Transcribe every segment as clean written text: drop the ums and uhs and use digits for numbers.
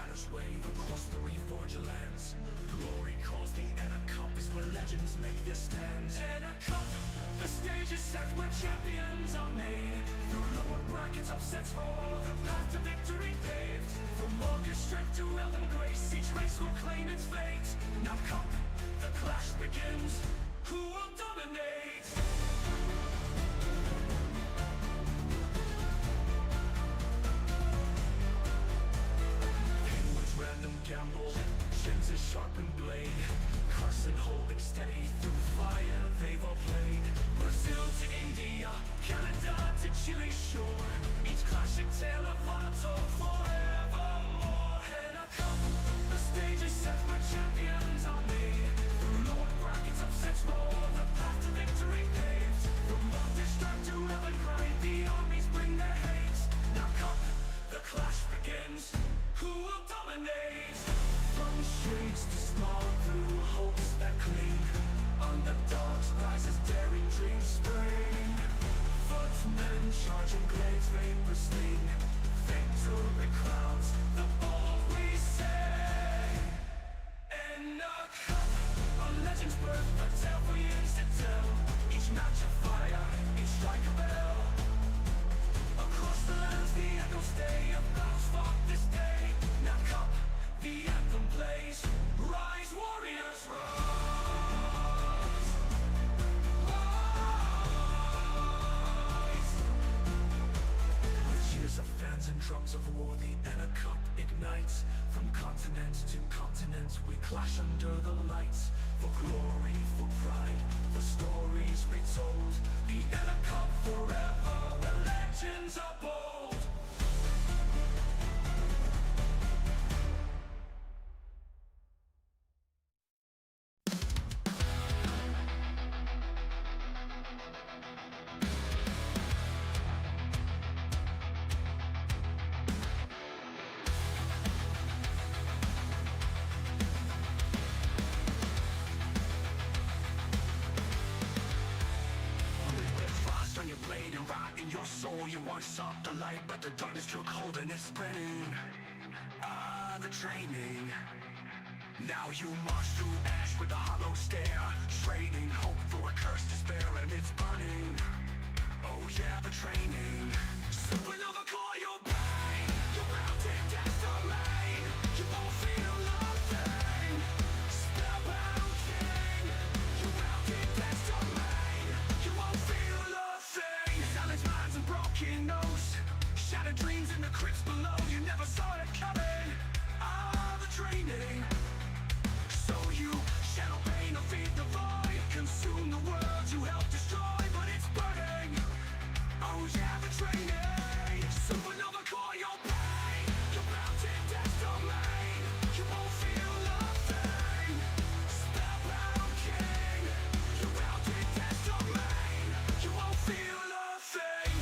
shadows wave across the reforged lands. Glory calls, the Enna Cup is where legends make their stands. Enna Cup, the stage is set where champions are made. Through lower brackets, upsets all, the path to victory paved. From August strength to Elven grace, each race will claim its fate. Now Cup, the clash begins. Who will dominate? Random gamble, Shen's sharpened blade. Carson holding steady through fire they've all played. Brazil to India, Canada to Chile shore. Each clashing tale of untold forevermore. Enna Cup, the stage is set where champions are made. Through lower brackets, upsets roll, the path to victory paved. From Montestar to Ellengride, the armies bring their hate. Now Cup, the clash begins. Who will dominate? From shades to small through hopes that cling. Underdogs rise as daring dreams spring. Footmen charging glades, vapor sling. Victory crowns the bold we say. Enna Cup, a legend's birth, a tale for years to tell. Each match a fire, each strike a bell. Across the lands the echoes stay of battles fought this day. Now Cup, the anthem plays. Rise warriors, rise. Rise. With cheers of fans and drums of war, the Enna Cup ignites. From continent to continent we clash under the lights. For glory, for pride, for stories retold. The Enna Cup forever, the legends are bold. You once sought the light, but the darkness took hold and it's spreading. The training. Now you march through ash with a hollow stare, trading hope for a cursed despair, and it's burning. Oh yeah, the training. Supernova core your pain. You're routed death domain. You won't feel nothing. Spellbound king. You're routed death domain. You won't feel nothing. Silence minds and broken nose. Shattered dreams in the crypts below. You never saw it coming. The training. So you shadow pain or feed the void. Consume the world you helped destroy, but it's burning. Oh yeah, the training. Supernova core your pain. You're bound to death domain. You won't feel nothing. Spellbound king. You're bound to death domain. You won't feel nothing.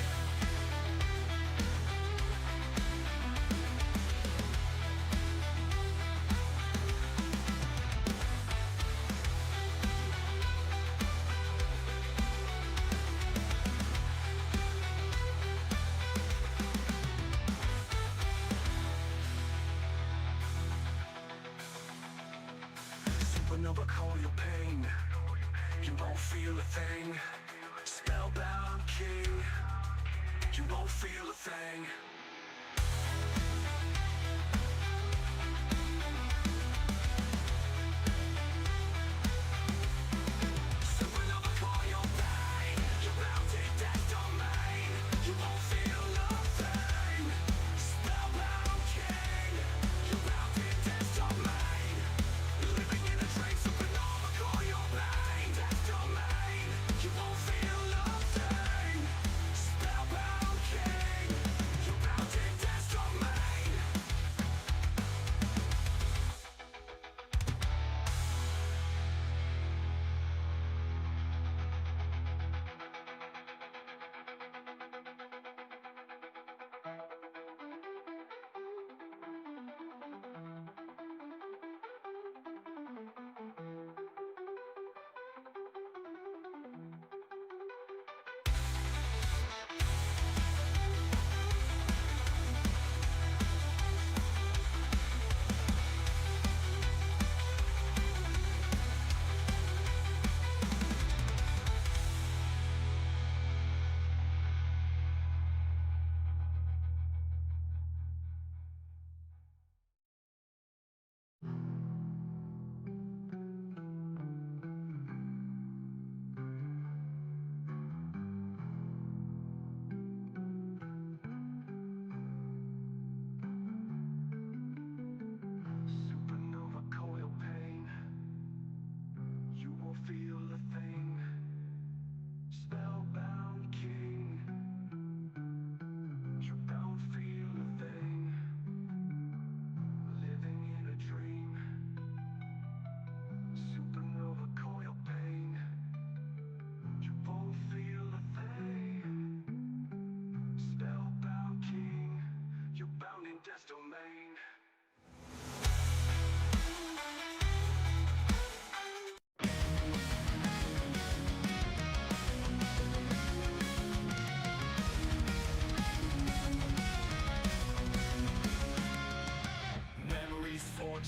Supernova call your pain. You won't feel a thing. Spellbound king. You won't feel a thing. Supernova call your pain. You're bound to death domain. You won't feel nothing. Spellbound king. You're bound to death domain. Living in a train, supernova core your pain. Death domain. You won't feel nothing. Spellbound king. You're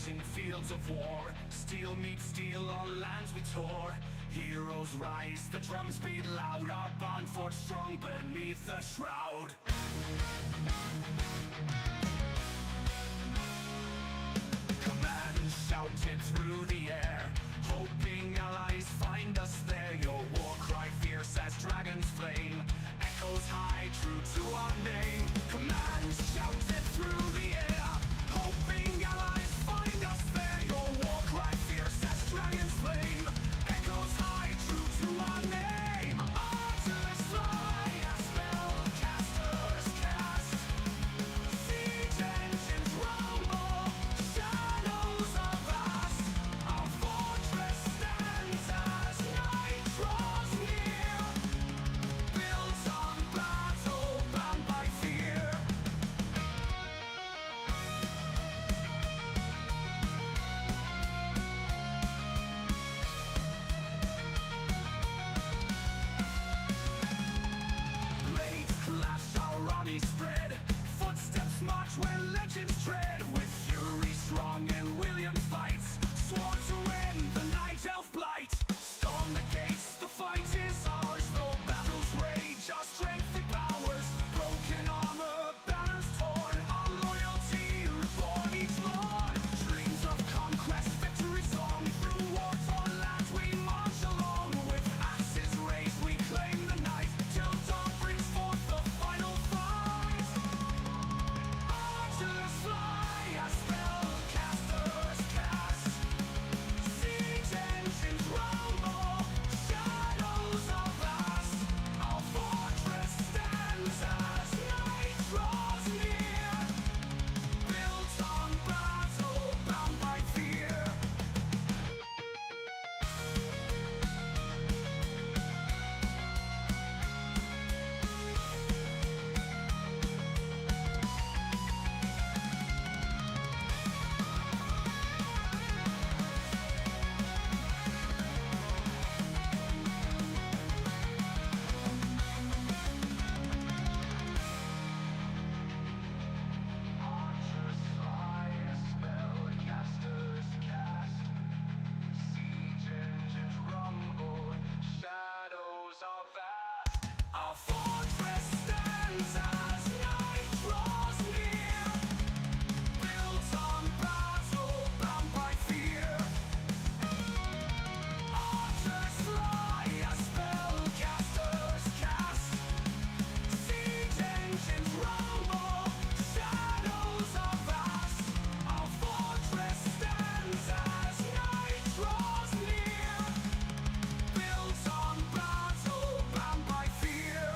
in fields of war. Steel meets steel on lands we tore. Heroes rise, the drums beat loud. Our bond forged strong beneath the shroud. Command shouted through the air, hoping allies find us there. Your war cry fierce as dragon's flame echoes high, true to our name. Command shouted through the air, hoping allies find us there. Your war cry fierce as dragon's flame echoes high, true to our name. Archers fly as spellcasters cast. Siege engines rumble, shadows are vast. Our fortress stands as night draws near, built on battle, bound by fear. Blades clash, our army spread. Footsteps march where legends tread. With fury strong and William fights, sworn to end the night elf blight. Storm the gates, the fight is ours. Though battles rage, our strength and powers. Broken armor, banners torn. Our loyalty reborn each morn. Dreams of conquest, victory song. Through war-torn lands we march along. With axes raised we claim the night, till dawn brings forth the final fight. Archers fly as spellcasters cast. Siege engines rumble, shadows are vast. Our fortress stands as night draws near, built on battle, bound by fear. Archers fly as spellcasters cast. Siege engines rumble, shadows are vast. Our fortress stands as night draws near, built on battle, bound by fear. Archers fly as spellcasters cast. Siege engines rumble, shadows are vast. Our fortress stands as night draws near, built on battle, bound by fear.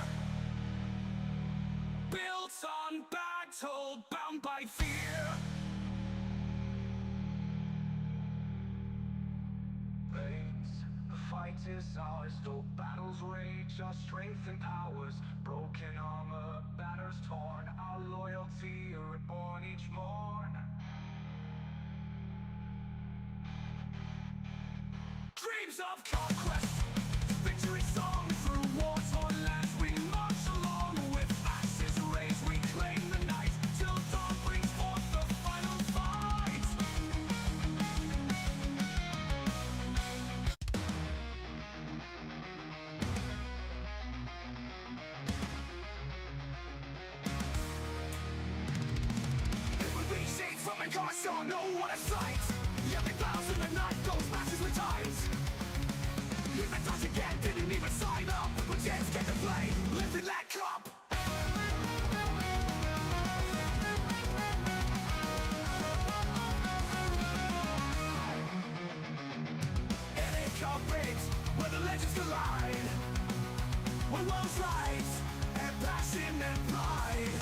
Built on battle, bound by fear. Blades, the fight is ours. Though battles rage, our strength and powers. Broken armor, banners torn. Our loyalty reborn each morn. Dreams of conquest, victory song. Through war-torn lands we march along. With axes raised we claim the night, till dawn brings forth the final fight. It would be shades from a car, so know what a sight. Every bows in the night, those masses with tides. Even touch again, didn't even sign up. But chance get to play, live in that cup. And it competes where the legends collide, where worlds rise, and passion and pride.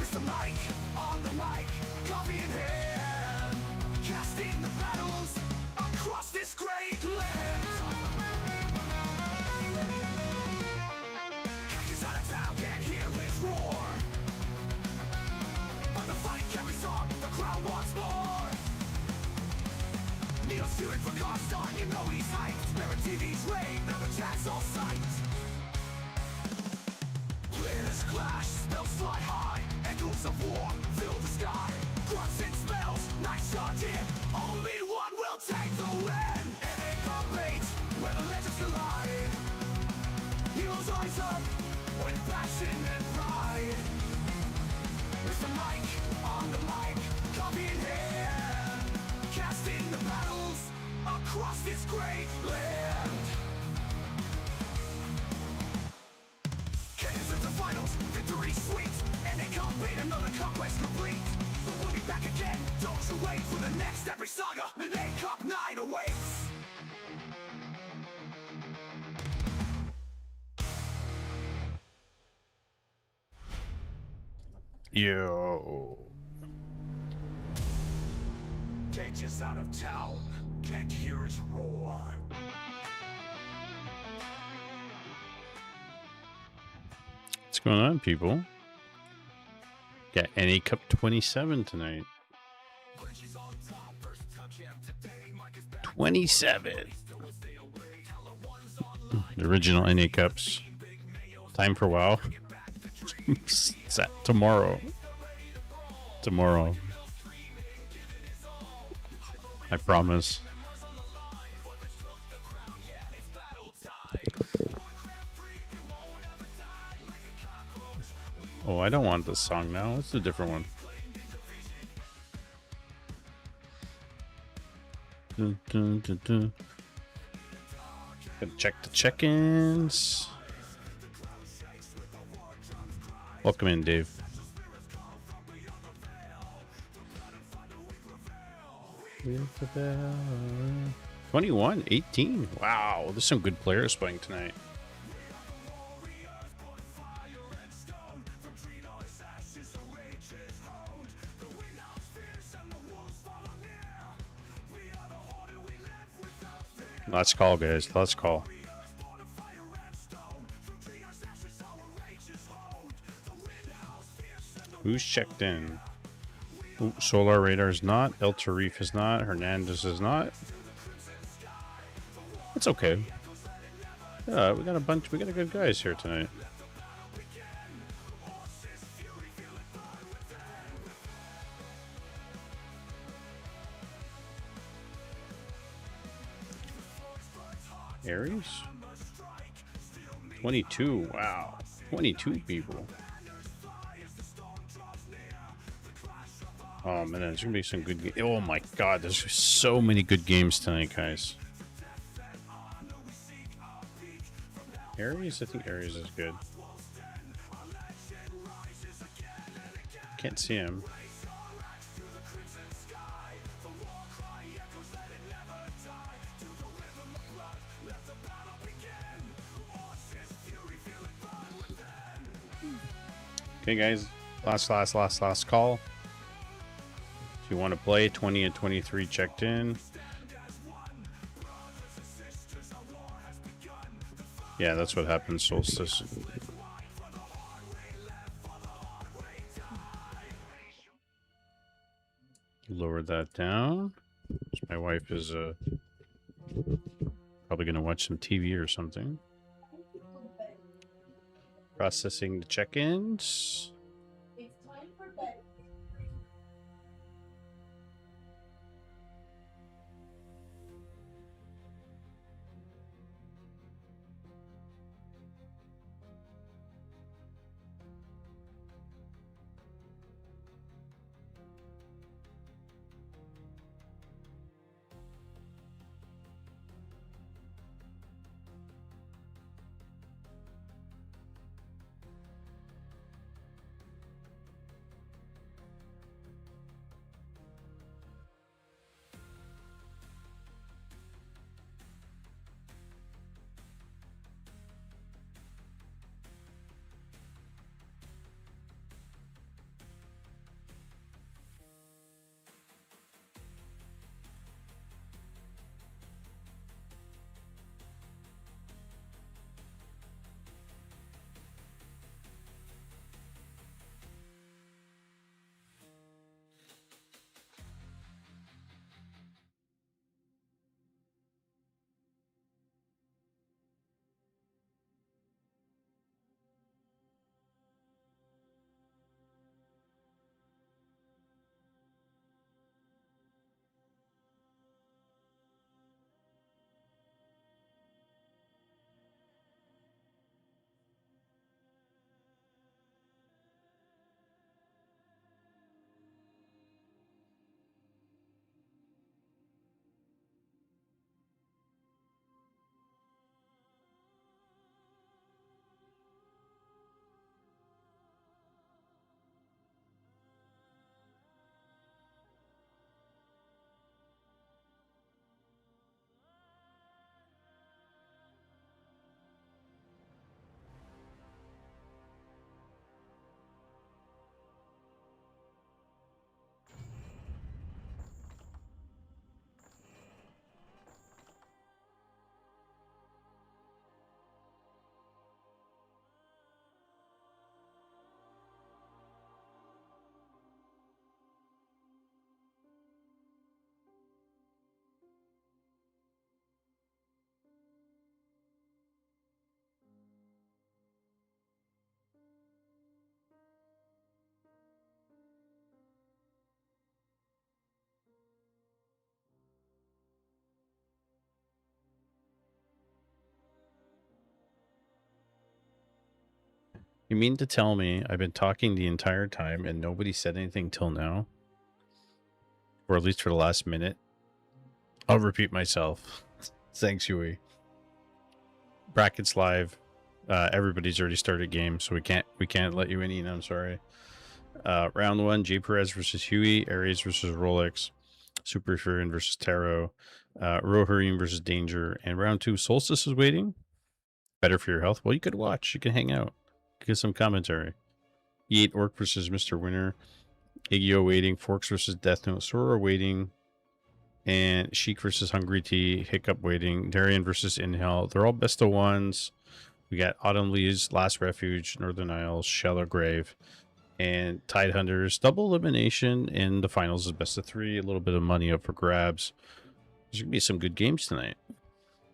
Mr. Mike on the mic, coffee in hand, casting the battles across this great land. Cactus out of town can't hear his roar, but the fight carries on, the crowd wants more. Needles shooting for cost on, you know he's hyped. Spirit TV's reign, never chance all sight. Winners clash, spells fly high, echoes of war fill the sky. Grunts and smells, night shot dear, only one will take the win. NA Cup 8, where the legends collide. Heroes rise up with passion and pride. With the mic on the mic, copy in hand, casting the battles across this great land. Cannons of the finals, victory sweet, and they come beat another conquest complete. But we'll be back again, don't you wait for the next epic saga. The A Cup 9 awaits. Yo. Cages out of town, can't hear its roar. What's going on, people? Got NA Cup 27 tonight. 27. The original NA Cups. Time for WoW. Set tomorrow. Tomorrow. I promise. Oh, I don't want this song now. It's a different one. Dun, dun, dun, dun. Gotta check the check-ins. Welcome in, Dave. With the bell. 21, 18. Wow, there's some good players playing tonight. Let's call, guys. Let's call. Who's checked in? Ooh, Solar Radar is not. El Tarif is not. Hernandez is not. It's okay. Yeah, we got a bunch. We got a good guys here tonight. Aries? 22. Wow. 22 people. Oh man, there's gonna be some good games. Oh my god, there's so many good games tonight, guys. Aries? I think Aries is good. Can't see him. Okay, guys. Last call. If you want to play, 20 and 23 checked in. Yeah, that's what happens, Solstice. Lower that down. My wife is probably going to watch some TV or something. Processing the check-ins. You mean to tell me I've been talking the entire time and nobody said anything till now? Or at least for the last minute? I'll repeat myself. Thanks, Huey. Brackets live. Everybody's already started game, so we can't let you in, Ian. I'm sorry. Round 1, J Perez versus Huey, Aries versus Rolex, Super Furion versus Taro, Rohirrim versus Danger, and round 2, Solstice is waiting. Better for your health. Well, you could watch. You can hang out. Get some commentary. E8 Orc versus Mr. Winner, Igio waiting, Forks versus Death Note, Sora waiting, and Sheik versus Hungry Tea, Hiccup waiting, Darien versus In Hell. They're all best of ones. We got Autumn Leaves, Last Refuge, Northern Isles, Shallow Grave, and Tide Hunters. Double elimination in the finals is best of 3. A little bit of money up for grabs. There's going to be some good games tonight,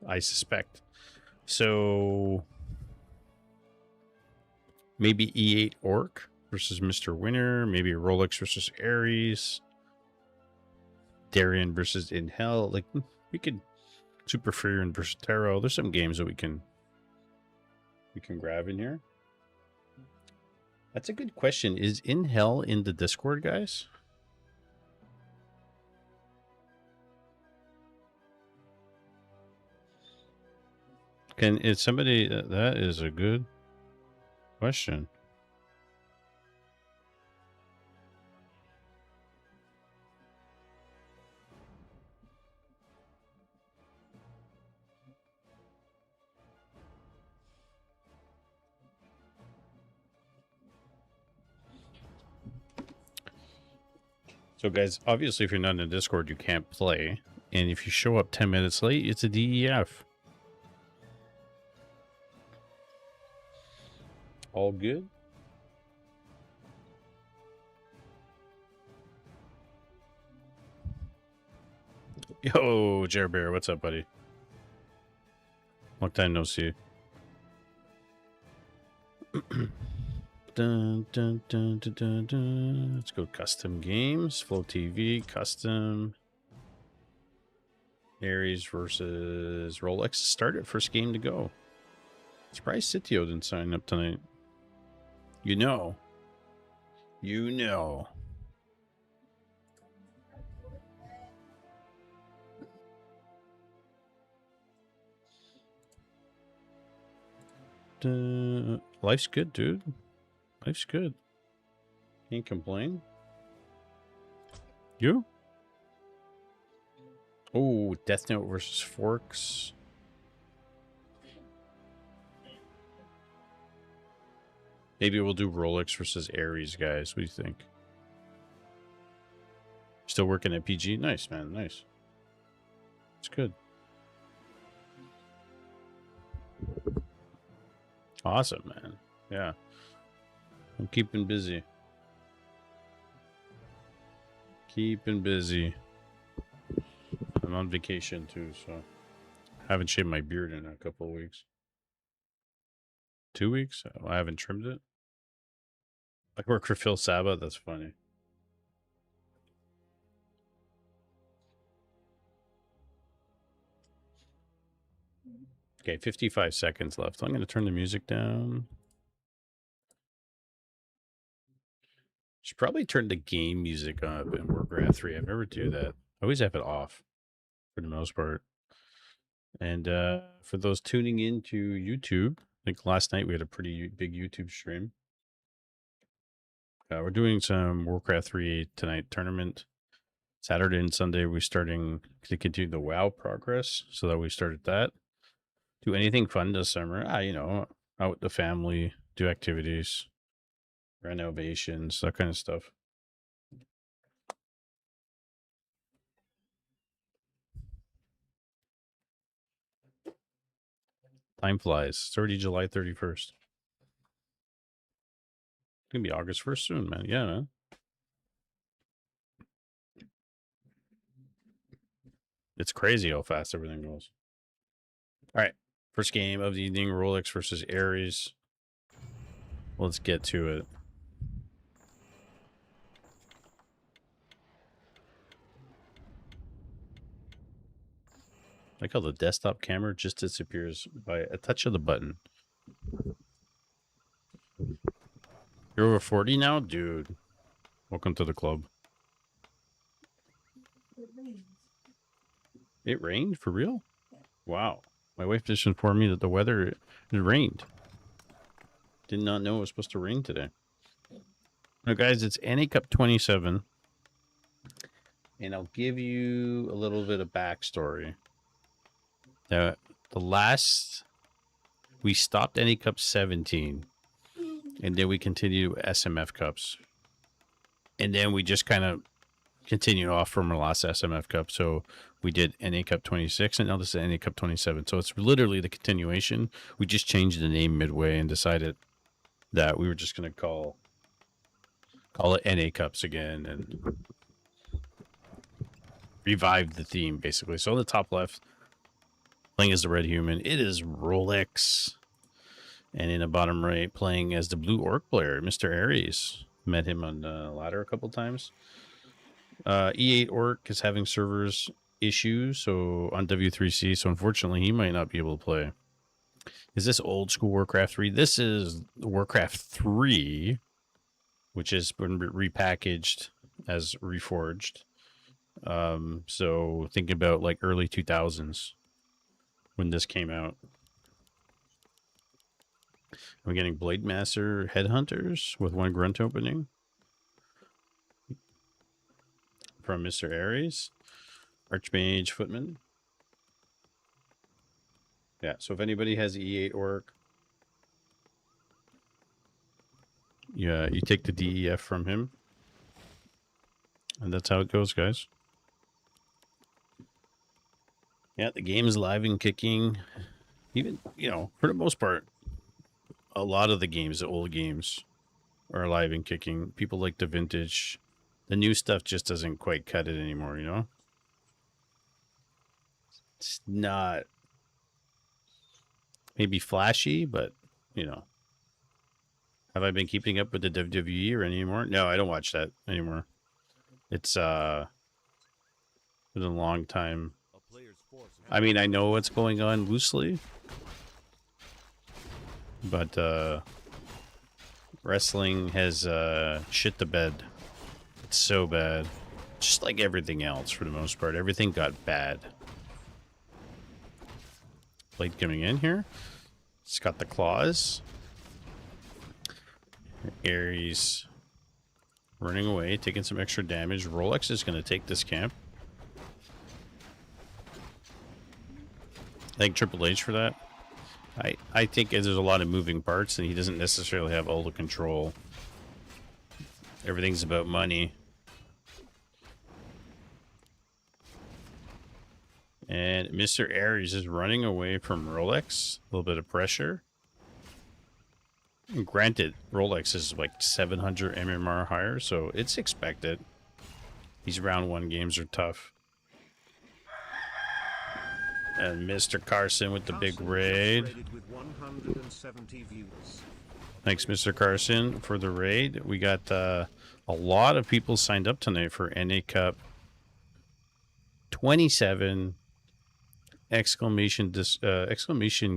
I suspect. So maybe E8 Orc versus Mr. Winner. Maybe Rolex versus Aries. Darien versus In Hell. Like, we could Super Furion versus Taro. There's some games that we can grab in here. That's a good question. Is In Hell in the Discord, guys? Is somebody... that is a good question. So, guys, obviously, if you're not in the Discord, you can't play. And if you show up 10 minutes late, it's a DEF. All good? Yo, Jer Bear, what's up, buddy? Long time no see. Dun, dun, dun, dun, dun, dun. Let's go custom games. Flow TV, custom. Aries versus Rolex. Started first game to go. Surprised Sitio didn't sign up tonight. You know. You know. Life's good, dude. Life's good. Can't complain. You? Oh, Death Note versus Forks. Maybe we'll do Rolex versus Aries, guys. What do you think? Still working at PG? Nice, man. Nice. It's good. Awesome, man. Yeah. I'm keeping busy. Keeping busy. I'm on vacation too, so I haven't shaved my beard in a couple of weeks. 2 weeks? I haven't trimmed it. I work for Phil Saba. That's funny. Okay, 55 seconds left. I'm going to turn the music down. Should probably turn the game music up in Warcraft 3. I never do that. I always have it off for the most part. And for those tuning in to YouTube, I think last night we had a pretty big YouTube stream. We're doing some Warcraft 3 tonight tournament. Saturday and Sunday we're starting to continue the WoW progress, so that we started that. Do anything fun this summer? You know, out with the family, do activities, renovations, that kind of stuff. Time flies. It's already July 31st. It's gonna be August 1st soon, man. Yeah, man. It's crazy how fast everything goes. All right. First game of the evening, Rolex versus Aries. Let's get to it. Like how the desktop camera just disappears by a touch of the button. You're over 40 now? Dude. Welcome to the club. It rained? For real? Wow. My wife just informed me that the weather, it rained. Did not know it was supposed to rain today. Now, guys, it's NA Cup 27. And I'll give you a little bit of backstory. The last... We stopped NA Cup 17. And then we continued SMF Cups. And then we just kind of continued off from our last SMF Cup. So we did NA Cup 26, and now this is NA Cup 27. So it's literally the continuation. We just changed the name midway and decided that we were just going to call it NA Cups again and revive the theme, basically. So on the top left, playing as the red human, it is Rolex. And in the bottom right, playing as the blue orc player, Mr. Aries. Met him on the ladder a couple times. E8 orc is having servers issues, so on W3C, so unfortunately he might not be able to play. Is this old school Warcraft 3? This is Warcraft 3, which has been repackaged as Reforged. So think about like early 2000s when this came out. We're getting Blade Master Headhunters with one grunt opening from Mr. Aries. Archmage Footman. Yeah, so if anybody has E8 orc, yeah, you take the DEF from him. And that's how it goes, guys. Yeah, the game is live and kicking. Even, you know, for the most part, a lot of the games, the old games, are alive and kicking. People like the vintage. The new stuff just doesn't quite cut it anymore, you know? It's not maybe flashy, but, you know. Have I been keeping up with the WWE or anymore? No, I don't watch that anymore. It's been a long time. I mean, I know what's going on loosely, but wrestling has shit the bed. It's so bad. Just like everything else for the most part. Everything got bad. Blade coming in here. It's got the claws. Aries running away, taking some extra damage. Rolex is going to take this camp. Thank Triple H for that. I think there's a lot of moving parts and he doesn't necessarily have all the control. Everything's about money. And Mr. Aries is running away from Rolex. A little bit of pressure. And granted, Rolex is like 700 MMR higher, so it's expected. These round one games are tough. And Mr. Carson with the big raid. Thanks, Mr. Carson, for the raid. We got a lot of people signed up tonight for NA Cup 27 exclamation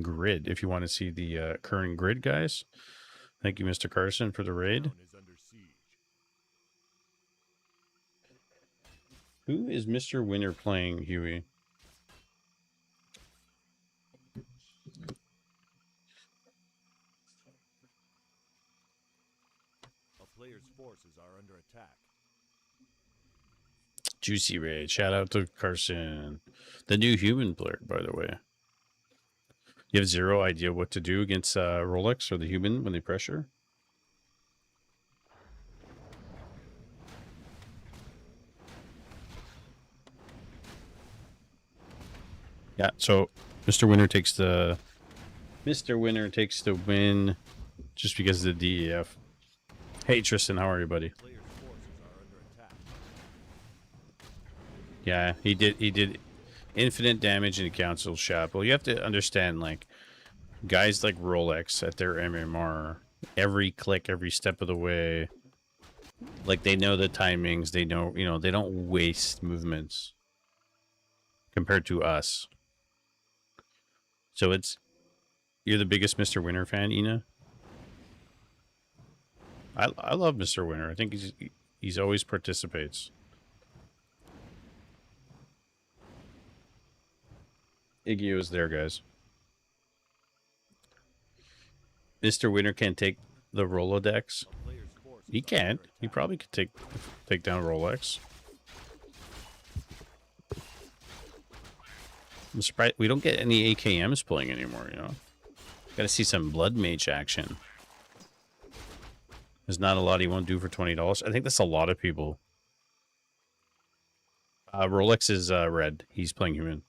grid. If you want to see the current grid, guys. Thank you, Mr. Carson, for the raid. Who is Mr. Winner playing, Huey? Player's forces are under attack. Juicy raid. Shout out to Carson. The new human player, by the way. You have zero idea what to do against Rolex or the human when they pressure? Yeah, so Mr. Winner takes the win just because of the DEF. Hey Tristan, how are you, buddy? Yeah, he did infinite damage in the council shop. Well, you have to understand, like, guys like Rolex at their MMR, every click, every step of the way, like, they know the timings, they know, you know, they don't waste movements compared to us. So you're the biggest Mr. Winner fan, Ina? I love Mr. Winner. I think he's always participates. Iggy is there, guys. Mr. Winner can take the Rolodex. A player's forces He are can. under He attack. probably could take down Rolex. I'm surprised we don't get any AKMs playing anymore, you know? Gotta see some Blood Mage action. There's not a lot he won't do for $20. I think that's a lot of people. Rolex is red. He's playing human.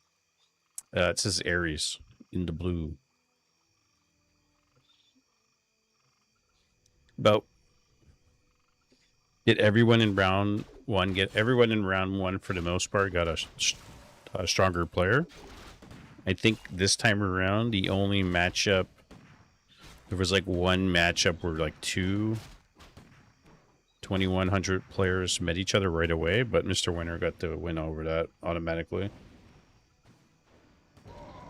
It says Ares in the blue. But get everyone in round one. Get everyone in round one for the most part. Got a stronger player. I think this time around, the only matchup, there was like one matchup where like 2,100 players met each other right away, but Mr. Winner got the win over that automatically.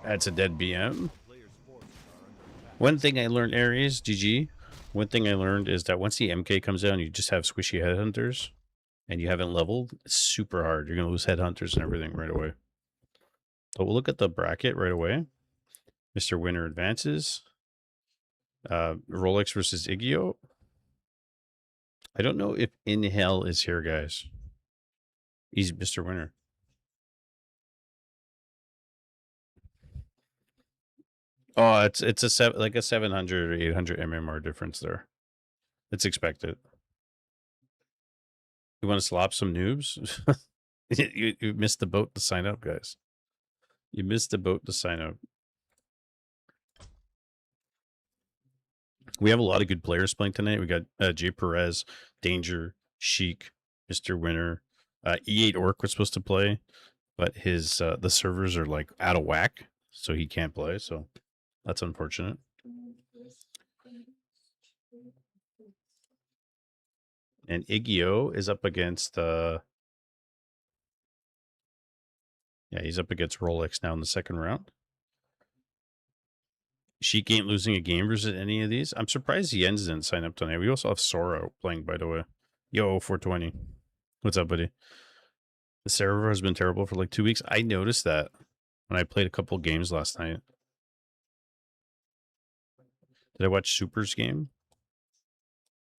That's a dead BM. Player's forces are under attack. One thing I learned, Aries, GG, one thing I learned is that once the MK comes out and you just have squishy headhunters and you haven't leveled, it's super hard. You're going to lose headhunters and everything right away. So we'll look at the bracket right away. Mr. Winner advances. Rolex versus Igio. I don't know if In Hell is here, guys. He's Mr. Winner. Oh, it's like a 700 or 800 MMR difference there. It's expected. You want to slop some noobs? you missed the boat to sign up, guys. You missed the boat to sign up. We have a lot of good players playing tonight. We got Jay Perez, Danger, Sheik, Mr. Winner. E8 Orc was supposed to play, but his the servers are like out of whack, so he can't play. So that's unfortunate. And Igio is up against yeah, he's up against Rolex now in the second round. Sheik ain't losing a game versus any of these. I'm surprised Jens didn't sign up tonight. We also have Sora playing, by the way. Yo, 420. What's up, buddy? The server has been terrible for like 2 weeks. I noticed that when I played a couple games last night. Did I watch Super's game?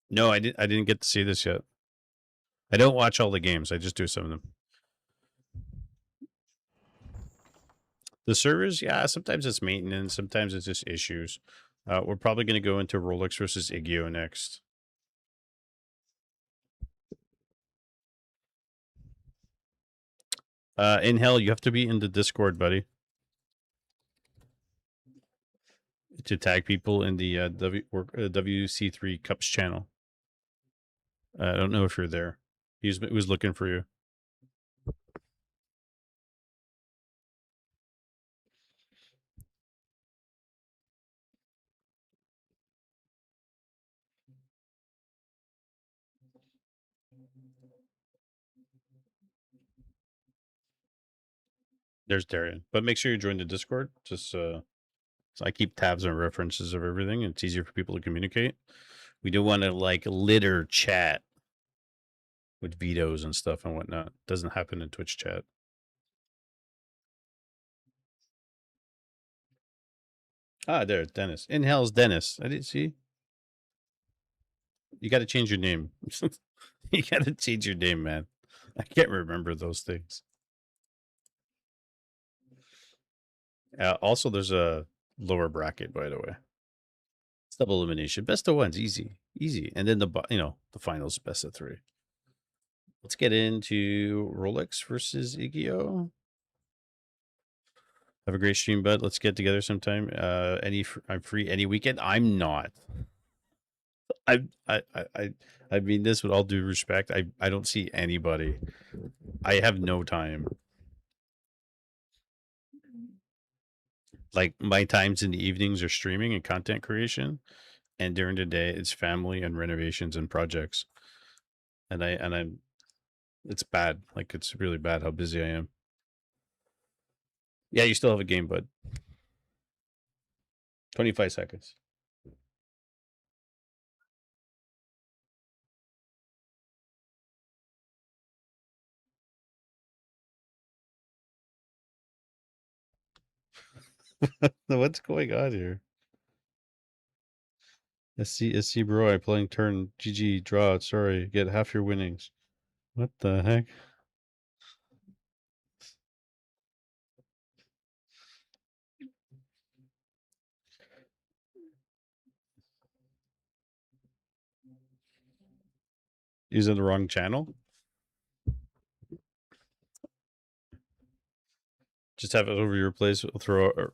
No, I didn't get to see this yet. I don't watch all the games. I just do some of them. The servers, yeah, sometimes it's maintenance. Sometimes it's just issues. We're probably going to go into Rolex versus Igio next. In Hell, you have to be in the Discord, buddy, to tag people in the WC3 Cups channel. I don't know if you're there. He was looking for you. There's Darian. But make sure you join the Discord. Just so I keep tabs and references of everything, and it's easier for people to communicate. We do want to like litter chat with vetoes and stuff and whatnot. Doesn't happen in Twitch chat. Ah, there, Dennis. In Hell's Dennis. I didn't see. You got to change your name. You got to change your name, man. I can't remember those things. Also, there's a lower bracket, by the way. It's double elimination. Best of ones, easy, easy. And then the finals, best of three. Let's get into Rolex versus Igio. Have a great stream, bud. Let's get together sometime. I'm free any weekend. I'm not. I mean this with all due respect. I don't see anybody. I have no time. Like my times in the evenings are streaming and content creation, and during the day it's family and renovations and projects. And I'm it's bad. Like it's really bad how busy I am. Yeah, you still have a game, bud. 25 seconds. What's going on here? SC bro, I playing turn. GG, draw. Sorry, get half your winnings. What the heck? Using the wrong channel? Just have it over your place. We'll throw. Or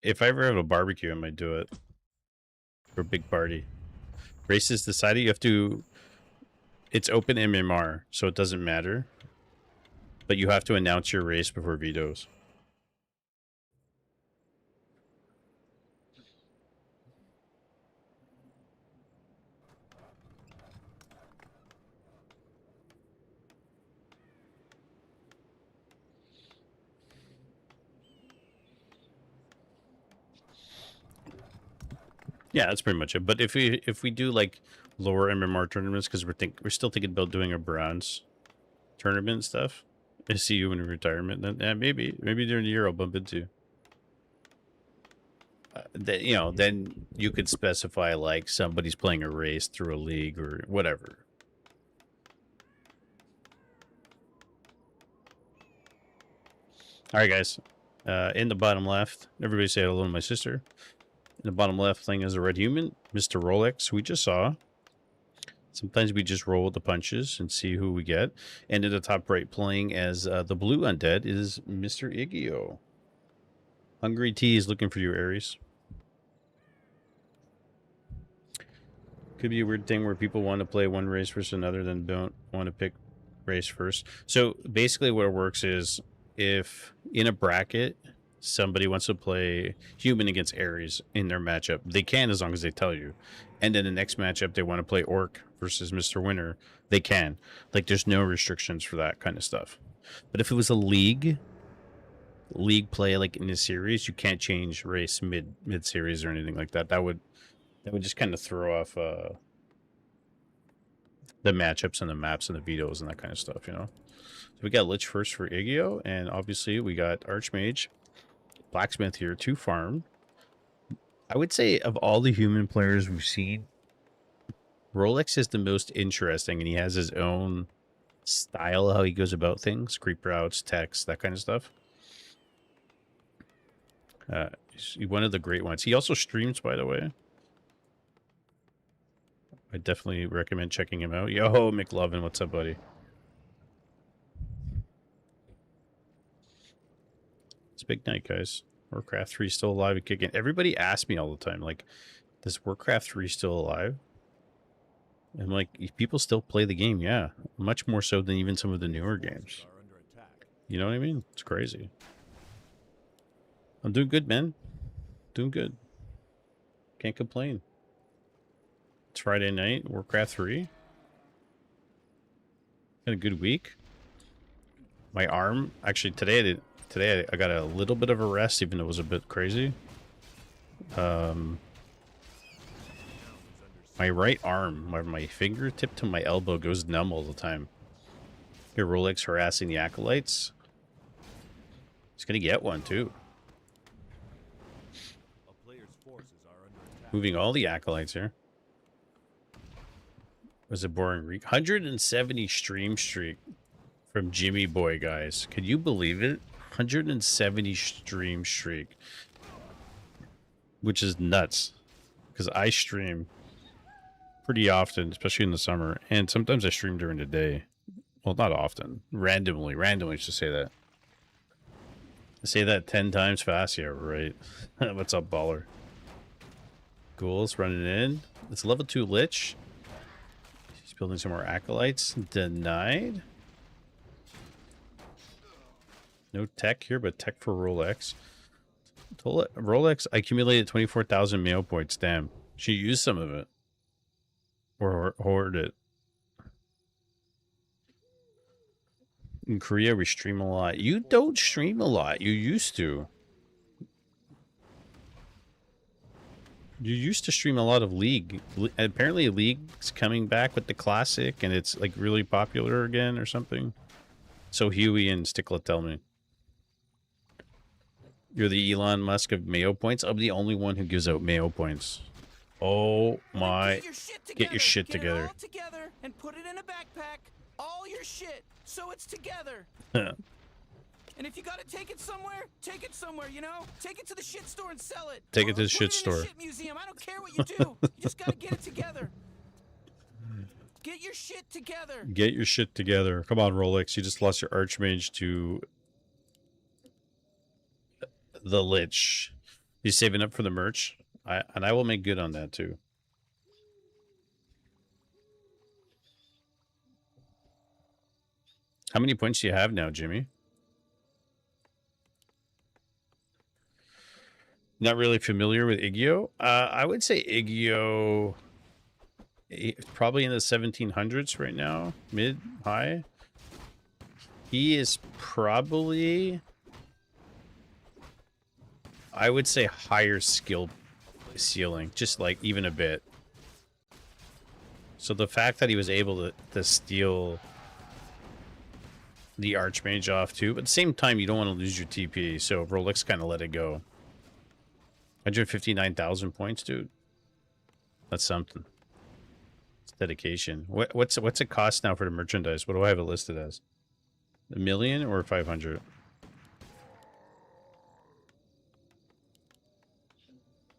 if I ever have a barbecue, I might do it for a big party. Race is decided. You have to. It's open MMR, so it doesn't matter. But you have to announce your race before vetoes. Yeah, that's pretty much it. But if we do like lower MMR tournaments, because we're still thinking about doing a bronze tournament and stuff. I see you in retirement. Then maybe during the year I'll bump into. Then you could specify like somebody's playing a race through a league or whatever. All right, guys. In the bottom left, everybody say hello to my sister. In the bottom left thing is a red human, Mr. Rolex, we just saw. Sometimes we just roll with the punches and see who we get. And in the top right playing as the blue undead is Mr. Igio. Hungry T is looking for you, Aries. Could be a weird thing where people want to play one race versus another, then don't want to pick race first. So basically what it works is if in a bracket somebody wants to play human against Ares in their matchup, they can as long as they tell you. And then the next matchup they want to play Orc versus Mr. Winner, they can. Like there's no restrictions for that kind of stuff. But if it was a league play like in a series, you can't change race mid series or anything like that. That would just kind of throw off the matchups and the maps and the vetoes and that kind of stuff, you know. So we got Lich first for Igio, and obviously we got Archmage, Blacksmith here to farm. I would say of all the human players we've seen, Rolex is the most interesting, and he has his own style how he goes about things, creep routes, text, that kind of stuff. He's one of the great ones. He also streams, by the way. I definitely recommend checking him out. Yo, McLovin, what's up, buddy? It's a big night, guys. Warcraft 3 still alive and kicking. Everybody asks me all the time, like, is Warcraft 3 still alive? And like, people still play the game, yeah. Much more so than even some of the newer games. You know what I mean? It's crazy. I'm doing good, man. Doing good. Can't complain. It's Friday night, Warcraft 3. Had a good week. My arm, actually today I got a little bit of a rest, even though it was a bit crazy. My right arm, my fingertip to my elbow goes numb all the time. Here, Rolex harassing the acolytes. He's gonna get one too. Moving all the acolytes here. Was a boring week. 170 stream streak from Jimmy Boy, guys. Can you believe it? 170 stream streak. Which is nuts. Because I stream pretty often, especially in the summer. And sometimes I stream during the day. Well, not often. Randomly to say that. I say that 10 times fast. Yeah, right. What's up, baller? Ghouls running in. It's level 2 Lich. He's building some more acolytes. Denied. No tech here, but tech for Rolex. Rolex accumulated 24,000 mail points. Damn. She used some of it. Or hoarded it. In Korea, we stream a lot. You don't stream a lot. You used to. You used to stream a lot of League. Apparently, League's coming back with the Classic, and it's like really popular again or something. So Huey and Sticklet tell me. You're the Elon Musk of Mayo points. I'm the only one who gives out Mayo points. Oh my. Get your shit together. Get your shit Get together. it all together and put it in a backpack. All your shit, so it's together. And if you gotta take it somewhere, you know? Take it to the shit store and sell it. Take it to the Or shit put it in store. a shit museum. I don't care what you do. You just gotta get it together. Get your shit together. Get your shit together. Come on, Rolex. You just lost your Archmage to the Lich. He's saving up for the merch. And I will make good on that too. How many points do you have now, Jimmy? Not really familiar with Igio. I would say Igio probably in the 1700s right now, mid, high. He is probably, I would say, higher skill ceiling, just like even a bit. So the fact that he was able to steal the Archmage off too, but at the same time, you don't want to lose your TP, so Rolex kind of let it go. 159,000 points, dude. That's something. It's dedication. What's it cost now for the merchandise? What do I have it listed as? $1 million or 500?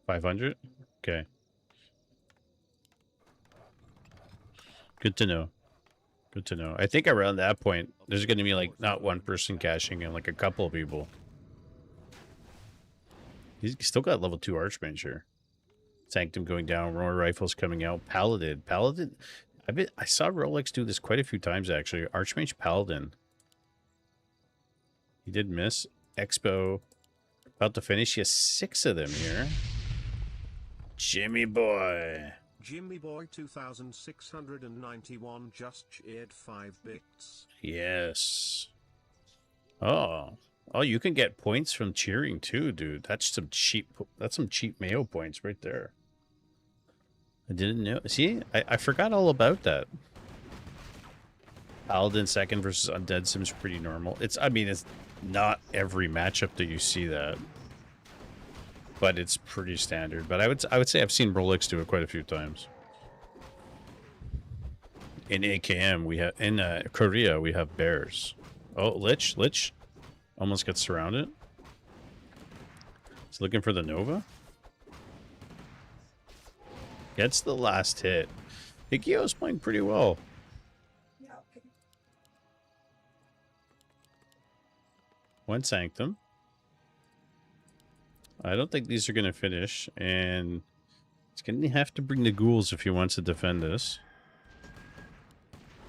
500? Okay. Good to know. Good to know. I think around that point, there's going to be like not one person cashing in, like a couple of people. He's still got level 2 Archmage here. Sanctum going down, Roar Rifles coming out, Paladin. I saw Rolex do this quite a few times actually. Archmage Paladin. He did miss. Expo about to finish. He has 6 of them here. Jimmy boy. Jimmy Boy 2691 just cheered 5 bits. Yes. Oh, you can get points from cheering too, dude. That's some cheap Mayo points right there. I didn't know. See, I forgot all about that. Paladin second versus Undead seems pretty normal. It's not every matchup that you see that, but it's pretty standard. But I would say I've seen Rolex do it quite a few times. In AKM, we have in Korea we have bears. Oh, Lich almost gets surrounded. He's looking for the Nova. Gets the last hit. Igio's playing pretty well. One Sanctum. I don't think these are going to finish, and he's going to have to bring the ghouls if he wants to defend this.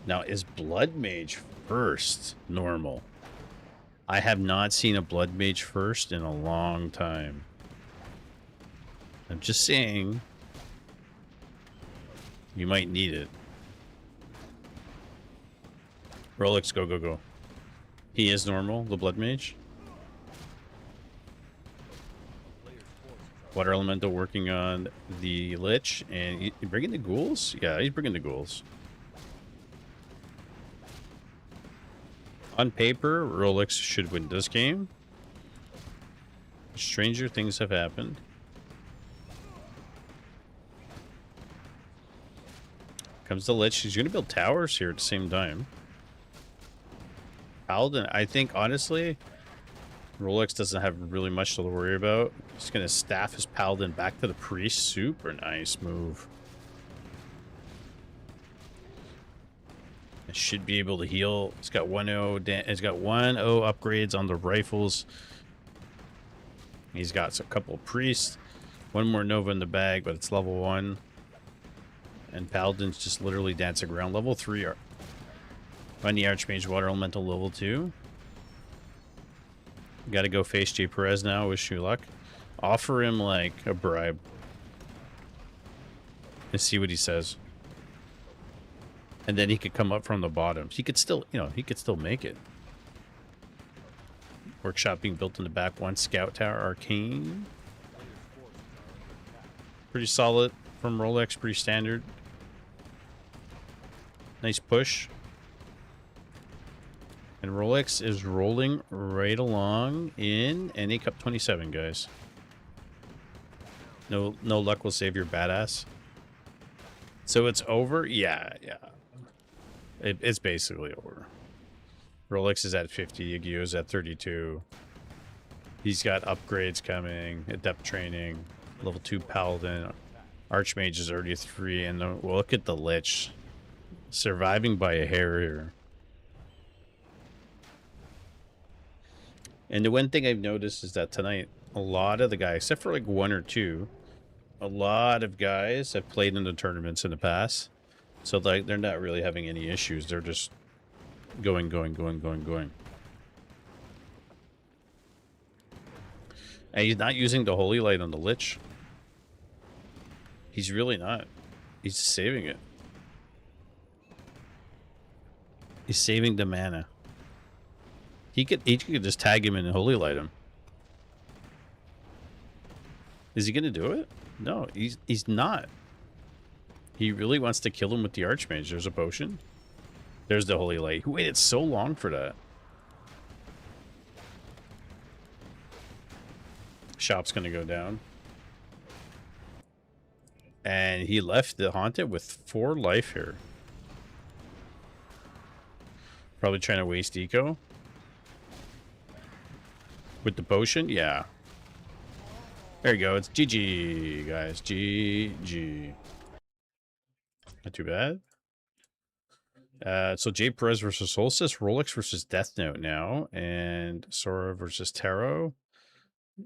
Now, is Blood Mage first normal? I have not seen a Blood Mage first in a long time. I'm just saying, you might need it. Rolex, go, go, go. He is normal, the Blood Mage. Water Elemental working on the Lich, and he bringing the ghouls? Yeah, he's bringing the ghouls. On paper, Rolex should win this game. Stranger things have happened. Comes the Lich. He's going to build towers here at the same time. Paladin, I think, honestly, Rolex doesn't have really much to worry about. He's going to staff his Paladin back to the Priest. Super nice move. It should be able to heal. It's got 1-0. It's got 1-0 upgrades on the rifles. He's got a couple of Priests. One more Nova in the bag, but it's level 1. And Paladin's just literally dancing around. Level 3 are find the Archmage Water Elemental level 2. Gotta go face J Perez now. Wish you luck. Offer him like a bribe. And see what he says. And then he could come up from the bottom. He could still, he could still make it. Workshop being built in the back. 1 Scout Tower Arcane. Pretty solid from Rolex. Pretty standard. Nice push. And Rolex is rolling right along in NA Cup 27, guys. No luck will save your badass. So it's over? Yeah. It's basically over. Rolex is at 50. Yagio's at 32. He's got upgrades coming. Adept training. Level 2 Paladin. Archmage is already 3. And look at the Lich. Surviving by a hair here. And the one thing I've noticed is that tonight, a lot of the guys, except for like 1 or 2, a lot of guys have played in the tournaments in the past. So like they're not really having any issues. They're just going. And he's not using the Holy Light on the Lich. He's really not. He's saving it. He's saving the mana. He could just tag him and Holy Light him. Is he gonna do it? No, he's not. He really wants to kill him with the Archmage. There's a potion. There's the Holy Light. Who waited so long for that? Shop's gonna go down. And he left the Haunted with 4 life here. Probably trying to waste eco. With the potion? Yeah. There you go. It's GG, guys. GG. Not too bad. So Jay Perez versus Solstice. Rolex versus Death Note now. And Sora versus Taro.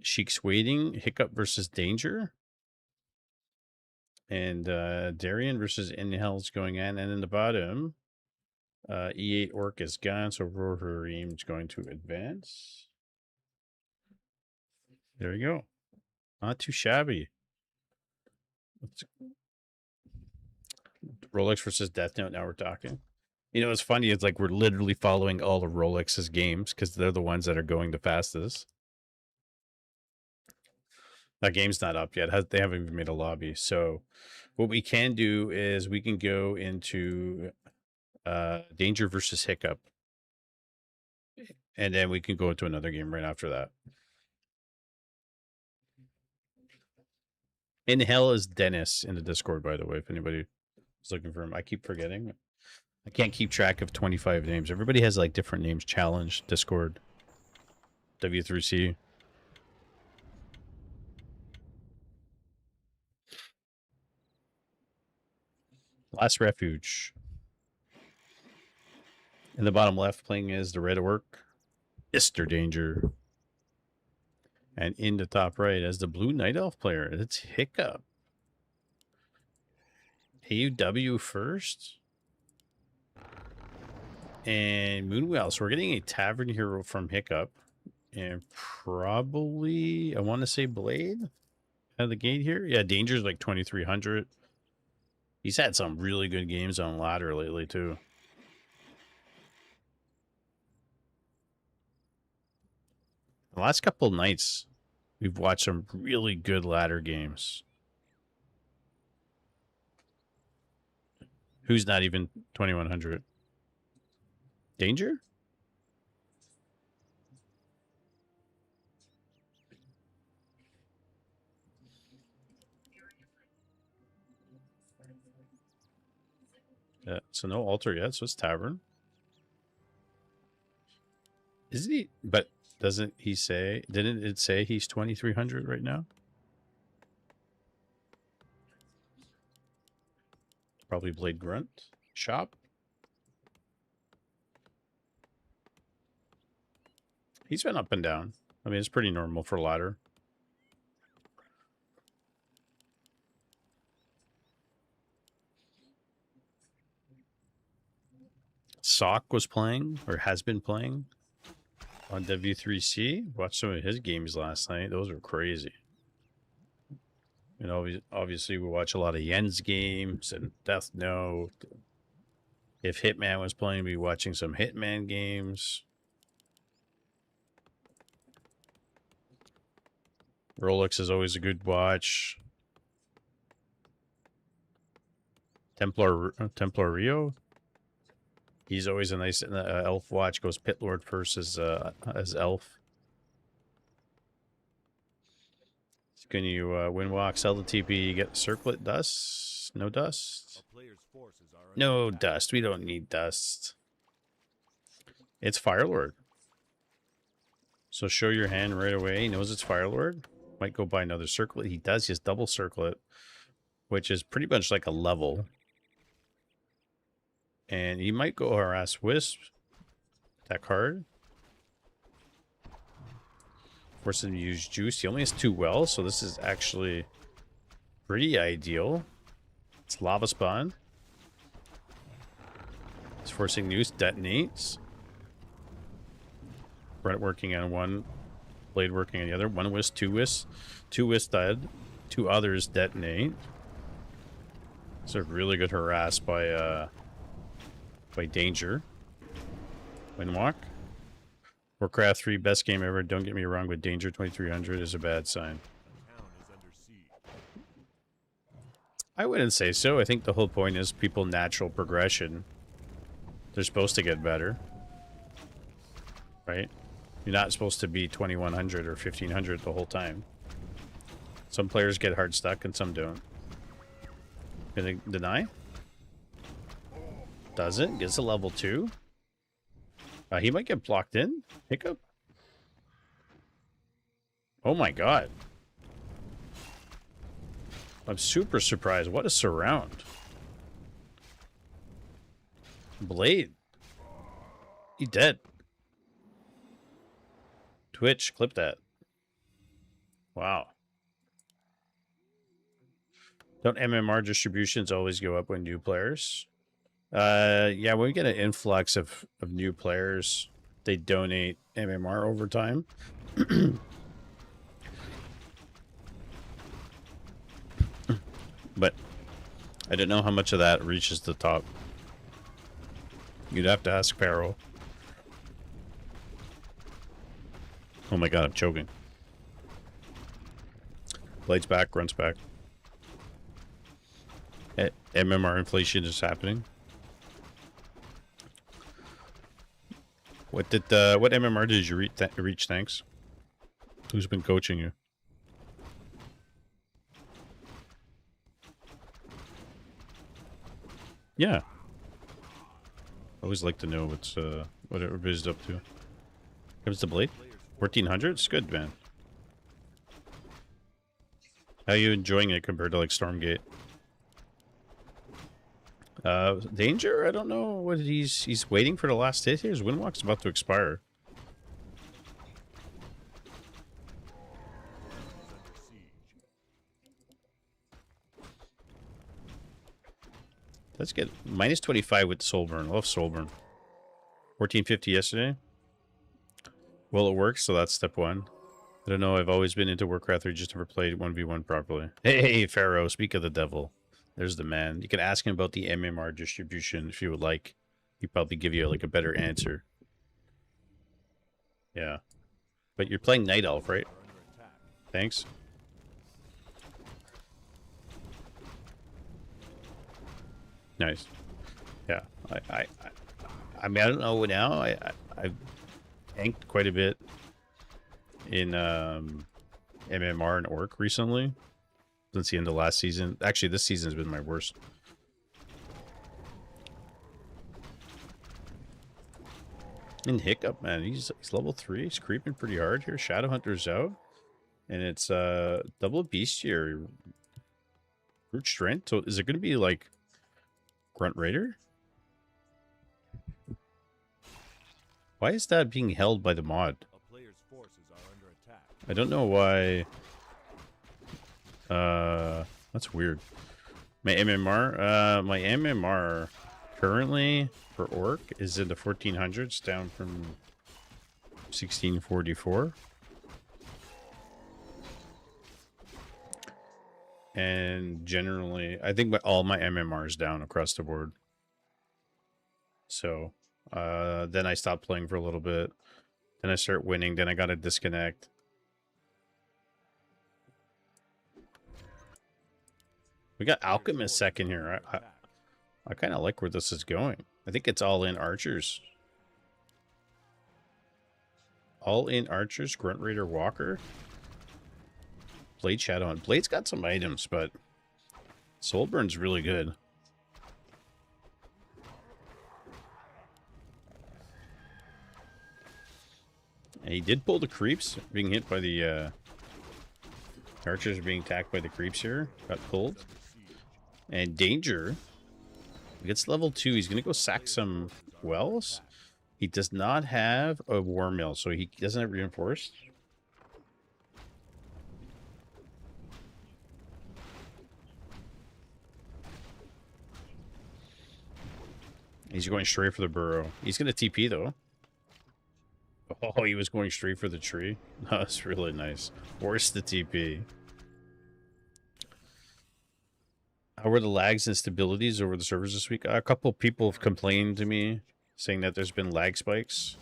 Sheik's Waiting. Hiccup versus Danger. And Darien versus Inhel's going on. And in the bottom, E8 Orc is gone. So Rohirrim is going to advance. There you go. Not too shabby. Rolex versus Death Note. Now we're talking. You know, it's funny. It's like we're literally following all of Rolex's games because they're the ones that are going the fastest. That game's not up yet. They haven't even made a lobby. So what we can do is we can go into Danger versus Hiccup. And then we can go into another game right after that. In Hell is Dennis in the Discord, by the way, if anybody is looking for him. I keep forgetting. I can't keep track of 25 names. Everybody has like different names. Challenge, Discord, W3C. Last Refuge. In the bottom left, playing as the Red Orc, Mr. Danger. And in the top right, as the Blue Night Elf player, it's Hiccup. AUW first. And Moonwell. So we're getting a Tavern Hero from Hiccup. And probably, I want to say Blade out of the gate here. Yeah, Danger's like 2,300. He's had some really good games on ladder lately, too. The last couple of nights, we've watched some really good ladder games. Who's not even 2,100? Danger? Yeah, so no altar yet, so it's Tavern. Isn't he? But doesn't he say, didn't it say he's 2,300 right now? Probably Blade Grunt. Shop. He's been up and down. I mean, it's pretty normal for ladder. Sock was playing, or has been playing, on W3C. Watched some of his games last night. Those were crazy. And obviously, we watch a lot of Yen's games and Death Note. If Hitman was playing, we'd be watching some Hitman games. Rolex is always a good watch. Templario? He's always a nice elf watch. Goes Pit Lord first as elf. Can you windwalk, sell the TP, get circlet dust? No dust? No dust. We don't need dust. It's Firelord. So show your hand right away. He knows it's Firelord. Might go buy another circlet. He does just double circlet, which is pretty much like a level. And he might go harass Wisp. That card. Force him to use juice. He only has 2 wells, so this is actually pretty ideal. It's lava spawn. It's forcing Noose, detonates. Brett working on one, Blade working on the other. 1 wisp, 2 wisps. 2 wisps dead. 2 others detonate. It's a really good harass by Danger. Windwalk. Warcraft 3, best game ever. Don't get me wrong, but Danger 2300 is a bad sign. I wouldn't say so. I think the whole point is people natural progression. They're supposed to get better. Right? You're not supposed to be 2100 or 1500 the whole time. Some players get hard stuck and some don't. Gonna deny? Doesn't. Gets a level 2. He might get blocked in. Hiccup. Oh my god. I'm super surprised. What a surround. Blade. He dead. Twitch, clip that. Wow. Don't MMR distributions always go up when new players? Yeah, when we get an influx of new players, they donate MMR over time. But I don't know how much of that reaches the top. You'd have to ask Pharaoh. Oh my god, I'm choking. Blade's back, runs back. MMR inflation is happening. What MMR did you reach? Thanks. Who's been coaching you? Yeah. I always like to know what everybody's up to. Comes the Blade? 1400? It's good, man. How are you enjoying it compared to like Stormgate? Danger? I don't know what he's waiting for the last hit here. His Windwalk's about to expire. Let's get minus 25 with Soulburn. Love Soulburn. 1450 yesterday. Well, it works, so that's step 1. I don't know. I've always been into Warcraft 3, just never played 1v1 properly. Hey, Pharaoh, speak of the devil. There's the man. You can ask him about the MMR distribution if you would like. He'd probably give you like a better answer. Yeah. But you're playing Night Elf, right? Thanks. Nice. Yeah. I mean, I don't know now. I've tanked quite a bit in MMR and Orc recently. Since the end of last season. Actually, this season's been my worst. And Hiccup, man, he's level 3. He's creeping pretty hard here. Shadowhunter's out. And it's double bestiary. Brute strength. So is it going to be like Grunt Raider? Why is that being held by the mod? I don't know why. That's weird. My MMR currently for Orc is in the 1400s, down from 1644. And generally, I think all my MMR is down across the board. So, then I stopped playing for a little bit. Then I start winning. Then I got to disconnect. We got Alchemist second here. I kind of like where this is going. I think it's all in archers. All in archers, Grunt Raider Walker. Blade Shadow. And Blade's got some items, but Soulburn's really good. And he did pull the creeps, being hit by the archers being attacked by the creeps here. Got pulled. And Danger gets level 2. He's going to go sack some wells. He does not have a war mill, so he doesn't have reinforced. He's going straight for the burrow. He's going to TP, though. Oh, he was going straight for the tree. That's really nice. Force the TP. How were the lags and stabilities over the servers this week? A couple people have complained to me, saying that there's been lag spikes.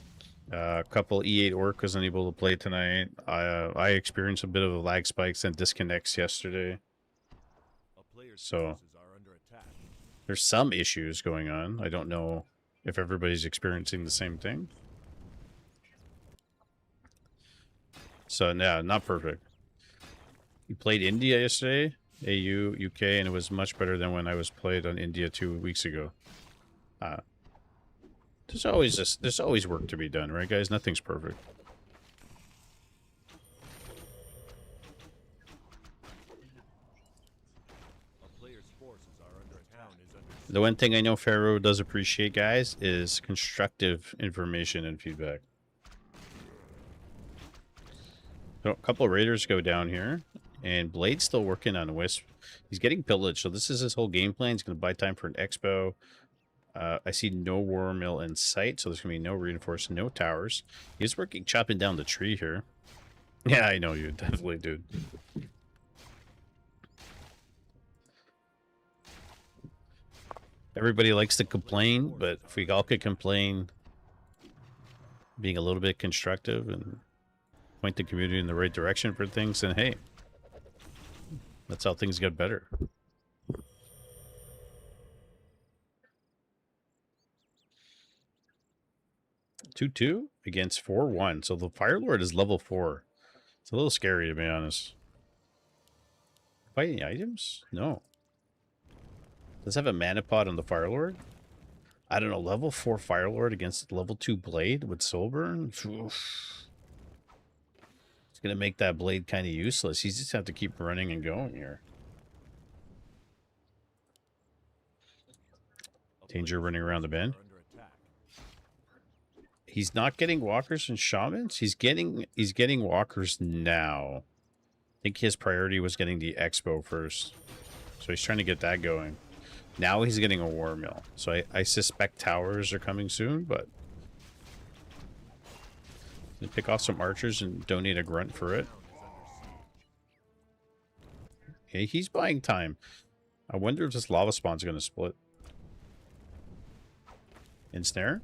A couple E8 Orc was unable to play tonight. I experienced a bit of lag spikes and disconnects yesterday. So there's some issues going on. I don't know if everybody's experiencing the same thing. So, yeah, not perfect. We played India yesterday, AU, UK, and it was much better than when I was played on India 2 weeks ago. There's always work to be done, right, guys? Nothing's perfect. The one thing I know Pharaoh does appreciate, guys, is constructive information and feedback. So a couple of raiders go down here, and Blade's still working on Wisp. He's getting pillaged, so this is his whole game plan. He's going to buy time for an expo. I see no war mill in sight, so there's going to be no reinforced, no towers. He's working, chopping down the tree here. Yeah, I know you, definitely, dude. Everybody likes to complain, but if we all could complain, being a little bit constructive and point the community in the right direction for things, then hey, that's how things get better. Two against 4-1. So the Firelord is level 4. It's a little scary, to be honest. Buy any items? No. Does it have a mana pod on the Firelord? I don't know. Level 4 Firelord against level 2 Blade with Soulburn? Oof. It's going to make that Blade kind of useless. He's just have to keep running and going here. Danger running around the bend. He's not getting walkers and shamans. He's getting walkers now. I think his priority was getting the expo first. So he's trying to get that going. Now he's getting a war mill. So I suspect towers are coming soon, but pick off some archers and donate a grunt for it. Okay, he's buying time. I wonder if this lava spawn's going to split. Ensnare?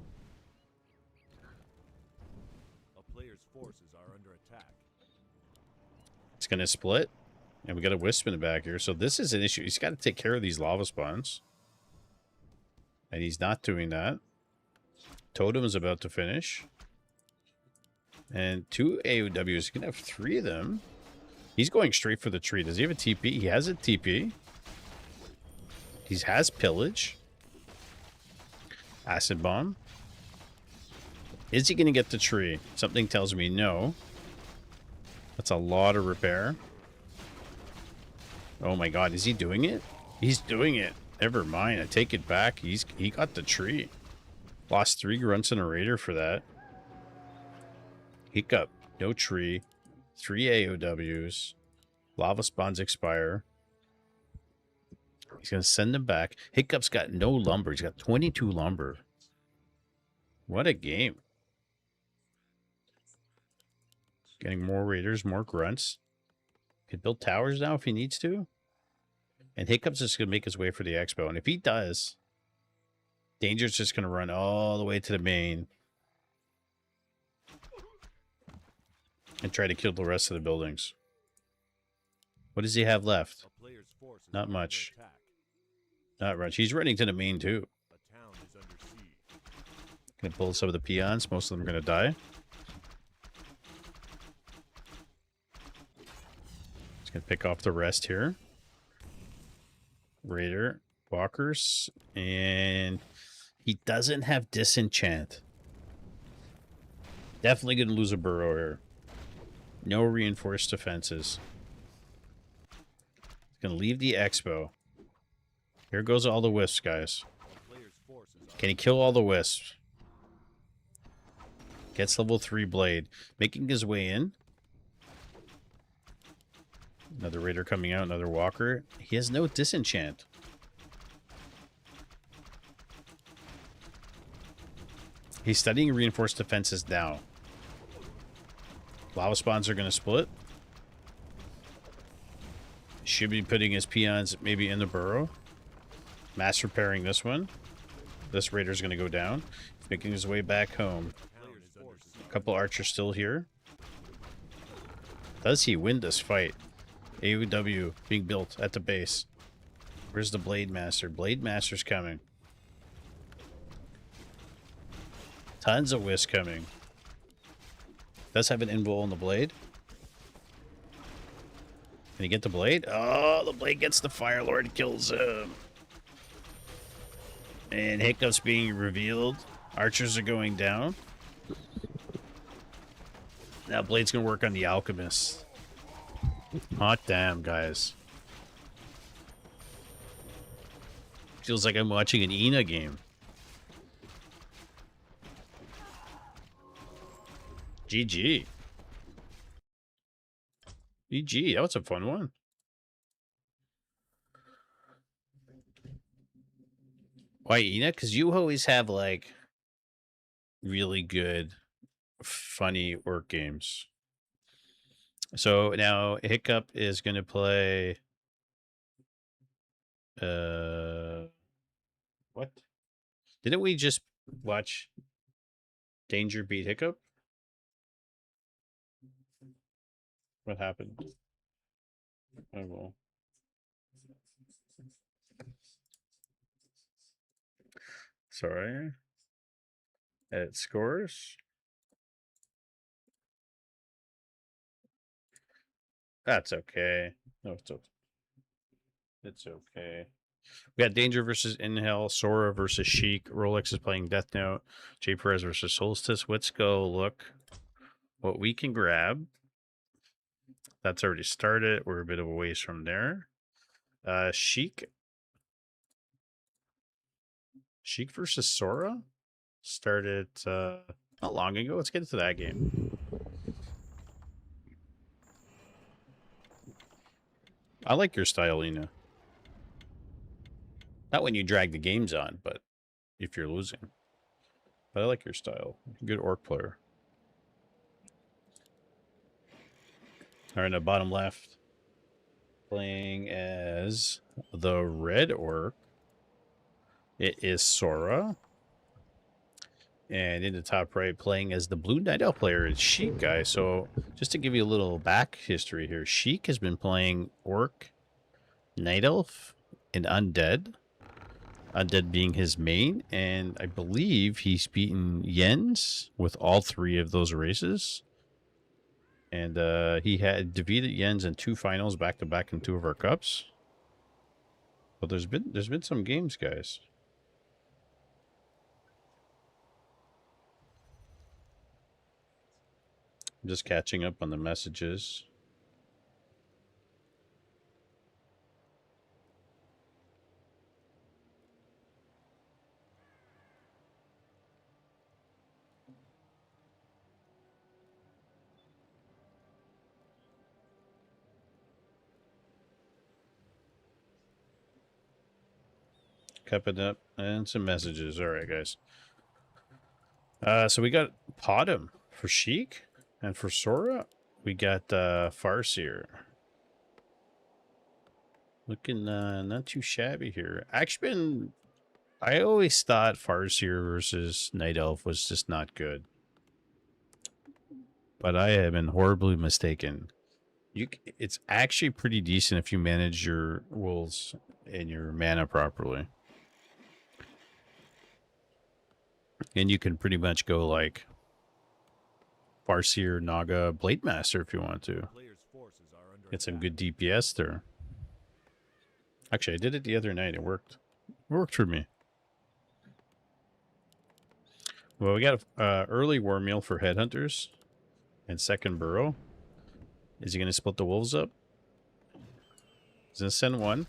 It's going to split. And we got a Wisp in the back here. So this is an issue. He's got to take care of these lava spawns. And he's not doing that. Totem is about to finish. And 2 AOWs. He's going to have 3 of them. He's going straight for the tree. Does he have a TP? He has a TP. He has pillage. Acid bomb. Is he going to get the tree? Something tells me no. That's a lot of repair. Oh my god, is he doing it? He's doing it. Never mind, I take it back. He got the tree. Lost 3 grunts and a raider for that. Hiccup, no tree. 3 AOWs. Lava spawns expire. He's going to send them back. Hiccup's got no lumber. He's got 22 lumber. What a game. Getting more raiders, more grunts. Could build towers now if he needs to. And Hiccup's just going to make his way for the expo. And if he does, Danger's just going to run all the way to the main. And try to kill the rest of the buildings. What does he have left? Not much. Not much. He's running to the main too. Gonna pull some of the peons. Most of them are gonna die. Just gonna pick off the rest here. Raider, walkers, and he doesn't have disenchant. Definitely gonna lose a burrow here. No reinforced defenses. He's gonna leave the expo. Here goes all the wisps, guys. Can he kill all the wisps? Gets level 3 blade. Making his way in. Another raider coming out, another walker. He has no disenchant. He's studying reinforced defenses now. Lava spawns are going to split. Should be putting his peons maybe in the burrow. Mass repairing this one. This raider's going to go down. He's making his way back home. A couple archers still here. Does he win this fight? AOW being built at the base. Where's the Blade Master? Blade Master's coming. Tons of wisps coming. Does have an invul on the blade. Can he get the blade? Oh, the blade gets the Fire Lord, kills him. And Hiccup's being revealed. Archers are going down. Now Blade's gonna work on the Alchemist. Hot damn, guys. Feels like I'm watching an Ina game. GG. GG, that was a fun one. Why Ina? Because you always have like really good, funny work games. So now Hiccup is going to play. What? Didn't we just watch Danger beat Hiccup? What happened? Oh well. Sorry. Edit scores. That's okay. No, it's okay. We got Danger versus Inhale, Sora versus Sheik, Rolex is playing Death Note, J Perez versus Solstice. Let's go look what we can grab. That's already started. We're a bit of a ways from there. Sheik versus Sora started not long ago. Let's get into that game. I like your style, Ina. Not when you drag the games on, but if you're losing. But I like your style. Good orc player. All right, now bottom left. Playing as the red orc. It is Sora. And in the top right, playing as the blue Night Elf player is Sheik, guys. So just to give you a little back history here, Sheik has been playing Orc, Night Elf, and Undead. Undead being his main, and I believe he's beaten Jens with all 3 of those races. And he had defeated Jens in 2 finals back to back in 2 of our cups. But there's been some games, guys. I'm just catching up on the messages. Cupping up and some messages. All right, guys. So we got Potom for Sheik, and for Sora, we got Farseer. Looking not too shabby here. Actually, I always thought Farseer versus Night Elf was just not good, but I have been horribly mistaken. It's actually pretty decent if you manage your wolves and your mana properly. And you can pretty much go like Farseer, Naga, Blade Master if you want to. Get some good DPS there. Actually, I did it the other night. It worked. It worked for me. Well, we got a early war meal for headhunters and second burrow. Is he going to split the wolves up? He's going to send one.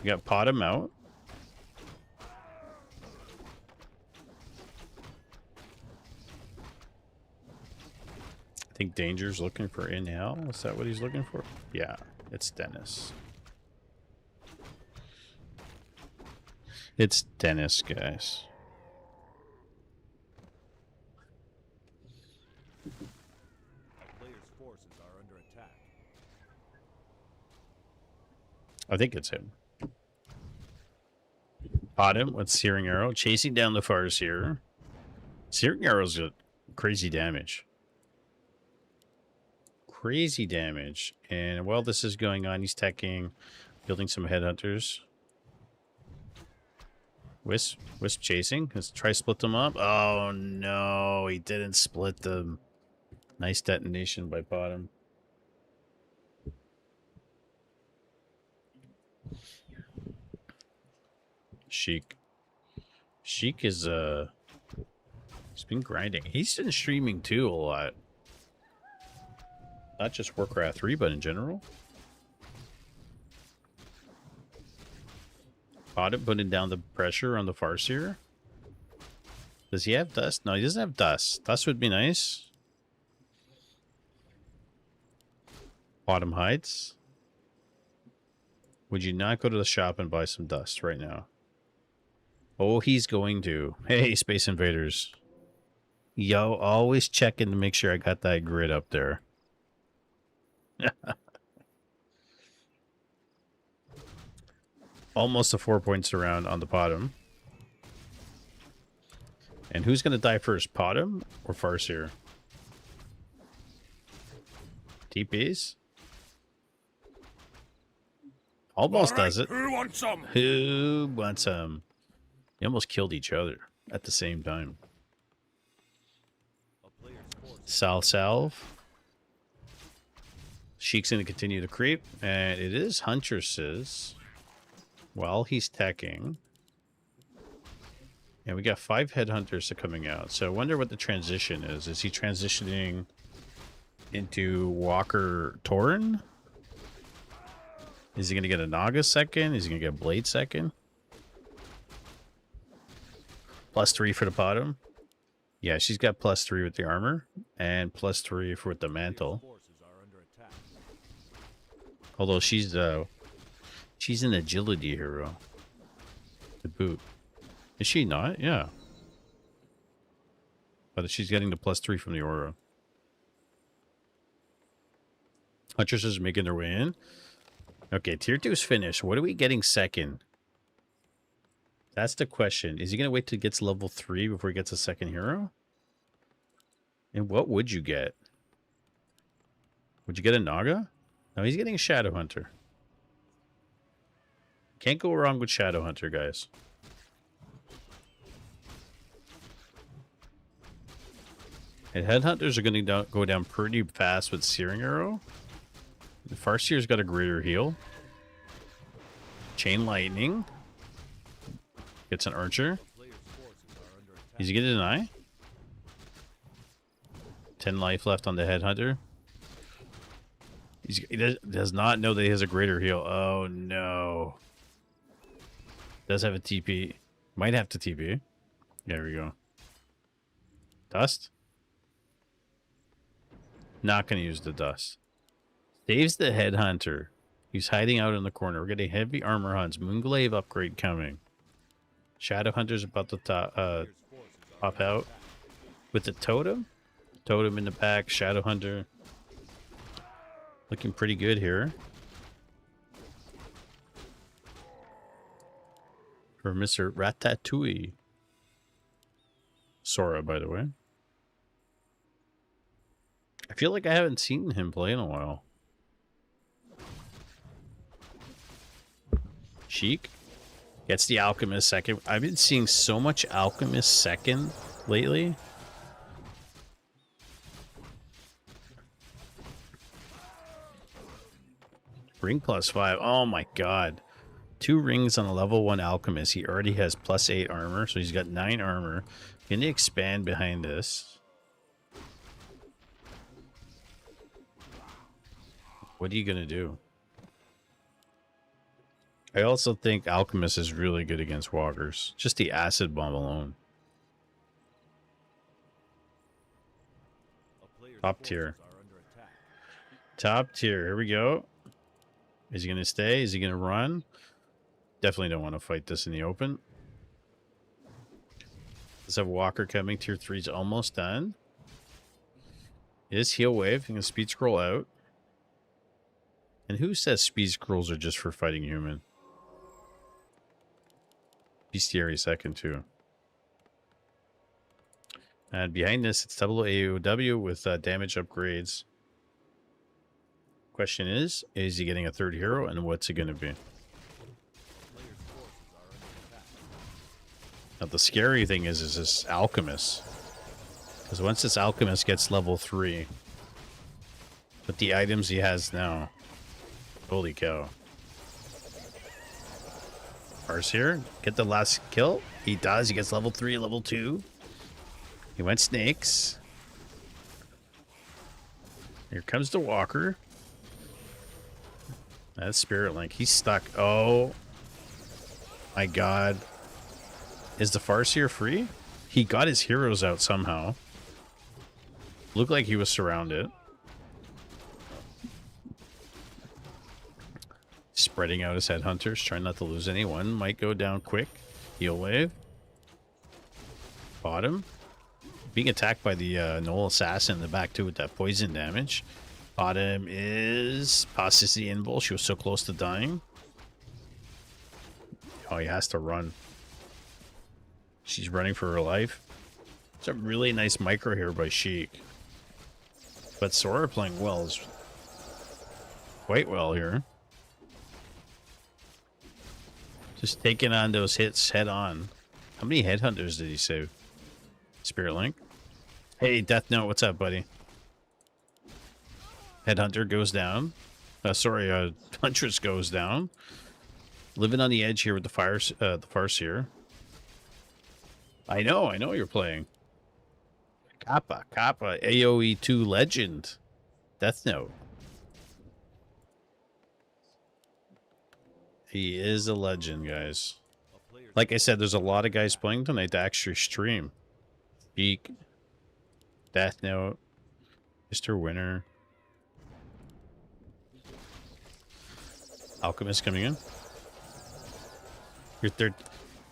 We got pot him out. I think Danger's looking for inhale. Is that what he's looking for? Yeah, it's Dennis. It's Dennis, guys. I think it's him. Pot him with Searing Arrow, chasing down the Farseer. Searing Arrow's got crazy damage. Crazy damage. And while this is going on, he's teching, building some headhunters. Wisp chasing. Let's try split them up. Oh no, he didn't split them. Nice detonation by Bottom. Sheik. Sheik is he's been grinding. He's been streaming too a lot. Not just Warcraft 3, but in general. Bottom putting down the pressure on the Farseer. Does he have dust? No, he doesn't have dust. Dust would be nice. Bottom hides. Would you not go to the shop and buy some dust right now? Oh, he's going to. Hey, Space Invaders. Yo, always checking to make sure I got that grid up there. Almost a 4-point surround on the bottom. And who's going to die first, Bottom or Farseer? TPs? Almost does it. Who wants some? Who wants some? They almost killed each other at the same time. Salve. Sheik's going to continue to creep. And it is Huntress's while he's teching. And we got 5 headhunters coming out. So I wonder what the transition is. Is he transitioning into Walker Tauren? Is he going to get a Naga second? Is he going to get a Blade second? +3 for the bottom. Yeah, she's got +3 with the armor. And +3 for the mantle. Although she's an agility hero. To boot. Is she not? Yeah. But she's getting the +3 from the aura. Huntresses are making their way in. Okay, tier 2 is finished. What are we getting second? That's the question. Is he going to wait till he gets level 3 before he gets a second hero? And what would you get? Would you get a Naga? No, he's getting a Shadowhunter. Can't go wrong with Shadowhunter, guys. And Headhunters are going to go down pretty fast with Searing Arrow. The Farseer's got a greater heal. Chain Lightning. Gets an Archer. Is he going to deny? 10 life left on the Headhunter. He does not know that he has a greater heal. Oh, no. Does have a TP. Might have to TP. There we go. Dust? Not going to use the dust. Saves the Headhunter. He's hiding out in the corner. We're getting heavy armor hunts. Moonglaive upgrade coming. Shadowhunter's about to pop out. With the Totem. Totem in the back. Shadowhunter. Looking pretty good here. For Mr. Ratatouille. Sora, by the way. I feel like I haven't seen him play in a while. Sheik gets the Alchemist second. I've been seeing so much Alchemist second lately. Ring +5. Oh my god. 2 rings on a level 1 alchemist. He already has +8 armor, so he's got 9 armor. Can he expand behind this? What are you gonna do? I also think Alchemist is really good against walkers. Just the acid bomb alone. Top tier. Top tier. Here we go. Is he going to stay? Is he going to run? Definitely don't want to fight this in the open. Let's have Walker coming. Tier 3 is almost done. Is heal wave. You can speed scroll out. And who says speed scrolls are just for fighting human? Bestiary second too. And behind this, it's double AOW with damage upgrades. Question is he getting a third hero, and what's it going to be? Now, the scary thing is this Alchemist. Because once this Alchemist gets level 3, with the items he has now, holy cow. Farseer, get the last kill. He does. He gets level 3, level 2. He went snakes. Here comes the Walker. That's Spirit Link. He's stuck. Oh my god. Is the Farseer free? He got his heroes out somehow. Looked like he was surrounded. Spreading out his headhunters, trying not to lose anyone. Might go down quick. Heal wave. Bottom. Being attacked by the Knoll Assassin in the back too with that poison damage. Bottom is Apostasy Invul. She was so close to dying. Oh, he has to run. She's running for her life. It's a really nice micro here by Sheik. But Sora playing well is quite well here. Just taking on those hits head on. How many headhunters did he save? Spirit Link. Hey, Death Note, what's up, buddy? Headhunter goes down. Huntress goes down. Living on the edge here with the Farseer. I know you're playing. Kappa, AoE 2 legend. Death Note. He is a legend, guys. Like I said, there's a lot of guys playing tonight to actually stream. Geek, Death Note, Mr. Winner. Alchemist coming in. You're third.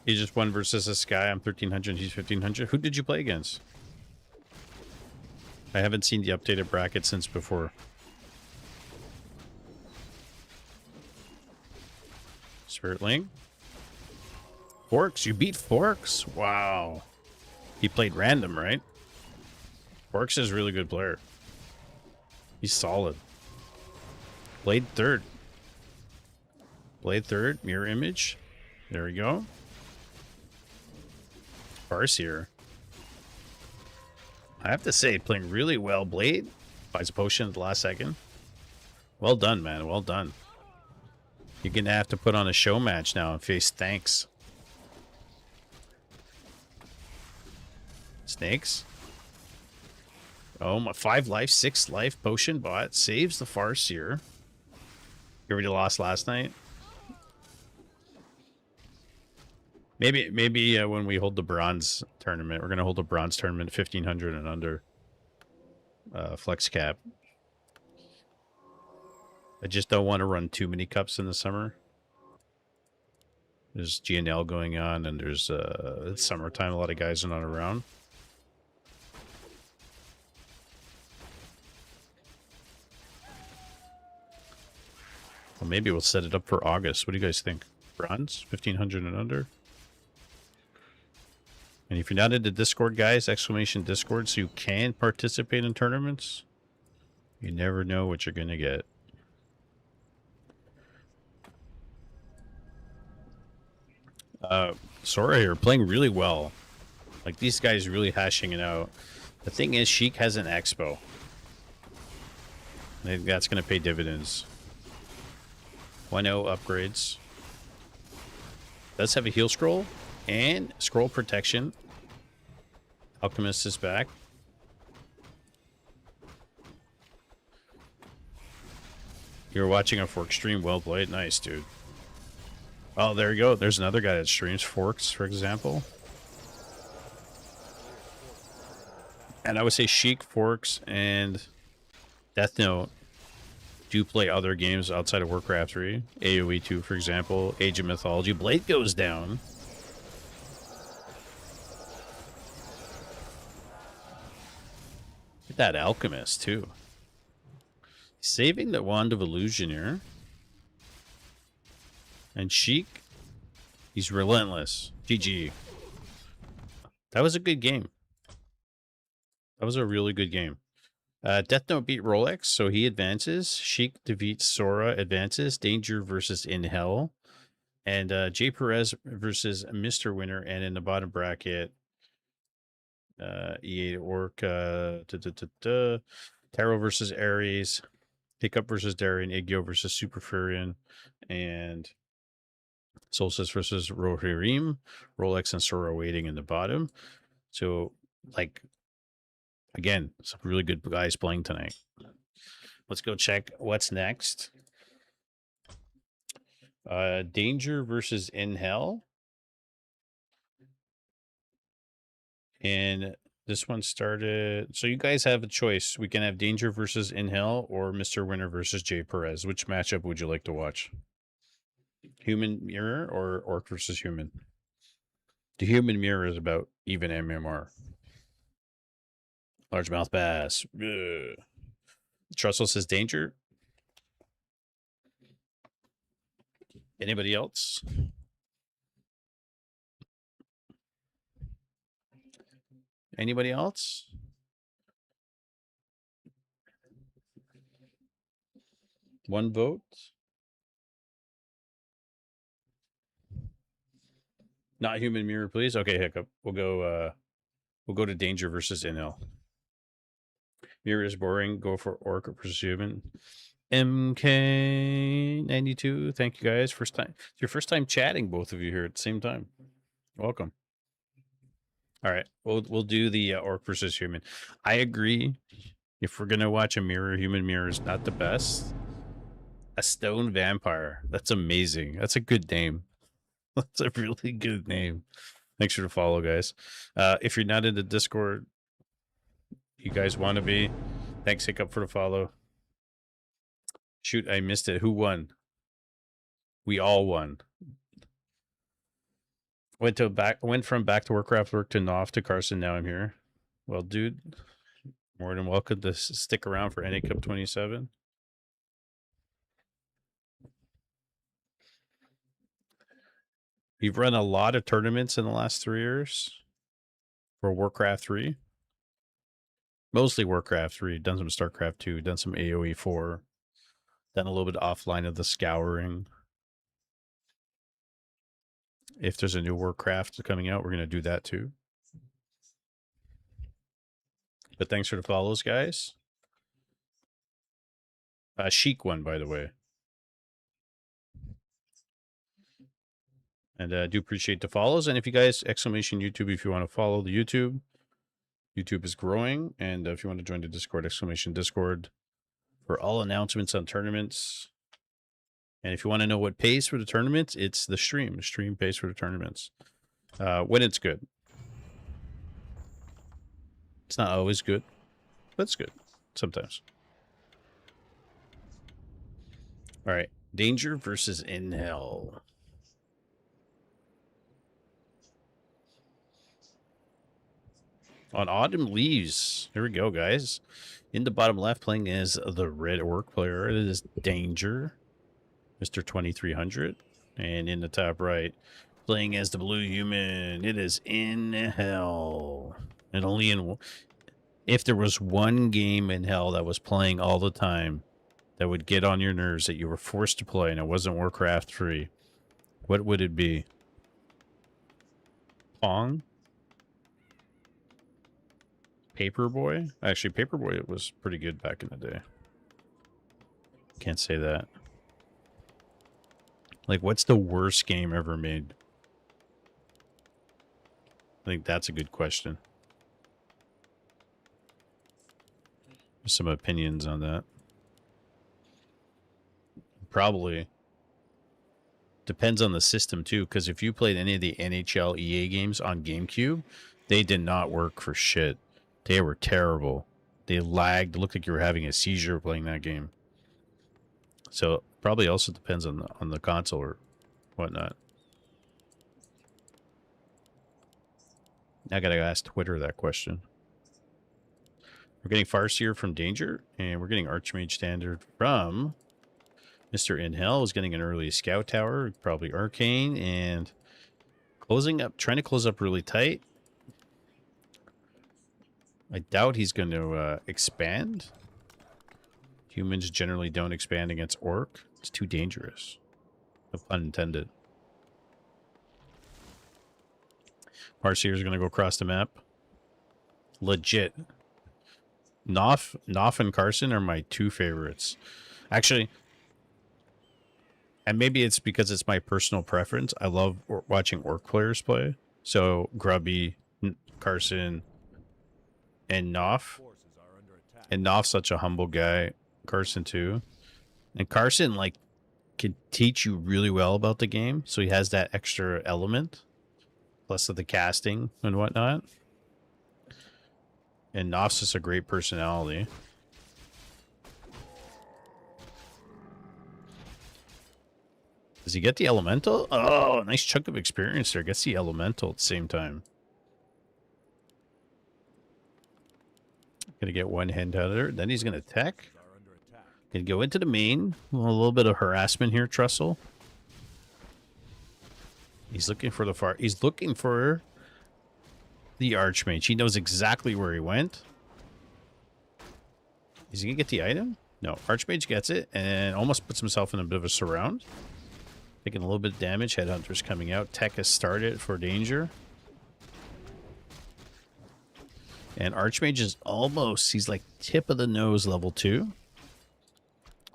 He just won versus this guy. I'm 1300. He's 1500. Who did you play against? I haven't seen the updated bracket since before. Spirit Link. Forks. You beat Forks. Wow. He played random, right? Forks is a really good player. He's solid. Blade third. Blade third. Mirror image. There we go. Farseer. I have to say, playing really well. Blade buys a potion at the last second. Well done, man. Well done. You're going to have to put on a show match now and face Thanks. Snakes. Oh, my 5 life, 6 life potion bot saves the Farseer. You already lost last night. Maybe when we hold the bronze tournament, we're going to hold a bronze tournament 1500 and under flex cap. I just don't want to run too many cups in the summer. There's GNL going on, and there's it's summertime. A lot of guys are not around. Well, maybe we'll set it up for August. What do you guys think? Bronze? 1500 and under? And if you're not into Discord, guys, exclamation Discord, so you can participate in tournaments. You never know what you're going to get. Sora here, playing really well. Like, these guys really hashing it out. The thing is, Sheik has an expo. I think that's going to pay dividends. 1-0 upgrades. Does have a heal scroll and scroll protection. Alchemist is back. You're watching a Fork stream. Well played. Nice, dude. Oh, there you go. There's another guy that streams Forks, for example. And I would say Sheik, Forks, and Death Note do play other games outside of Warcraft 3. AoE 2, for example. Age of Mythology. Blade goes down. Look at that Alchemist, too. Saving the Wand of Illusion here. And Sheik, he's relentless. GG. That was a good game. That was a really good game. Death Note beat Rolex, so he advances. Sheik defeats Sora, advances. Danger versus In Hell. And Jay Perez versus Mr. Winner. And in the bottom bracket, E8 Orc, Taro versus Ares. Hiccup versus Darien. Igyo versus Super Furion. And Solstice versus Rohirrim. Rolex and Sora waiting in the bottom. So, like, again, some really good guys playing tonight. Let's go check what's next. Danger versus In Hell. And this one started... So you guys have a choice. We can have Danger versus In Hell or Mr. Winner versus Jay Perez. Which matchup would you like to watch? Human Mirror or Orc versus Human? The Human Mirror is about even MMR. Largemouth bass. Ugh. Trussell says Danger. Anybody else? Anybody else? One vote. Not Human Mirror, please. Okay, Hiccup. We'll go to Danger versus NL. Mirror is boring. Go for Orc versus Human. MK92. Thank you guys. First time. It's your first time chatting, both of you here at the same time. Welcome. All right, we'll do the Orc versus Human. I agree. If we're gonna watch a mirror, Human Mirror is not the best. A Stone Vampire. That's amazing. That's a good name. That's a really good name. Make sure to follow, guys. If you're not in the Discord, you guys want to be. Thanks, Hiccup, for the follow. Shoot, I missed it. Who won? We all won. Went from back to Warcraft work to Knopf to Carson. Now I'm here. Well, dude, more than welcome to stick around for NA Cup 27. We've run a lot of tournaments in the last 3 years for Warcraft 3. Mostly Warcraft 3. Done some StarCraft 2. Done some AoE 4. Done a little bit offline of the Scouring. If there's a new Warcraft coming out, we're going to do that too. But thanks for the follows, guys. Sheik won, by the way. And I do appreciate the follows. And if you guys, exclamation YouTube, if you want to follow the YouTube. YouTube is growing. And if you want to join the Discord, exclamation Discord for all announcements on tournaments. And if you want to know what pays for the tournaments, it's the stream. The stream pays for the tournaments. When it's good. It's not always good, but it's good sometimes. All right. Danger versus In Hell. On Autumn Leaves. Here we go, guys. In the bottom left, playing as the red Orc player. It is Danger. Mr. 2300. And in the top right, playing as the blue human, it is In Hell. And only in... If there was one game in Hell that was playing all the time, that would get on your nerves, that you were forced to play, and it wasn't Warcraft 3, what would it be? Pong? Paperboy? Actually, Paperboy was pretty good back in the day. Can't say that. Like, what's the worst game ever made? I think that's a good question. There's some opinions on that. Probably depends on the system too, because if you played any of the NHL EA games on GameCube, they did not work for shit. They were terrible. They lagged. It looked like you were having a seizure playing that game. So probably also depends on the console or whatnot. I gotta ask Twitter that question. We're getting Farseer from Danger, and we're getting Archmage Standard from Mr. Inhell. Is getting an early Scout Tower, probably Arcane, and closing up, trying to close up really tight. I doubt he's going to expand. Humans generally don't expand against Orc. It's too dangerous. No pun intended. Farseer is going to go across the map. Legit. Noff and Carson are my two favorites. Actually, and maybe it's because it's my personal preference. I love watching Orc players play. So Grubby, Carson, and Noff. And Noff's such a humble guy. Carson too. And Carson like can teach you really well about the game. So he has that extra element. Plus of the casting and whatnot. And Noff's just a great personality. Does he get the elemental? Oh, nice chunk of experience there. Gets the elemental at the same time. Gonna get one hand out of there. Then he's gonna tech. Gonna go into the main. A little bit of harassment here, Trussell. He's looking for the he's looking for the Archmage. He knows exactly where he went. Is he gonna get the item? No. Archmage gets it and almost puts himself in a bit of a surround. Taking a little bit of damage. Headhunter's coming out. Tech has started for Danger. And Archmage is almost, he's like tip of the nose level 2.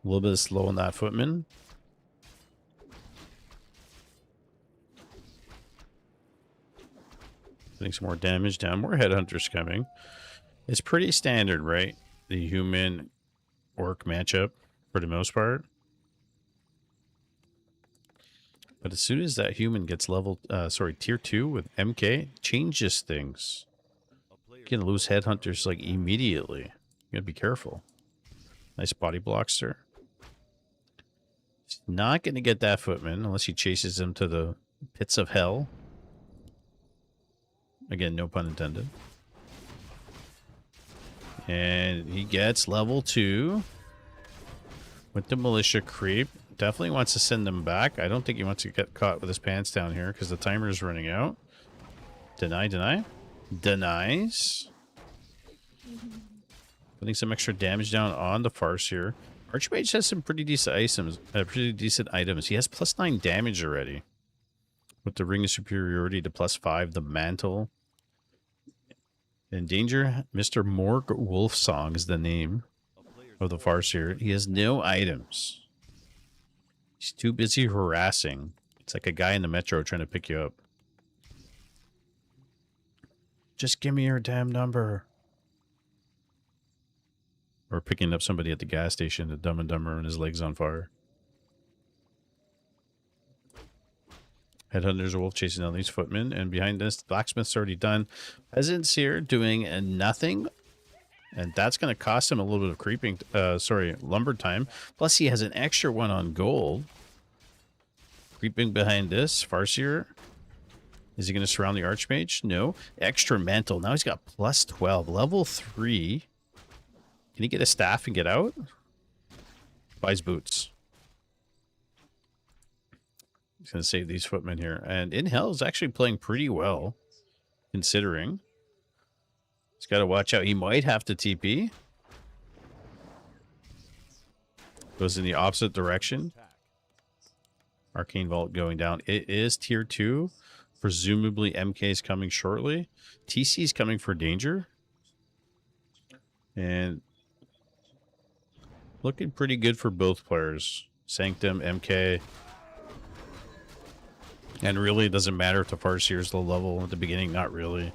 A little bit of slow on that Footman. Putting some more damage down. More Headhunters coming. It's pretty standard, right? The human orc matchup for the most part. But as soon as that human gets level, tier 2 with MK, changes things. You're gonna lose Headhunters like immediately. You gotta be careful. Nice body blocks there. He's not gonna get that Footman unless he chases him to the pits of hell. Again, no pun intended. And he gets level 2 with the militia creep. Definitely wants to send them back. I don't think he wants to get caught with his pants down here because the timer is running out. Deny, deny. Denies. Putting some extra damage down on the Farseer. Archmage has some pretty decent items. He has +9 damage already. With the Ring of Superiority to +5, the Mantle. In Danger, Mr. Morg Wolfsong is the name of the Farseer. He has no items. He's too busy harassing. It's like a guy in the metro trying to pick you up. Just give me your damn number. Or picking up somebody at the gas station, the Dumb and Dumber, and his leg's on fire. Headhunters are wolf chasing down these footmen, and behind this, blacksmith's already done. Peasants here doing nothing, and that's going to cost him a little bit of creeping, lumber time. Plus, he has an extra one on gold. Creeping behind this, Farseer. Is he going to surround the Archmage? No. Extra mantle. Now he's got +12, level 3. Can he get a staff and get out? Buys boots. He's going to save these footmen here. And Inhell is actually playing pretty well, considering. He's got to watch out. He might have to TP. Goes in the opposite direction. Arcane Vault going down. It is tier 2. Presumably MK is coming shortly. TC is coming for Danger. And looking pretty good for both players. Sanctum, MK. And really, it doesn't matter if the Farseer is low level at the beginning. Not really.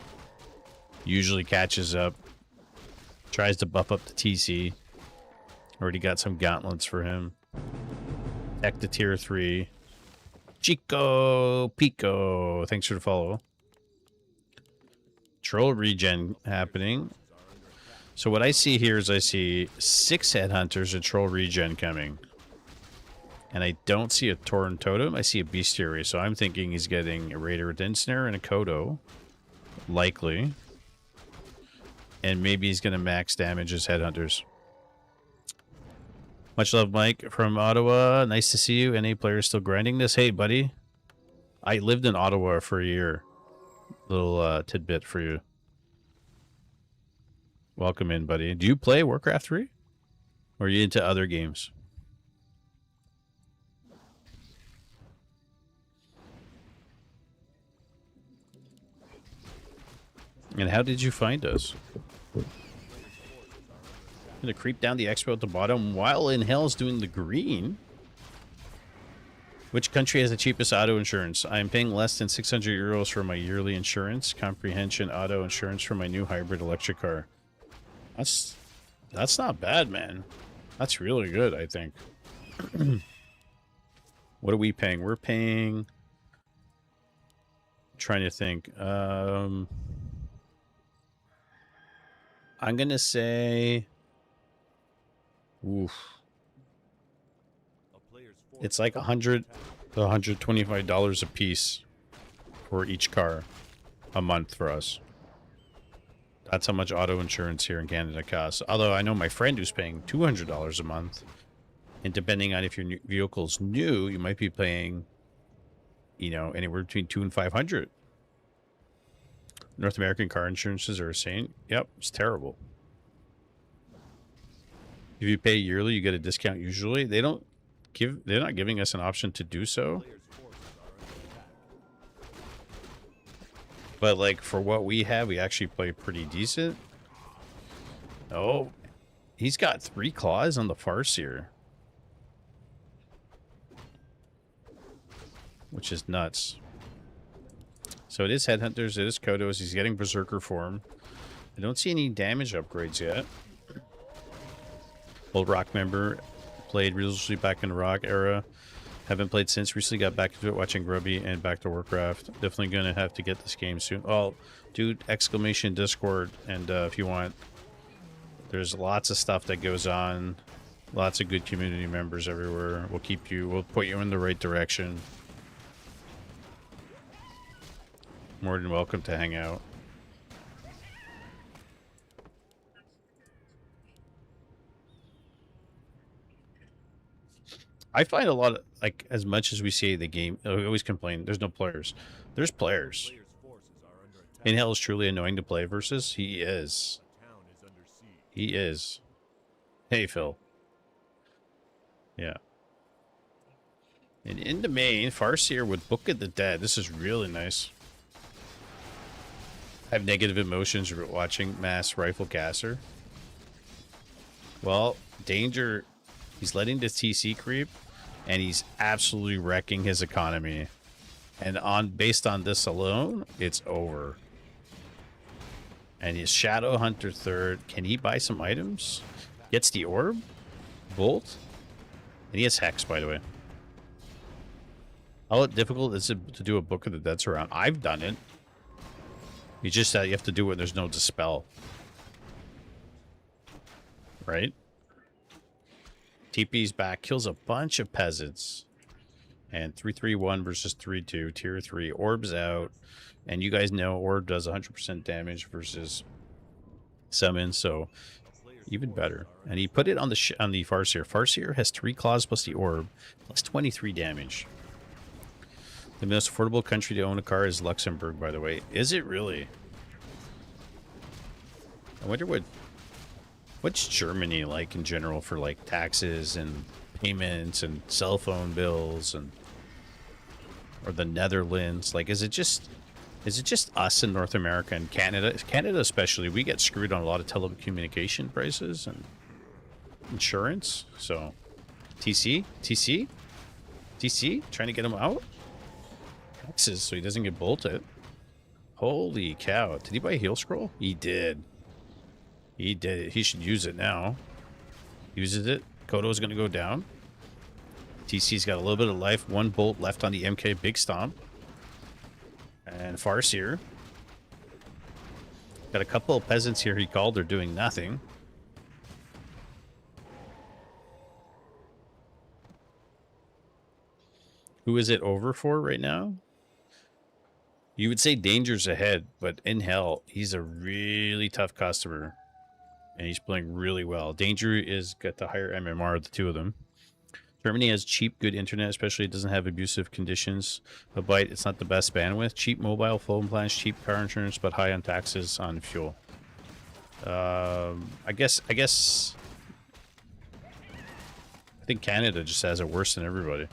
Usually catches up. Tries to buff up the TC. Already got some gauntlets for him. Tech to tier 3. Chico Pico. Thanks for the follow. Troll regen happening. So what I see here is I see 6 headhunters and troll regen coming. And I don't see a Torrent Totem. I see a Bestiary. So I'm thinking he's getting a Raider Dinsnare and a Kodo. Likely. And maybe he's going to max damage his headhunters. Much love, Mike from Ottawa. Nice to see you. NA players still grinding this. Hey, buddy. I lived in Ottawa for a year. Little tidbit for you. Welcome in, buddy. Do you play Warcraft 3? Or are you into other games? And how did you find us? Gonna creep down the expo at the bottom while in Hell's doing the green. Which country has the cheapest auto insurance? I'm paying less than 600 euros for my yearly insurance. Comprehension auto insurance for my new hybrid electric car. That's not bad, man. That's really good, I think. What are we paying? We're paying... trying to think. I'm gonna say... oof. It's like $100 to $125 a piece for each car a month for us. That's how much auto insurance here in Canada costs. Although I know my friend who's paying $200 a month. And depending on if your vehicle's new, you might be paying, you know, anywhere between $200 and $500. North American car insurances are insane. Yep, it's terrible. If you pay yearly, you get a discount usually. They're not giving us an option to do so. But like for what we have, we actually play pretty decent. Oh, he's got 3 claws on the Farseer. Which is nuts. So it is Headhunters, it is Kodos. He's getting Berserker form. I don't see any damage upgrades yet. Old Rock member. Played recently back in the Rock era. Haven't played since. Recently got back into it watching Grubby and back to Warcraft. Definitely going to have to get this game soon. Oh, dude, exclamation Discord. And if you want, there's lots of stuff that goes on. Lots of good community members everywhere. We'll put you in the right direction. More than welcome to hang out. I find a lot of, like, as much as we say the game, we always complain, there's no players. There's players. In Hell is truly annoying to play versus. He is. He is. Hey, Phil. Yeah. And in the main, Farseer with Book of the Dead. This is really nice. I have negative emotions watching Mass Rifle Caster. Well, Danger, he's letting the TC creep, and he's absolutely wrecking his economy. And based on this alone, it's over. And his Shadow Hunter third, can he buy some items? Gets the Orb, Bolt, and he has Hex, by the way. How difficult is it to do a Book of the Dead surround? I've done it. You just you have to do it when there's no Dispel. Right? TP's back, kills a bunch of peasants. And 3-3-1 versus 3-2, tier 3. Orb's out. And you guys know Orb does 100% damage versus summon, so even better. And he put it on the Farseer. Farseer has 3 claws plus the Orb, plus 23 damage. The most affordable country to own a car is Luxembourg, by the way. Is it really? I wonder what's Germany like in general for like taxes and payments and cell phone bills, and or the Netherlands. Like, is it Is it just us in North America and Canada? Canada especially, we get screwed on a lot of telecommunication prices and insurance. So, TC, trying to get him out. Texas, so he doesn't get bolted. Holy cow! Did he buy a heal scroll? He did. He did it. He should use it now. Uses it. Kodo's gonna go down. TC's got a little bit of life. One bolt left on the MK. Big stomp. And Farseer. Got a couple of peasants here he called. They're doing nothing. Who is it over for right now? You would say Danger's ahead, but in hell, he's a really tough customer. And he's playing really well. Danger is got the higher MMR of the two of them. Germany has cheap, good internet, especially it doesn't have abusive conditions. A byte, it's not the best bandwidth. Cheap mobile phone plans, cheap car insurance, but high on taxes on fuel. I think Canada just has it worse than everybody.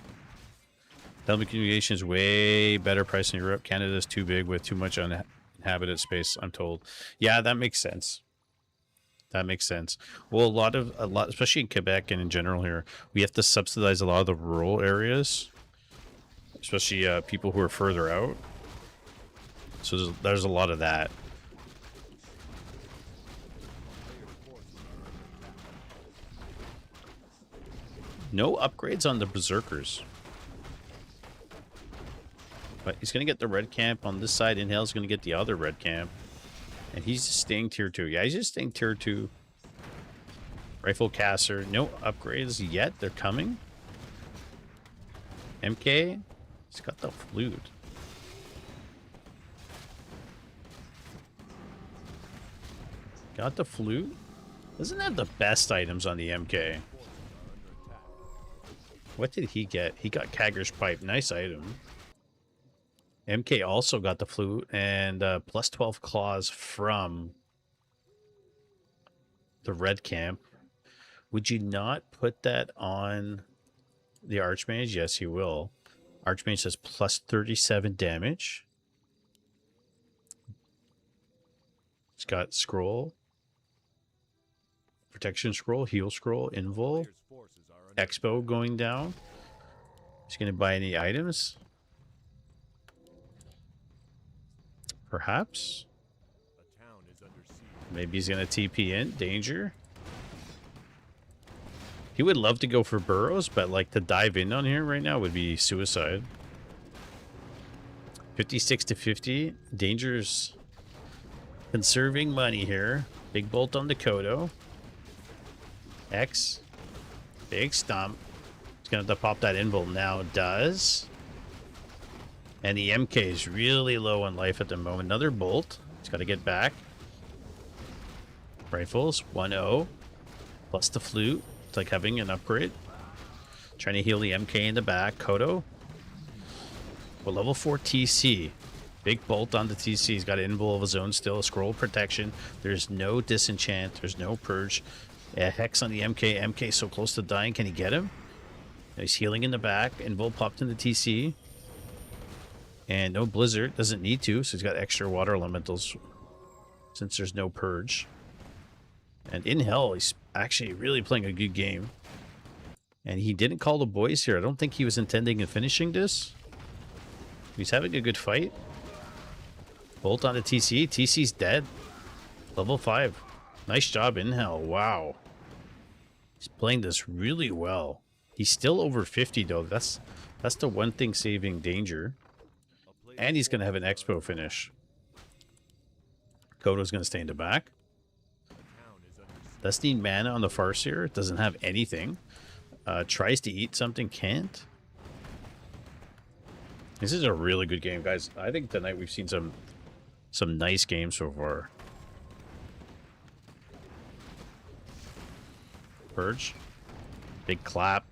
Telecommunications is way better price in Europe. Canada's too big with too much uninhabited space, I'm told. Yeah, that makes sense. That makes sense. Well, a lot, especially in Quebec and in general here, we have to subsidize a lot of the rural areas, especially people who are further out. So there's a lot of that. No upgrades on the Berserkers. But he's going to get the red camp on this side. Inhale's going to get the other red camp. And he's just staying tier 2. Yeah, he's just staying tier 2. Rifle caster. No upgrades yet. They're coming. MK. He's got the flute. Got the flute. Doesn't have the best items on the MK. What did he get? He got Kagger's pipe. Nice item. MK also got the flute and plus 12 claws from the red camp. Would you not put that on the Archmage? Yes, you will. Archmage says plus 37 damage. It's got scroll, protection scroll, heal scroll, invul, expo going down. He's going to buy any items. Perhaps. Maybe he's going to TP in. Danger. He would love to go for burrows, but like to dive in on here right now would be suicide. 56 to 50. Danger's conserving money here. Big bolt on the Kodo. X. Big stomp. He's going to have to pop that invul now. Does. And the MK is really low on life at the moment. Another bolt. He's got to get back. Rifles. 1-0. Plus the flute. It's like having an upgrade. Trying to heal the MK in the back. Kodo. Well, level 4 TC. Big bolt on the TC. He's got an invul of his own still. Scroll protection. There's no disenchant. There's no purge. A hex on the MK. MK so close to dying. Can he get him? He's healing in the back. Invul popped in the TC. And no blizzard, doesn't need to, so he's got extra water elementals since there's no purge. And in hell, he's actually really playing a good game. And he didn't call the boys here. I don't think he was intending on finishing this. He's having a good fight. Bolt on the TC. TC's dead. Level 5. Nice job, in hell. Wow. He's playing this really well. He's still over 50 though. That's the one thing saving Danger. And he's going to have an expo finish. Kodo's going to stay in the back. Does need mana on the Farseer. Doesn't have anything. Tries to eat something. Can't. This is a really good game, guys. I think tonight we've seen some nice games so far. Purge. Big clap.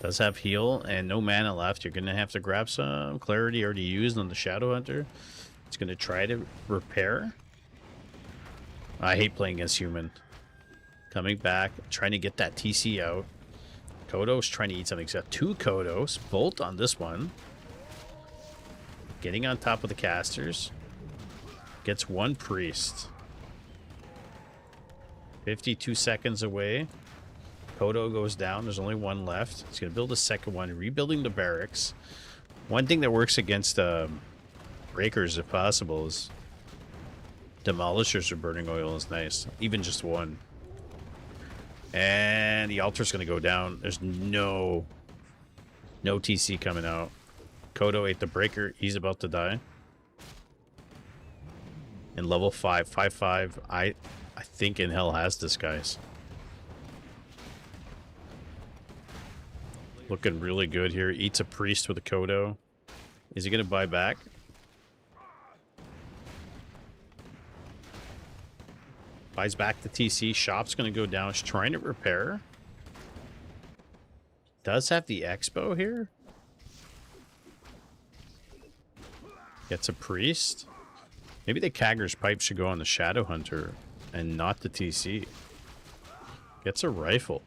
Does have heal and no mana left. You're going to have to grab some clarity already used on the Shadow Hunter. It's going to try to repair. I hate playing against human. Coming back, trying to get that TC out. Kodo's trying to eat something. He's got 2 Kodos. Bolt on this one. Getting on top of the casters. Gets one priest. 52 seconds away. Kodo goes down. There's only one left. He's going to build a second one. Rebuilding the barracks. One thing that works against breakers, if possible, is demolishers or burning oil is nice. Even just one. And the altar's going to go down. There's no TC coming out. Kodo ate the breaker. He's about to die. And level 5, 5-5. I think In Hell has this, guys. Looking really good here. Eats a priest with a Kodo. Is he going to buy back? Buys back the TC. Shop's going to go down. She's trying to repair. Does have the Expo here. Gets a priest. Maybe the Kagger's pipe should go on the Shadow Hunter and not the TC. Gets a rifle.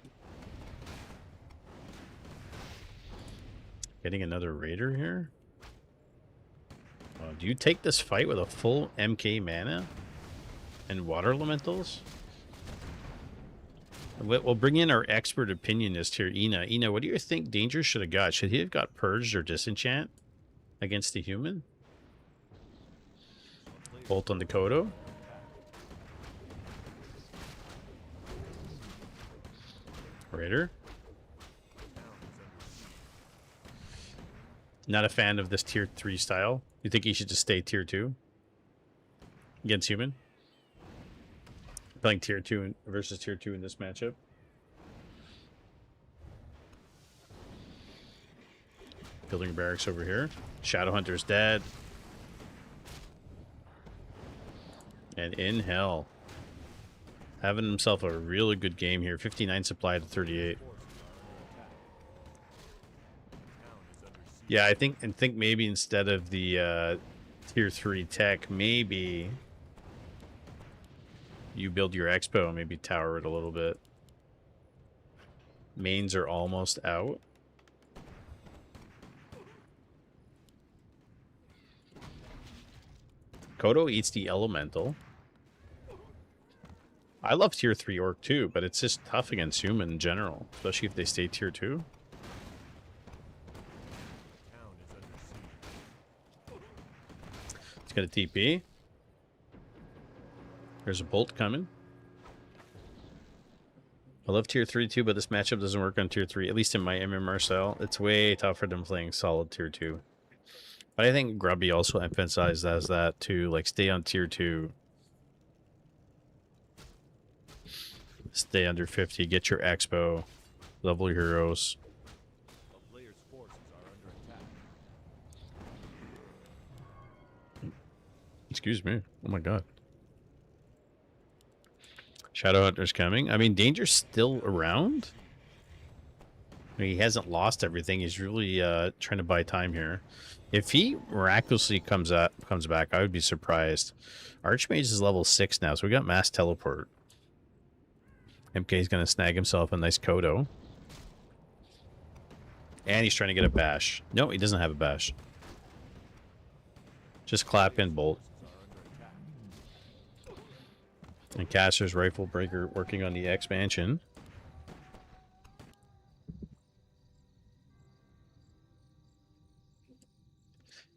Getting another raider here. Do you take this fight with a full MK mana and water elementals? We'll bring in our expert opinionist here, Ina. Ina, what do you think Danger should have got? Should he have got Purged or Disenchant against the human? Bolt on the Kodo. Raider. Not a fan of this tier 3 style. You think he should just stay tier 2 against human? Playing tier 2 versus tier 2 in this matchup. Building barracks over here. Shadowhunter's dead. And In Hell. Having himself a really good game here. 59 supply to 38. Yeah, I think maybe instead of the tier 3 tech, maybe you build your Expo and maybe tower it a little bit. Mains are almost out. Kodo eats the elemental. I love tier 3 orc too, but it's just tough against human in general, especially if they stay tier 2. It's got a TP. There's a bolt coming. I love tier 3 too, but this matchup doesn't work on tier 3, at least in my MMR style. It's way tougher than playing solid tier 2. But I think Grubby also emphasized as that too, like stay on tier 2. Stay under 50, get your Expo, level your heroes. Excuse me. Oh my god. Shadowhunter's coming. I mean, Danger's still around. I mean, he hasn't lost everything. He's really trying to buy time here. If he miraculously comes back, I would be surprised. Archmage is level 6 now, so we got mass teleport. MK is going to snag himself a nice Kodo. And he's trying to get a bash. No, he doesn't have a bash. Just clap in bolt. And Caster's Rifle Breaker working on the expansion.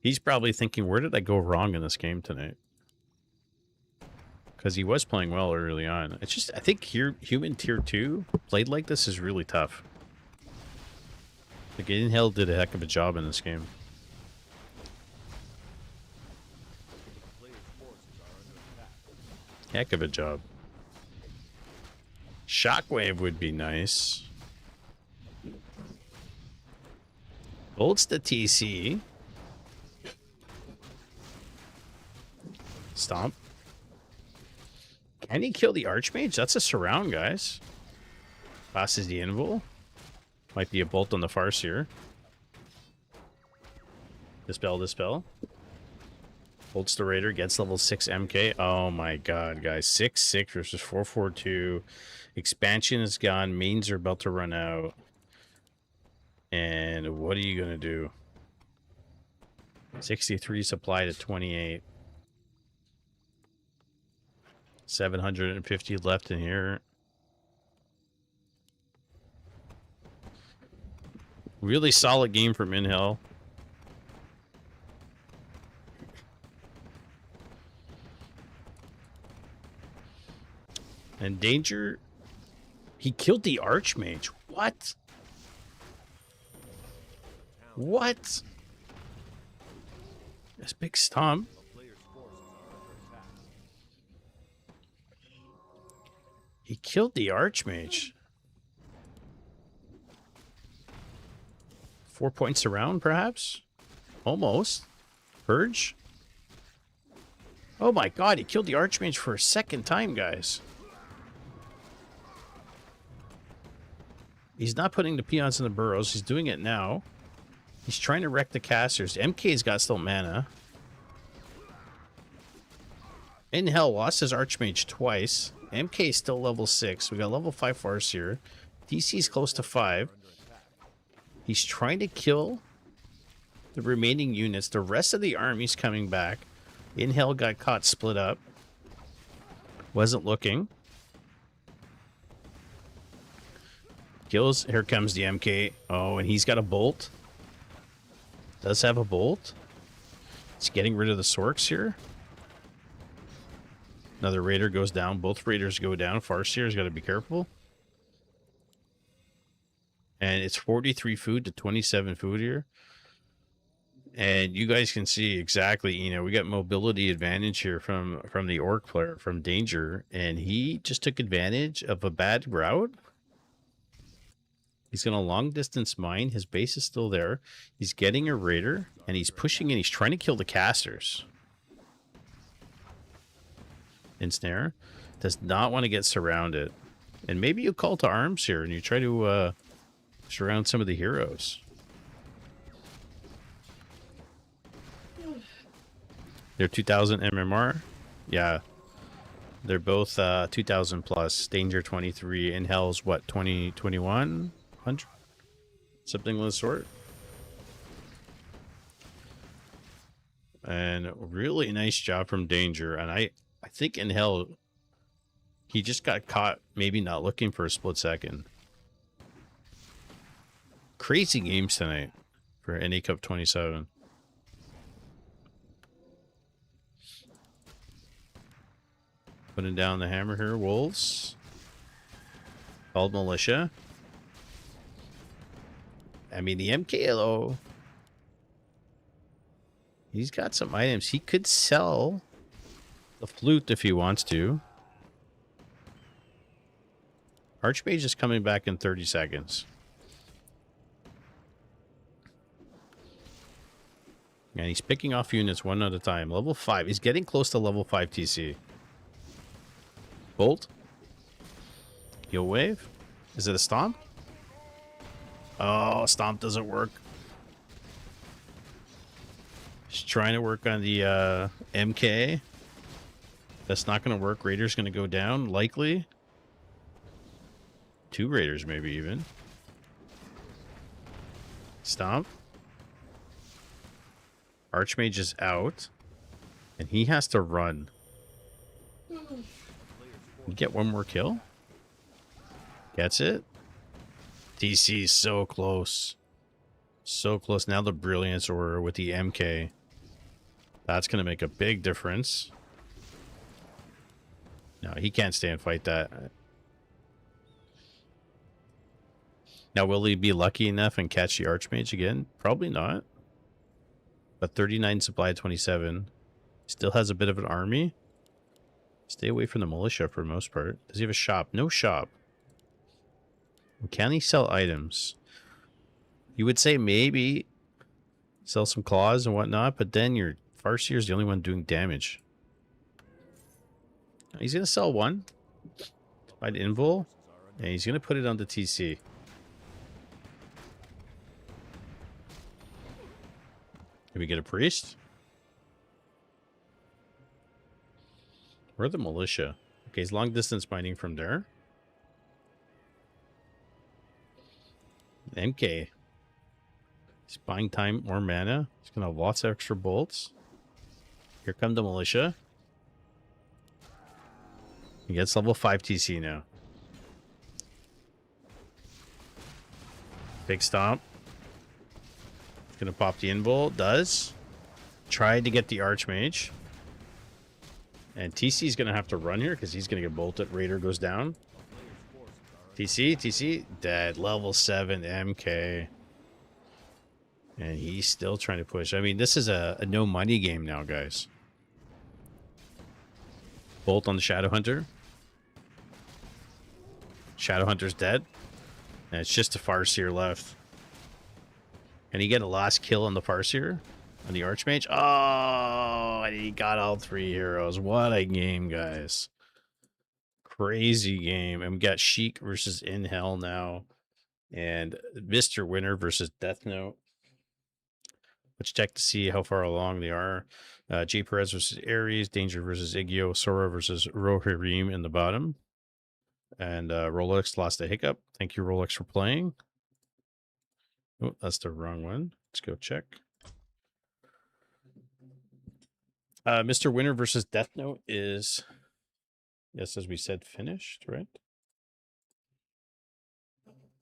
He's probably thinking, where did I go wrong in this game tonight? Because he was playing well early on. It's just, I think here, human tier 2 played like this is really tough. Like, In Hell did a heck of a job in this game. Heck of a job. Shockwave would be nice. Bolts the TC. Stomp. Can he kill the Archmage? That's a surround, guys. Passes the invul. Might be a bolt on the Farseer. Dispel, dispel. Bolts the Raider, gets level 6 MK. Oh my god, guys. 6-6 versus 4-4-2. Expansion is gone. Mains are about to run out. And what are you going to do? 63 supply to 28. 750 left in here. Really solid game from InHell. And Danger, he killed the Archmage. What? What? This big stomp. He killed the Archmage. 4 points around, perhaps? Almost. Purge? Oh my god, he killed the Archmage for a second time, guys. He's not putting the peons in the burrows. He's doing it now. He's trying to wreck the casters. MK's got still mana. InHell lost his Archmage twice. MK is still level 6. We got level 5 Farseer. DC's close to 5. He's trying to kill the remaining units. The rest of the army's coming back. InHell got caught split up. Wasn't looking. Kills. Here comes the MK. Oh, and he's got a bolt. Does have a bolt. He's getting rid of the Sorks here. Another Raider goes down. Both Raiders go down. Farseer's got to be careful. And it's 43 food to 27 food here. And you guys can see exactly, you know, we got mobility advantage here from the Orc player, from Danger. And he just took advantage of a bad route. He's going to long distance mine. His base is still there. He's getting a Raider. And he's pushing in. He's trying to kill the casters. Ensnare. Does not want to get surrounded. And maybe you call to arms here and you try to surround some of the heroes. They're 2000 MMR. Yeah. They're both 2000 plus. Danger 23. InHell's what, 20, 2100? Something of the sort. And really nice job from Danger. And I think InHell, he just got caught maybe not looking for a split second. Crazy games tonight for NA Cup 27. Putting down the hammer here. Wolves. Called Militia. I mean, the MKLO, he's got some items. He could sell the flute if he wants to. Archmage is coming back in 30 seconds. And he's picking off units one at a time. Level 5. He's getting close to level 5 TC. Bolt. Heal wave. Is it a stomp? Oh, stomp doesn't work. He's trying to work on the MK. That's not going to work. Raider's going to go down, likely. 2 Raiders, maybe even. Stomp. Archmage is out. And he has to run. Get one more kill. Gets it. DC is so close. So close. Now the Brilliance Aura with the MK. That's going to make a big difference. No, he can't stay and fight that. Now, will he be lucky enough and catch the Archmage again? Probably not. But 39 supply, 27. Still has a bit of an army. Stay away from the Militia for the most part. Does he have a shop? No shop. Can he sell items? You would say maybe sell some claws and whatnot, but then your Farseer is the only one doing damage. He's going to sell one. Find Invul. And he's going to put it on the TC. Can we get a priest? Where are the Militia? Okay, he's long distance mining from there. MK. He's buying time, more mana. He's gonna have lots of extra bolts. Here come the militia. He gets level 5 TC now. Big stomp. Gonna pop the inbolt. Does. Tried to get the Archmage. And TC's gonna have to run here because he's gonna get bolted. Raider goes down. TC, dead. Level 7 MK. And he's still trying to push. I mean, this is a no money game now, guys. Bolt on the Shadow Hunter. Shadow Hunter's dead. And it's just a Farseer left. And he get a last kill on the Farseer? On the Archmage? Oh, and he got all 3 heroes. What a game, guys. Crazy game. And we got Sheik versus In Hell now. And Mr. Winner versus Death Note. Let's check to see how far along they are. J. Perez versus Ares. Danger versus Igyo. Sora versus Rohirrim in the bottom. And Rolex lost a hiccup. Thank you, Rolex, for playing. Oh, that's the wrong one. Let's go check. Mr. Winner versus Death Note is, yes, as we said, finished, right?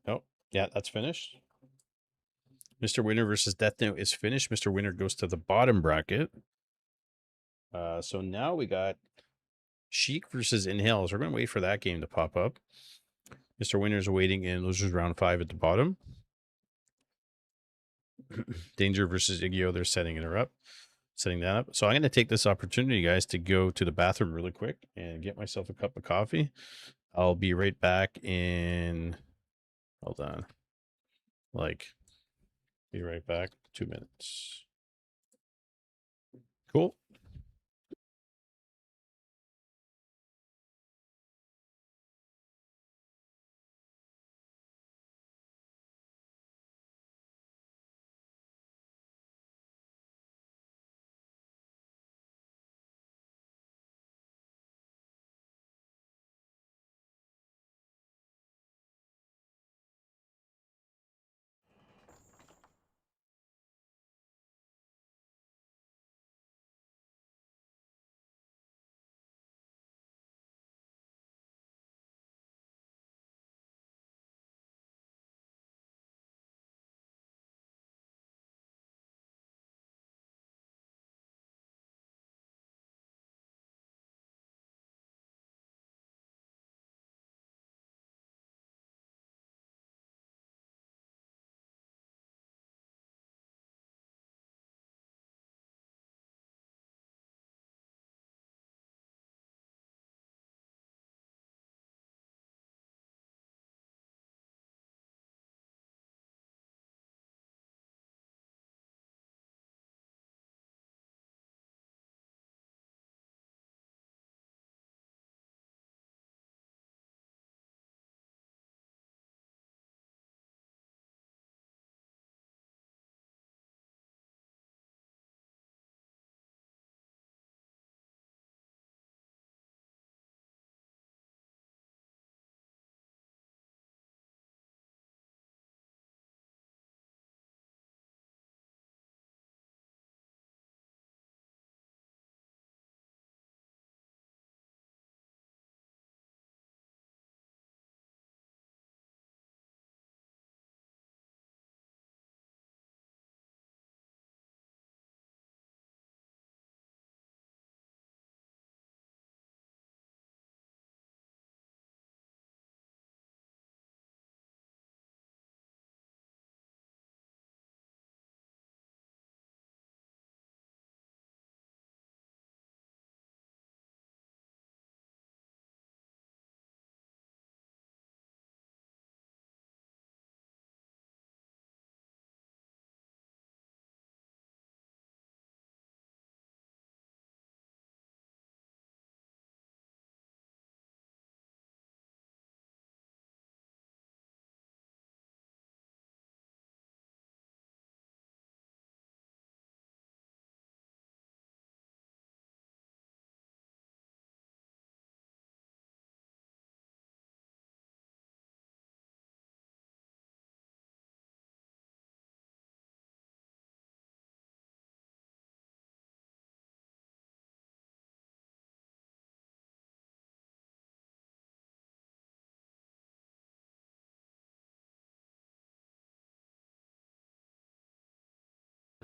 Oh, yeah, that's finished. Mr. Winner versus Death Note is finished. Mr. Winner goes to the bottom bracket. So now we got Sheik versus Inhale. So we're going to wait for that game to pop up. Mr. Winner's waiting in losers round 5 at the bottom. Danger versus Igyo, they're setting that up. So I'm going to take this opportunity, guys, to go to the bathroom really quick and get myself a cup of coffee. I'll be right back in, hold on, be right back, 2 minutes. Cool.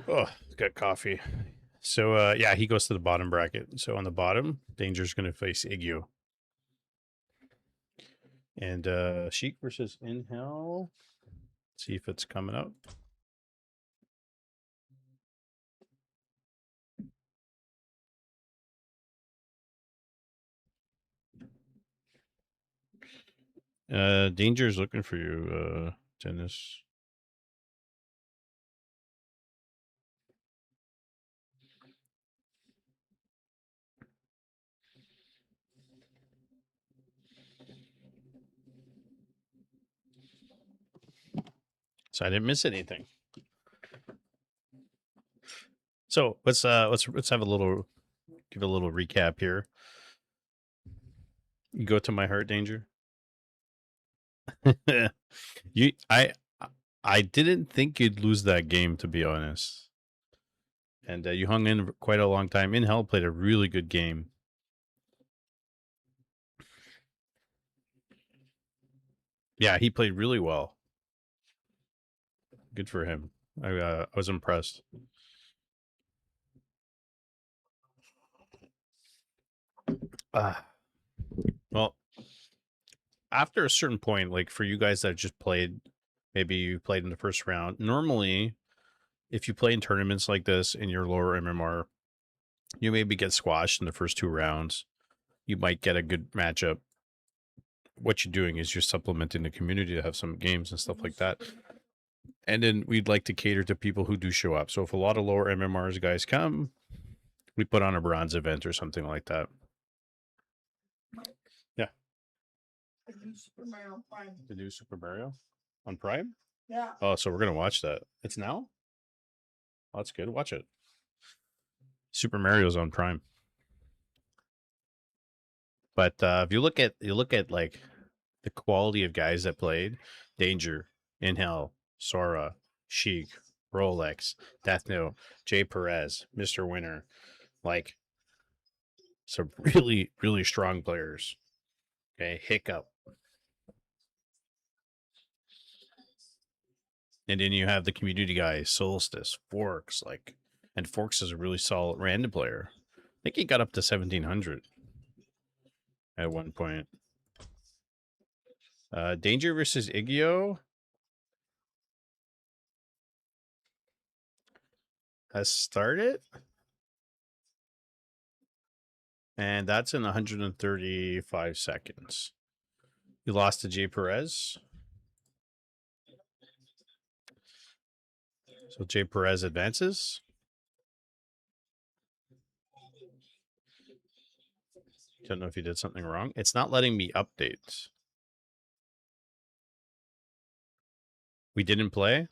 Oh, got coffee. So yeah, he goes to the bottom bracket. So on the bottom, Danger's gonna face Igio. And Sheik versus In Hell. See if it's coming up. Danger's looking for you, Dennis. So I didn't miss anything. So let's have a little give a little recap here. You go to My Heart, Danger. you I didn't think you'd lose that game, to be honest. And you hung in quite a long time. In Hell played a really good game. Yeah, he played really well. Good for him. I was impressed. Well, after a certain point, like for you guys that just played, maybe you played in the first round. Normally, if you play in tournaments like this in your lower MMR, you maybe get squashed in the first 2 rounds. You might get a good matchup. What you're doing is you're supplementing the community to have some games and stuff like that. And then we'd like to cater to people who do show up. So if a lot of lower MMRs guys come, we put on a bronze event or something like that. Yeah. The new Super Mario Prime. The new Super Mario on Prime? Yeah. Oh, so we're going to watch that. It's now? Oh, that's good. Watch it. Super Mario's on Prime. But if you look at like the quality of guys that played, Danger, In Hell, Sora, Sheik, Rolex, Death Note, Jay Perez, Mr. Winner, like some really, really strong players. Okay, Hiccup. And then you have the community guys, Solstice, Forks, like, and Forks is a really solid random player. I think he got up to 1700 at one point. Danger versus Igio has started. And that's in 135 seconds. You lost to Jay Perez. So Jay Perez advances. Don't know if you did something wrong. It's not letting me update. We didn't play?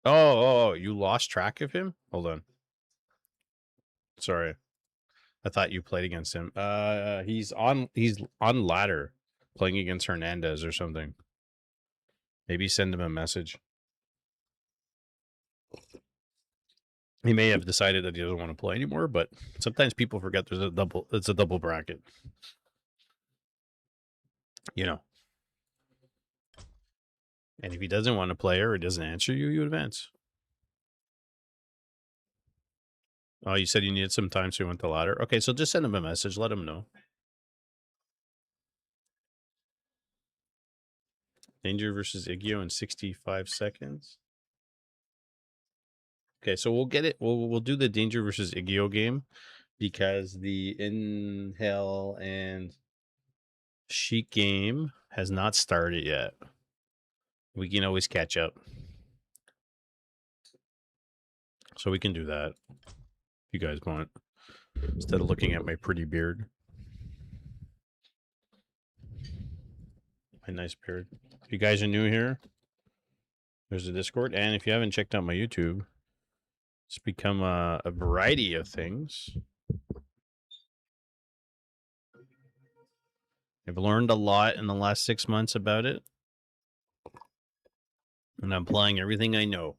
Oh, you lost track of him? Hold on. Sorry. I thought you played against him. He's on ladder playing against Hernandez or something. Maybe send him a message. He may have decided that he doesn't want to play anymore, but sometimes people forget there's it's a double bracket. You know. And if he doesn't want to play or he doesn't answer you, you advance. Oh, you said you needed some time, so you went to ladder. Okay, so just send him a message. Let him know. Danger versus Igio in 65 seconds. Okay, so we'll get it. We'll do the Danger versus Igio game because the In Hell and Sheik game has not started yet. We can always catch up. So we can do that if you guys want. Instead of looking at my pretty beard. My nice beard. If you guys are new here, there's a Discord. And if you haven't checked out my YouTube, it's become a variety of things. I've learned a lot in the last 6 months about it. And I'm applying everything I know.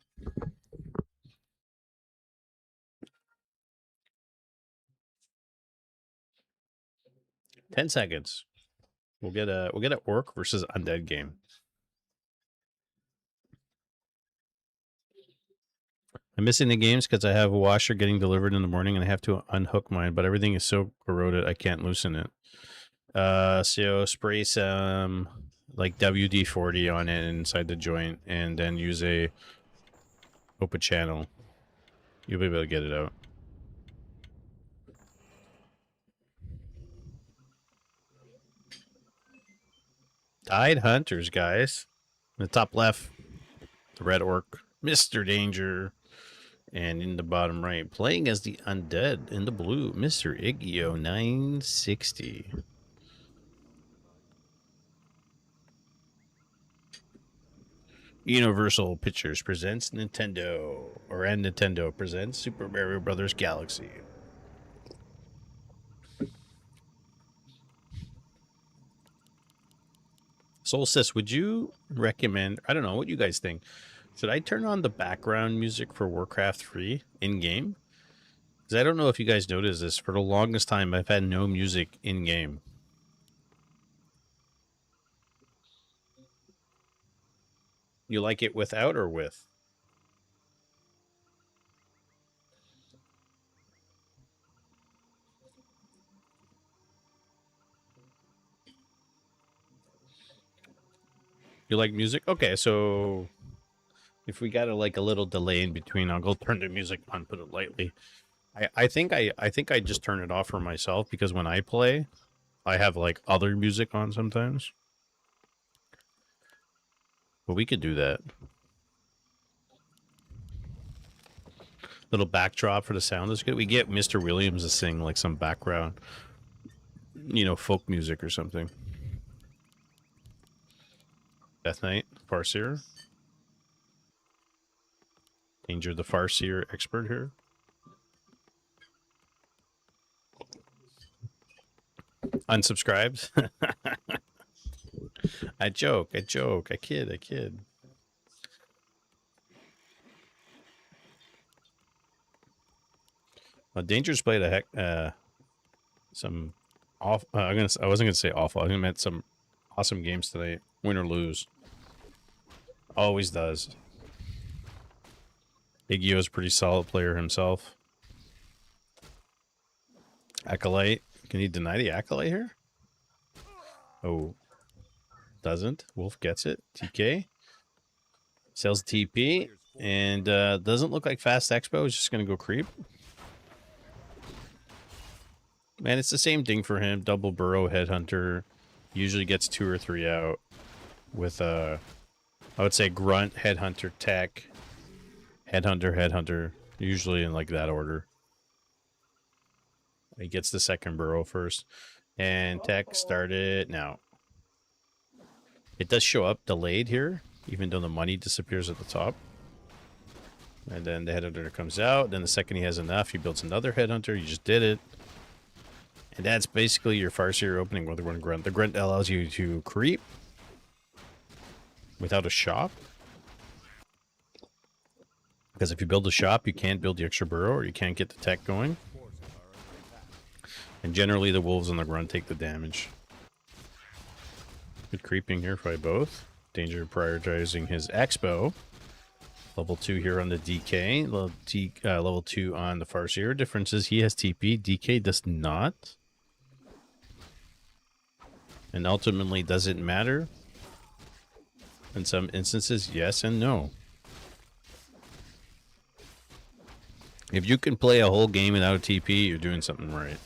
$10 seconds. We'll get a orc versus undead game. I'm missing the games because I have a washer getting delivered in the morning and I have to unhook mine, but everything is so corroded I can't loosen it. So spray some like WD-40 on it inside the joint and then use a open channel. You'll be able to get it out. Tide Hunters, guys. In the top left, the red orc, Mr. Danger. And in the bottom right, playing as the undead in the blue, Mr. Igio 960. Universal Pictures presents Nintendo, and Nintendo presents Super Mario Brothers Galaxy. Solstice, would you recommend, I don't know, what you guys think? Should I turn on the background music for Warcraft 3 in-game? Because I don't know if you guys noticed this. For the longest time, I've had no music in-game. You like it without or with? You like music? Okay, so if we got like a little delay in between, I'll go turn the music on, put it lightly. I think I just turn it off for myself because when I play, I have like other music on sometimes. But we could do that. Little backdrop for the sound is good. We get Mr. Williams to sing like some background, you know, folk music or something. Death Knight, Farseer. Danger the Farseer expert here. Unsubscribed. I joke, I kid. Well, Danger's played a heck, some off. I wasn't gonna say awful. I meant some awesome games tonight. Win or lose, always does. Igio's a pretty solid player himself. Acolyte. Can he deny the Acolyte here? Oh. Doesn't. Wolf gets it. TK. Sells TP. And doesn't look like Fast Expo is just going to go creep. Man, it's the same thing for him. Double burrow headhunter. Usually gets 2 or 3 out. With, I would say grunt, headhunter, tech. Headhunter. Usually in like that order. He gets the second burrow first. And tech started now. It does show up delayed here, even though the money disappears at the top. And then the headhunter comes out. Then the second he has enough, he builds another headhunter. You just did it. And that's basically your Farseer opening with one grunt. The grunt allows you to creep without a shop. Because if you build a shop, you can't build the extra burrow or you can't get the tech going. And generally the wolves and the grunt take the damage. Good creeping here by both. Danger prioritizing his Expo. Level 2 here on the DK. Level 2 on the Farseer. Difference is he has TP. DK does not. And ultimately, does it matter? In some instances, yes and no. If you can play a whole game without a TP, you're doing something right.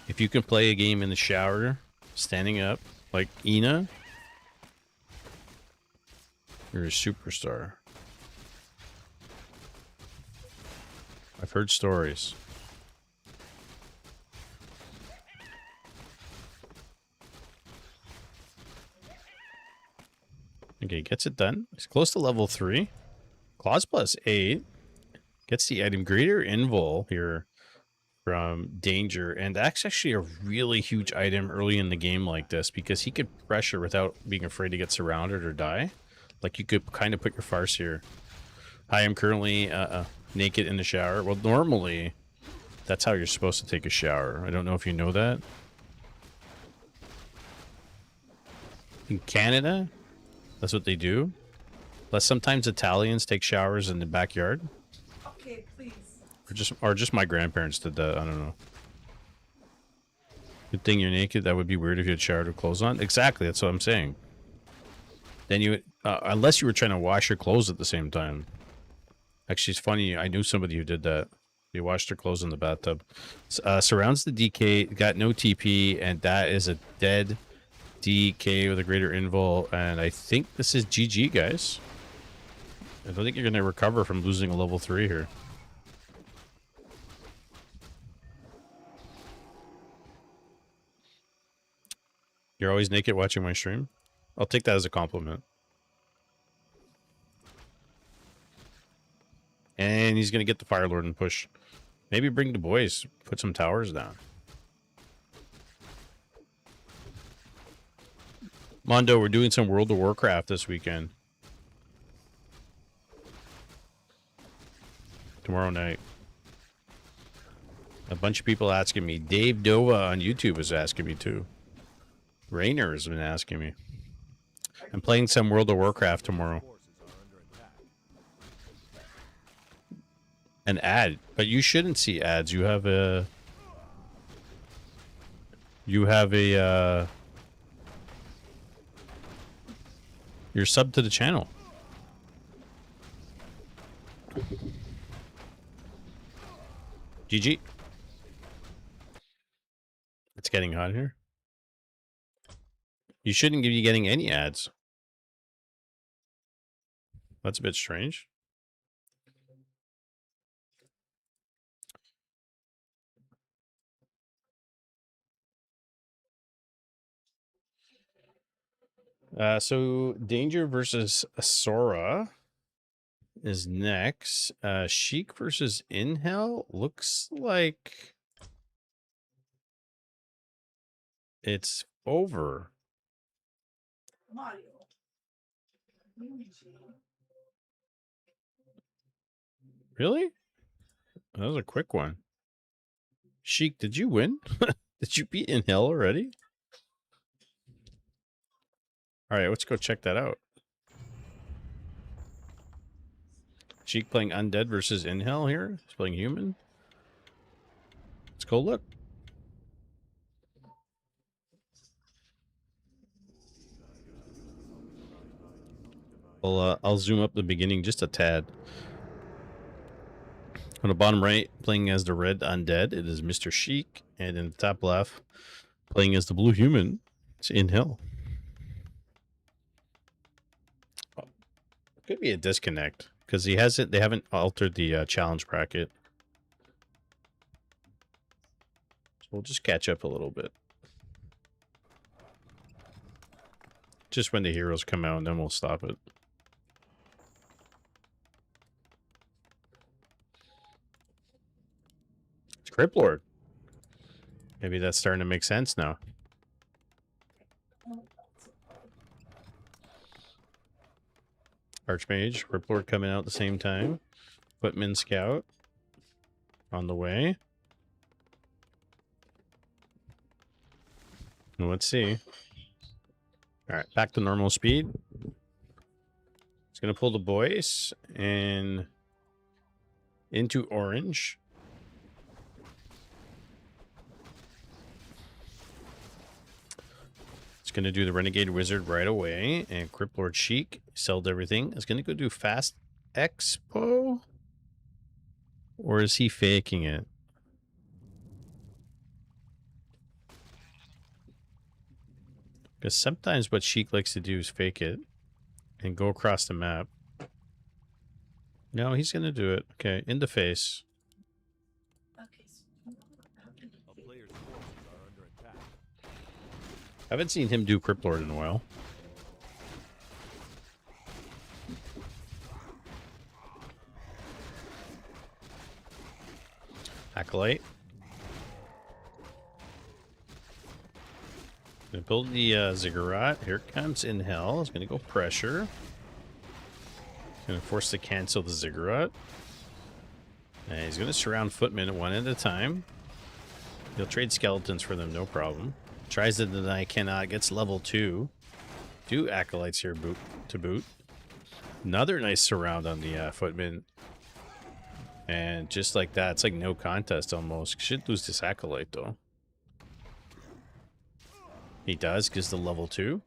If you can play a game in the shower, standing up, like Ina, you're a superstar. I've heard stories. Okay, gets it done. He's close to level 3. Claws plus 8. Gets the item greater invul here from Danger. And that's actually a really huge item early in the game like this because he could pressure without being afraid to get surrounded or die. Like you could kind of put your Farseer. I am currently naked in the shower. Well, normally That's how you're supposed to take a shower. I don't know if you know that. In Canada, that's what they do. But sometimes Italians take showers in the backyard. Okay, please. Or just my grandparents did that. I don't know. Good thing you're naked. That would be weird if you had showered with clothes on. Exactly. That's what I'm saying. Then you, unless you were trying to wash your clothes at the same time. Actually, it's funny. I knew somebody who did that. They washed their clothes in the bathtub. Surrounds the DK. Got no TP, and that is a dead DK with a greater invul. And I think this is GG, guys. I don't think you're going to recover from losing a level 3 here. You're always naked watching my stream? I'll take that as a compliment. And he's going to get the Fire Lord and push. Maybe bring the boys. Put some towers down. Mondo, we're doing some World of Warcraft this weekend. Tomorrow night. A bunch of people asking me. Dave Dova on YouTube is asking me too. Rainer has been asking me. I'm playing some World of Warcraft tomorrow. An ad, but you shouldn't see ads. You have a you're sub to the channel. GG. It's getting hot here. You shouldn't be getting any ads. That's a bit strange. So Danger versus Sora is next. Sheik versus Inhel looks like it's over. Mario. Really? That was a quick one. Sheik, did you win? Did you beat Inhel already? All right, let's go check that out. Sheik playing Undead versus Inhel here. He's playing Human. Let's go look. I'll zoom up the beginning just a tad. On the bottom right, playing as the red Undead, it is Mr. Sheik. And in the top left, playing as the blue Human, it's Inhel. Could be a disconnect because they haven't altered the challenge bracket. So we'll just catch up a little bit. Just when the heroes come out, and then we'll stop it. It's Crypt Lord. Maybe that's starting to make sense now. Archmage, Crypt Lord coming out at the same time. Footman Scout on the way. Let's see. All right, back to normal speed. It's going to pull the boys and into orange. It's going to do the Renegade Wizard right away. And Crypt Lord Sheik sold everything. It's going to go do Fast Expo. Or is he faking it? Because sometimes what Sheik likes to do is fake it and go across the map. No, he's going to do it. Okay, in the face. I haven't seen him do Crypt Lord in a while. Acolyte. Gonna build the Ziggurat. Here it comes Inhel. It's gonna go pressure. Gonna force to cancel the Ziggurat. And he's going to surround footmen one at a time. He'll trade skeletons for them, no problem. Tries to deny, cannot. Gets level 2. 2 acolytes here to boot. Another nice surround on the footman. And just like that, it's like no contest almost. Should lose this acolyte though. He does, gives the level 2.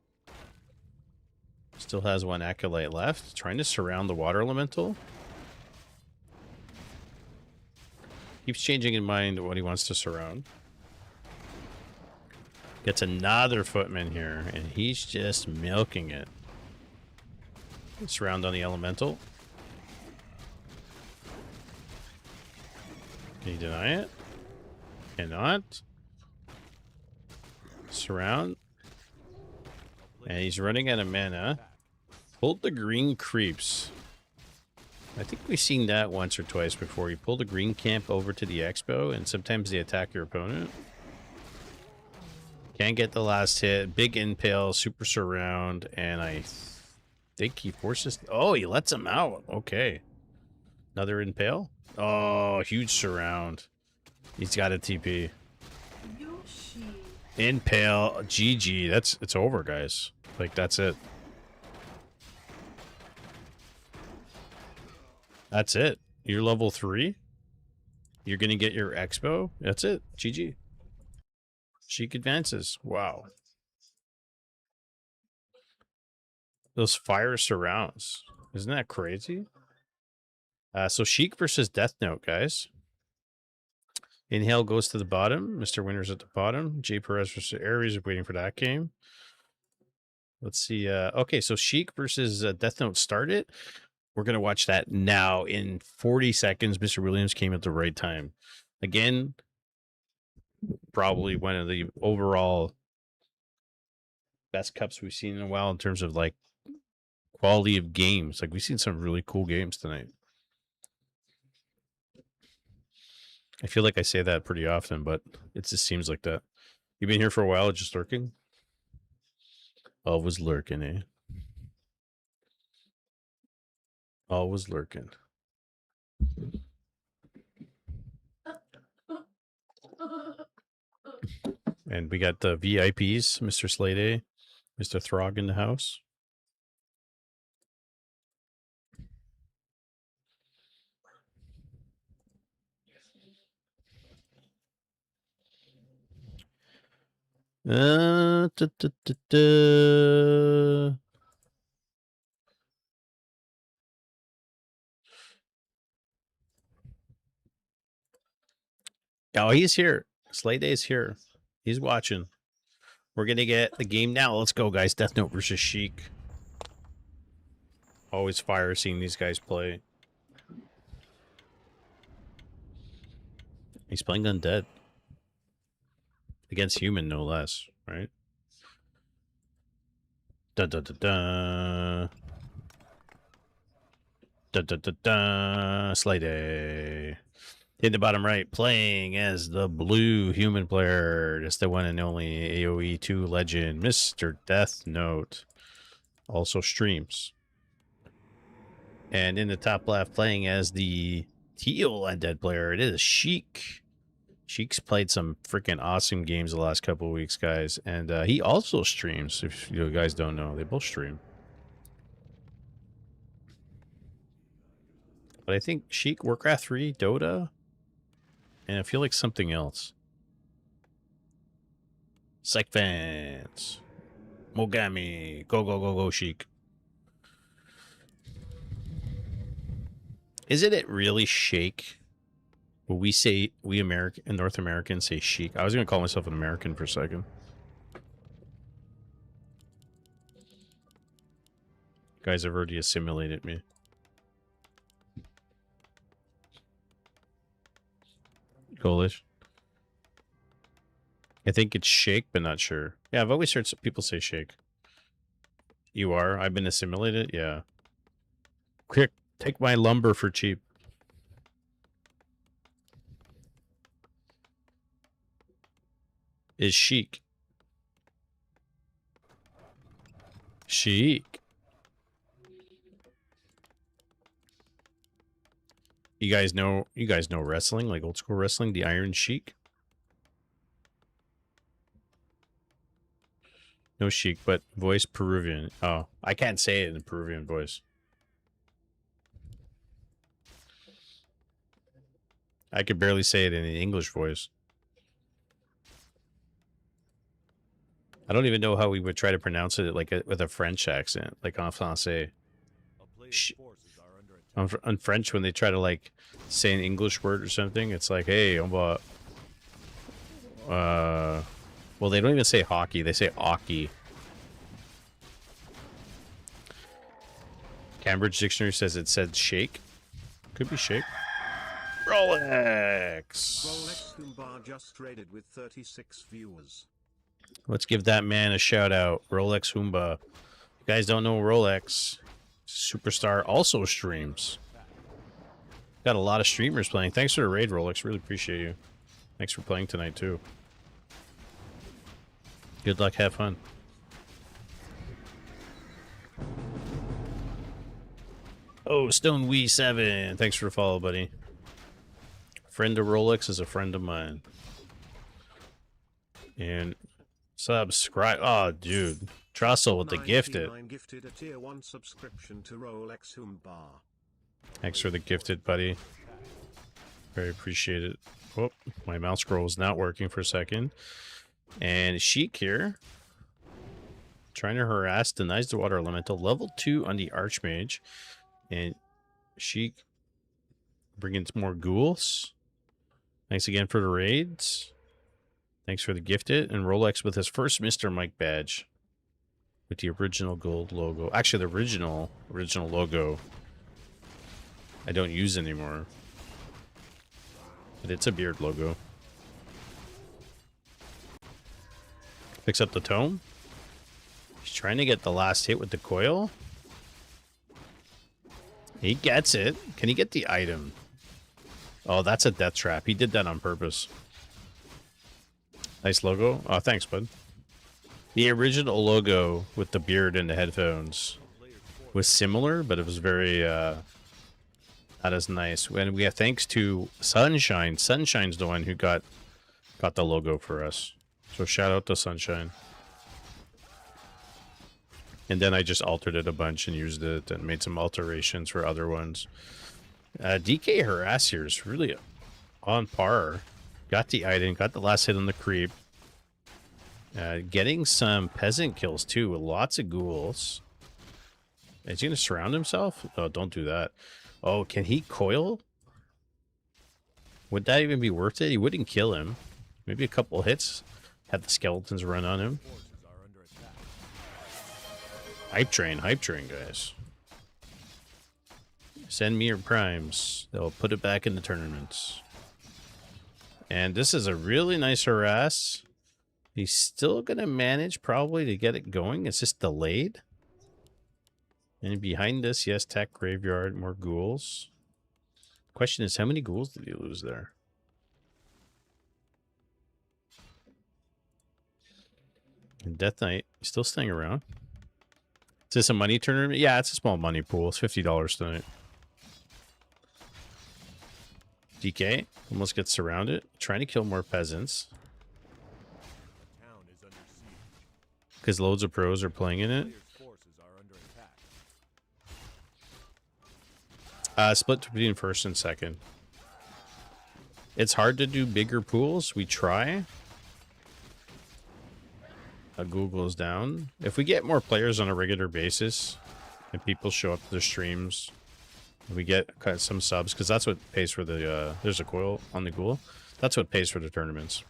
Still has 1 acolyte left. Trying to surround the water elemental. Keeps changing in mind what he wants to surround. Gets another footman here, and he's just milking it. Surround on the elemental. Can you deny it? Cannot. Surround. And he's running out of mana. Pulled the green creeps. I think we've seen that once or twice before. You pull the green camp over to the expo, and sometimes they attack your opponent. Can't get the last hit. Big impale, super surround, and I think he forces... Oh, he lets him out. Okay. Another impale? Oh, huge surround. He's got a TP. Yoshi. Impale. GG. It's over, guys. Like, that's it. That's it. You're level 3. You're going to get your expo. That's it. GG. Sheik advances. Wow. Those fire surrounds. Isn't that crazy? So Sheik versus Death Note, guys. Inhale goes to the bottom. Mr. Winner's at the bottom. J. Perez versus Ares. Waiting for that game. Let's see. Okay, so Sheik versus Death Note started. We're going to watch that now in 40 seconds. Mr. Williams came at the right time. Again, probably one of the overall best cups we've seen in a while in terms of like quality of games. Like we've seen some really cool games tonight. I feel like I say that pretty often, but it just seems like that. You've been here for a while, just lurking? Always lurking, eh? Always lurking. And we got the VIPs, Mr. Slade, Mr. Throg in the house. Da, da, da, da. Oh, he's here. Slay Day's here. He's watching. We're going to get the game now. Let's go, guys. Death Note versus Sheik. Always fire seeing these guys play. He's playing undead. Against human, no less, right? Da da da da. Da da da da. Slay Day. In the bottom right, playing as the blue human player. Just the one and only AoE 2 legend, Mr. Death Note. Also streams. And in the top left, playing as the teal undead player, it is Sheik. Sheik's played some freaking awesome games the last couple of weeks, guys. And he also streams, if you guys don't know. They both stream. But I think Sheik, Warcraft 3, Dota, and I feel like something else. Psych fans. Mogami. Go, go, go, go, Sheik. Isn't it really Shake? Well, we say, we American, North Americans say Sheik. I was going to call myself an American for a second. Guys have already assimilated me. Polish. I think it's Shake, but not sure. Yeah, I've always heard some people say Shake. You are? I've been assimilated? Yeah. Quick, take my lumber for cheap. Is Sheik. Sheik. You guys know wrestling, like old school wrestling, the Iron Sheik? No Sheik, but voice Peruvian. Oh, I can't say it in Peruvian voice. I could barely say it in an English voice. I don't even know how we would try to pronounce it like with a French accent, like en français. On French, when they try to like say an English word or something, it's like, hey, on va... well, they don't even say hockey, they say hockey. Cambridge Dictionary says it said shake. Could be shake. Rolex! Rolex Humbar just raided with 36 viewers. Let's give that man a shout out. Rolex Humba. You guys don't know Rolex. Superstar also streams. Got a lot of streamers playing. Thanks for the raid, Rolex. Really appreciate you. Thanks for playing tonight, too. Good luck. Have fun. Oh, Stone Wee 7. Thanks for the follow, buddy. Friend of Rolex is a friend of mine. And subscribe. Oh, dude. Trussell with the gifted. Gifted a tier 1 subscription to Rolex Humbar. Thanks for the gifted, buddy. Very appreciated. Oh, my mouse scroll is not working for a second. And Sheik here. Trying to harass, denies the water elemental. Level 2 on the Archmage. And Sheik bringing some more ghouls. Thanks again for the raids. Thanks for the gifted. And Rolex with his first Mr. Mike badge. With the original gold logo. Actually, the original logo I don't use anymore. But it's a beard logo. Picks up the tome. He's trying to get the last hit with the coil. He gets it. Can he get the item? Oh, that's a death trap. He did that on purpose. Nice logo. Oh, thanks, bud. The original logo with the beard and the headphones was similar, but it was very not as nice. And we have thanks to Sunshine. Sunshine's the one who got the logo for us. So shout out to Sunshine. And then I just altered it a bunch and used it and made some alterations for other ones. DK Harass here is really on par. Got the item, got the last hit on the creep. Getting some peasant kills too with lots of ghouls. Is he going to surround himself? Oh, don't do that. Oh, can he coil? Would that even be worth it? He wouldn't kill him. Maybe a couple hits. Have the skeletons run on him. Hype train, guys. Send me your primes. They'll put it back in the tournaments. And this is a really nice harass. He's still going to manage probably to get it going. It's just delayed. And behind this, yes, tech graveyard, more ghouls. Question is, how many ghouls did he lose there? And Death Knight, still staying around. Is this a money tournament? Yeah, it's a small money pool. It's $50 tonight. DK almost gets surrounded. Trying to kill more peasants. Because loads of pros are playing in it. Split between first and second. It's hard to do bigger pools. We try. Google goes down. If we get more players on a regular basis and people show up to their streams, we get some subs, because that's what pays for the there's a coil on the ghoul. That's what pays for the tournaments.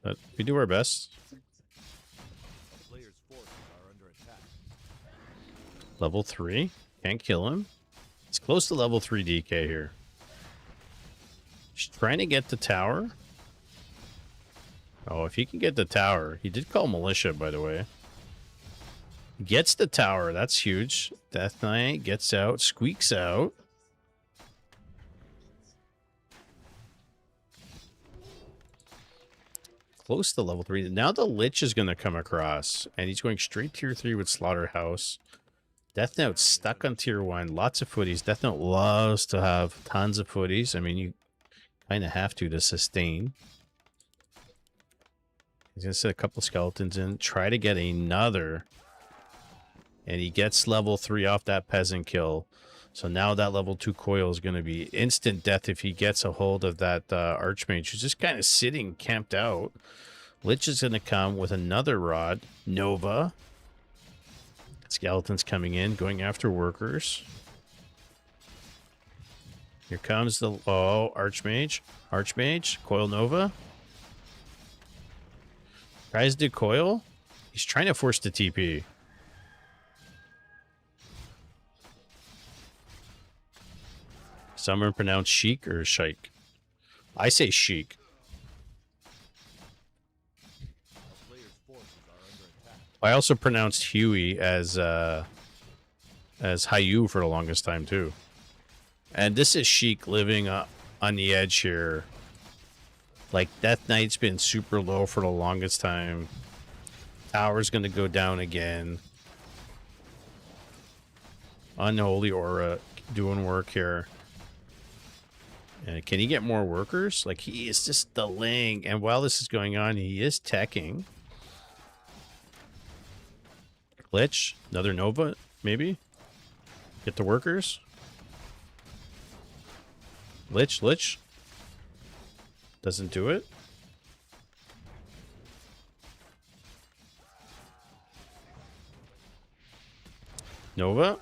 But we do our best. Level 3. Can't kill him. It's close to level 3 DK here. He's trying to get the tower. Oh, if he can get the tower. He did call militia, by the way. Gets the tower. That's huge. Death Knight gets out. Squeaks out. Close to level 3. Now the Lich is going to come across. And he's going straight tier 3 with Slaughterhouse. Death Note's stuck on tier 1. Lots of footies. Death Note loves to have tons of footies. I mean, you kind of have to sustain. He's going to set a couple skeletons in. Try to get another. And he gets level 3 off that peasant kill. So now that level 2 coil is going to be instant death if he gets a hold of that Archmage, who's just kind of sitting, camped out. Lich is going to come with another rod. Nova. Skeletons coming in, going after workers. Here comes the... Oh, Archmage. Archmage. Coil Nova. Tries to coil. He's trying to force the TP. Some are pronounced chic or shike. I say chic. I also pronounced Huey as Hayu for the longest time too. And this is Sheik living on the edge here. Like, Death Knight's been super low for the longest time. Tower's gonna go down again. Unholy Aura doing work here. And can he get more workers? Like, he is just delaying. And while this is going on, he is teching. Lich, another Nova, maybe? Get the workers. Lich. Doesn't do it. Nova.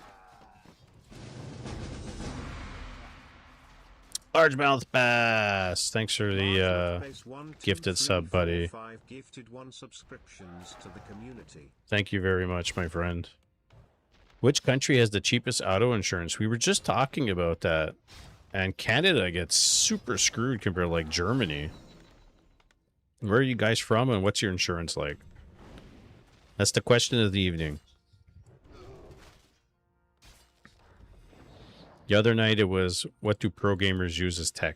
Largemouth Bass. Thanks for the gifted sub, buddy. Gifted 1 subscriptions to the community. Thank you very much, my friend. Which country has the cheapest auto insurance? We were just talking about that. And Canada gets super screwed compared to, like, Germany. Where are you guys from, and what's your insurance like? That's the question of the evening. The other night it was, what do pro gamers use as tech?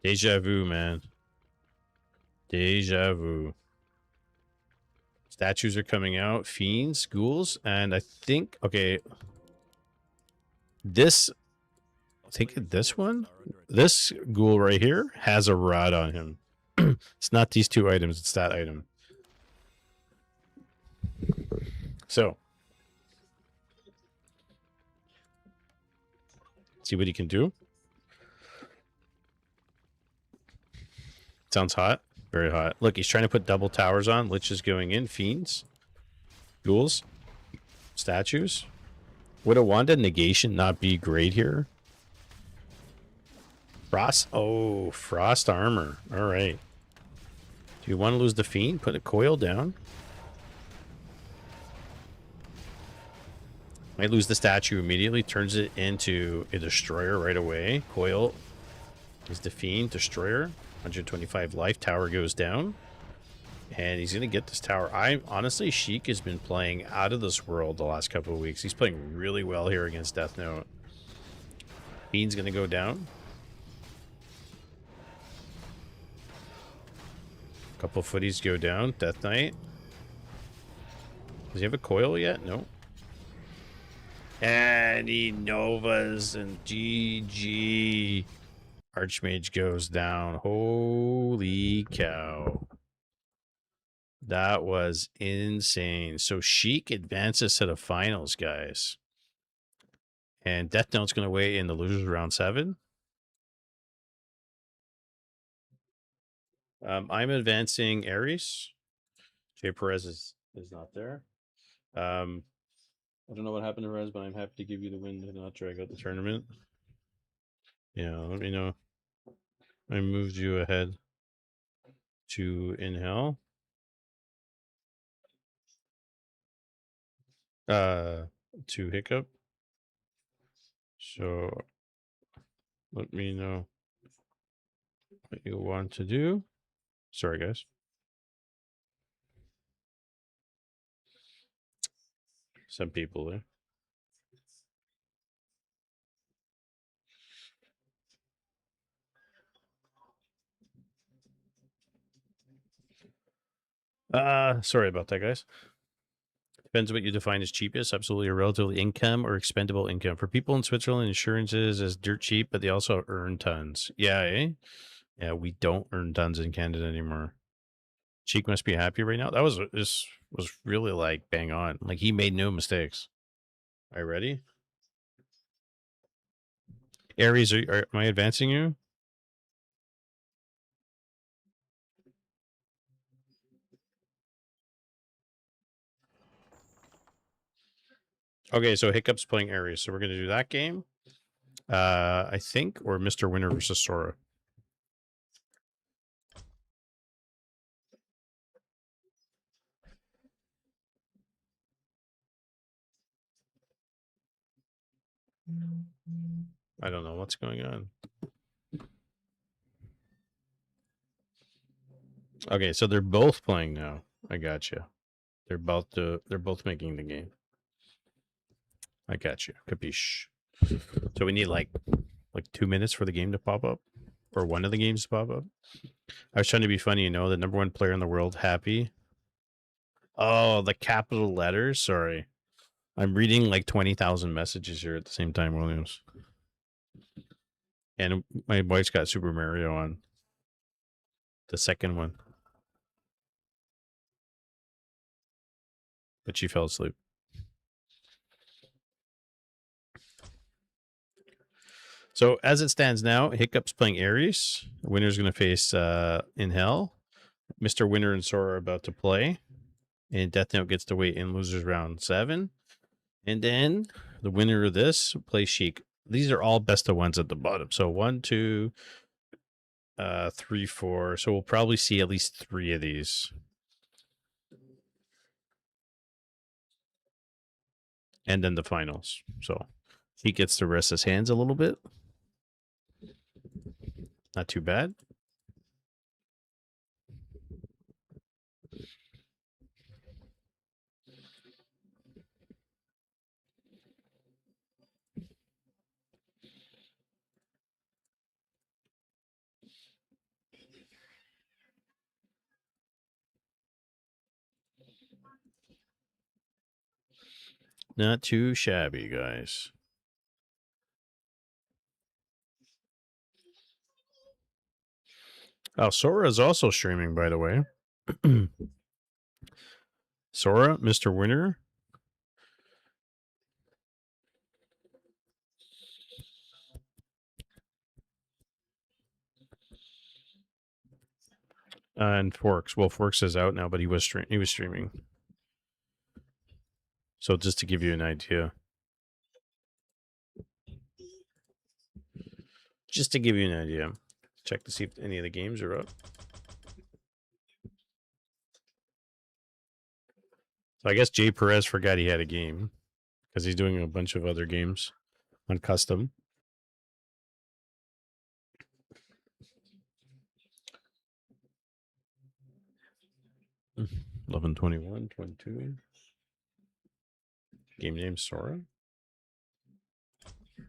Deja vu, man. Deja vu. Statues are coming out. Fiends, ghouls, and I think, okay, this, I think this one, this ghoul right here has a rod on him. It's not these 2 items, it's that item. So, see what he can do. Sounds hot. Very hot. Look, he's trying to put double towers on. Lich is going in. Fiends. Ghouls. Statues. Would a Wanda negation not be great here? Frost. Oh, frost armor. All right. Do you want to lose the Fiend? Put a coil down. Might lose the statue immediately. Turns it into a destroyer right away. Coil is the Fiend. Destroyer. 125 life. Tower goes down. And he's going to get this tower. Honestly, Sheik has been playing out of this world the last couple of weeks. He's playing really well here against Death Note. Fiend's going to go down. Couple footies go down. Death Knight. Does he have a coil yet? No. And he Novas and GG. Archmage goes down. Holy cow. That was insane. So Sheik advances to the finals, guys. And Death Note's going to wait in the losers round 7. I'm advancing Ares. Jay Perez is not there. I don't know what happened to Perez, but I'm happy to give you the win to not drag out the tournament. Yeah, let me know. I moved you ahead to in hell. To Hiccup. So let me know what you want to do. Sorry, guys. Some people there. Sorry about that, guys. Depends what you define as cheapest. Absolutely, a relatively income or expendable income. For people in Switzerland, insurances is dirt cheap, but they also earn tons. Yeah, eh? Yeah, we don't earn tons in Canada anymore. Cheek must be happy right now. That was this was really like bang on. Like he made no mistakes. Are you ready? Aries, am I advancing you? Okay, so Hiccup's playing Aries, so we're gonna do that game. I think, or Mr. Winner versus Sora. I don't know what's going on. Okay, so they're both playing now. I got you. They're both making the game. I got you. Capiche. So we need like 2 minutes for the game to pop up, or one of the games to pop up. I was trying to be funny, you know. The number one player in the world, happy. Oh, the capital letters. Sorry, I'm reading like 20,000 messages here at the same time, Williams. And my wife's got Super Mario on. The second one. But she fell asleep. So as it stands now, Hiccup's playing Aries. The winner's going to face In Hell. Mr. Winner and Sora are about to play. And Death Note gets to wait in losers round 7. And then the winner of this plays Sheik. These are all best of ones at the bottom. So 1, 2, 3, 4. So we'll probably see at least 3 of these. And then the finals. So he gets to rest his hands a little bit. Not too bad. Not too shabby, guys. Oh, Sora is also streaming, by the way. Sora, Mr. Winner. And Forks. Well, Forks is out now, but he was streaming. So just to give you an idea. Just to give you an idea. Check to see if any of the games are up. So I guess Jay Perez forgot he had a game because he's doing a bunch of other games on custom. Mm, 11:21, 22. Game name Sora.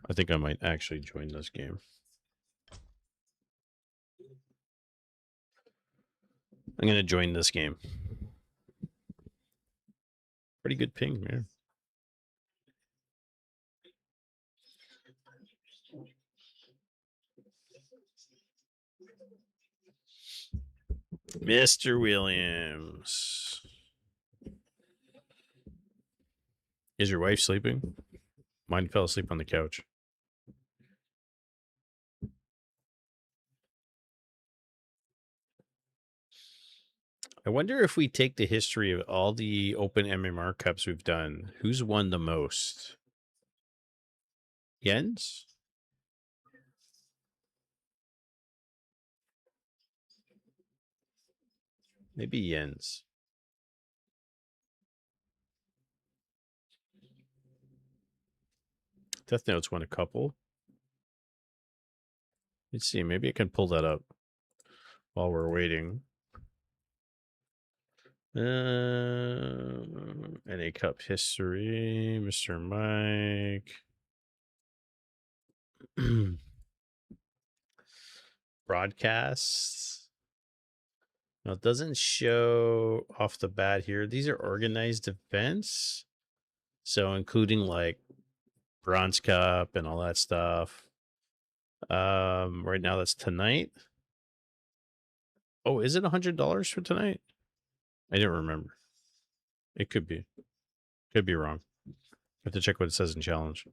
I think I might actually join this game. I'm going to join this game. Pretty good ping, man. Mr. Williams. Is your wife sleeping? Mine fell asleep on the couch. I wonder if we take the history of all the open MMR Cups we've done, who's won the most? Jens? Maybe Jens. Death Note's won a couple. Let's see, maybe I can pull that up while we're waiting. NA Cup history, Mr. Mike. Broadcasts. Now, it doesn't show off the bat here. These are organized events. So including like Bronze Cup and all that stuff. Right now that's tonight. Oh, is it $100 for tonight? I didn't remember. It could be. Could be wrong. I have to check what it says in challenge.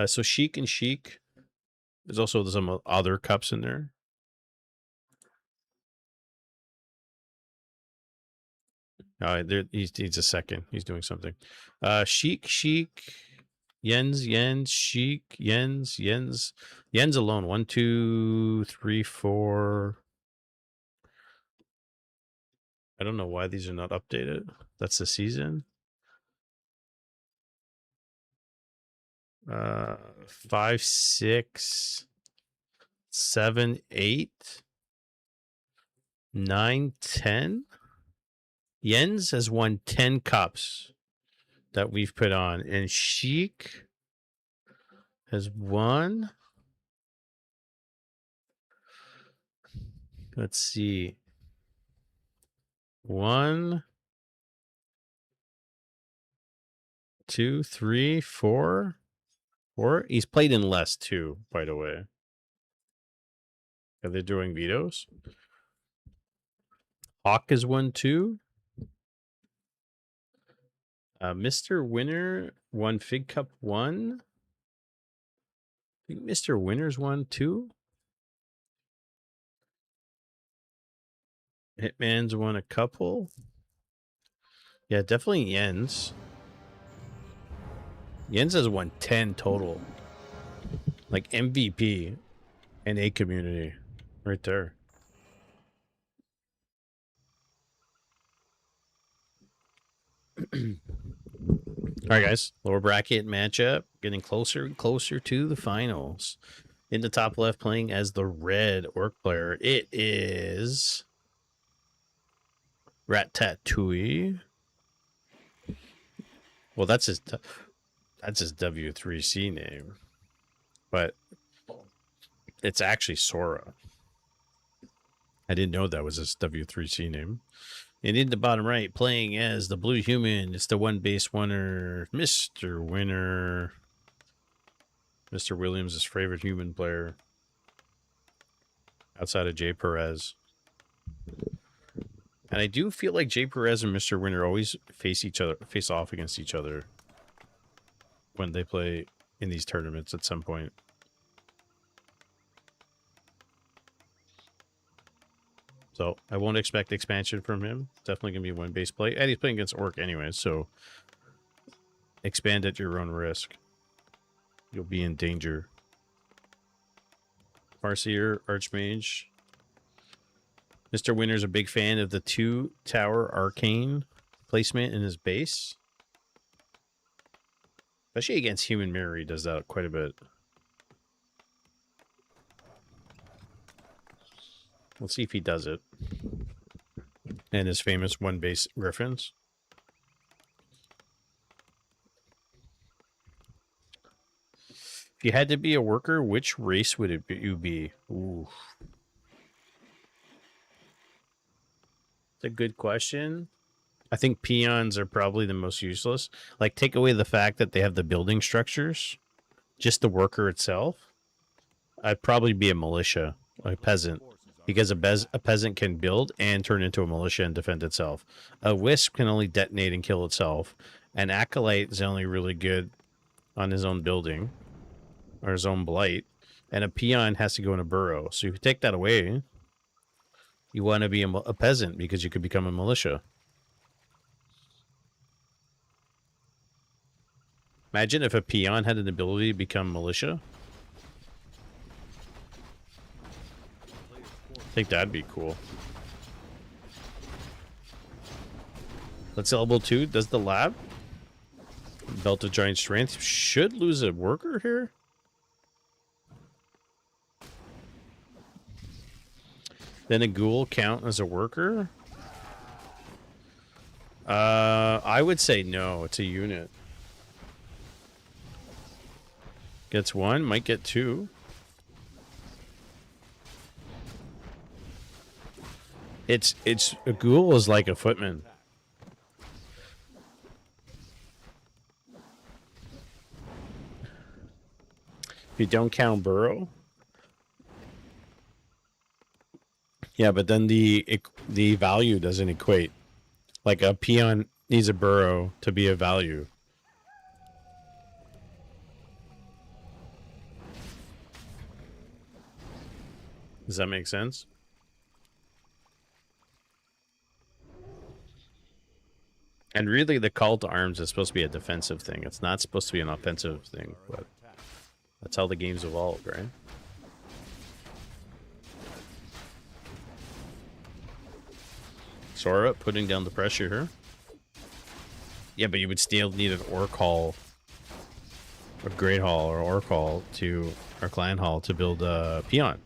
So Sheik and Sheik. There's also some other cups in there. He needs a second. He's doing something. Sheik, Yens, Sheik, Yens alone. 1, 2, 3, 4. I don't know why these are not updated. That's the season. 5, 6, 7, 8, 9, 10. Jens has won 10 cups that we've put on, and Sheik has won. Let's see. 1, 2, 3, 4. He's played in less too, by the way. Are they doing vetoes? Hawk has won 2. Mr. Winner won Fig Cup 1. I think Mr. Winner's won 2. Hitman's won a couple. Yeah, definitely Jens. Jens has won 10 total. Like MVP and A community. Right there. All right, guys. Lower bracket matchup. Getting closer and closer to the finals. In the top left, playing as the red orc player, it is Ratatouille. Well, that's his W3C name, but it's actually Sora. I didn't know that was his W3C name. And in the bottom right, playing as the blue human, it's the one base winner, Mr. Winner. Mr. Williams' favorite human player outside of Jay Perez. And I do feel like Jay Perez and Mr. Winner always face off against each other when they play in these tournaments at some point. So I won't expect expansion from him. Definitely going to be one base play. And he's playing against Orc anyway, so expand at your own risk. You'll be in danger. Farseer, Archmage. Mr. Winner's a big fan of the 2-tower arcane placement in his base. Especially against Human Mirror, he does that quite a bit. Let's see if he does it. And his famous one-base Griffins. If you had to be a worker, which race would you be? Ooh. It's a good question. I think peons are probably the most useless. Like, take away the fact that they have the building structures. Just the worker itself. I'd probably be a militia. A peasant. Because a peasant can build and turn into a militia and defend itself. A wisp can only detonate and kill itself. An acolyte is only really good on his own building. Or his own blight. And a peon has to go in a burrow. So if you take that away, you want to be a peasant because you could become a militia. Imagine if a peon had an ability to become militia. I think that'd be cool. Let's elbow 2. Does the lab? Belt of Giant Strength. Should lose a worker here. Then a ghoul count as a worker? I would say no. It's a unit. Gets 1. Might get 2. It's a ghoul is like a footman. If you don't count burrow. Yeah, but then the value doesn't equate. Like a peon needs a burrow to be a value. Does that make sense? And really, the call to arms is supposed to be a defensive thing. It's not supposed to be an offensive thing, but that's how the game's evolved, right? Sora putting down the pressure here. Yeah, but you would still need an Orc Hall, or Great Hall, or Orc Hall to, or Clan Hall to build a peon.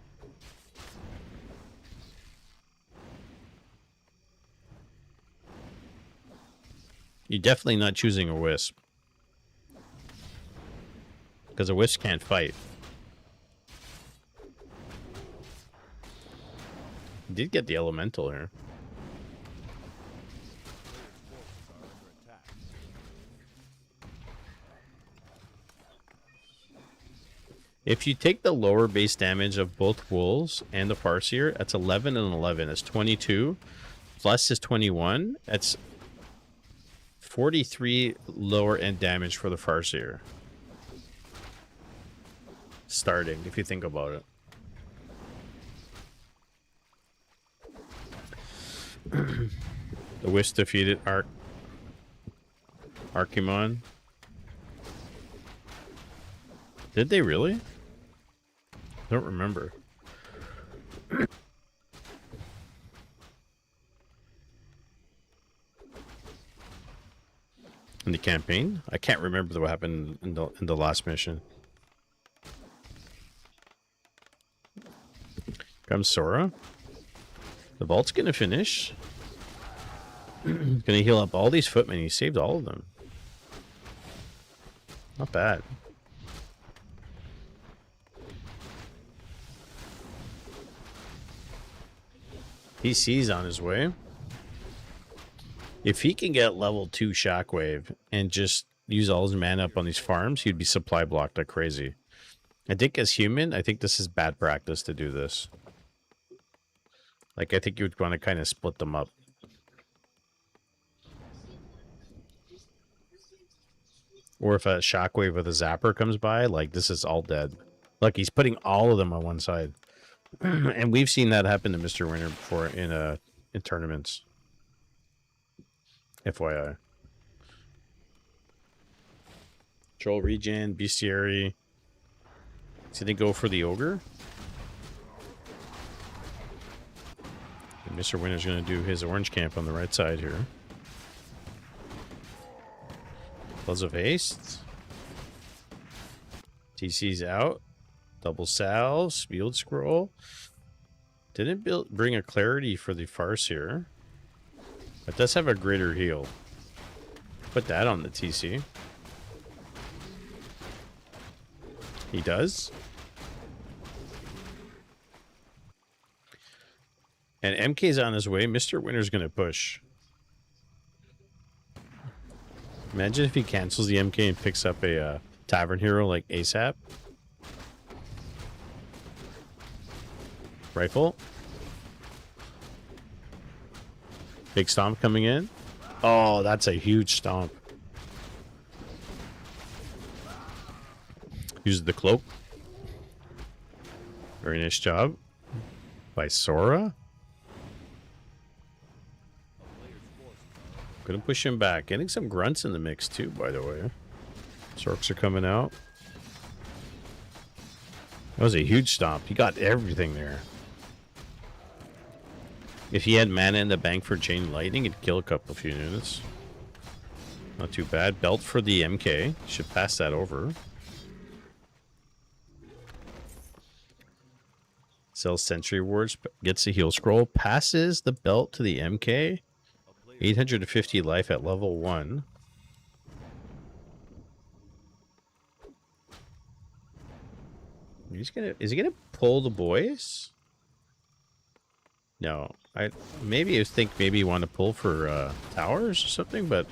You're definitely not choosing a Wisp. Because a Wisp can't fight. You did get the Elemental here. If you take the lower base damage of both Wolves and the Farseer, that's 11 and 11. That's 22. Plus is 21. That's 43 lower end damage for the Farseer. Starting, if you think about it. The Wisp defeated Archimon. Did they really? I don't remember. In the campaign? I can't remember what happened in the last mission. Comes Sora. The vault's gonna finish. He's gonna heal up all these footmen. He saved all of them. Not bad. PC's on his way. If he can get level 2 Shockwave and just use all his mana up on these farms, he'd be supply blocked like crazy. I think as human, I think this is bad practice to do this. Like, I think you would want to kind of split them up. Or if a Shockwave with a Zapper comes by, like, this is all dead. Look, he's putting all of them on one side. And we've seen that happen to Mr. Winter before in tournaments. FYI. Troll regen, bestiary. So they go for the ogre. And Mr. Winter's going to do his orange camp on the right side here. Buzz of Haste. TC's out. Double salves. Field scroll. Didn't bring a clarity for the Farseer. It does have a greater heal. Put that on the TC. He does. And MK's on his way. Mr. Winter's going to push. Imagine if he cancels the MK and picks up a Tavern Hero like ASAP. Rifle. Big stomp coming in. Oh, that's a huge stomp. Use the cloak. Very nice job by Sora. Gonna push him back. Getting some grunts in the mix too, by the way. Sorks are coming out. That was a huge stomp. He got everything there. If he had mana in the bank for Chain Lightning, it'd kill a couple of units. Not too bad. Belt for the MK. Should pass that over. Sells Sentry Wards. Gets a heal scroll. Passes the belt to the MK. 850 life at level 1. Is he gonna pull the boys? No, maybe you think maybe you want to pull for towers or something, but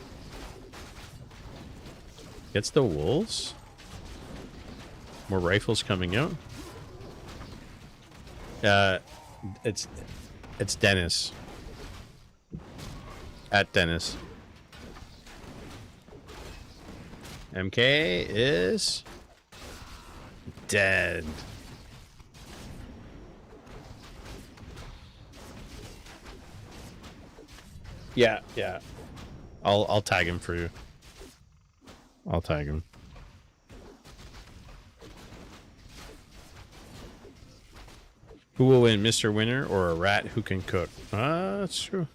gets the wolves. More rifles coming out. It's Dennis. At Dennis. MK is dead. Yeah, yeah. I'll tag him for you. I'll tag him. Who will win, Mr. Winner or a rat who can cook? That's true.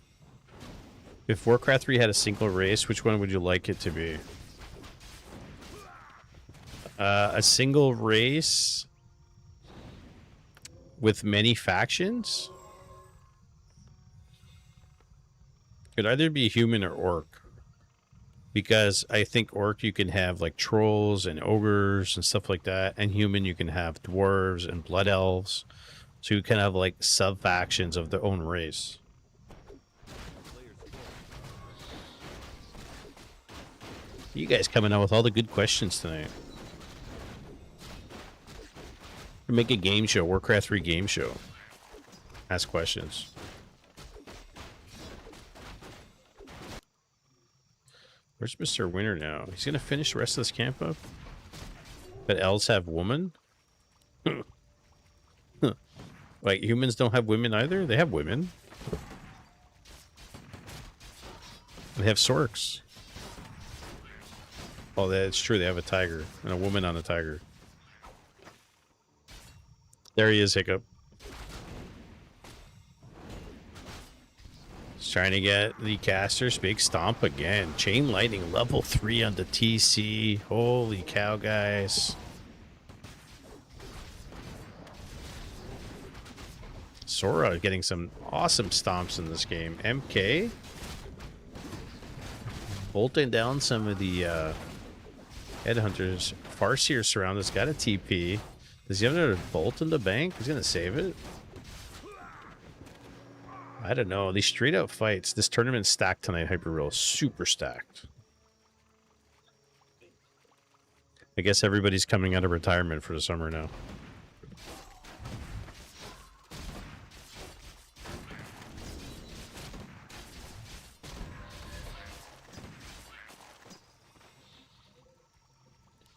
If Warcraft 3 had a single race, which one would you like it to be? A single race with many factions? Could either be human or orc. Because I think orc you can have like trolls and ogres and stuff like that. And human you can have dwarves and blood elves. So you can have like sub-factions of their own race. You guys coming out with all the good questions tonight. Make a game show, Warcraft 3 game show. Ask questions. Where's Mr. Winter now? He's gonna finish the rest of this camp up? But elves have women? Like, humans don't have women either? They have women. They have sorks. Oh, that's true. They have a tiger. And a woman on a tiger. There he is, Hiccup. He's trying to get the casters. Big stomp again. Chain lightning level 3 on the TC. Holy cow, guys. Sora getting some awesome stomps in this game. MK bolting down some of the headhunters. Farseer surround has got a TP. Does he have another bolt in the bank? He's gonna save it. I don't know. These straight out fights. This tournament's stacked tonight, Hyperreal. Super stacked. I guess everybody's coming out of retirement for the summer now.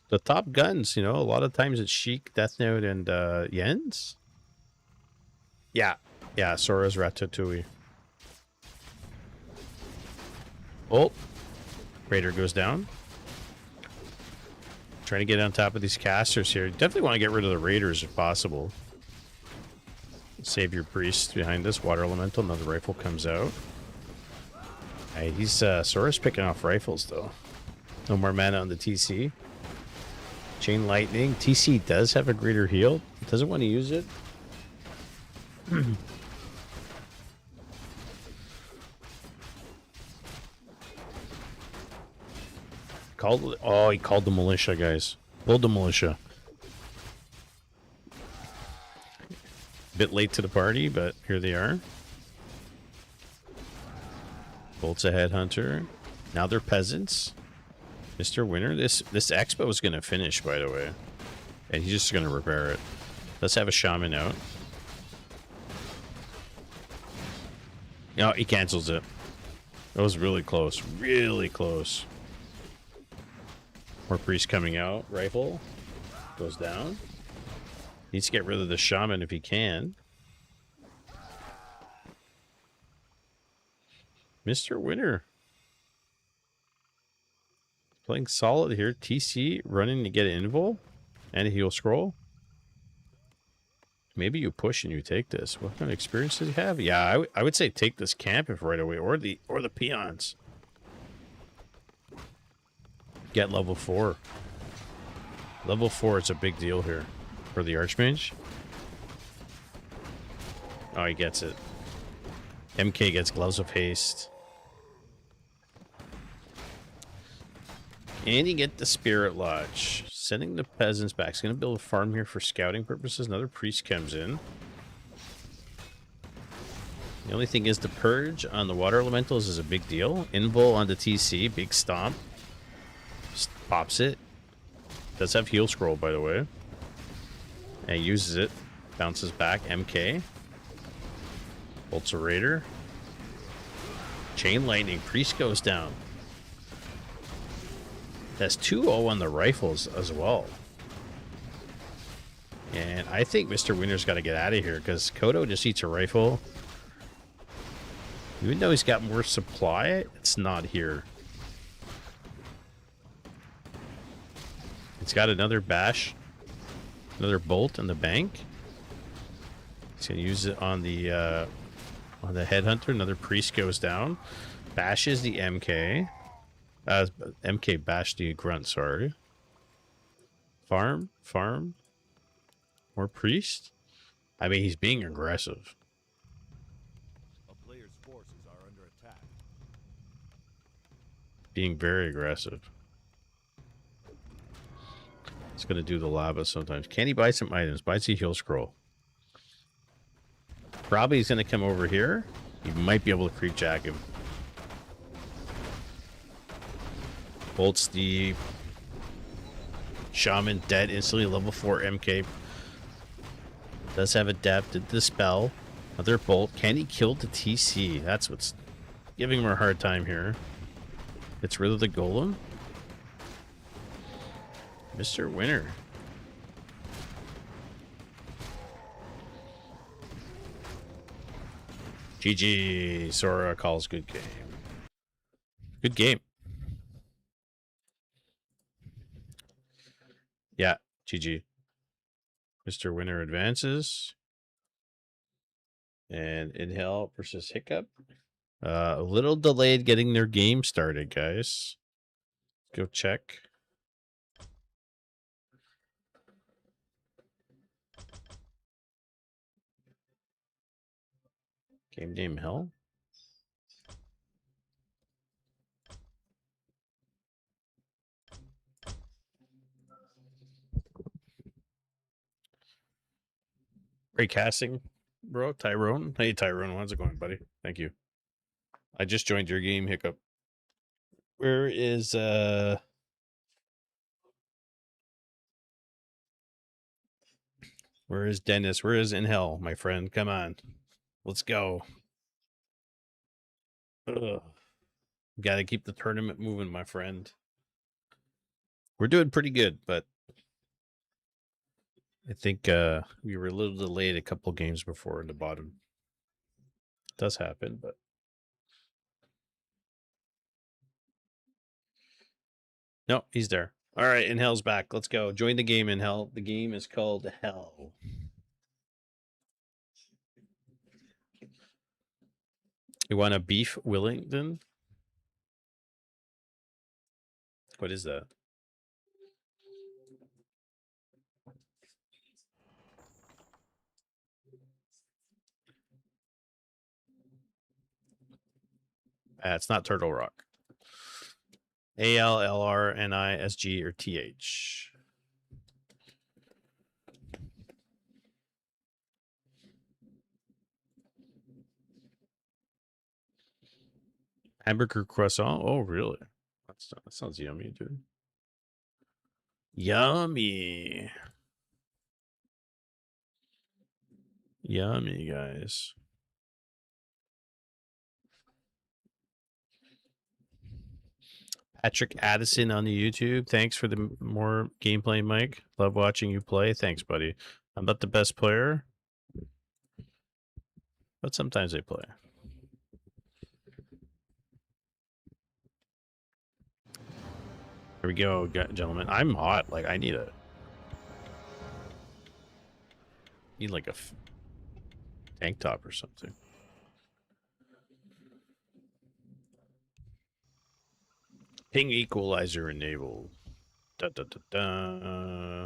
The top guns, you know, a lot of times it's Sheik, Death Note, and Jens. Yeah. Yeah, Sora's Ratatouille. Oh. Raider goes down. Trying to get on top of these casters here. Definitely want to get rid of the Raiders if possible. Save your priest behind us. Water Elemental. Another rifle comes out. Hey, he's Sora's picking off rifles, though. No more mana on the TC. Chain Lightning. TC does have a greater heal. Doesn't want to use it. He called the militia, guys. Pulled the militia. Bit late to the party, but here they are. Bolt's a headhunter. Now they're peasants. Mr. Winter, this expo is going to finish, by the way. And he's just going to repair it. Let's have a shaman out. No, he cancels it. That was really close. Really close. More priest coming out. Rifle. Goes down. Needs to get rid of the shaman if he can. Mr. Winter. Playing solid here. TC running to get an invul and a heal scroll. Maybe you push and you take this. What kind of experience does he have? Yeah, I would say take this camp if right away, or the peons. Get level 4. Level 4 is a big deal here for the Archmage. Oh, he gets it. MK gets Gloves of Haste. And you get the Spirit Lodge. Sending the peasants back. He's going to build a farm here for scouting purposes. Another priest comes in. The only thing is the purge on the water elementals is a big deal. Invul on the TC, big stomp. Just pops it. Does have heal scroll, by the way. And uses it. Bounces back. MK. Bolts a Raider. Chain Lightning. Priest goes down. That's 2-0 on the rifles as well. And I think Mr. Winner's got to get out of here because Kodo just eats a rifle. Even though he's got more supply, it's not here. It's got another bash. Another bolt in the bank. He's going to use it on the headhunter. Another priest goes down. Bashes the MK. MK bashed the grunt, sorry. Farm. More priest. I mean, he's being aggressive. A player's forces are under attack. Being very aggressive. It's going to do the lava sometimes. Can he buy some items? Buys a heal scroll. Probably he's going to come over here. He might be able to creep jack him. Bolts the shaman dead instantly. Level 4 MK. Does have adapted the spell. Another bolt. Can he kill the TC? That's what's giving him a hard time here. Gets rid of the golem. Mr. Winner. GG. Sora calls good game. Good game. Yeah, GG. Mr. Winner advances. And Inhale versus Hiccup. A little delayed getting their game started, guys. Go check. Game name Hell. Great casting, bro. Tyrone. Hey, Tyrone. How's it going, buddy? Thank you. I just joined your game, Hiccup. Where is Dennis? Where is In Hell, my friend? Come on. Let's go. Ugh. Gotta keep the tournament moving, my friend. We're doing pretty good, but I think we were a little delayed a couple games before in the bottom. It does happen, but no, he's there. All right, Inhale's back. Let's go. Join the game, Inhale. The game is called Hell. You want a beef Wellington? What is that? It's not Turtle Rock. ALLRNISG or TH. Hamburger croissant? Oh, really? That sounds yummy, dude. Yummy. Yummy, guys. Patrick Addison on the YouTube. Thanks for the more gameplay, Mike. Love watching you play. Thanks, buddy. I'm not the best player, but sometimes I play. Here we go, gentlemen. I'm hot. Like, I need like a tank top or something. Ping equalizer enabled. Da, da, da, da.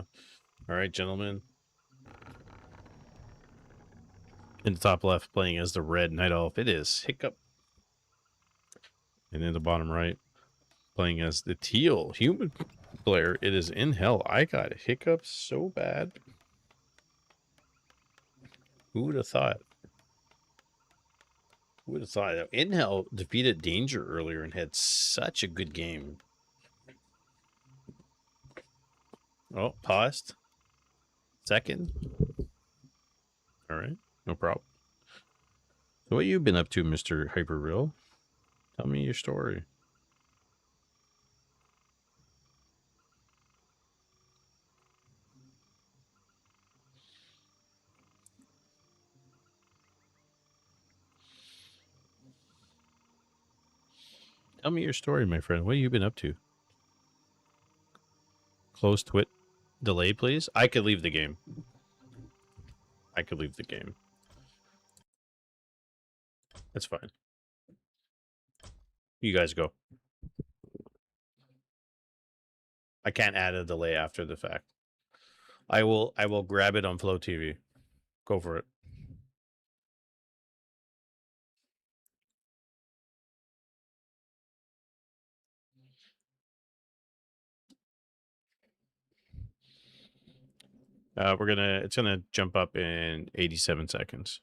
All right, gentlemen. In the top left, playing as the red Night Elf, it is Hiccup. And in the bottom right, playing as the teal human player, it is In Hell. I got Hiccup so bad. Who would have thought? Who would have thought that? Inhale defeated Danger earlier and had such a good game. Oh, paused. Second. All right, no problem. So what you been up to, Mr. Hyperreal? Tell me your story. Tell me your story, my friend. What have you been up to? Close twit delay, please. I could leave the game. I could leave the game. That's fine. You guys go. I can't add a delay after the fact. I will grab it on Flow TV. Go for it. It's gonna jump up in 87 seconds.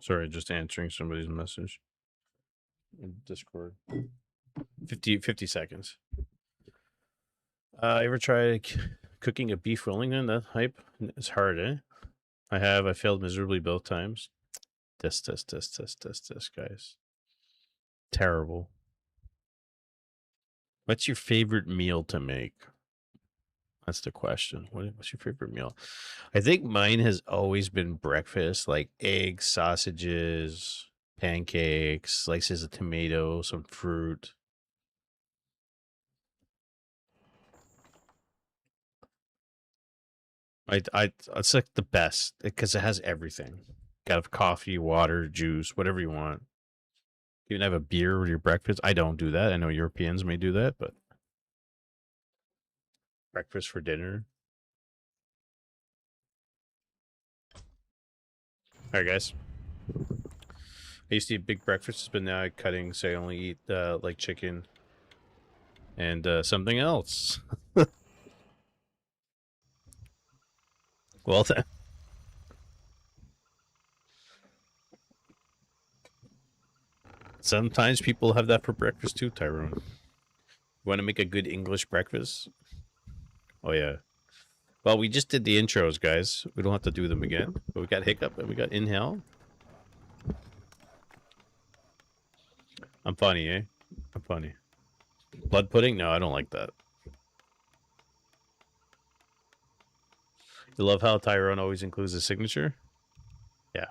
Sorry, just answering somebody's message in Discord. 50 seconds. Ever try cooking a beef Wellington? That hype is hard, eh? I have. I failed miserably both times. This, guys. Terrible. What's your favorite meal to make? That's the question. What's your favorite meal? I think mine has always been breakfast, like eggs, sausages, pancakes, slices of tomato, some fruit. It's like the best because it has everything. Got have coffee, water, juice, whatever you want. You can have a beer with your breakfast. I don't do that. I know Europeans may do that, but breakfast for dinner. All right, guys. I used to eat big breakfasts, but now I'm cutting, so I only eat like chicken and something else. Well then. Sometimes people have that for breakfast too, Tyrone. You want to make a good English breakfast? Oh yeah. Well, we just did the intros, guys. We don't have to do them again. But we got Hiccup and we got Inhale. I'm funny, eh? I'm funny. Blood pudding? No, I don't like that. You love how Tyrone always includes a signature? Yeah.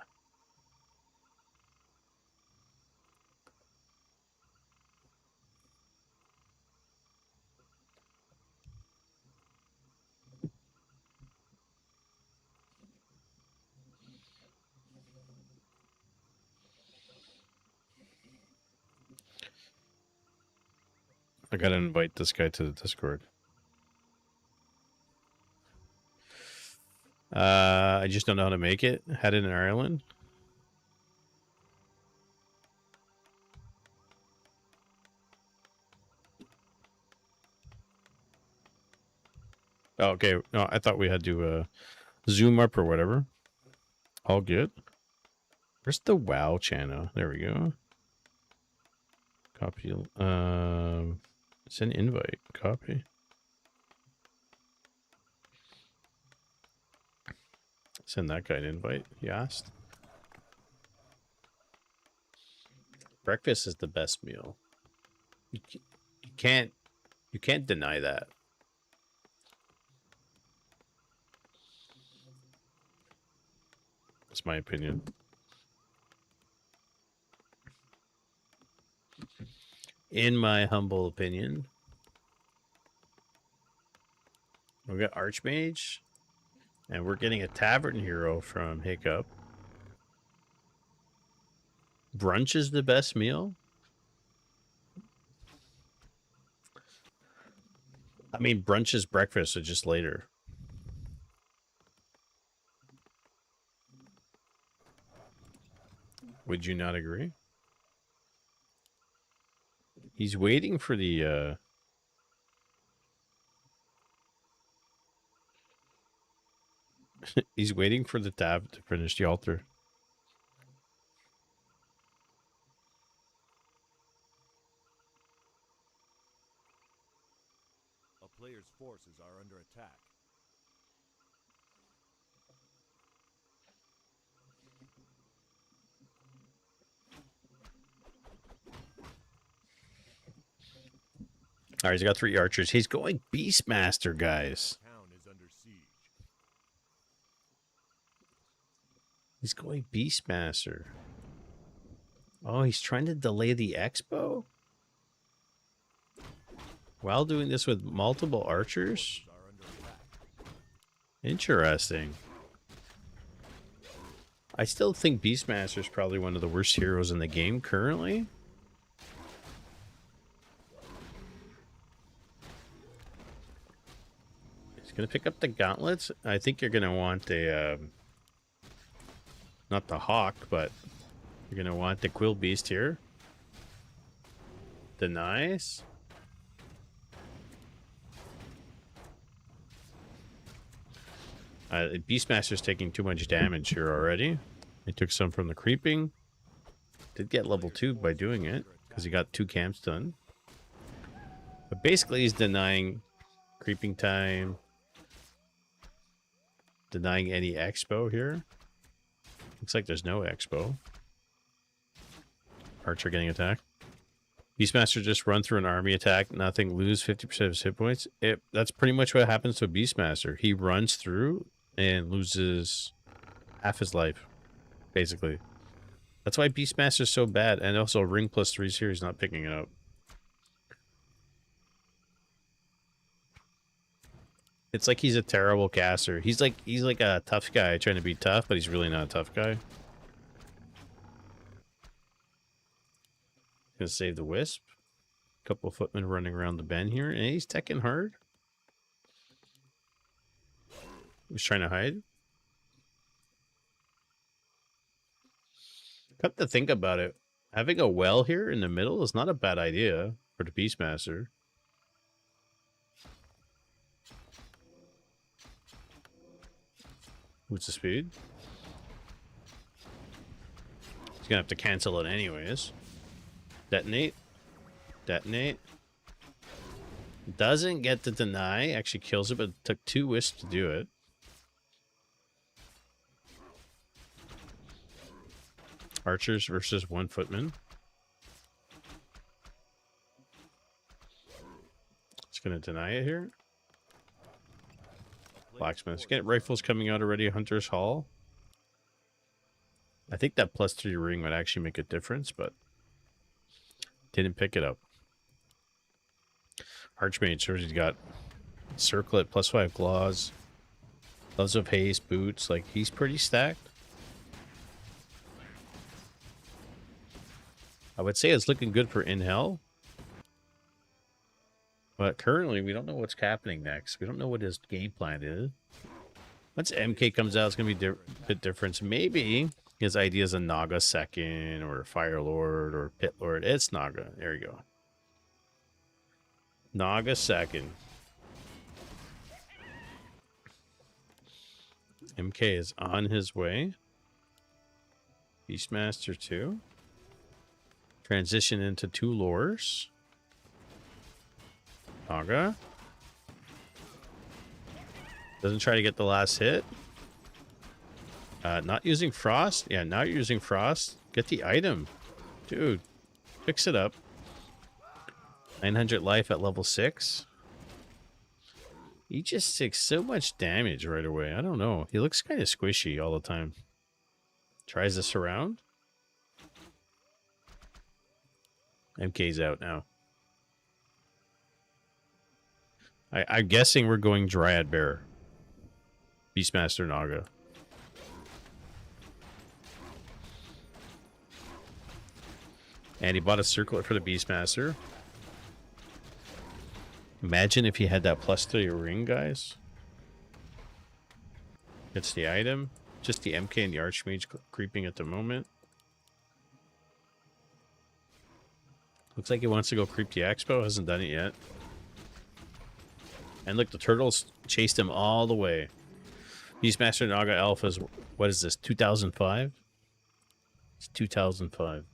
I gotta invite this guy to the Discord. I just don't know how to make it. Had it in Ireland. Oh, okay. No, I thought we had to zoom up or whatever. All good. Where's the WoW channel? There we go. Copy. Send invite. Copy. Send that guy an invite. He asked. Breakfast is the best meal. You can't deny that. That's my opinion. In my humble opinion. We got Archmage. And we're getting a Tavern Hero from Hiccup. brunch is the best meal? I mean, brunch is breakfast, so just later. Would you not agree? He's waiting for the, he's waiting for the tab to finish the altar. A player's forces are under attack. All right, he's got 3 archers. He's going Beastmaster, guys. Town is under siege. He's going Beastmaster. Oh, he's trying to delay the expo? While doing this with multiple archers? Are under attack. Interesting. I still think Beastmaster is probably one of the worst heroes in the game currently. He's going to pick up the gauntlets. I think you're going to want a... not the hawk, but you're going to want the quill beast here. Denies. Beastmaster's taking too much damage here already. He took some from the creeping. Did get level 2 by doing it, because he got 2 camps done. But basically he's denying creeping time. Denying any expo here. Looks like there's no expo. Archer getting attacked. Beastmaster just run through an army attack, nothing, lose 50% of his hit points. That's pretty much what happens to a Beastmaster. He runs through and loses half his life, basically. That's why Beastmaster is so bad, and also Ring +3 series not picking it up. It's like he's a terrible caster. He's like a tough guy trying to be tough, but he's really not a tough guy. Gonna save the Wisp. Couple of footmen running around the bend here, and he's teching hard. He's trying to hide. Come to think about it, having a well here in the middle is not a bad idea for the Beastmaster. What's the speed? He's gonna have to cancel it anyways. Detonate. Detonate. Doesn't get to deny. Actually kills it, but it took 2 wisps to do it. Archers versus 1 footman. It's going to deny it here. Blacksmiths. Get rifles coming out already. Hunter's Hall. I think that +3 ring would actually make a difference, but didn't pick it up. Archmage, so he's got circlet, +5 claws, gloves of haste, boots. Like, he's pretty stacked. I would say it's looking good for In Hell. But currently, we don't know what's happening next. We don't know what his game plan is. Once MK comes out, it's going to be a bit different. Maybe his idea is a Naga second, or Fire Lord, or Pit Lord. It's Naga. There you go. Naga second. MK is on his way. Beastmaster 2. Transition into 2 lores. Naga. Doesn't try to get the last hit. Not using Frost. Yeah, now you're using Frost. Get the item. Dude, fix it up. 900 life at level 6. He just takes so much damage right away. I don't know. He looks kind of squishy all the time. Tries to surround. MK's out now. I'm guessing we're going Dryad Bear. Beastmaster Naga. And he bought a circlet for the Beastmaster. Imagine if he had that +3 ring, guys. Gets the item. Just the MK and the Archmage creeping at the moment. Looks like he wants to go creep the Expo. Hasn't done it yet. And look, the turtles chased him all the way. Beastmaster Naga Alpha's, what is this, 2005? It's 2005.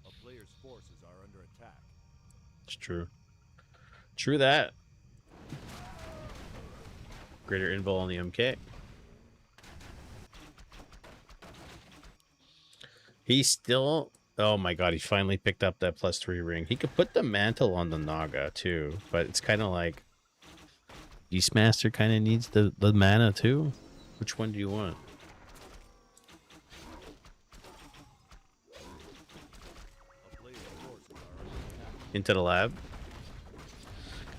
A player's forces are under attack. It's true. True that. Greater invul on the MK. He's still... Oh my god, he finally picked up that +3 ring. He could put the mantle on the Naga too, but it's kind of like... Beastmaster kind of needs the mana too. Which one do you want? A player's forces are under attack. Into the lab.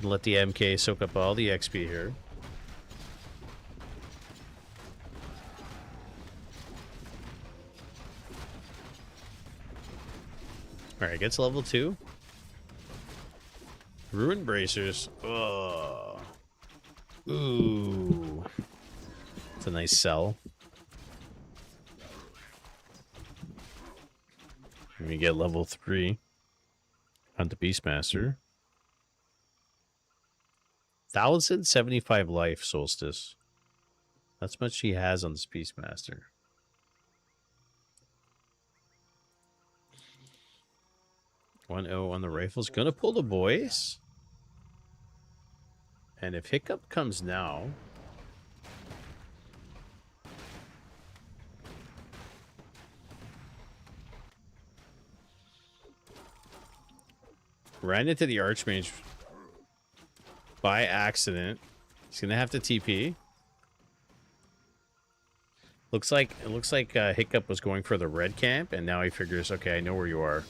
Gonna let the MK soak up all the XP here. Alright, gets level 2. Ruin bracers. Oh. Ooh. It's a nice sell. And we get level 3 on the Beastmaster. 1,075 life, Solstice. That's much he has on this Beastmaster. .1-0 on the rifles. Gonna pull the boys. And if Hiccup comes now... Ran into the Archmage by accident. He's gonna have to TP. Looks like Hiccup was going for the red camp, and now he figures, okay, I know where you are.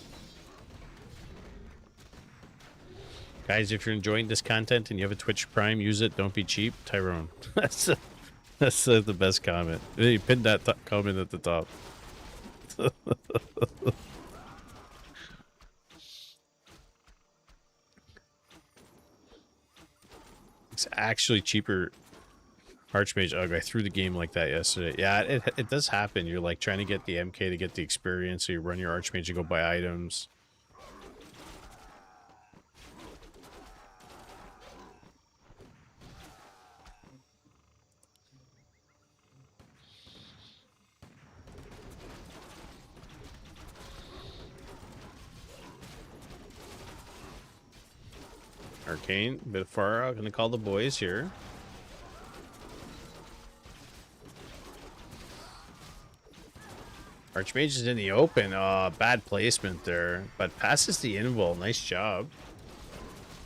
Guys, if you're enjoying this content and you have a Twitch Prime, use it. Don't be cheap. Tyrone. That's the best comment. He pinned that comment at the top. It's actually cheaper. Archmage. Ugh, I threw the game like that yesterday. Yeah, it does happen. You're like trying to get the MK to get the experience, so you run your Archmage and go buy items. Arcane, bit far out. Gonna call the boys here. Archmage is in the open. Bad placement there, but passes the invul. Nice job.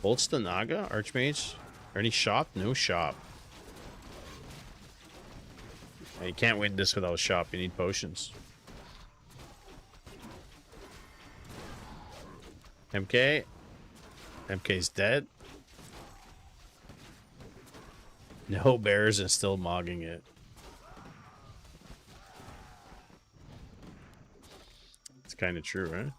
Bolts the Naga. Archmage. Or any shop? No shop. Yeah, you can't win this without a shop. You need potions. MK. MK's dead. No bears and still mogging it. It's kind of true, right?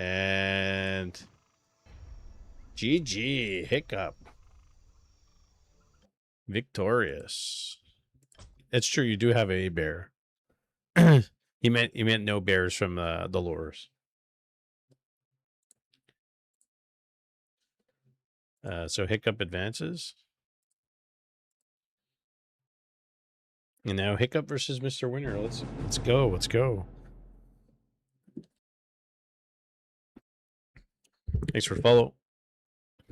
And GG, Hiccup. Victorious. It's true, you do have a bear. He meant no bears from the lures. So Hiccup advances. And now Hiccup versus Mr. Winner. Let's go. Let's go. Thanks for follow.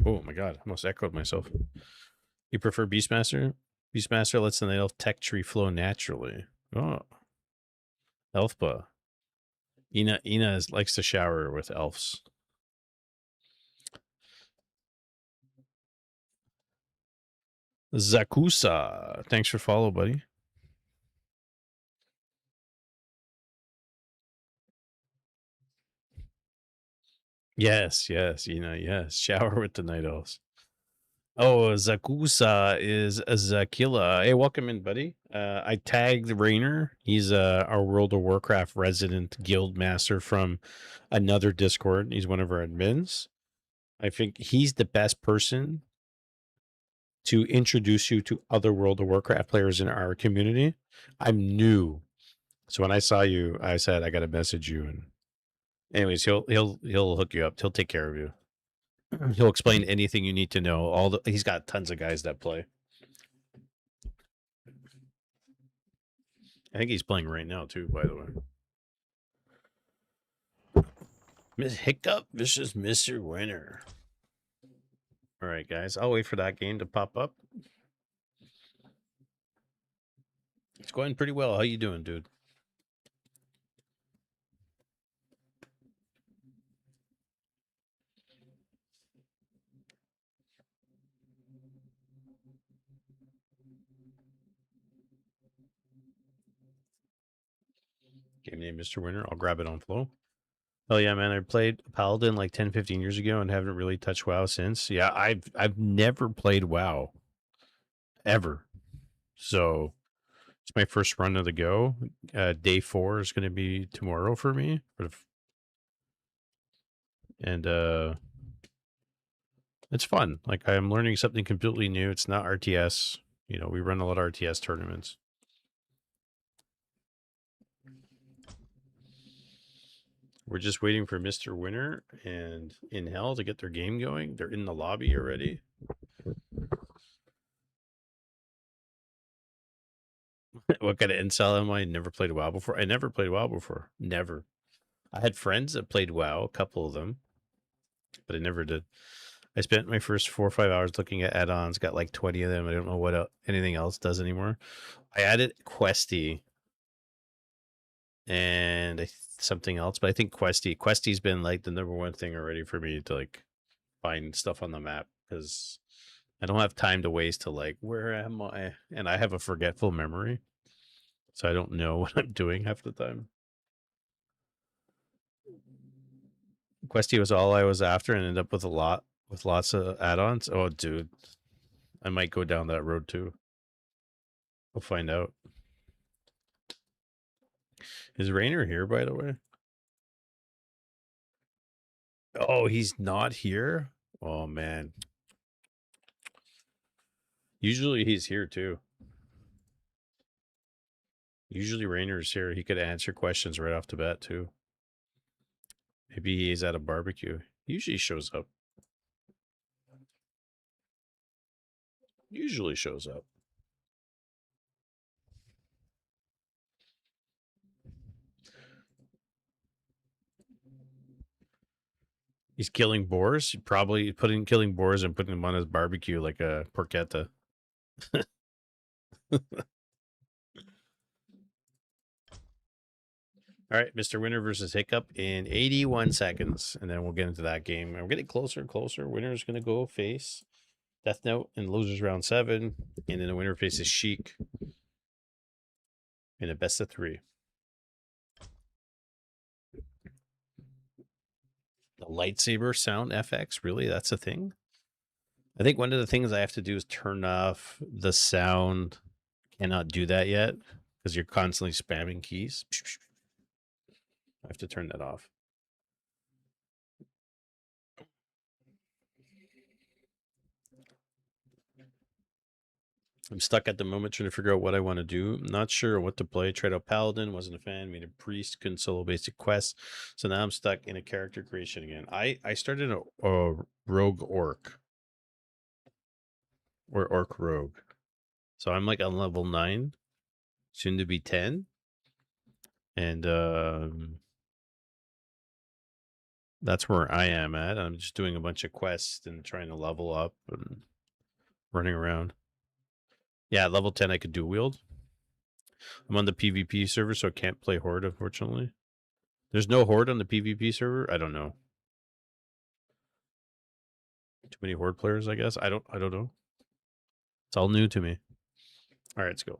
Oh my god, I almost echoed myself. You prefer Beastmaster? Beastmaster lets the elf tech tree flow naturally. Oh. Elfba. Ina likes to shower with elves. Zakusa. Thanks for follow, buddy. Yes, yes, yes. Shower with the night elves. Oh, Zakusa is Zakila. Hey, welcome in, buddy. I tagged Rainer. He's our World of Warcraft resident guild master from another Discord. He's one of our admins. I think he's the best person to introduce you to other World of Warcraft players in our community. I'm new, so when I saw you, I said I got to message you. And anyways, he'll hook you up. He'll take care of you. He'll explain anything you need to know. He's got tons of guys that play. I think he's playing right now too, by the way. Miss Hiccup versus Mr. Winner. All right, guys. I'll wait for that game to pop up. It's going pretty well. How you doing, dude? Game name, Mr. Winner. I'll grab it on flow. Oh yeah, man. I played Paladin like 10, 15 years ago and haven't really touched WoW since. Yeah, I've never played WoW. Ever. So it's my first run of the go. Day 4 is gonna be tomorrow for me. And it's fun. Like I'm learning something completely new. It's not RTS. You know, we run a lot of RTS tournaments. We're just waiting for Mr. Winner and In Hell to get their game going. They're in the lobby already. What kind of incel am I? Never played WoW before. I never played WoW before. Never. I had friends that played WoW, a couple of them, but I never did. I spent my first 4 or 5 hours looking at add-ons, got like 20 of them. I don't know what anything else does anymore. I added Questy and something else, but I think Questy's been like the number one thing already for me to like find stuff on the map, because I don't have time to waste to like, where am I? And I have a forgetful memory, so I don't know what I'm doing half the time. Questy was all I was after and ended up with lots of add-ons. Oh, dude, I might go down that road too. We'll find out. Is Rainer here, by the way? Oh, he's not here? Oh, man. Usually he's here too. Usually Rainer's here. He could answer questions right off the bat too. Maybe he's at a barbecue. He usually shows up. Usually shows up. He's killing boars. Probably killing boars and putting them on his barbecue like a porchetta. All right, Mr. Winner versus Hiccup in 81 seconds, and then we'll get into that game. And we're getting closer and closer. Winner's going to go face Death Note in losers round 7, and then the winner faces Sheik in a best of 3. The lightsaber sound FX, really? That's a thing? I think one of the things I have to do is turn off the sound. Cannot do that yet because you're constantly spamming keys. I have to turn that off. I'm stuck at the moment trying to figure out what I want to do. Not sure what to play. Tried out Paladin, wasn't a fan. Made a priest, couldn't solo basic quests. So now I'm stuck in a character creation again. I started a rogue orc. Or orc rogue. So I'm like on level 9. Soon to be 10. And that's where I am at. I'm just doing a bunch of quests and trying to level up and running around. Yeah, level 10 I could dual wield. I'm on the PvP server, so I can't play Horde, unfortunately. There's no Horde on the PvP server? I don't know. Too many Horde players, I guess. I don't know. It's all new to me. All right, let's go.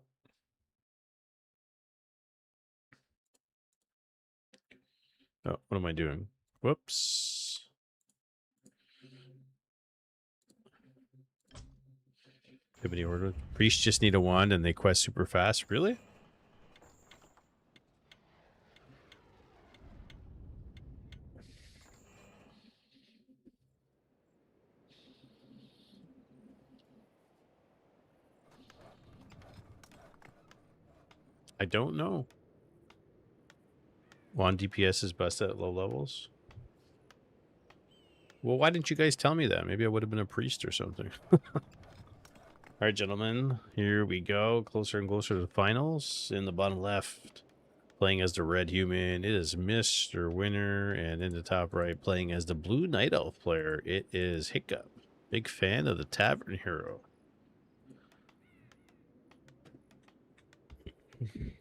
Oh, what am I doing? Whoops. Anybody order? Priests just need a wand and they quest super fast. Really? I don't know. Wand DPS is best at low levels. Well, why didn't you guys tell me that? Maybe I would have been a priest or something. All right, gentlemen, here we go. Closer and closer to the finals. In the bottom left, playing as the red human, it is Mr. Winner. And in the top right, playing as the blue night elf player, it is Hiccup. Big fan of the Tavern Hero.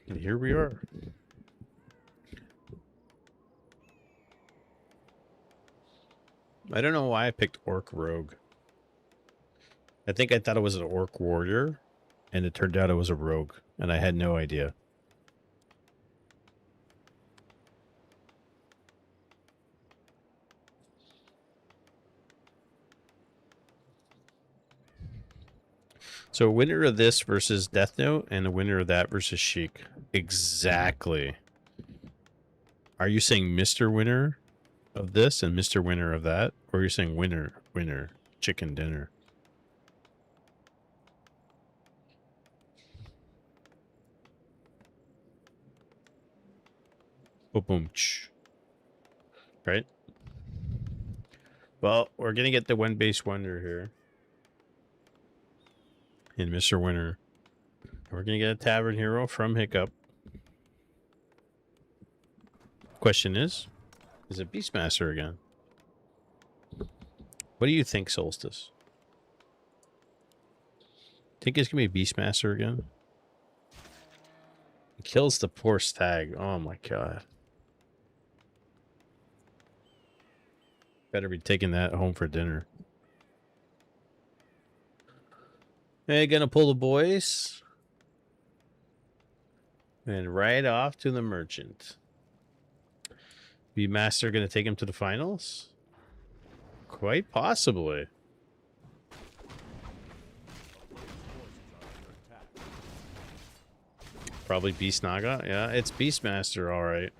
And here we are. I don't know why I picked Orc Rogue. I think I thought it was an Orc Warrior, and it turned out it was a Rogue, and I had no idea. So winner of this versus Death Note, and the winner of that versus Sheik. Exactly. Are you saying Mr. Winner of this and Mr. Winner of that? Or are you saying winner, chicken dinner? Boom, right? Well, we're gonna get the one base wonder here. In Mr. Winner. We're gonna get a Tavern Hero from Hiccup. Question is it Beastmaster again? What do you think, Solstice? Think it's gonna be Beastmaster again? He kills the poor stag. Oh my god. Better be taking that home for dinner. Hey, gonna pull the boys. And right off to the merchant. Beastmaster gonna take him to the finals? Quite possibly. Probably Beast Naga. Yeah, it's Beastmaster, alright.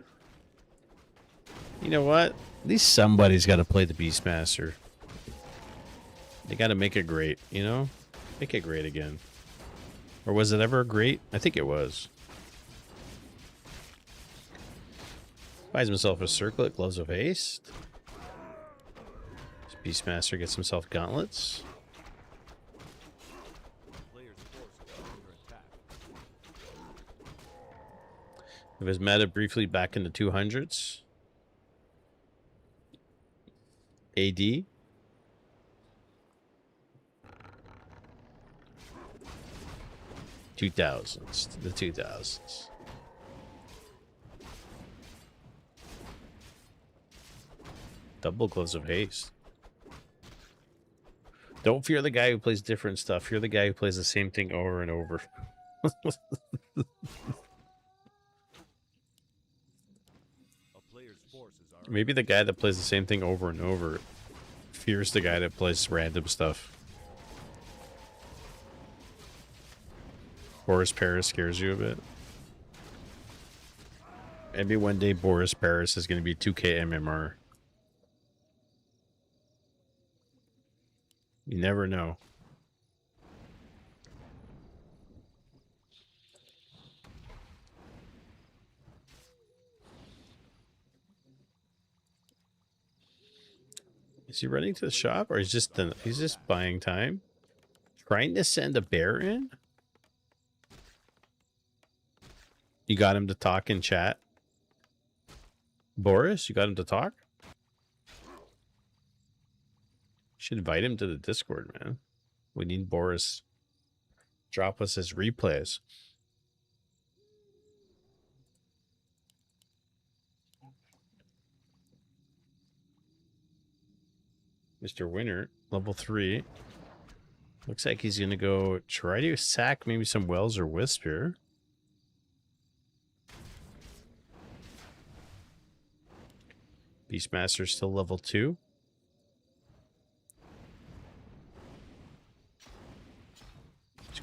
You know what? At least somebody's got to play the Beastmaster. They got to make it great, you know? Make it great again. Or was it ever great? I think it was. Buys himself a circlet, gloves of haste. This Beastmaster gets himself gauntlets. Player's forces are under attack. If his meta briefly back in the 200s. AD. The 2000s. Double gloves of haste. Don't fear the guy who plays different stuff. Fear the guy who plays the same thing over and over. A player's forces are Maybe the guy that plays the same thing over and over fears the guy that plays random stuff. Boris Paris scares you a bit. Maybe one day Boris Paris is going to be 2K MMR. You never know. Is he running to the shop, or he's just buying time? Trying to send a bear in? You got him to talk in chat? Boris, you got him to talk? Should invite him to the Discord, man. We need Boris. Drop us his replays. Mr. Winner, level 3. Looks like he's going to go try to sack maybe some Wells or Wisp here. Beastmaster still level 2.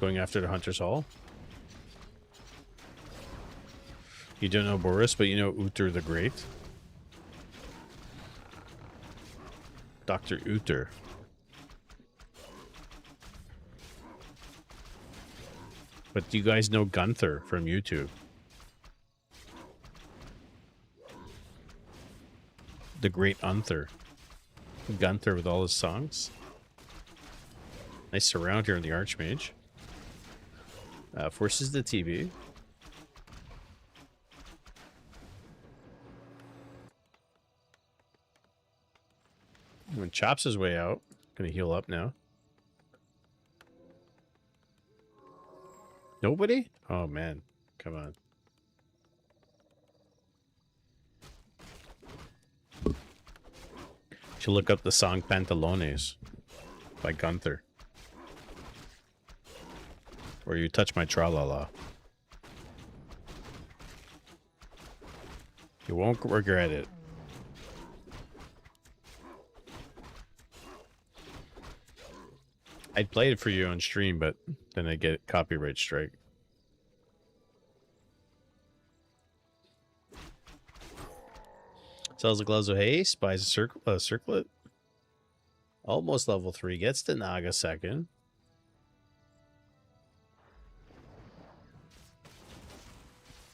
going after the Hunter's Hall. You don't know Boris, but you know Uther the Great. Dr. Uther. But do you guys know Gunther from YouTube? The Great Unther. Gunther with all his songs. Nice surround here in the Archmage. Forces the TV. When chops his way out, gonna heal up now. Nobody? Oh man, come on. Should look up the song Pantalones by Gunther. Or You Touch My Tra-La-La. You won't regret it. I'd play it for you on stream, but then I get copyright strike. Sells a Gloves of Haste, buys a circlet. Almost level 3, gets the Naga second.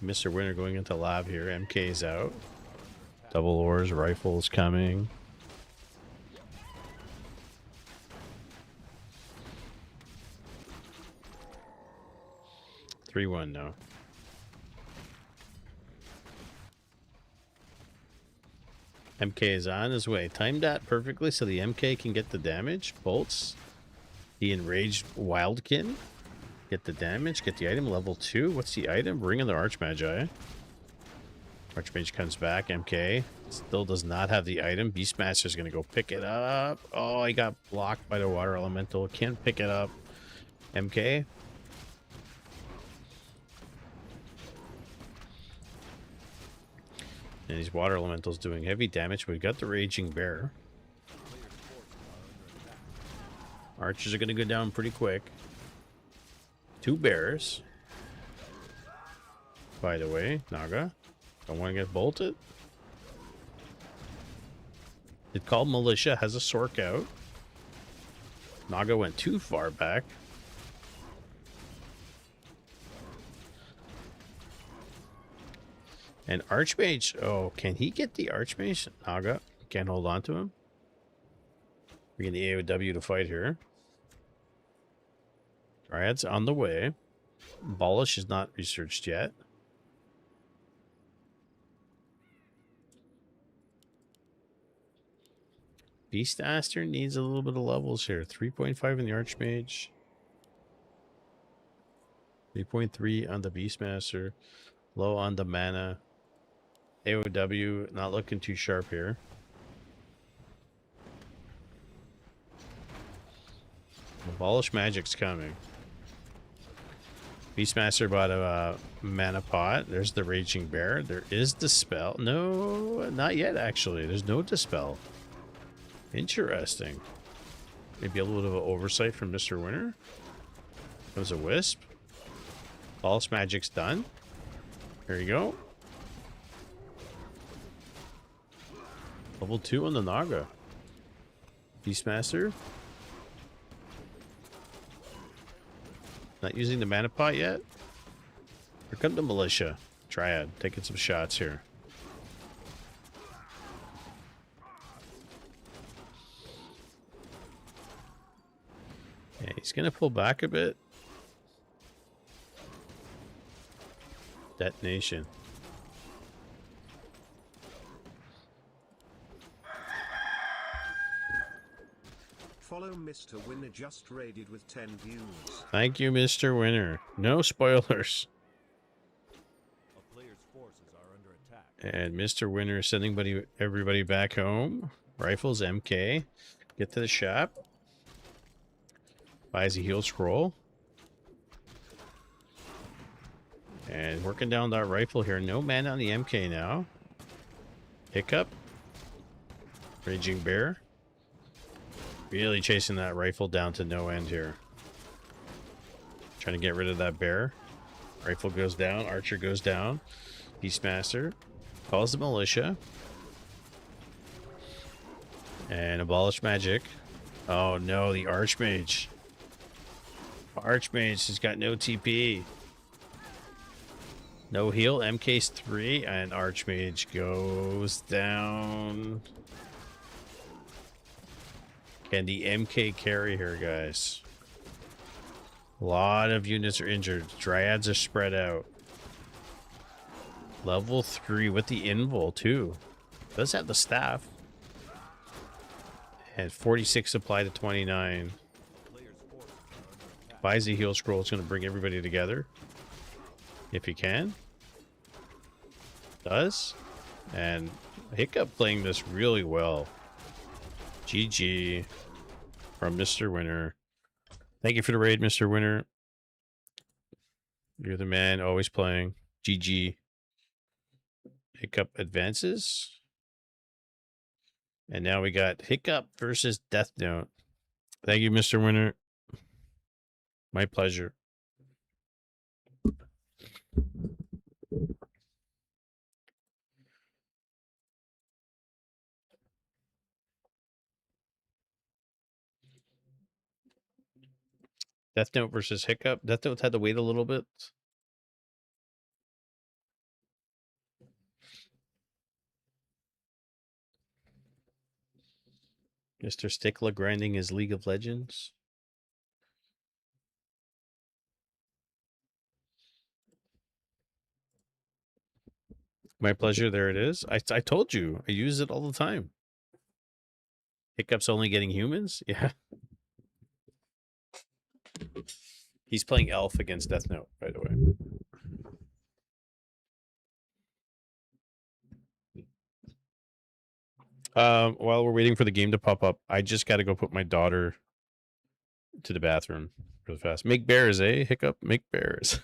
Mr. Winner going into lab here. MK's out. Double ores, rifles coming. Three 3-1 now. MK is on his way. Timed that perfectly so the MK can get the damage. Bolts. The Enraged Wildkin. Get the damage. Get the item. Level 2. What's the item? Ring of the Archmagi. Archmage comes back. MK still does not have the item. Beastmaster's going to go pick it up. Oh, he got blocked by the Water Elemental. Can't pick it up. MK. And these Water Elementals doing heavy damage. We've got the Raging Bear. Archers are going to go down pretty quick. 2 bears. By the way, Naga. Don't want to get bolted. It called Militia. Has a Sork out. Naga went too far back. And Archmage, oh, can he get the Archmage? Naga can't hold on to him. We're getting the AOW to fight here. Dryad's on the way. Abolish is not researched yet. Beastaster needs a little bit of levels here. 3.5 in the Archmage. 3.3 on the Beastmaster. Low on the mana. AOW not looking too sharp here. Abolish Magic's coming. Beastmaster bought a mana pot. There's the Raging Bear. There is Dispel. No, not yet actually. There's no Dispel. Interesting. Maybe a little bit of an oversight from Mr. Winner. Comes a Wisp. Abolish Magic's done. There you go. Level 2 on the Naga. Beastmaster. Not using the mana pot yet. Here come the Militia. Triad taking some shots here. Yeah, he's gonna pull back a bit. Detonation. Follow Mr. Winner just raided with 10 views. Thank you, Mr. Winner. No spoilers. A player's forces are under attack. And Mr. Winner is sending everybody back home. Rifles, MK. Get to the shop. Buys a heal scroll. And working down that rifle here. No mana on the MK now. Hiccup. Raging Bear. Really chasing that rifle down to no end here. Trying to get rid of that bear. Rifle goes down. Archer goes down. Beastmaster calls the militia. And abolish magic. Oh no, the Archmage. Archmage has got no TP. No heal. MK's 3 and Archmage goes down. Can the MK carry here, guys? A lot of units are injured. Dryads are spread out. Level 3 with the invul too. Does have the staff. And 46 supply to 29. Buys the heal scroll. It's going to bring everybody together. If he can. Does. And Hiccup playing this really well. GG from Mr. Winner. Thank you for the raid, Mr. Winner. You're the man, always playing. GG. Hiccup advances. And now we got Hiccup versus Death Note. Thank you, Mr. Winner. My pleasure. Death Note versus Hiccup. Death Note had to wait a little bit. Mr. Stickler grinding his League of Legends. My pleasure. There it is. I told you. I use it all the time. Hiccup's only getting humans? Yeah. He's playing Elf against Death Note, by the way. While we're waiting for the game to pop up, I just got to go put my daughter to the bathroom really fast. Make bears, eh? Hiccup, make bears.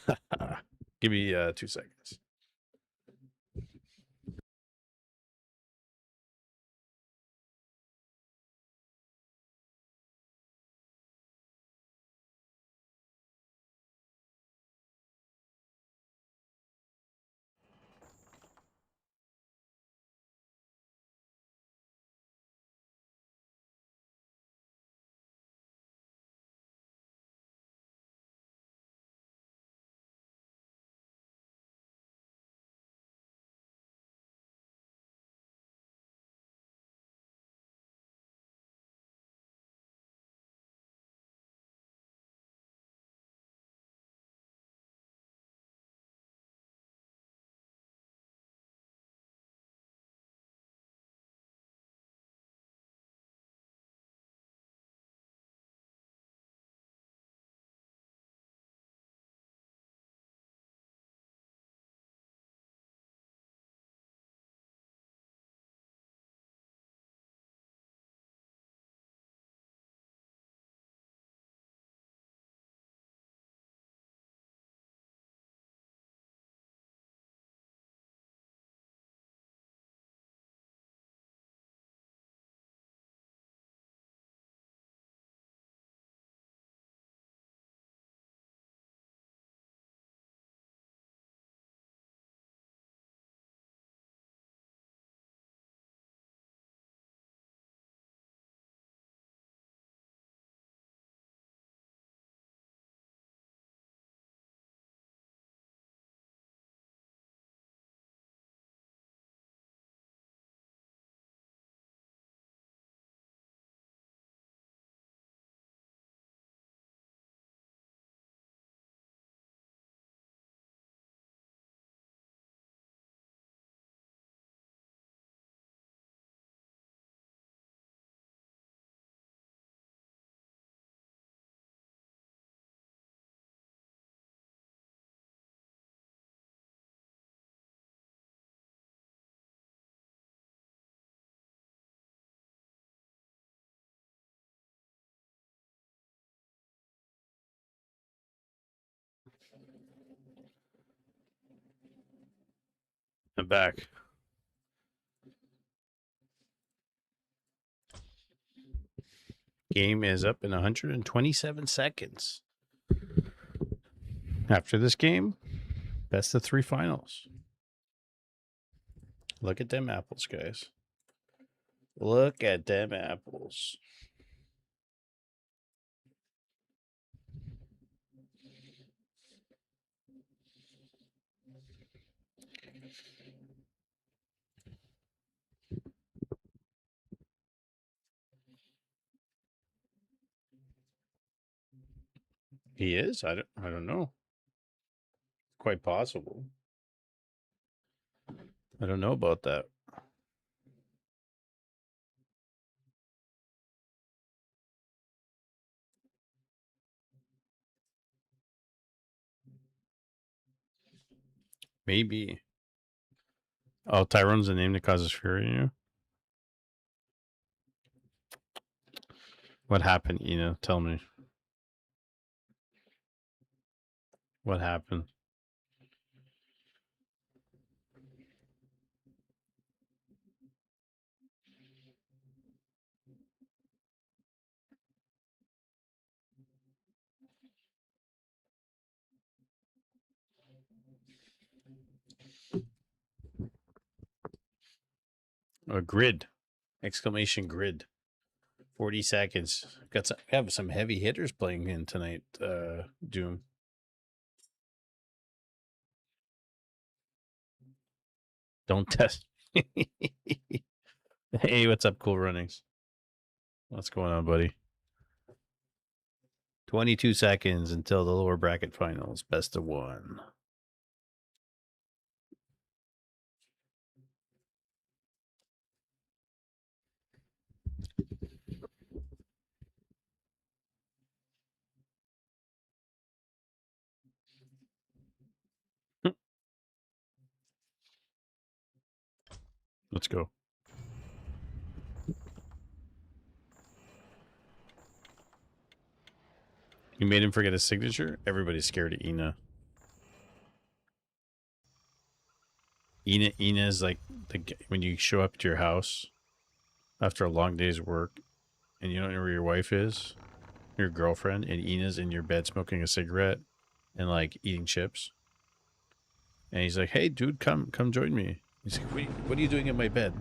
Give me 2 seconds. I'm back. Game is up in 127 seconds. After this game, best of 3 finals. Look at them apples, guys. Look at them apples. He is? I don't know. Quite possible. I don't know about that. Maybe. Oh, Tyrone's the name that causes fear in you? What happened, Ina? Tell me. What happened? A grid. Exclamation grid. 40 seconds. Have some heavy hitters playing in tonight, Doom. Don't test. Hey, what's up, Cool Runnings? What's going on, buddy? 22 seconds until the lower bracket finals. Best of 1. Let's go. You made him forget his signature? Everybody's scared of Ina. Ina is like when you show up to your house after a long day's work and you don't know where your wife is, your girlfriend, and Ina's in your bed smoking a cigarette and like eating chips. And he's like, "Hey, dude, come join me." He's like, "What are you doing in my bed?"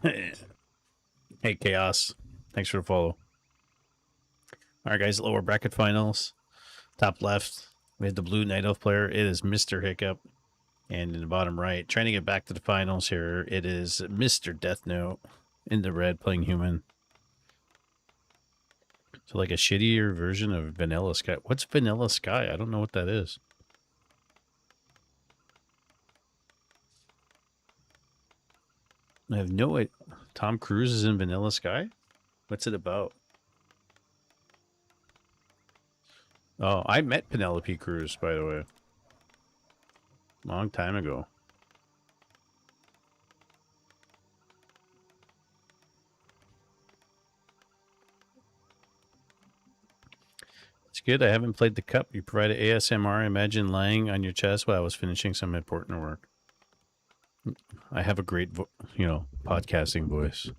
Hey, Chaos. Thanks for the follow. All right, guys, lower bracket finals. Top left, we have the blue Night Elf player. It is Mr. Hiccup. And in the bottom right, trying to get back to the finals here, it is Mr. Death Note in the red playing human. So like a shittier version of Vanilla Sky. What's Vanilla Sky? I don't know what that is. I have no idea. Tom Cruise is in Vanilla Sky? What's it about? Oh, I met Penelope Cruz, by the way. Long time ago. It's good. I haven't played the cup. You provided ASMR. Imagine lying on your chest while I was finishing some important work. I have a great, podcasting voice.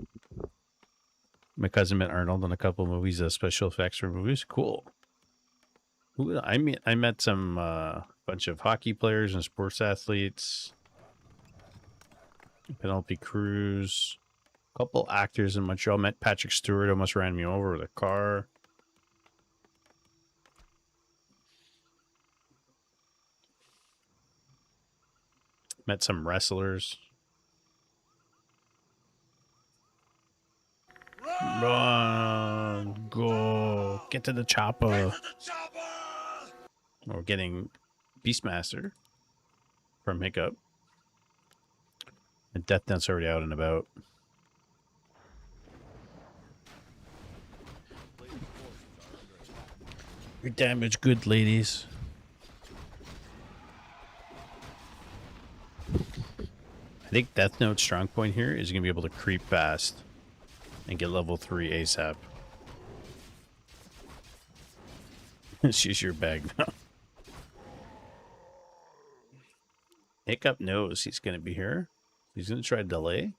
My cousin met Arnold in a couple of movies, special effects for movies. Cool. I met some bunch of hockey players and sports athletes. Penelope Cruz. A couple actors in Montreal. Met Patrick Stewart. Almost ran me over with a car. Met some wrestlers. Run, go, get to the chopper. We're getting Beastmaster from Hiccup. And Death Note's already out and about. Your damage good, ladies. I think Death Note's strong point here is going to be able to creep fast and get level 3 ASAP. She's your bag now. Hiccup knows he's going to be here. He's going to try to delay.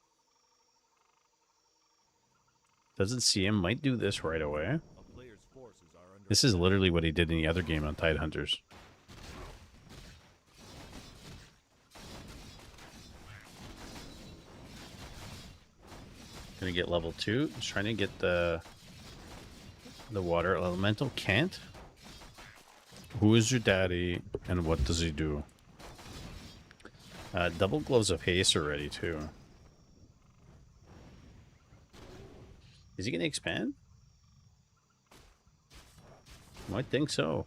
Doesn't see him. Might do this right away. This is literally what he did in the other game on Tidehunters. Gonna get level 2. Just trying to get the water elemental. Can't. Who is your daddy and what does he do? Double gloves of haste already too. Is he gonna expand? Might think so.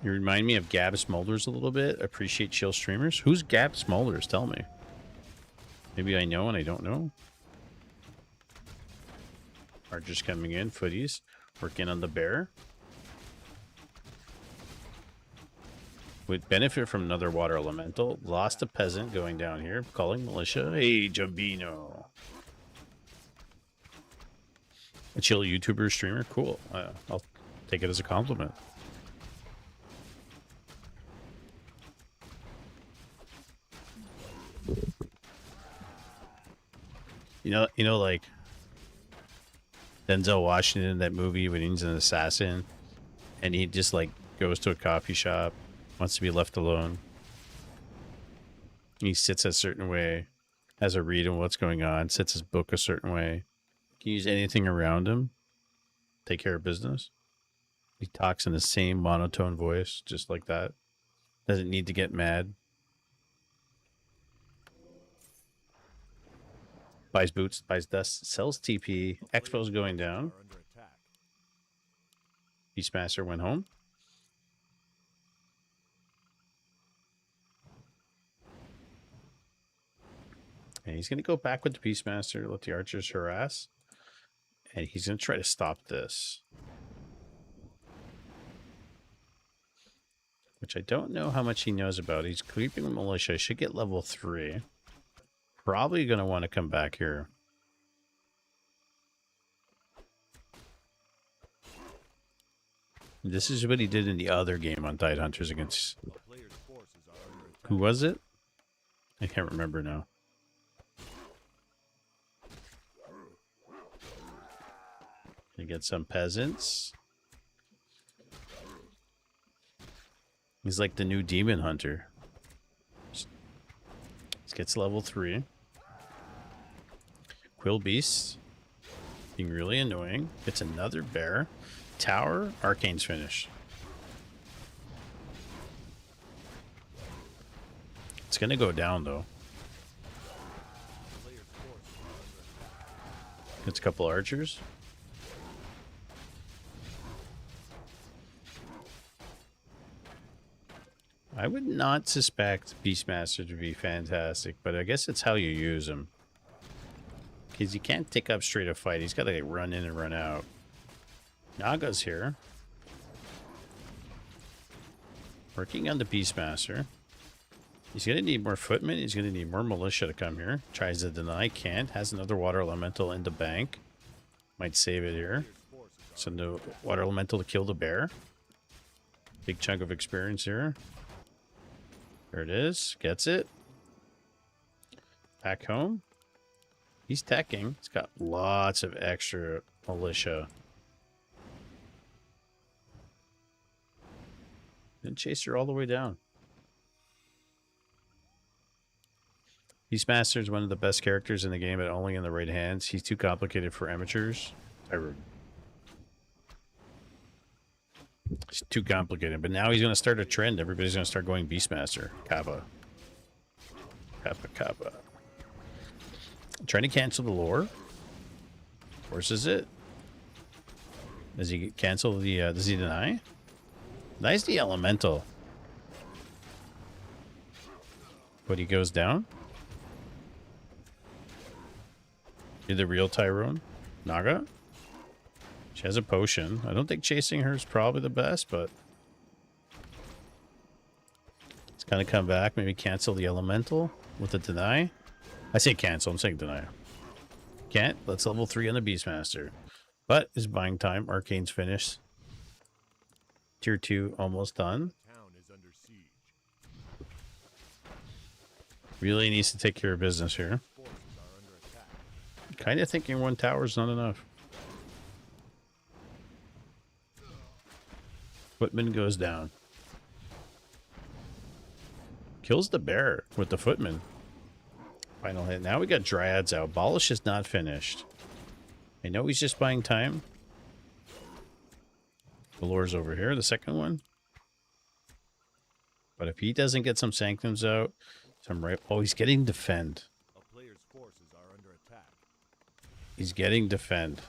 You remind me of Gab Smolders a little bit. Appreciate chill streamers. Who's Gab Smolders? Tell me. Maybe I know and I don't know. Archers coming in. Footies. Working on the bear. Would benefit from another water elemental. Lost a peasant going down here. Calling militia. Hey, Jambino. A chill YouTuber streamer? Cool. I'll take it as a compliment. You know, like Denzel Washington in that movie when he's an assassin, and he just like goes to a coffee shop, wants to be left alone. He sits a certain way, has a read on what's going on, sets his book a certain way. Can use anything around him, take care of business. He talks in the same monotone voice, just like that. Doesn't need to get mad. Buys boots, buys dust, sells TP. Expo's going down. Are under attack. Beastmaster went home. And he's going to go back with the Beastmaster, let the archers harass. And he's going to try to stop this. Which I don't know how much he knows about. He's creeping the militia. Should get level 3. Probably going to want to come back here. This is what he did in the other game on Tidehunters against... A player's forces are under attack. Who was it? I can't remember now. You get some peasants. He's like the new demon hunter. Gets level 3. Quill Beast. Being really annoying. Gets another bear. Tower. Arcane's finished. It's going to go down, though. Player's forces are under attack. Gets a couple archers. I would not suspect Beastmaster to be fantastic, but I guess it's how you use him. Because you can't take up straight a fight. He's got to run in and run out. Naga's here. Working on the Beastmaster. He's going to need more footmen. He's going to need more militia to come here. Tries to deny. Can't. Has another water elemental in the bank. Might save it here. Send the water elemental to kill the bear. Big chunk of experience here. There it is. Gets it. Back home. He's teching. He's got lots of extra militia. Didn't chase her all the way down. Beastmaster is one of the best characters in the game, but only in the right hands. He's too complicated for amateurs. It's too complicated, but now he's going to start a trend. Everybody's going to start going Beastmaster. Kappa. Kappa, Kappa. Trying to cancel the lore. Forces it. Does he cancel the, does he deny? Nice the elemental. But he goes down. You're the real Tyrone. Naga. She has a potion. I don't think chasing her is probably the best, but it's gonna come back. Maybe cancel the elemental with a deny. I say cancel. I'm saying deny. Can't. Let's level 3 on the Beastmaster. But it's buying time. Arcane's finished. Tier 2 almost done. Town is under siege. Really needs to take care of business here. Forces are under attack. Kind of thinking one tower is not enough. Footman goes down. Kills the bear with the footman. Final hit. Now we got Dryads out. Balish is not finished. I know he's just buying time. Valore's over here, the second one. But if he doesn't get some Sanctums out, some right... Oh, he's getting defend. A player's forces are under attack. He's getting defend.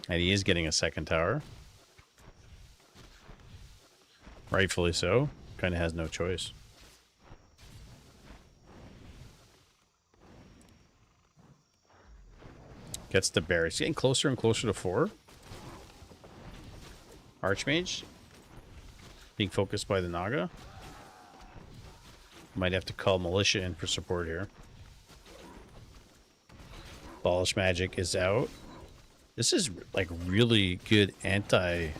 And he is getting a second tower. Rightfully so. Kind of has no choice. Gets the bear. He's getting closer and closer to 4. Archmage. Being focused by the Naga. Might have to call Militia in for support here. Balish Magic is out. This is like really good anti-human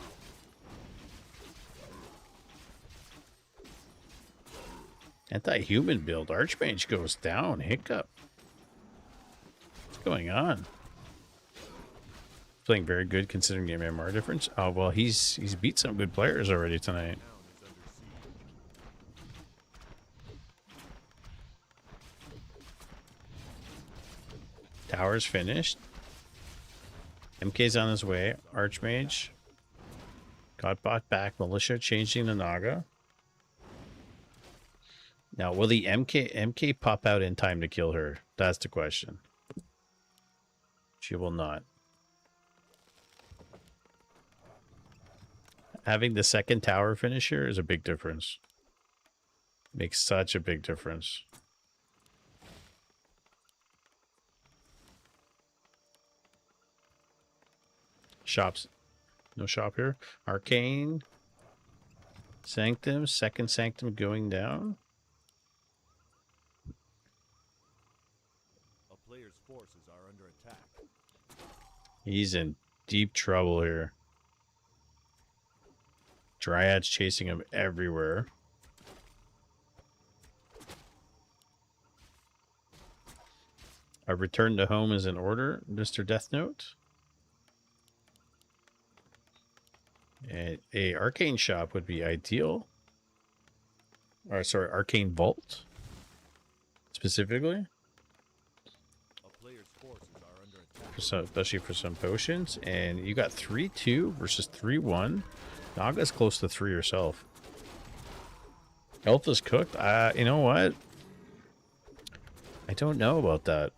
build. Archmage goes down. Hiccup. What's going on? Playing very good considering the MMR difference. Oh well, he's beat some good players already tonight. Tower's finished. MK's on his way. Archmage got bought back. Militia changing the Naga. Now, will the MK pop out in time to kill her? That's the question. She will not. Having the second tower finish here is a big difference. Makes such a big difference. Shops. No shop here. Arcane. Sanctum. Second Sanctum going down. A player's forces are under attack. He's in deep trouble here. Dryads chasing him everywhere. A return to home is in order, Mr. Death Note. And a arcane shop would be ideal. Or sorry, arcane vault specifically. A player's forces are under attack. For some, especially for some potions. And you got 3-2 versus 3-1. Naga's close to 3 herself. Health is cooked. You know what? I don't know about that.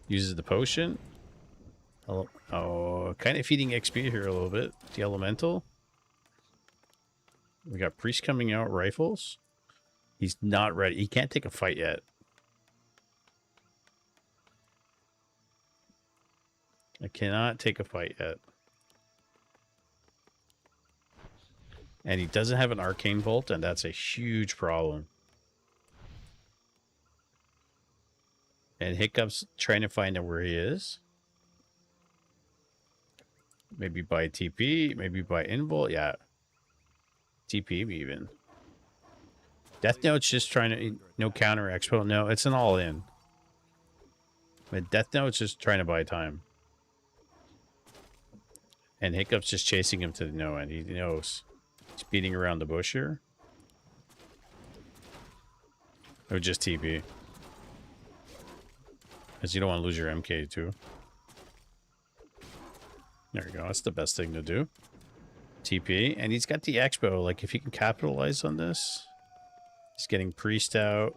Uses the potion. Oh, kind of feeding XP here a little bit. The elemental. We got priest coming out. Rifles. He's not ready. He can't take a fight yet. I cannot take a fight yet. And he doesn't have an arcane bolt, and that's a huge problem. And Hiccup's trying to find out where he is. Maybe by TP, maybe by invul. Yeah. TP even. Death Note's just trying to... No counter expo. No, it's an all-in. But Death Note's just trying to buy time. And Hiccup's just chasing him to the no end. He knows. He's beating around the bush here. Or just TP. Because you don't want to lose your MK too. There you go. That's the best thing to do. TP. And he's got the expo. Like, if he can capitalize on this. He's getting priest out.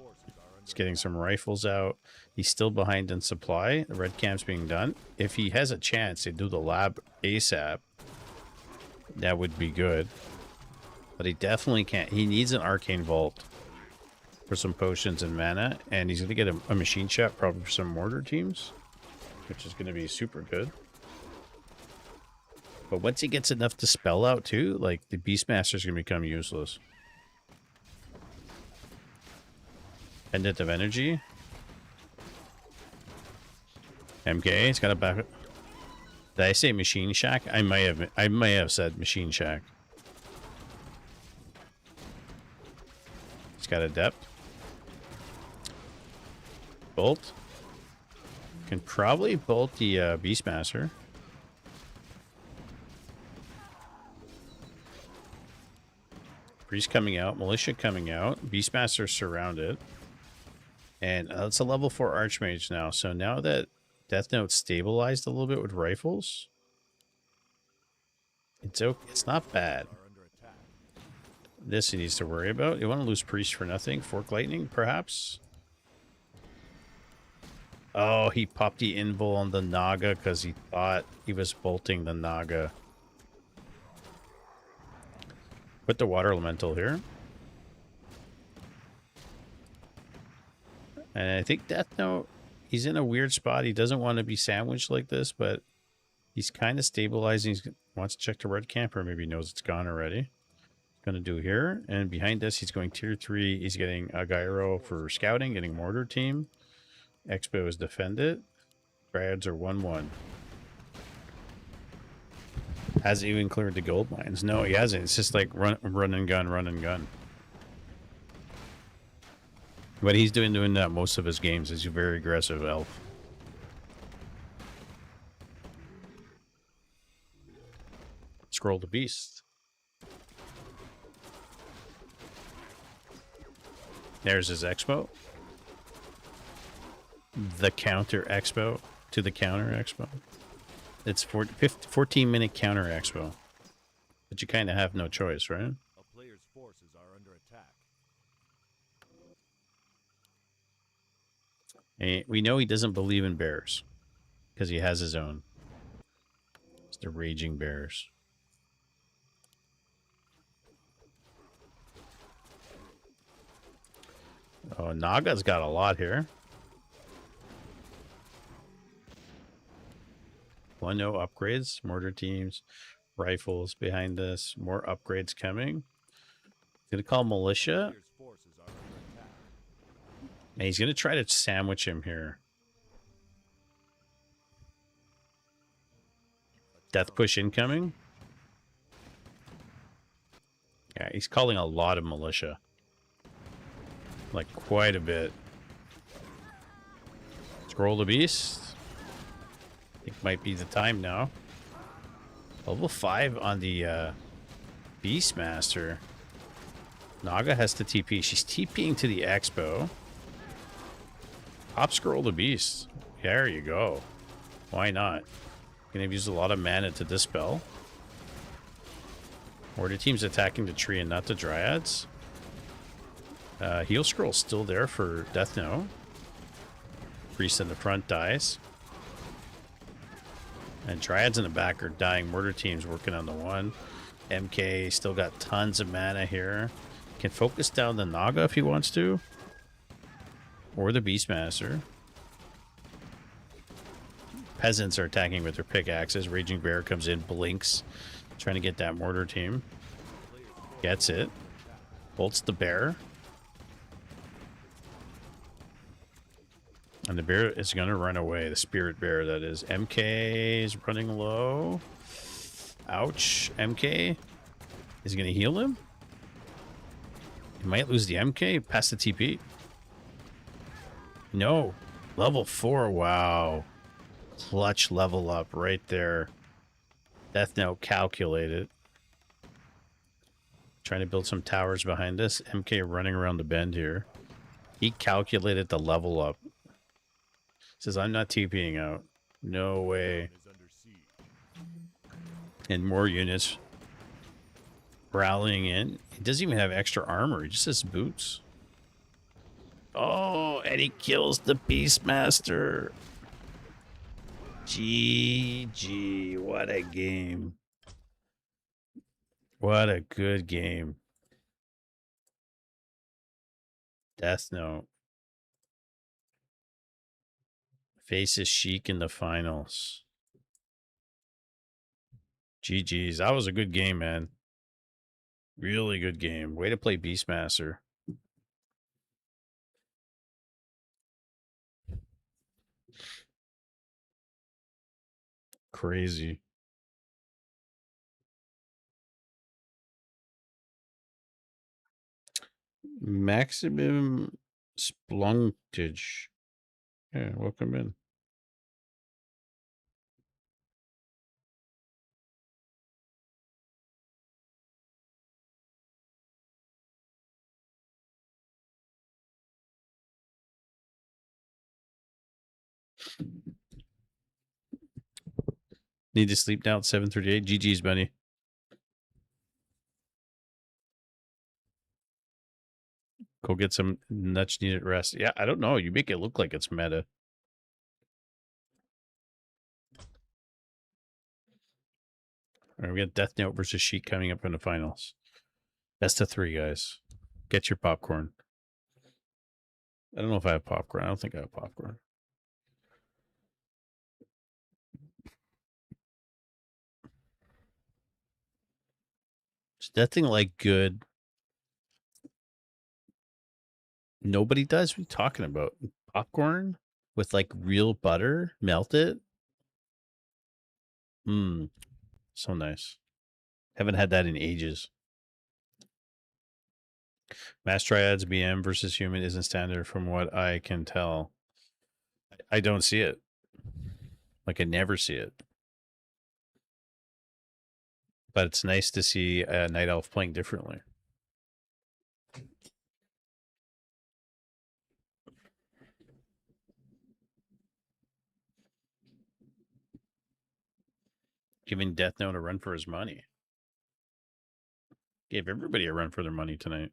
He's getting some rifles out. He's still behind in supply. The red camp's being done. If he has a chance to do the lab ASAP, that would be good. But he definitely can't. He needs an arcane vault for some potions and mana. And he's going to get a machine shop probably for some mortar teams, which is going to be super good. But once he gets enough to spell out too, like the Beastmaster's going to become useless. Pendant of Energy. MK, it's got a back. Did I say Machine Shack? I may have said Machine Shack. It's got a depth. Bolt. Can probably bolt the Beastmaster. Priest coming out, Militia coming out, Beastmaster surrounded. And it's a level 4 Archmage now. So now that Death Note stabilized a little bit with rifles, it's okay. It's not bad. Are under attack. This he needs to worry about. You want to lose Priest for nothing? Fork Lightning, perhaps? Oh, he popped the invul on the Naga because he thought he was bolting the Naga. Put the Water Elemental here. And I think Death Note, he's in a weird spot. He doesn't want to be sandwiched like this, but he's kind of stabilizing. He wants to check the red camp, or maybe he knows it's gone already. Going to do here. And behind this, he's going tier 3. He's getting a Gyro for scouting, getting Mortar Team. Expo is defended. Brads are 1-1. Hasn't even cleared the gold mines. No, he hasn't. It's just like run and gun, run and gun. But he's doing that most of his games. He's a very aggressive elf. Scroll the Beast. There's his Expo. The counter Expo to the counter Expo. It's 14-minute counter Expo. But you kind of have no choice, right? A player's forces are under attack. And we know he doesn't believe in bears because he has his own. It's the Raging Bears. Oh, Naga's got a lot here. 1-0 upgrades, mortar teams, rifles behind us, more upgrades coming. Gonna call militia. Player's forces are under attack. And he's gonna try to sandwich him here. Death push incoming. Yeah, he's calling a lot of militia. Like quite a bit. Scroll the Beast. I think might be the time now. Level 5 on the Beastmaster. Naga has to TP. She's TPing to the Expo. Pop Scroll the Beast. There you go. Why not? Gonna use a lot of mana to dispel. Mortar team's attacking the tree and not the Dryads. Heal Scroll's still there for Death Note. Priest in the front dies. And Dryads in the back are dying. Mortar team's working on the one. MK still got tons of mana here. Can focus down the Naga if he wants to. Or the Beastmaster. Peasants are attacking with their pickaxes. Raging Bear comes in, blinks. Trying to get that mortar team. Gets it. Bolts the bear. And the bear is going to run away. The spirit bear, that is. MK is running low. Ouch. MK. Is he going to heal him? He might lose the MK. Pass the TP. No. Level 4. Wow. Clutch level up right there. Death Note calculated. Trying to build some towers behind us. MK running around the bend here. He calculated the level up. Says, I'm not TPing out. No way. Is under siege. And more units rallying in. He doesn't even have extra armor. He just has boots. Oh, and he kills the Beastmaster. GG. What a game. What a good game. Death Note. Faces Sheik in the finals. GG's. That was a good game, man. Really good game. Way to play Beastmaster. Crazy. Maximum Spluntage. Yeah, welcome in. Need to sleep now at 7:38. GG's, buddy. Go get some much needed rest. Yeah, I don't know. You make it look like it's meta. All right, we got Death Note versus Sheik coming up in the finals. Best of 3, guys. Get your popcorn. I don't know if I have popcorn. I don't think I have popcorn. Is that thing like good? Nobody does. What are you talking about? Popcorn with like real butter? Melt it? Mmm. So nice. Haven't had that in ages. Mass Triads BM versus human isn't standard from what I can tell. I don't see it. Like I never see it. But it's nice to see a Night Elf playing differently. Giving Death Note a run for his money. Gave everybody a run for their money tonight.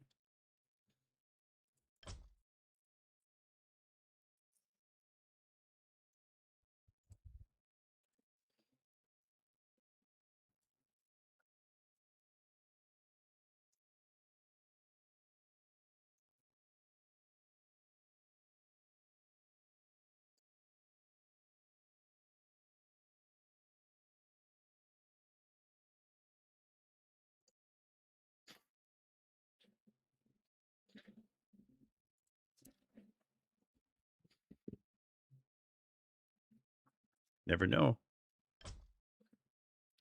Never know.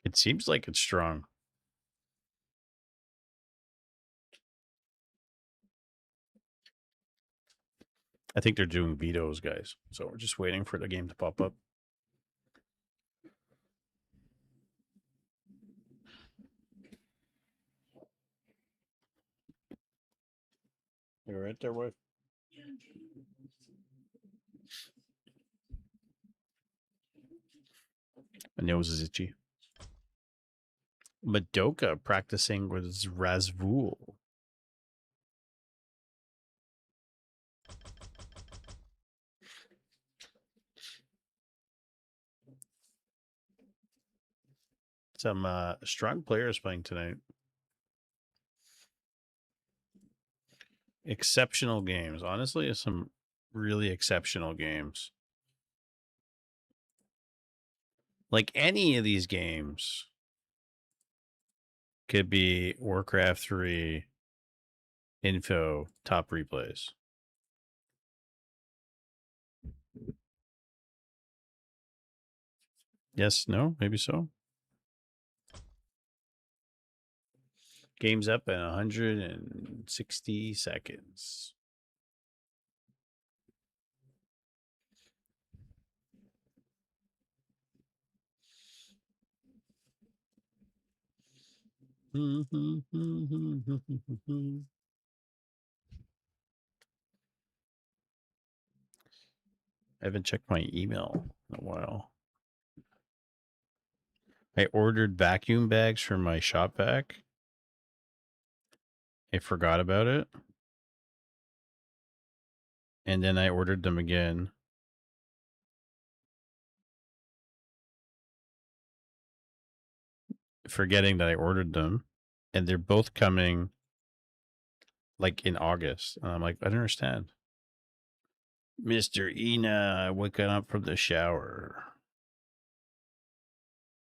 It seems like it's strong. I think they're doing vetoes, guys. So we're just waiting for the game to pop up. You're right there, wife. My nose is itchy. Madoka practicing with Razvul. Some strong players playing tonight. Exceptional games. Honestly, some really exceptional games. Like any of these games could be Warcraft 3 info top replays. Yes, no, maybe so. Game's up in 160 seconds. I haven't checked my email in a while. I ordered vacuum bags for my shop vac. I forgot about it. And then I ordered them again. Forgetting that I ordered them. And they're both coming like in August. And I'm like, I don't understand. Mr. Ina, waking up from the shower.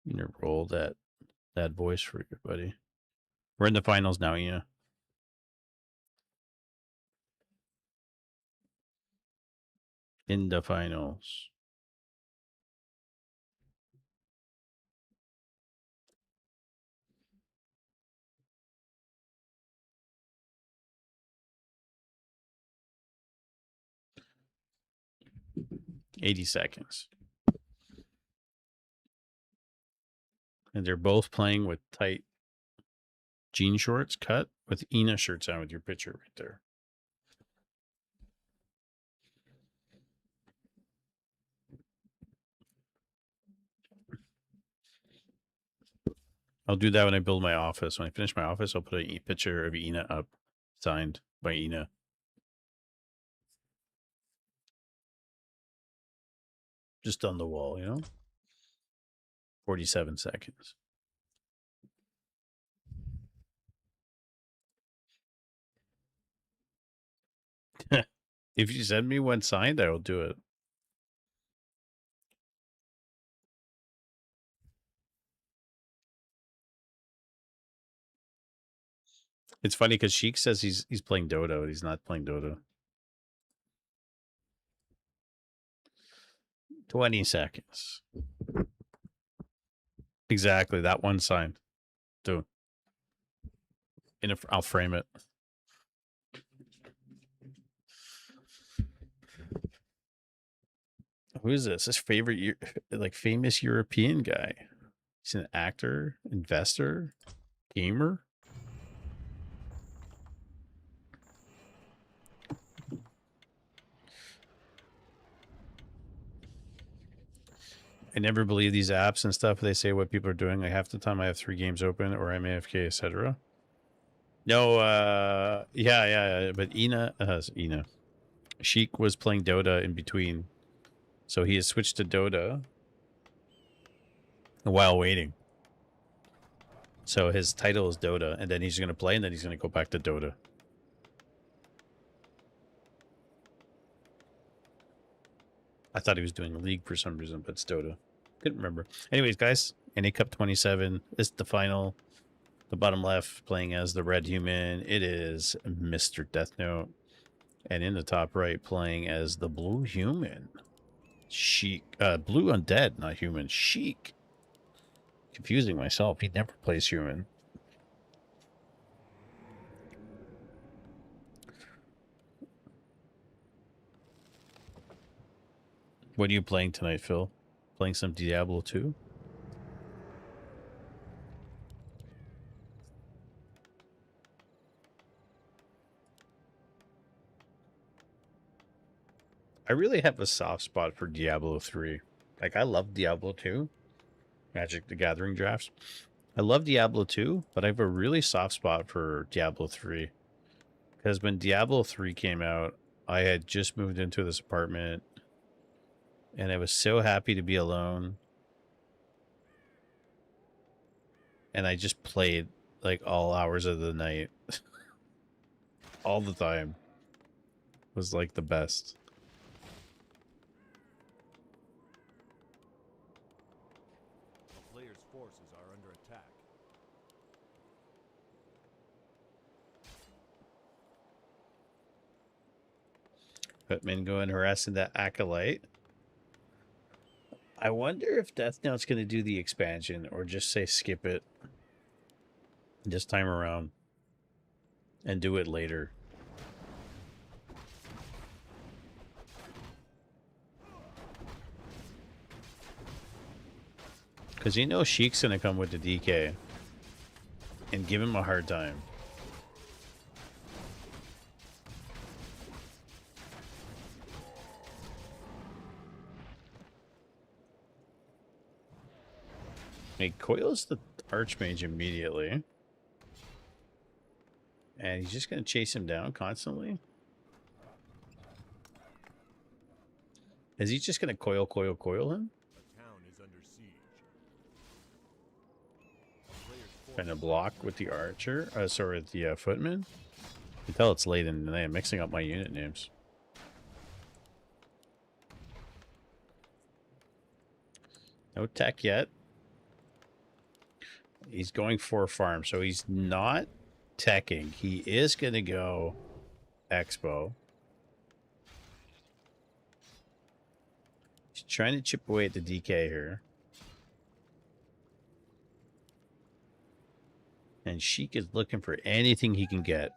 You know, roll that voice for you, buddy. We're in the finals now, Ina. In the finals. $80 seconds. And they're both playing with tight jean shorts cut with Ina shirts on with your picture right there. I'll do that when I build my office. When I finish my office, I'll put a picture of Ina up, signed by Ina. Just on the wall, you know? 47 seconds. If you send me one signed, I will do it. It's funny because Sheik says he's playing Dota, but he's not playing Dota. 20 seconds. Exactly, that one signed. Do. I'll frame it. Who is this? His favorite, like, famous European guy. He's an actor, investor, gamer. I never believe these apps and stuff. They say what people are doing. Like half the time I have 3 games open or I'm AFK, etc. No, yeah. But Ina. Sheik was playing Dota in between. So he has switched to Dota while waiting. So his title is Dota, and then he's going to play, and then he's going to go back to Dota. I thought he was doing League for some reason, but it's Dota. Couldn't remember. Anyways, guys, NA Cup 27. This is the final. The bottom left, playing as the red human. It is Mr. Death Note. And in the top right, playing as the blue human. Sheik. Blue undead, not human. Sheik. Confusing myself. He never plays human. What are you playing tonight, Phil? Playing some Diablo 2? I really have a soft spot for Diablo 3. Like, I love Diablo 2. Magic the Gathering drafts. I love Diablo 2, but I have a really soft spot for Diablo 3. Because when Diablo 3 came out, I had just moved into this apartment. And I was so happy to be alone. And I just played like all hours of the night. All the time. It was like the best. A player's forces are under attack. Putman going harassing that acolyte. I wonder if Death Note's going to do the expansion or just say skip it this time around and do it later. Because you know Sheik's going to come with the DK and give him a hard time. He coils the Archmage immediately. And he's just going to chase him down constantly. Is he just going to coil him? A town is under siege. A player's Trying to forces block with the archer. Sorry, with the footman. You can tell it's late in the night. I'm mixing up my unit names. No tech yet. He's going for a farm, so he's not teching. He is going to go Expo. He's trying to chip away at the DK here. And Sheik is looking for anything he can get.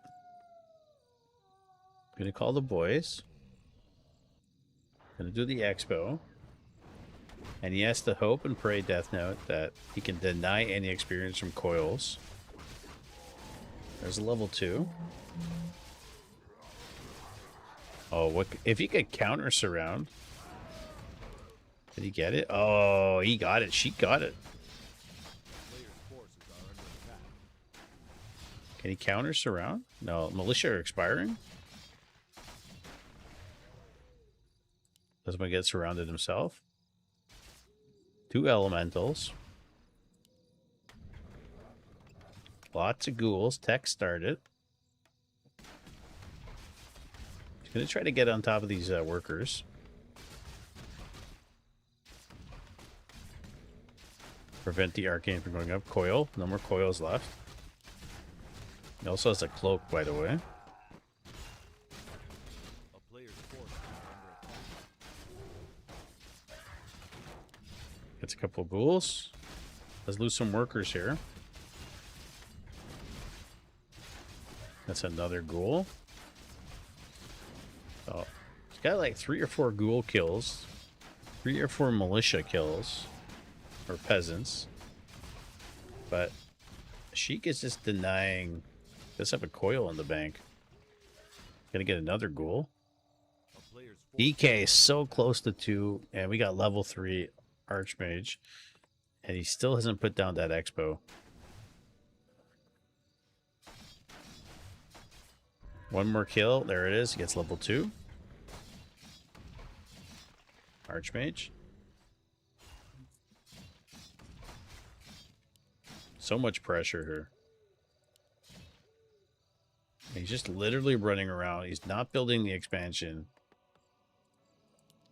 Gonna call the boys. Gonna do the Expo. And he has to hope and pray, Death Note, that he can deny any experience from coils. There's a level 2. Oh, what if he could counter surround? Did he get it? Oh, he got it. She got it. player's forces are Can he counter surround? No, militia are expiring. Doesn't get surrounded himself. 2 elementals. Lots of ghouls. Tech started. He's going to try to get on top of these workers. Prevent the arcane from going up. Coil. No more coils left. He also has a cloak, by the way. A player's forces are under attack. Gets a couple of ghouls. Let's lose some workers here. That's another ghoul. Oh, he's got like 3 or 4 ghoul kills. 3 or 4 militia kills. Or peasants. But Sheik is just denying. Does have a coil in the bank. Gonna get another ghoul. A player's DK is so close to 2, and we got level 3 Archmage, and he still hasn't put down that Expo. One more kill. There it is. He gets level 2. Archmage. So much pressure here. He's just literally running around. He's not building the expansion.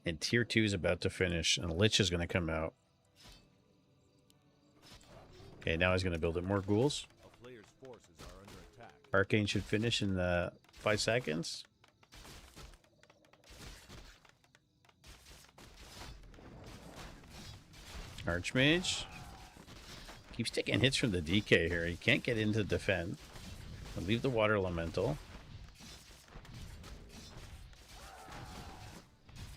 And tier 2 is about to finish. And Lich is going to come out. Okay, now he's going to build it. More ghouls. A player's forces are under attack. Arcane should finish in 5 seconds. Archmage. Keeps taking hits from the DK here. He can't get into defend. I'll leave the water elemental.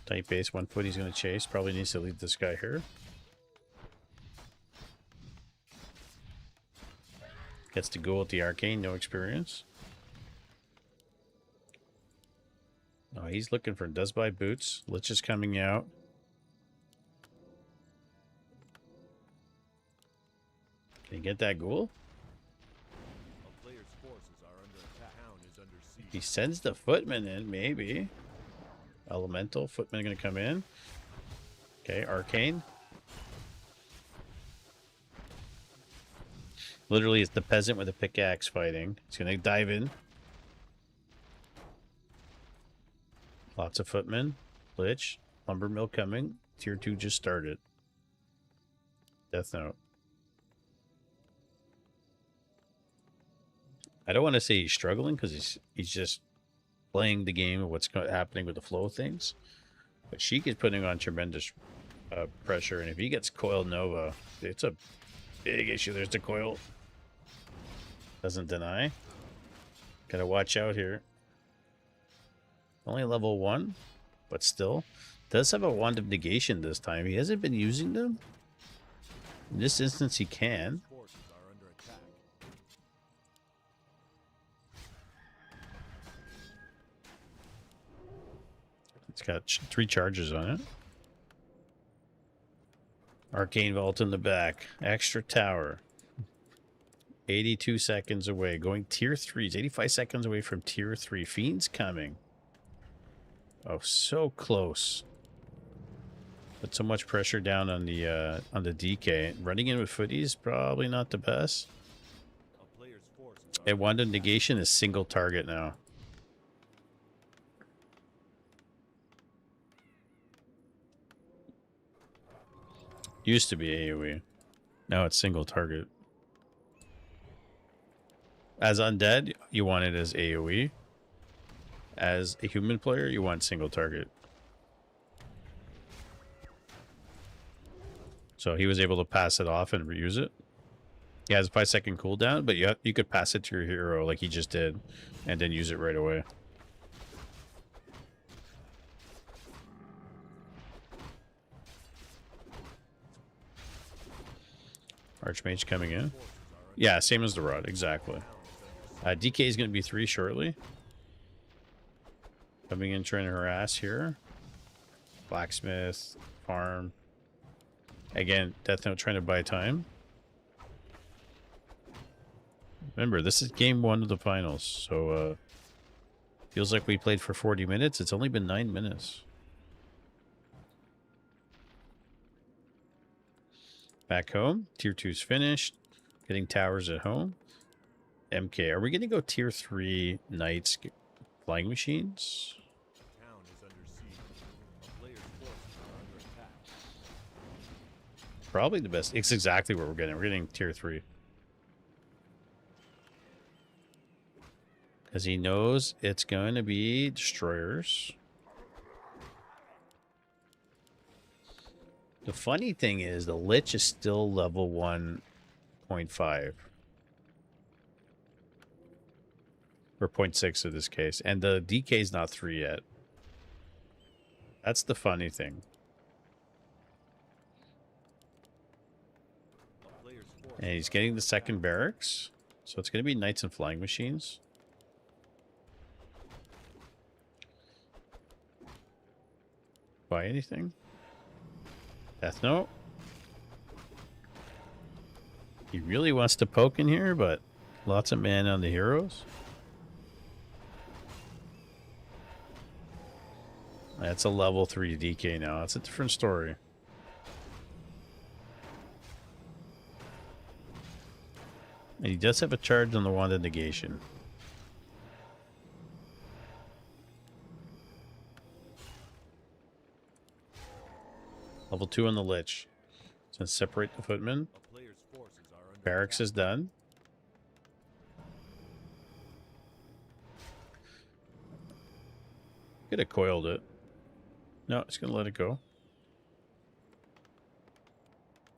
Tight base, 1 foot he's going to chase. Probably needs to leave this guy here. Gets to go with the arcane, no experience. Oh, he's looking for does buy boots. Lich is coming out. Can you get that ghoul? A player's forces are under attack. Town is under siege. He sends the footman in, maybe. Elemental. Footman going to come in. Okay, arcane. Literally, it's the peasant with a pickaxe fighting. He's going to dive in. Lots of footmen. Lich. Lumber mill coming. Tier 2 just started. Death Note. I don't want to say he's struggling because he's just playing the game of what's happening with the flow of things. But Sheik is putting on tremendous pressure, and if he gets Coil Nova, it's a big issue. There's the Coil. Doesn't deny. Gotta watch out here. Only level 1, but still. Does have a Wand of Negation this time. He hasn't been using them. In this instance, he can. Forces are under attack. It's got 3 charges on it. Arcane Vault in the back. Extra tower. 82 seconds away. Going tier 3. He's 85 seconds away from tier 3. Fiend's coming. Oh, so close. Put so much pressure down on the DK. Running in with footy is probably not the best. A player's forces are And Wand of Negation is single target now. Used to be AoE. Now it's single target. As undead, you want it as AoE. As a human player, you want single target. So he was able to pass it off and reuse it. He has a 5-second cooldown, but you could pass it to your hero like he just did, and then use it right away. Archmage coming in. Yeah, same as the rod, exactly. DK is going to be 3 shortly. Coming in trying to harass here. Blacksmith, farm. Again, Death Note trying to buy time. Remember, this is game 1 of the finals, so feels like we played for 40 minutes. It's only been 9 minutes. Back home, tier 2's finished. Getting towers at home. MK, are we going to go tier 3 knights flying machines? The town is under siege. A player's forces are under attack. Probably the best. It's exactly what we're getting. We're getting tier 3. Because he knows it's going to be destroyers. The funny thing is the Lich is still level 1.5. Or 0.6 in this case. And the DK is not 3 yet. That's the funny thing. A player's forces And he's getting the second barracks. So it's going to be knights and flying machines. Buy anything? Death Note. He really wants to poke in here, but lots of mana on the heroes. That's a level 3 DK now. That's a different story. And he does have a charge on the Wand of Negation. Level 2 on the Lich. So let's separate the footmen. A player's forces are under Barracks attack. is done. Could have coiled it. No, it's going to let it go.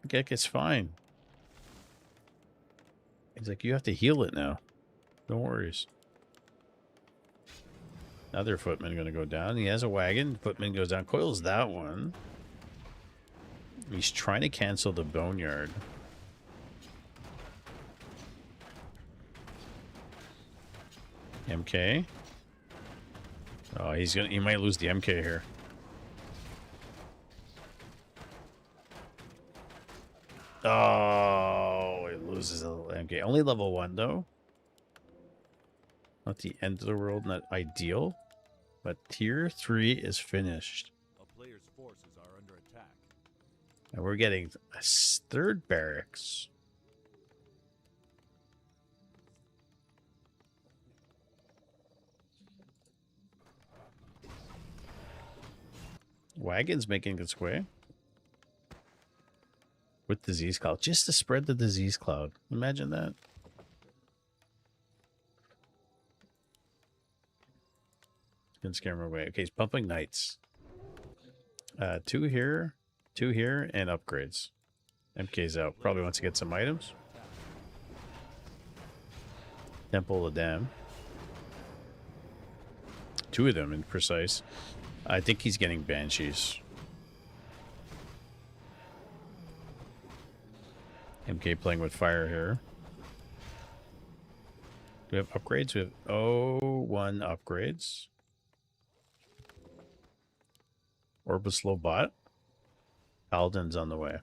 Gek is fine. He's like, you have to heal it now. No worries. Another footman going to go down. He has a wagon. Footman goes down. Coils that one. He's trying to cancel the boneyard. MK. Oh, he might lose the MK here. Oh, it loses the MK. Only level 1 though. Not the end of the world, not ideal. But tier 3 is finished. A player's forces are under attack. And we're getting a third barracks. Wagon's making its way. With disease cloud. Just to spread the disease cloud. Imagine that. Gonna scare him away. Okay, he's pumping knights. 2 here, 2 here, and upgrades. MK's out. Probably wants to get some items. Temple of Dam. 2 of them in precise. I think he's getting banshees. MK playing with fire here. Do we have upgrades? We have 1 upgrades. Orbislow bot. Paladin's on the way.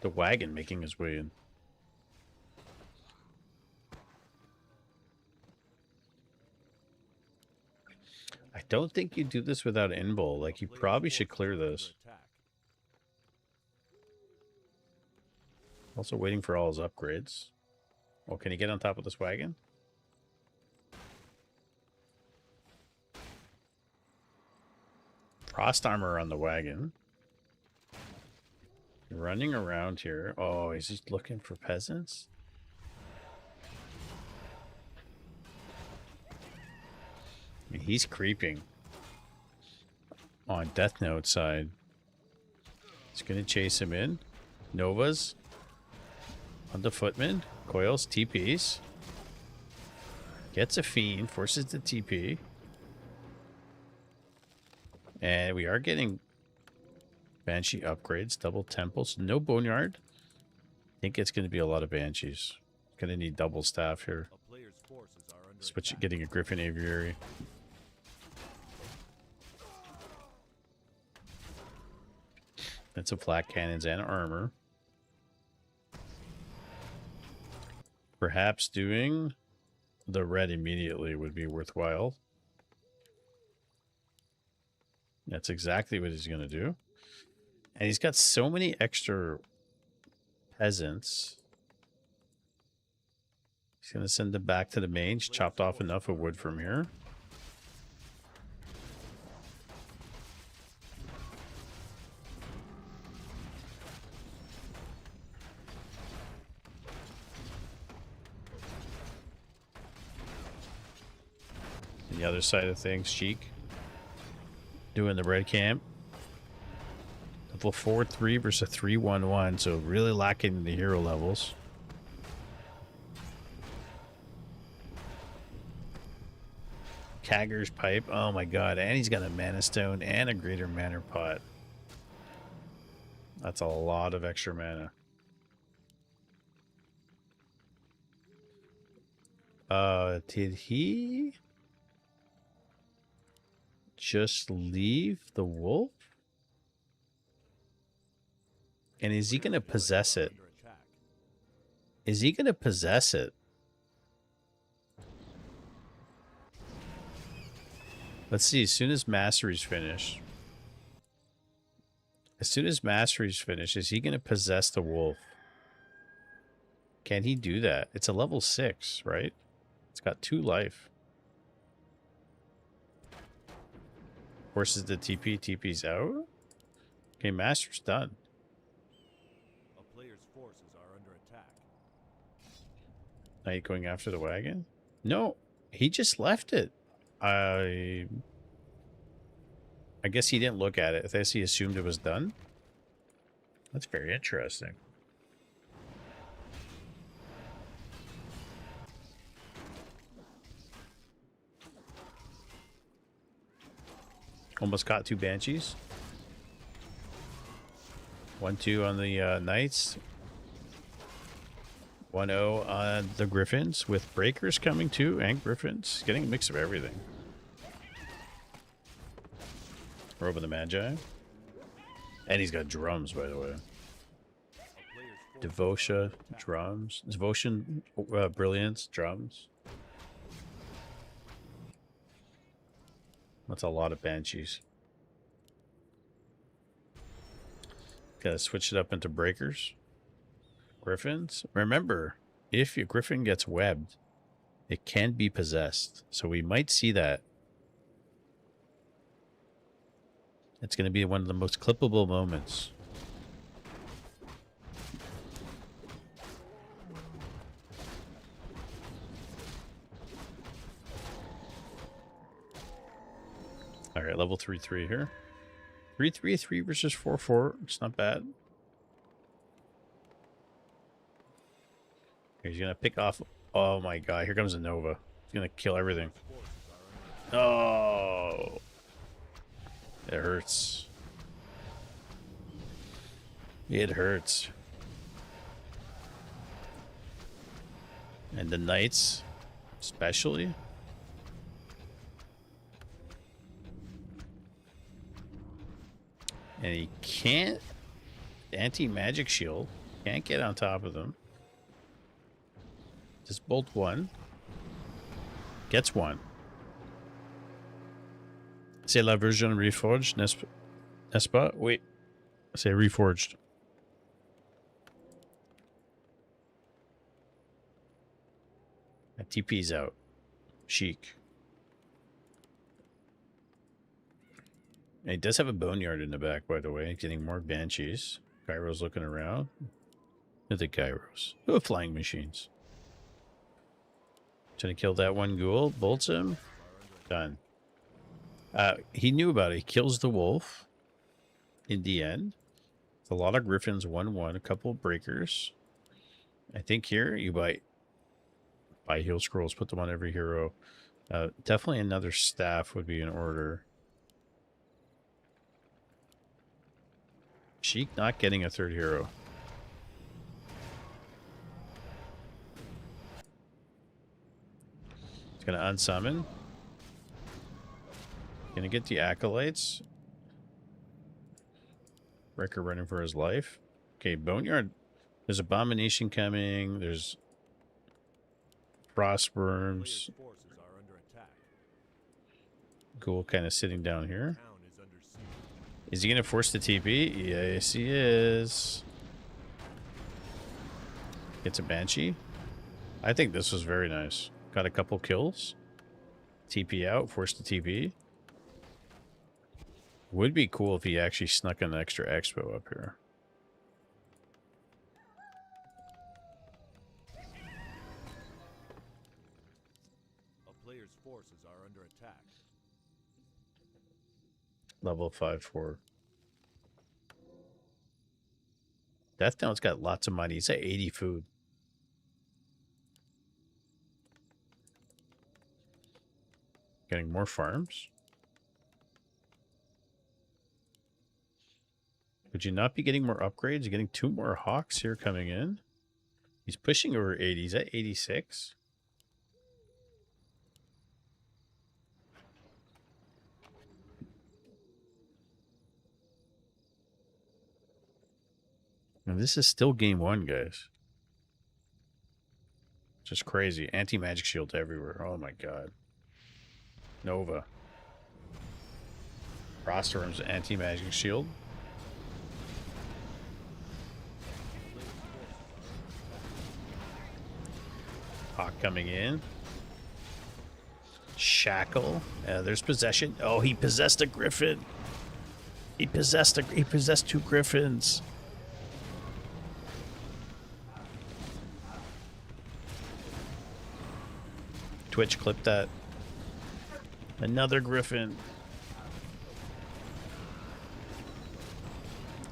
The wagon making his way in. I don't think you do this without Inbol. Like, you probably should clear this. Also waiting for all his upgrades. Oh, can he get on top of this wagon? Frost armor on the wagon. Running around here. Oh, he's just looking for peasants? I mean, he's creeping on Death Note side. He's going to chase him in. Novas on the footman. Coils, TPs. Gets a fiend, forces the TP. And we are getting Banshee upgrades, double temples, no boneyard. I think it's going to be a lot of Banshees. Going to need double staff here. A player's forces are under Switch, attack. getting a Griffin Aviary. It's a flak cannons and armor. Perhaps doing the red immediately would be worthwhile. That's exactly what he's going to do. And he's got so many extra peasants. He's going to send them back to the main. He's chopped off enough of wood from here. And the other side of things, Sheik doing the red camp. Level 4-3 versus 3-1-1, so really lacking the hero levels. Kagger's pipe, oh my god, and he's got a mana stone and a greater mana pot. That's a lot of extra mana. Did he just leave the wolf? And is he going to possess it? Under attack. Is he going to possess it? Let's see, as soon as Mastery's finished. As soon as Mastery's finished, is he going to possess the wolf? Can he do that? It's a level 6, right? It's got 2 life. Forces the TP. TP's out. Okay, Master's done. A player's forces are under attack. Now you going after the wagon? No, he just left it. I guess he didn't look at it. I guess he assumed it was done. That's very interesting. Almost caught 2 Banshees. 1-2 on the Knights. 1-0 on the Griffins, with Breakers coming too, and Griffins. Getting a mix of everything. Robe of the Magi. And he's got drums, by the way. A player's forces Devotion, drums. Devotion, Brilliance, drums. That's a lot of Banshees. Gotta switch it up into Breakers. Griffins. Remember, if your Griffin gets webbed, it can be possessed. So we might see that. It's going to be one of the most clippable moments. All right, level 3-3 here. 3-3 versus 4-4. It's not bad. He's gonna pick off. Oh my god! Here comes a Nova. He's gonna kill everything. Oh, it hurts. It hurts. And the Knights, especially. And he can't. Anti-magic shield. Can't get on top of them. Just bolt 1. Gets 1. C'est la version reforged, n'est-ce pas? Wait. C'est reforged. That TP's out. Chic. And he does have a boneyard in the back, by the way. Getting more Banshees. Gyro's looking around. Look at the Gyros. Oh, flying machines. Trying to kill that one ghoul. Bolts him. Done. He knew about it. He kills the wolf. In the end. It's a lot of Griffins. 1-1. A couple of Breakers. I think here you buy heal scrolls. Put them on every hero. Definitely another staff would be in order. Sheik not getting a 3rd hero. He's gonna unsummon. Gonna get the acolytes. Wrecker running for his life. Okay, Boneyard. There's Abomination coming. There's Frostworms. Player's forces are under attack. Ghoul kind of sitting down here. Town is under siege. Is he going to force the TP? Yes, he is. Gets a Banshee. I think this was very nice. Got a couple kills. TP out, force the TP. Would be cool if he actually snuck an extra expo up here. A player's forces are under attack. Level 5-4. Death Note's got lots of money. He's at 80 food. Getting more farms. Would you not be getting more upgrades? You're getting 2 more Hawks here coming in. He's pushing over 80. He's at 86. And this is still game 1, guys. Just crazy. Anti-magic shields everywhere. Oh my god. Nova. Frostworm's anti-magic shield. Hawk coming in. Shackle. There's possession. Oh, he possessed a griffin. He possessed 2 griffins. Twitch clip that. Another griffin.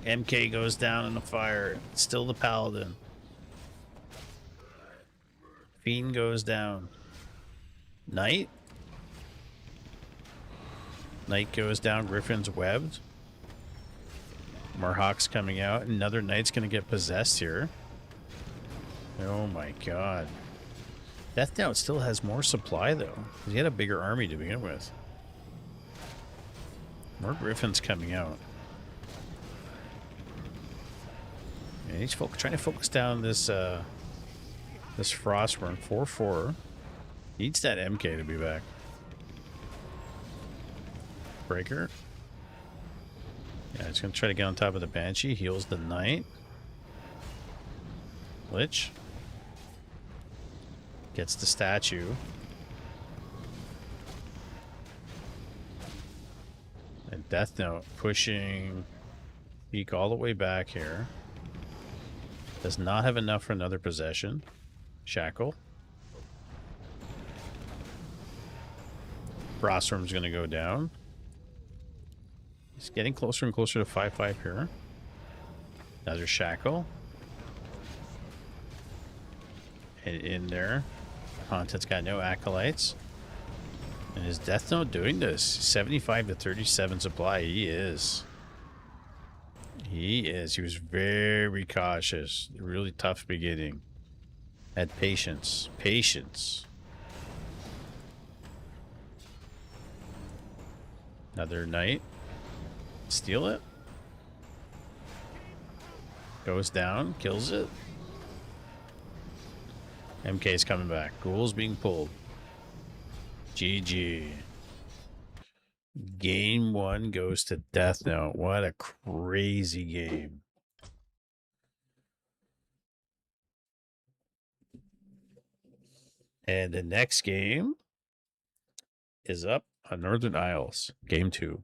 MK goes down in the fire. Still the paladin. Fiend goes down. Knight. Knight goes down. Griffin's webbed. More Hawks coming out. Another Knight's going to get possessed here. Oh my god. Death Note still has more supply, though. He had a bigger army to begin with. More Griffins coming out. And he's trying to focus down this this Frostworm. 4-4. Needs that MK to be back. Breaker. Yeah, he's going to try to get on top of the Banshee. Heals the Knight. Lich. Gets the statue. And Death Note pushing Peak all the way back here. Does not have enough for another possession. Shackle. Frostworm's going to go down. He's getting closer and closer to 5-5 here. Another Shackle. And in there. Haunted's got no acolytes. And is Death Note doing this? 75 to 37 supply. He is. He is. He was very cautious. Really tough beginning. Had patience. Patience. Another Knight. Steal it. Goes down. Kills it. MK's coming back. Ghoul's being pulled. GG. Game 1 goes to Death Note. What a crazy game. And the next game is up on Northern Isles. Game 2.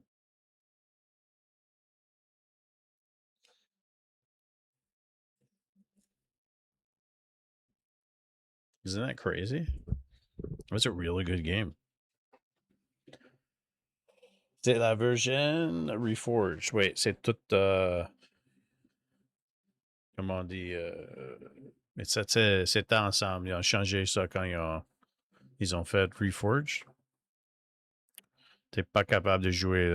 Isn't that crazy? It was a really good game. C'est la version Reforged. Wait, c'est tout... comment on dit... mais c'était ensemble. Ils ont changé ça quand ils ont fait Reforged. T'es pas capable de jouer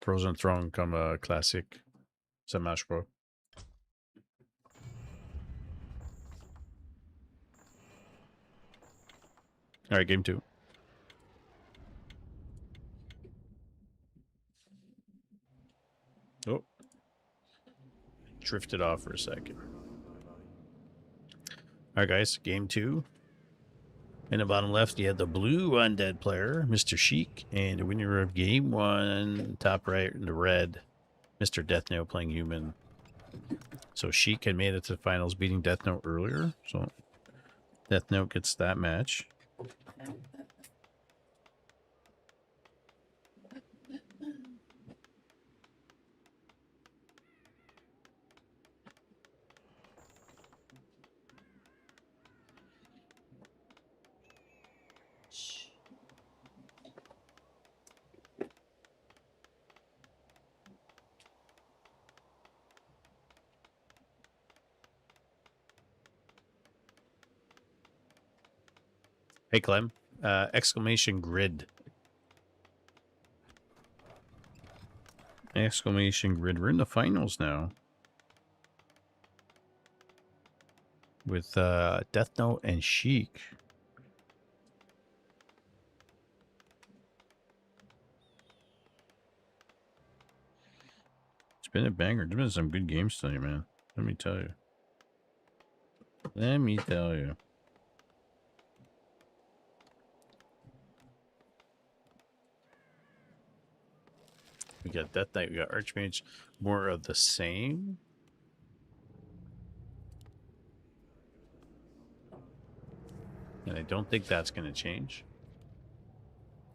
Frozen Throne comme classique. Ça marche pas. All right, game 2. drifted off for a second. All right, guys, game 2. In the bottom left, you had the blue undead player, Mr. Sheik, and the winner of game 1, top right in the red, Mr. Death Note playing human. So Sheik had made it to the finals, beating Death Note earlier. So Death Note gets that match. Hey, Clem. Exclamation grid. Exclamation grid. We're in the finals now. With Death Note and Sheik. It's been a banger. There's been some good games tonight, man. Let me tell you. Let me tell you. We got Death Knight, we got Archmage. More of the same. And I don't think that's going to change.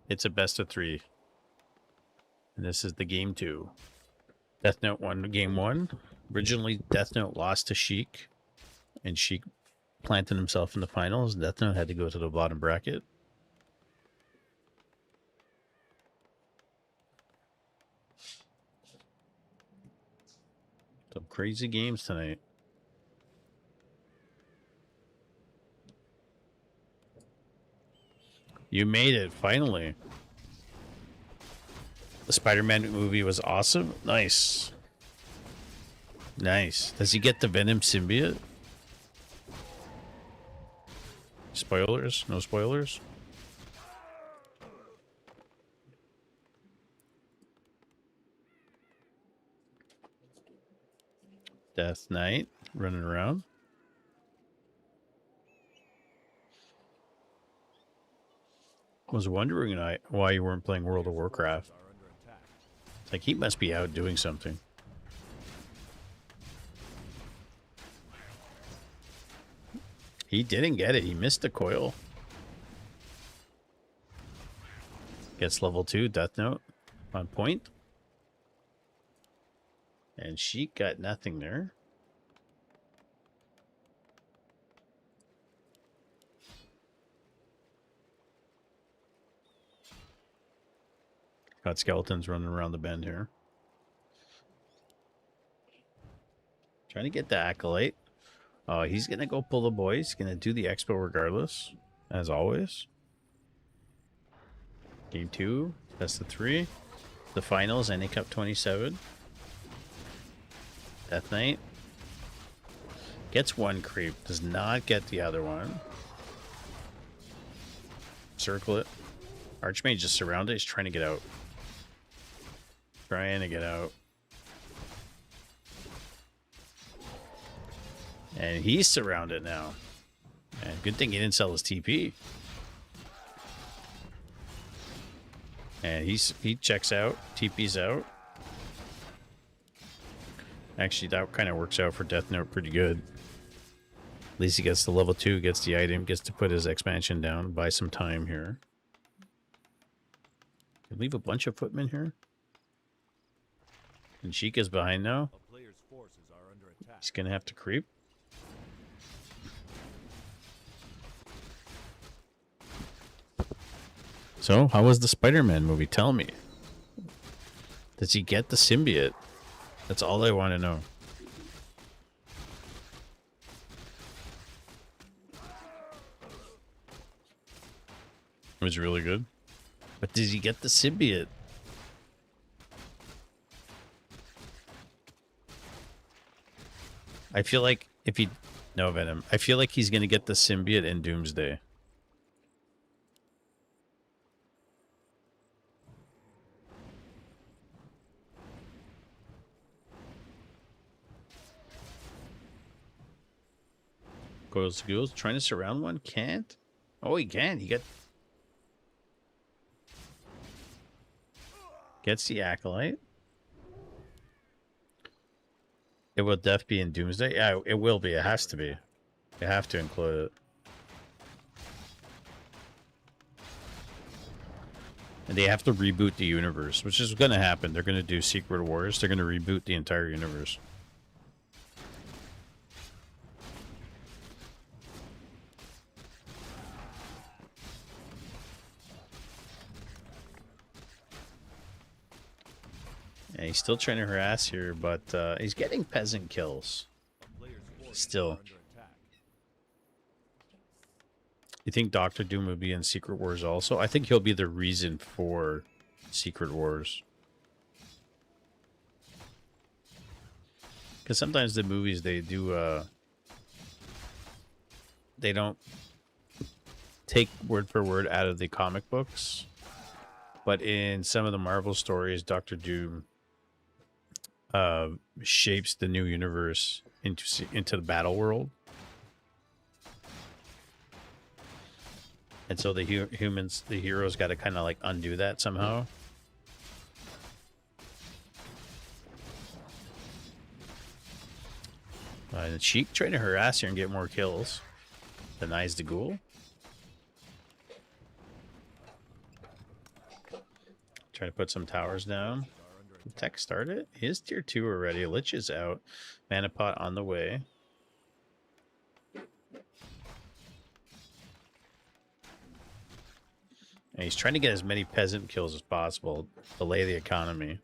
It's a best of 3. And this is the game 2. Death Note won game 1. Originally, Death Note lost to Sheik. And Sheik planted himself in the finals. Death Note had to go to the bottom bracket. Some crazy games tonight. You made it, finally. The Spider-Man movie was awesome. Nice. Nice. Does he get the Venom symbiote? Spoilers? No spoilers? Death Knight running around. Was wondering why you weren't playing World of Warcraft. It's like he must be out doing something. He didn't get it. He missed the coil. Gets level 2 Death Note on point. And Sheik got nothing there. Got skeletons running around the bend here. Trying to get the Acolyte. Oh, he's going to go pull the boys. He's going to do the expo regardless, as always. Game 2, best of 3. The finals, NA Cup 27. Death Knight. Gets one creep. Does not get the other one. Circle it. Archmage just surrounded. He's trying to get out. Trying to get out. And he's surrounded now. And good thing he didn't sell his TP. And he checks out. TP's out. Actually, that kind of works out for Death Note pretty good. At least he gets the level 2, gets the item, gets to put his expansion down, buy some time here. Can leave a bunch of footmen here. And Sheik is behind now. He's going to have to creep. So, how was the Spider-Man movie? Tell me. Does he get the symbiote? That's all I want to know. It was really good. But did he get the symbiote? I feel like if he... No, Venom. I feel like he's going to get the symbiote in Doomsday. Coils to ghouls. Trying to surround one? Can't? Oh, he can. He gets the Acolyte. It will def be in Doomsday? Yeah, it will be. It has to be. You have to include it. And they have to reboot the universe, which is going to happen. They're going to do Secret Wars. They're going to reboot the entire universe. And he's still trying to harass here, but he's getting peasant kills. A player's forces Still. are under attack. You think Doctor Doom will be in Secret Wars also? I think he'll be the reason for Secret Wars. Because sometimes the movies, they do, they don't take word for word out of the comic books. But in some of the Marvel stories, Doctor Doom shapes the new universe into the battle world. And so the humans, the heroes, got to kind of like undo that somehow. And Sheik trying to harass here and get more kills. Denies the ghoul. Trying to put some towers down. Tech started. He is tier 2 already. Lich is out. Mana pot on the way. And he's trying to get as many peasant kills as possible. Delay the economy.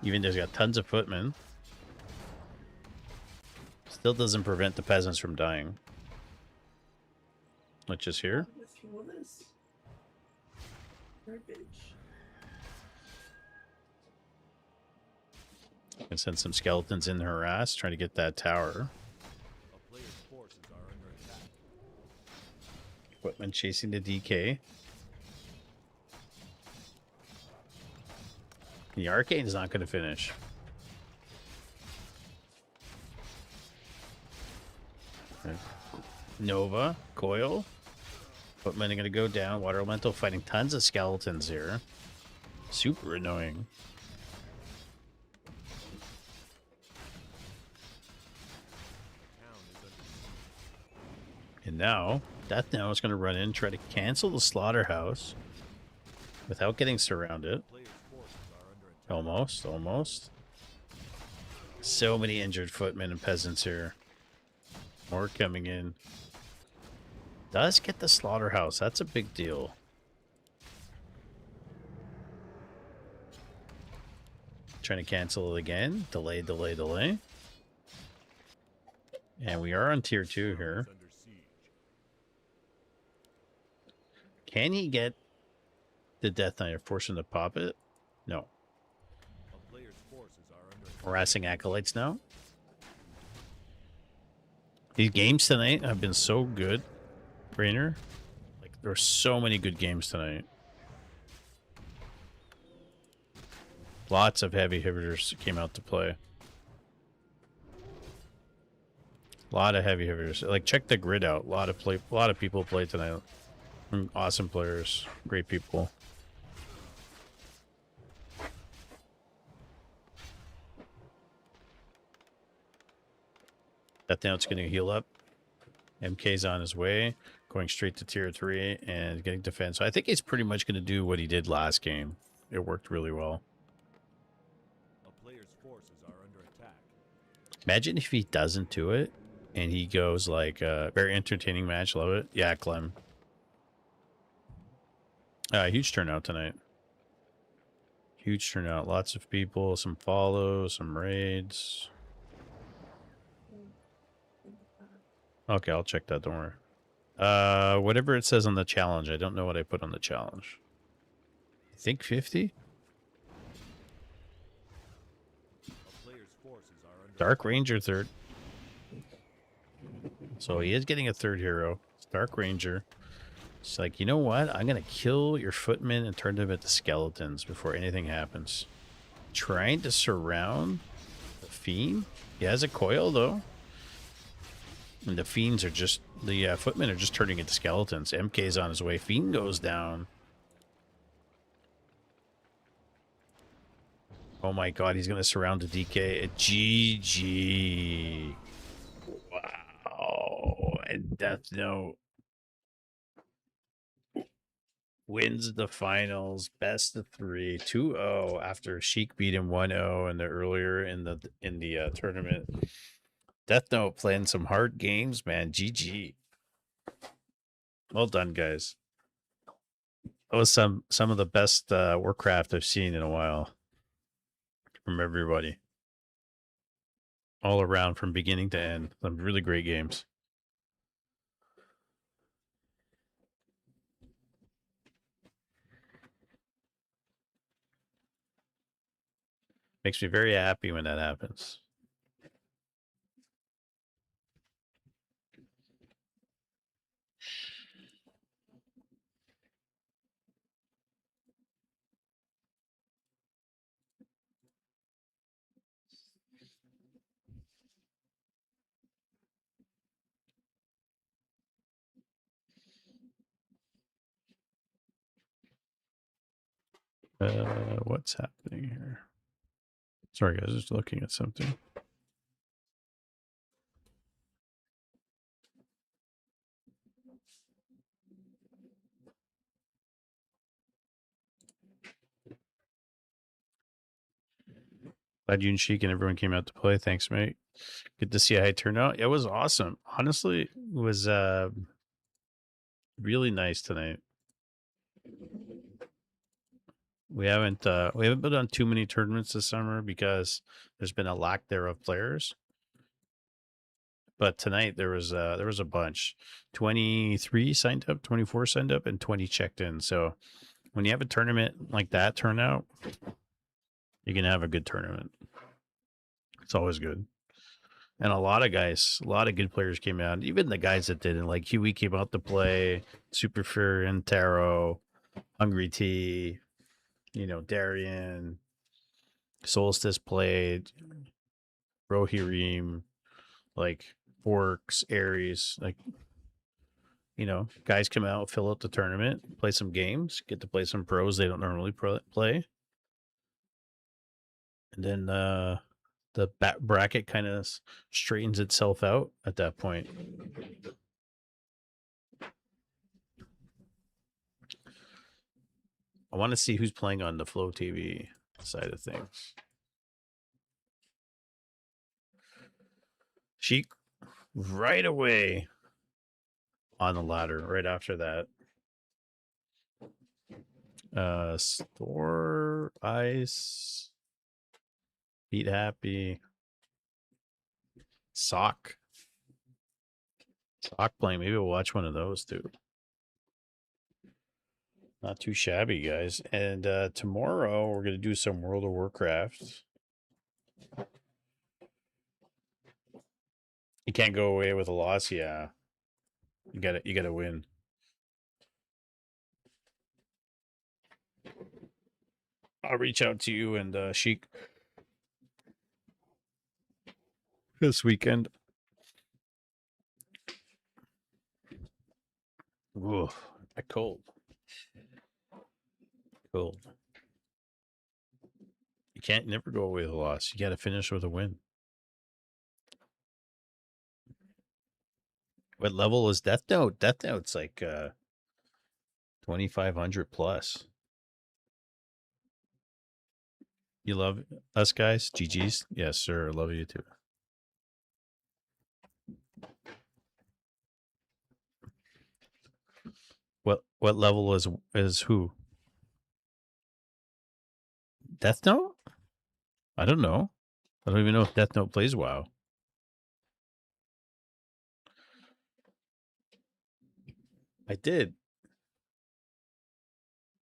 Even though he's got tons of footmen. Still doesn't prevent the peasants from dying. Lich is here. With was garbage. And send some skeletons in to harass, trying to get that tower. A player's forces are under attack. Equipment chasing the DK. The Arcane is not going to finish. Nova, Coil. Equipment are going to go down. Water Elemental fighting tons of skeletons here. Super annoying. Town is under siege. And now, Death Now is going to run in, try to cancel the slaughterhouse without getting surrounded. Player's forces are under attack. Almost, almost. So many injured footmen and peasants here. More coming in. Does get the slaughterhouse. That's a big deal. Trying to cancel it again. Delay, delay, delay. And we are on tier 2 here. Is under siege. Can he get the Death Knight or force him to pop it? No. A player's forces are under attack. Harassing acolytes now. These games tonight have been so good, Rainer. Like, there are so many good games tonight. Lots of heavy hitters came out to play. A lot of heavy hitters. Like, check the grid out. A lot of people played tonight. Awesome players, great people. Death Note's going to heal up. MK's on his way, going straight to tier 3 and getting defense. So I think he's pretty much going to do what he did last game. It worked really well. A player's forces are under attack. Imagine if he doesn't do it and he goes like very entertaining match. Love it. Yeah, Clem. Huge turnout tonight. Huge turnout. Lots of people, some follows, some raids. Okay, I'll check that. Don't worry. Whatever it says on the challenge. I don't know what I put on the challenge. I think 50? A player's forces are under Dark Ranger third. So he is getting a third hero. It's Dark Ranger. It's like, you know what? I'm gonna kill your footmen and turn them into skeletons before anything happens. Trying to surround the fiend. He has a coil though. And the fiends are just, the footmen are just turning into skeletons. MK's on his way. Fiend goes down. Oh my god, he's going to surround the DK. GG. Wow. And Death Note wins the finals. Best of 3. 2-0 after Sheik beat him 1-0 in the earlier in the tournament. Death Note playing some hard games, man. GG. Well done, guys. That was some of the best Warcraft I've seen in a while. From everybody. All around from beginning to end. Some really great games. Makes me very happy when that happens. What's happening here? Sorry, guys, just looking at something. Glad you and Sheik and everyone came out to play. Thanks, mate. Good to see how it turned out. It was awesome. Honestly, it was really nice tonight. We haven't been on too many tournaments this summer because there's been a lack there of players. But tonight there was a bunch. 23 signed up, 24 signed up, and 20 checked in. So when you have a tournament like that turn out, you can have a good tournament. It's always good. And a lot of good players came out. Even the guys that didn't, like Huey came out to play, Super Fear and Taro, Hungry T, Darian, Solstice played, Rohirrim, like Orcs, Ares, like, guys come out, fill out the tournament, play some games, get to play some pros they don't normally play. And then the bracket kind of straightens itself out at that point. I want to see who's playing on the Flow TV side of things. Sheik right away on the ladder right after that. Store Ice, Beat Happy, Sock playing. Maybe we'll watch one of those too. Not too shabby, guys. And tomorrow we're gonna do some World of Warcraft. You can't go away with a loss, yeah. You gotta win. I'll reach out to you and Sheik this weekend. Ooh, cold. Cold. You can't never go away with a loss. You gotta finish with a win. What level is Death Note? Death Note's like 2,500 plus. You love us guys? GG's? Yes, sir. I love you too. What level is who? Death Note? I don't know. I don't even know if Death Note plays WoW. I did.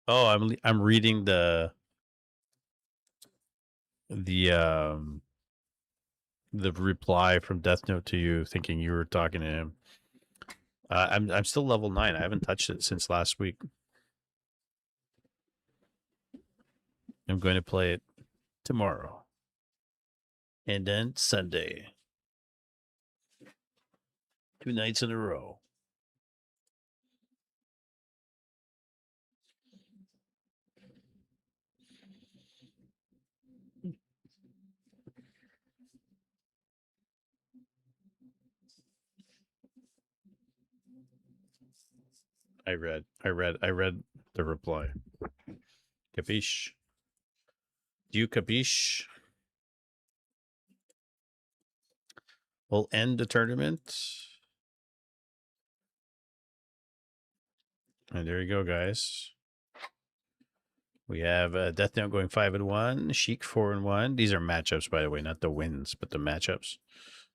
Oh, I'm reading the reply from Death Note to you, thinking you were talking to him. I'm still level 9. I haven't touched it since last week. I'm going to play it tomorrow. And then Sunday. 2 nights in a row. I read the reply. Capiche? Do you capiche? We'll end the tournament. And there you go, guys. We have Death Note going 5-1, Sheik 4-1. These are matchups, by the way, not the wins, but the matchups.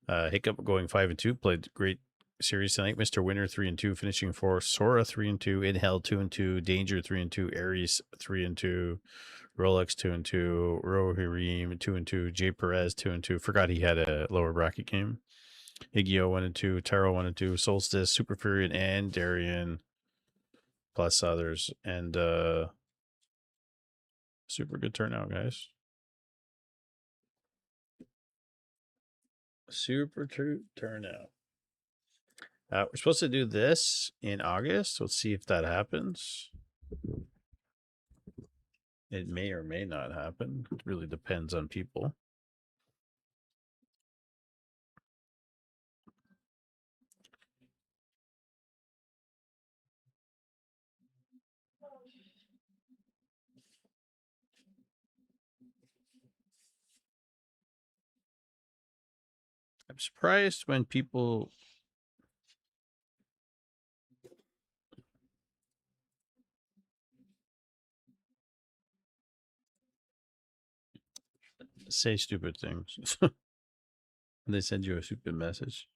Hiccup going 5-2, played great series tonight. Mr. Winner 3-2, finishing 4. Sora 3-2, In Hell 2-2, Danger 3-2, Aries 3-2, Rolex 2-2, Rohirrim 2-2, Jay Perez 2-2. Forgot he had a lower bracket game. Higio 1-2, Taro 1-2, Solstice, Super Furion, and Darien, plus others, and super good turnout, guys. Super true turnout. We're supposed to do this in August. Let's see if that happens. It may or may not happen. It really depends on people. I'm surprised when people say stupid things. They send you a stupid message.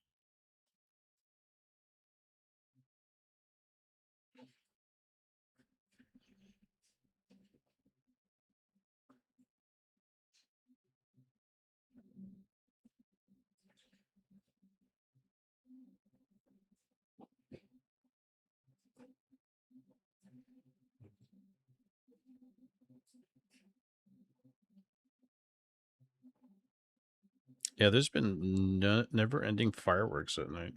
Yeah, there's been never-ending fireworks at night.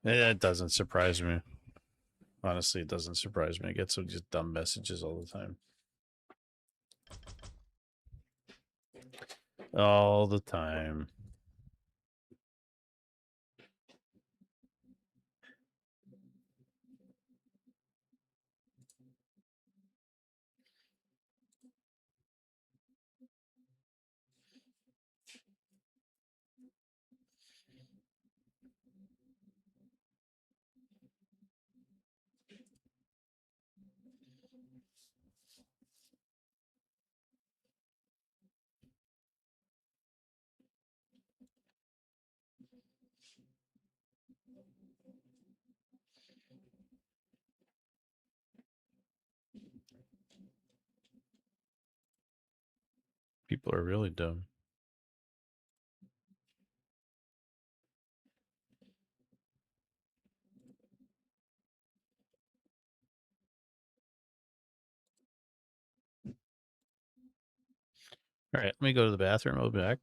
It doesn't surprise me. Honestly, it doesn't surprise me. I get some just dumb messages all the time. All the time. People are really dumb. All right, let me go to the bathroom. I'll be back.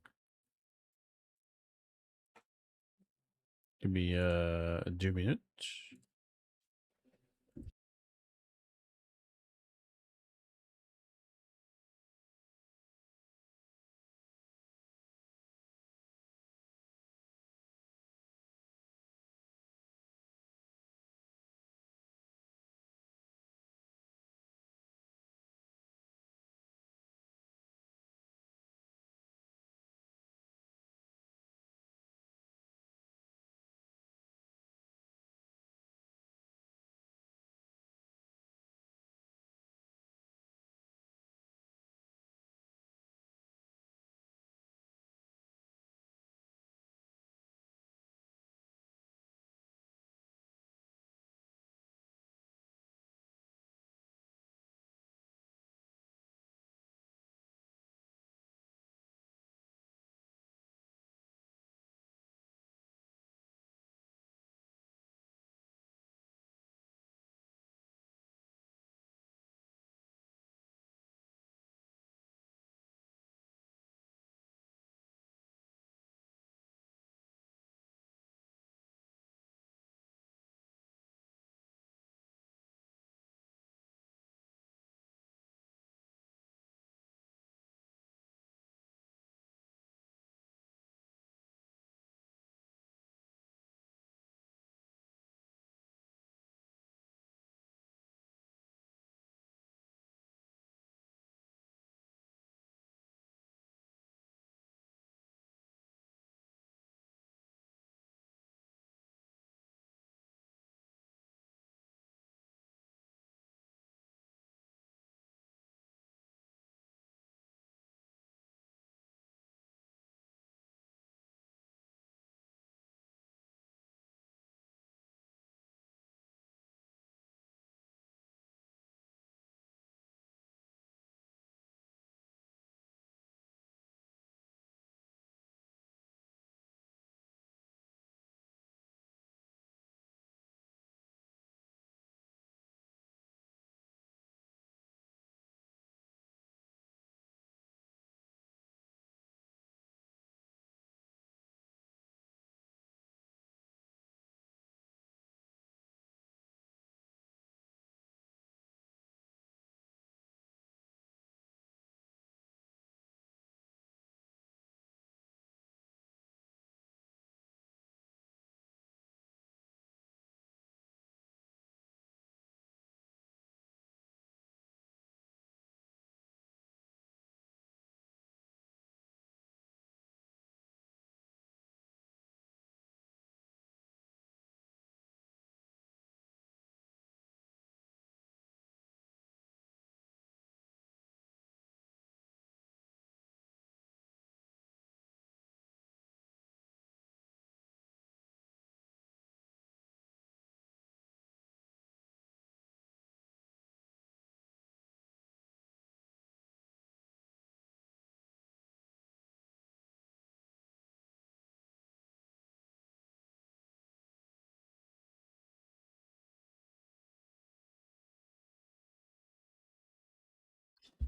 Give me 2 minutes.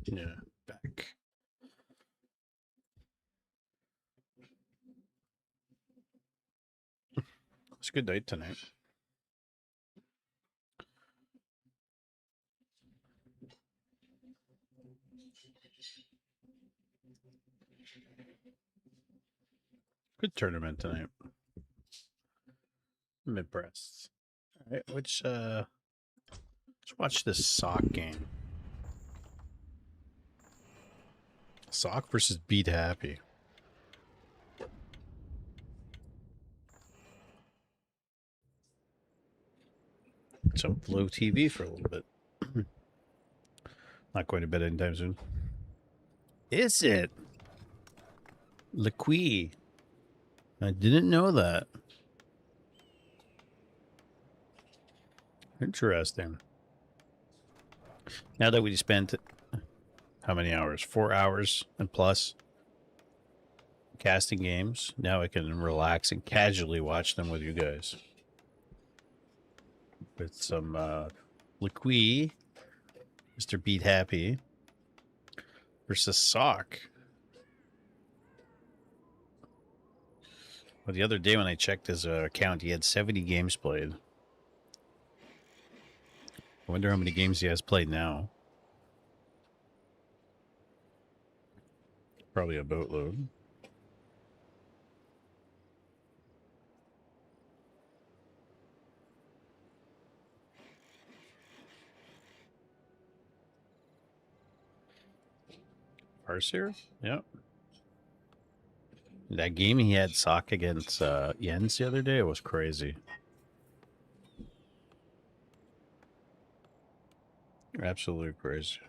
Yeah, back. It's a good night tonight. Good tournament tonight. I'm impressed. All right, let's watch this sock game. Sock versus Beat Happy. Some Flow TV for a little bit. Not going to bed anytime soon. Is it? Lequi. I didn't know that. Interesting. Now that we spent how many hours? 4 hours and plus casting games. Now I can relax and casually watch them with you guys. With some Lequi, Mr. Beat Happy versus Sock. Well, the other day when I checked his account, he had 70 games played. I wonder how many games he has played now. Probably a boatload. Farseer? Yep. That game he had Sock against Jens the other day, it was crazy. Absolutely crazy.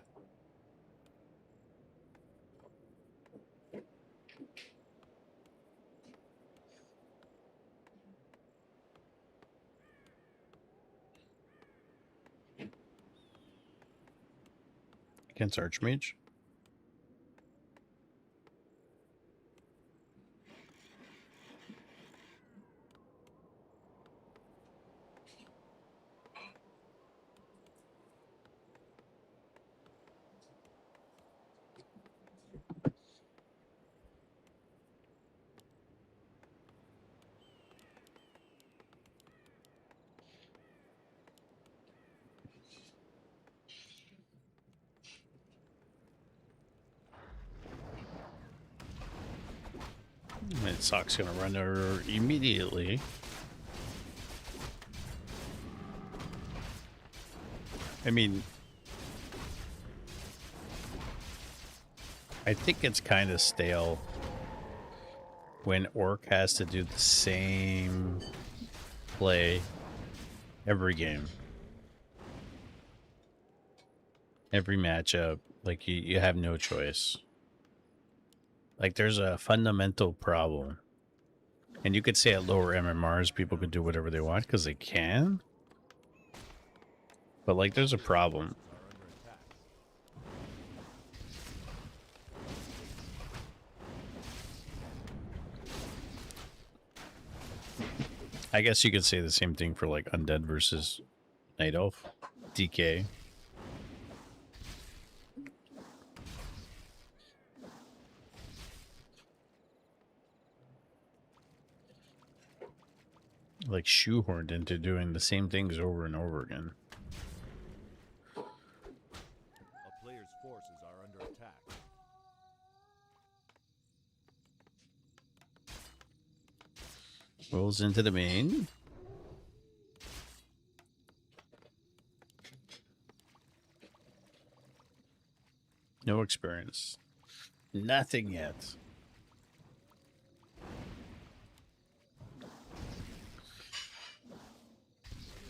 Against Archmage? And Sock's gonna run over immediately. I mean, I think it's kind of stale when Orc has to do the same play every game. Every matchup, like you have no choice. Like there's a fundamental problem. And you could say at lower MMRs, people could do whatever they want because they can. But like there's a problem. I guess you could say the same thing for like Undead versus Night Elf. DK. Like shoehorned into doing the same things over and over again. A player's forces are under attack. Rolls into the main. No experience. Nothing yet.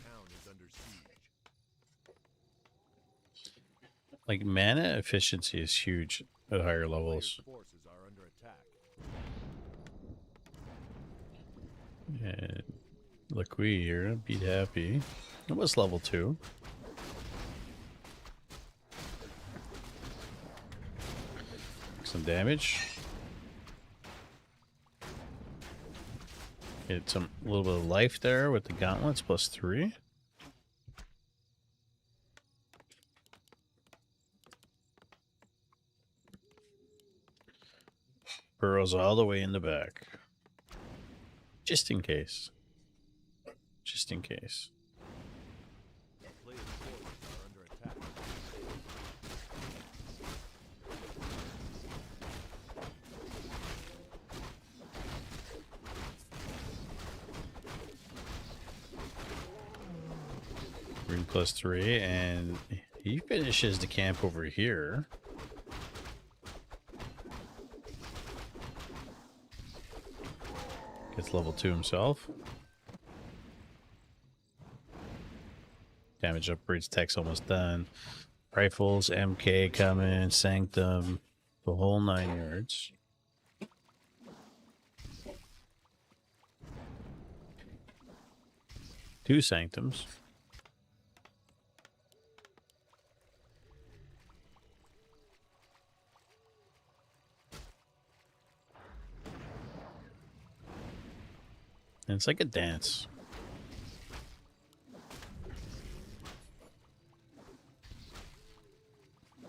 Town is under siege. Like mana efficiency is huge at higher levels. Player's forces are under attack. And Lequi here, Beat Happy. It was level 2. Some damage. Get some little bit of life there with the gauntlets +3. Burrows all the way in the back. Just in case. Just in case. Player's forces are under attack. Green +3, and he finishes the camp over here. Gets level 2 himself. Damage upgrades, tech's almost done. Rifles, MK coming, Sanctum, the whole 9 yards. Two Sanctums. And it's like a dance.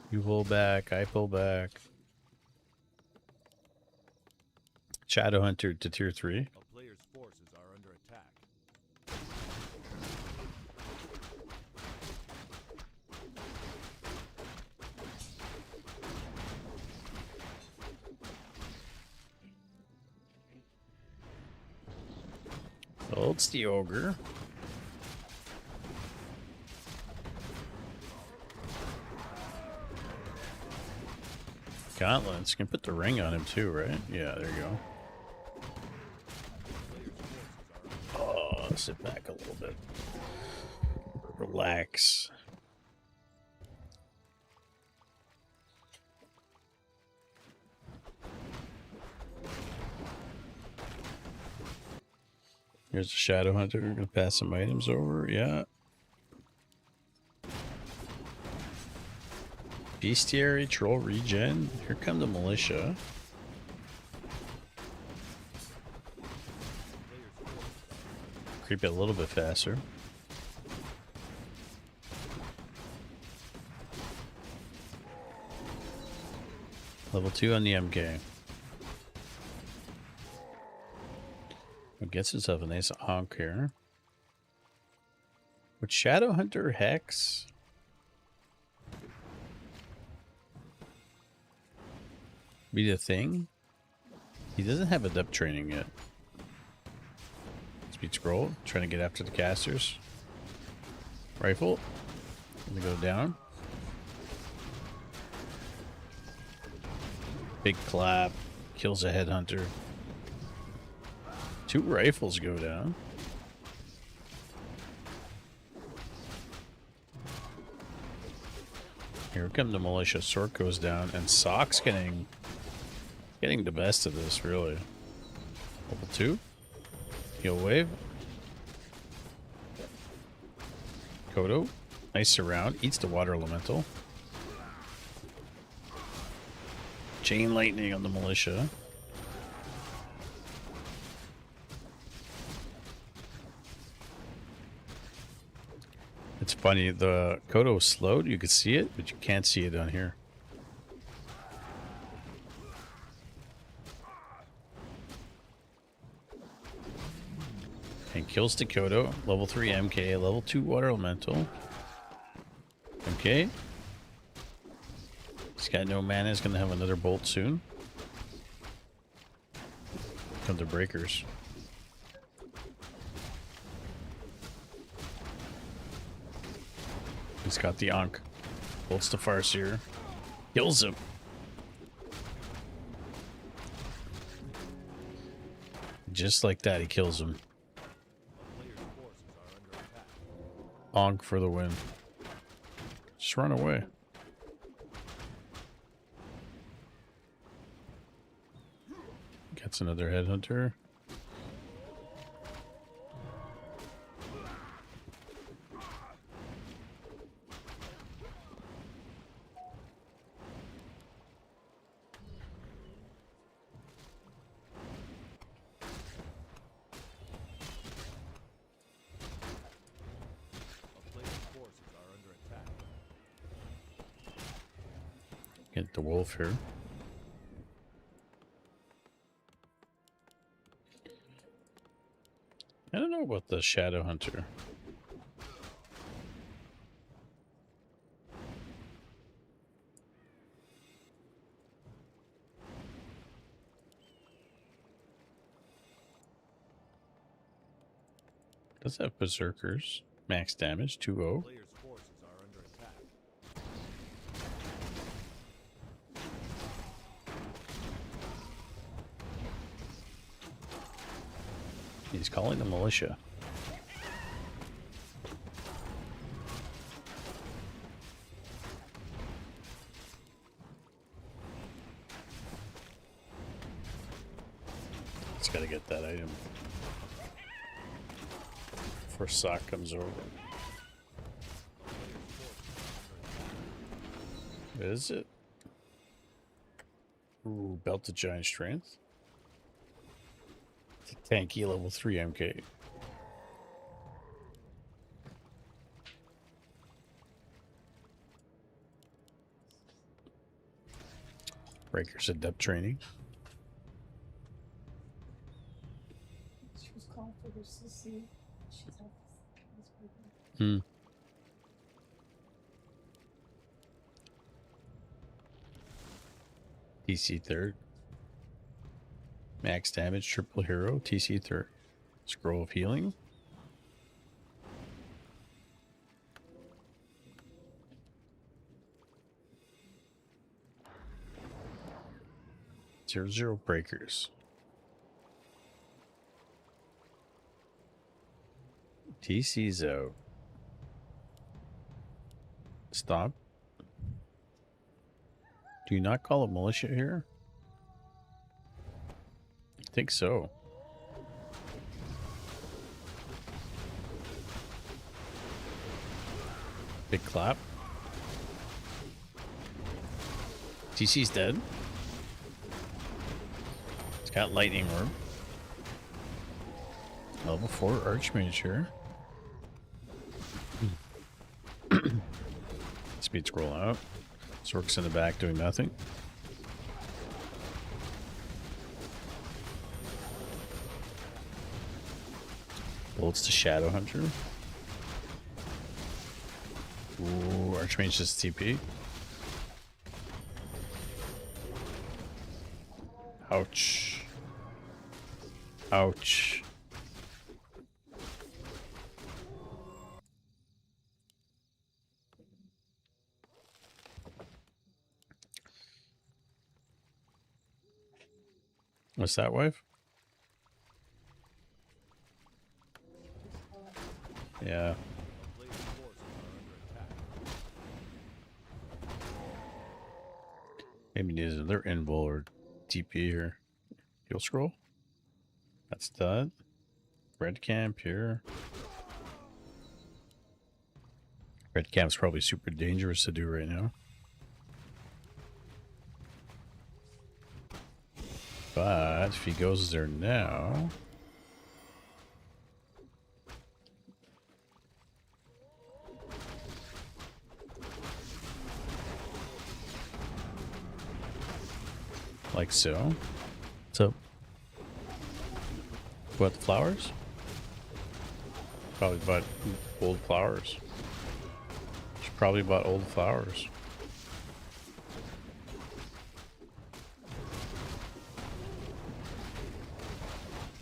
You pull back, I pull back. Shadowhunter to tier 3. A player's forces are under attack. Oh, it's the ogre. Gauntlets. Can put the ring on him too, right? Yeah, there you go. Oh, sit back a little bit. Relax. Here's the Shadowhunter. We're gonna pass some items over. Yeah. Bestiary, troll regen. Here come the militia. Creep it a little bit faster. Level 2 on the MK. Gets himself a nice honk here. Would Shadowhunter Hex be the thing? He doesn't have a depth training yet. Speed scroll, trying to get after the casters. Rifle, gonna go down. Big clap, kills a headhunter. 2 rifles go down. Here come the militia. Sword goes down, and Sock's getting the best of this, really. Level 2. Heal wave. Kodo. Nice surround. Eats the water elemental. Chain lightning on the militia. It's funny, the Kodo slowed, you could see it, but you can't see it on here. And kills the Kodo, level 3 MK, level 2 water elemental. MK. He's got no mana, he's gonna have another bolt soon. Come the breakers. He's got the Ankh. Bolts the Farseer. Kills him. Just like that, he kills him. Player's forces are under attack. Ankh for the win. Just run away. Gets another headhunter. A player's forces are under attack. Get the wolf here. about the Shadow Hunter? Does have Berserkers. Max damage, 2-0. Player's forces are under attack. He's calling the militia. Just gotta get that item before Sock comes over. Is it? Ooh, Belt of Giant Strength. It's a tanky level 3 MK. Breakers Adept training. She was calling for her sissy. She's like, this Hmm. baby. TC third. Max damage, triple hero, TC third. Scroll of healing. Zero breakers. TC's out. Stop. Do you not call it militia here? I think so. Big clap. TC's dead. It's got lightning orb. Level 4 Archmage here. Speed scroll out. Zork's in the back doing nothing. Bullets to Shadow Hunter. Ooh, Archmage just TP. Ouch. Ouch. What's that, wife? Yeah. Player's forces are under attack. Maybe needs another invul or TP here. Heal scroll. That's done. Red camp here. Red camp's probably super dangerous to do right now. But if he goes there now... like so. What's up? What, the flowers? Probably bought old flowers. She probably bought old flowers.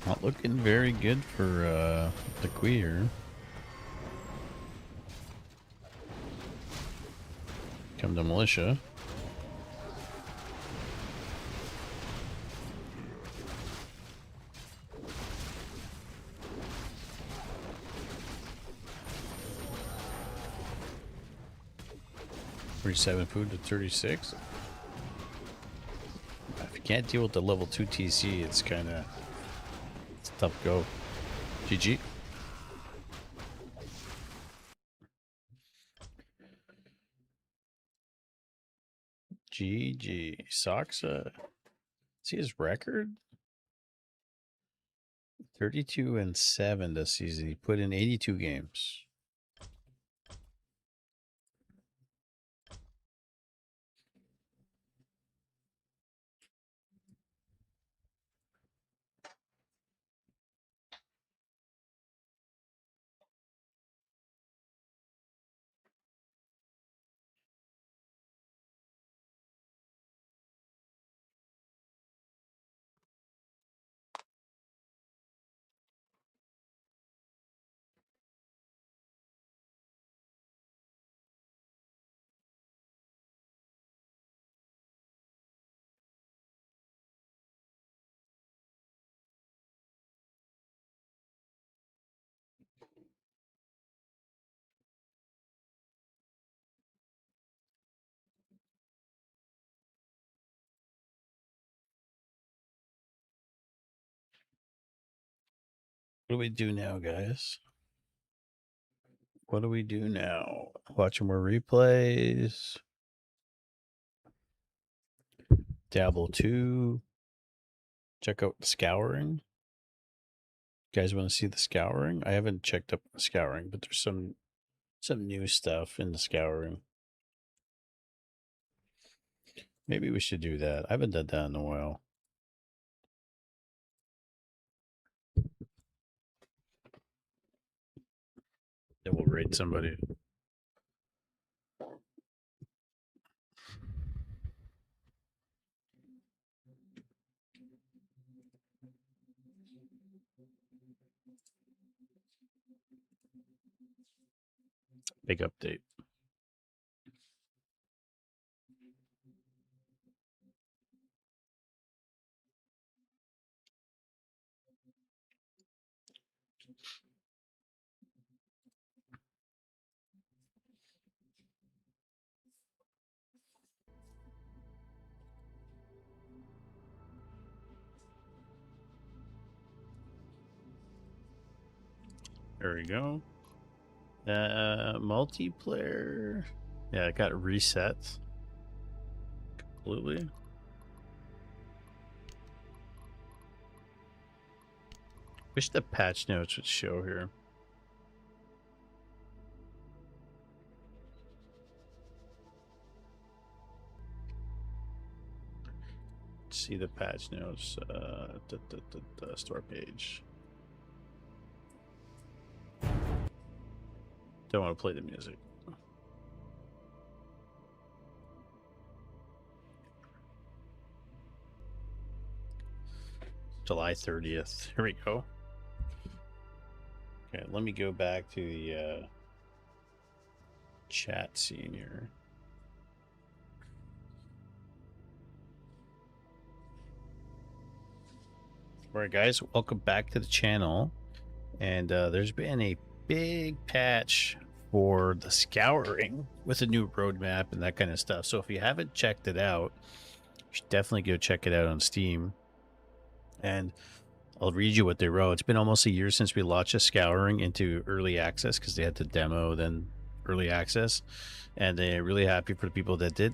Not looking very good for the queer. Come to militia. $37 food to 36. If you can't deal with the level 2 TC, it's kind of tough go. GG. GG. Soxa. See his record? 32-7 this season. He put in 82 games. What do we do now, guys? What do we do now? Watch more replays. Dabble 2. Check out the scouring. You guys want to see the scouring? I haven't checked up the scouring, but there's some new stuff in the scouring. Maybe we should do that. I haven't done that in a while. Then we'll raid somebody. Big update. There we go. Multiplayer. Yeah, it got reset completely. Wish the patch notes would show here. See the patch notes. Store page. Don't want to play the music. July 30th. Here we go. Okay, let me go back to the chat scene here. Alright guys, welcome back to the channel. And there's been a big patch for the scouring with a new roadmap and that kind of stuff. So if you haven't checked it out, you should definitely go check it out on Steam. And I'll read you what they wrote. It's been almost a year since we launched the scouring into early access because they had to demo, then early access. And they're really happy for the people that did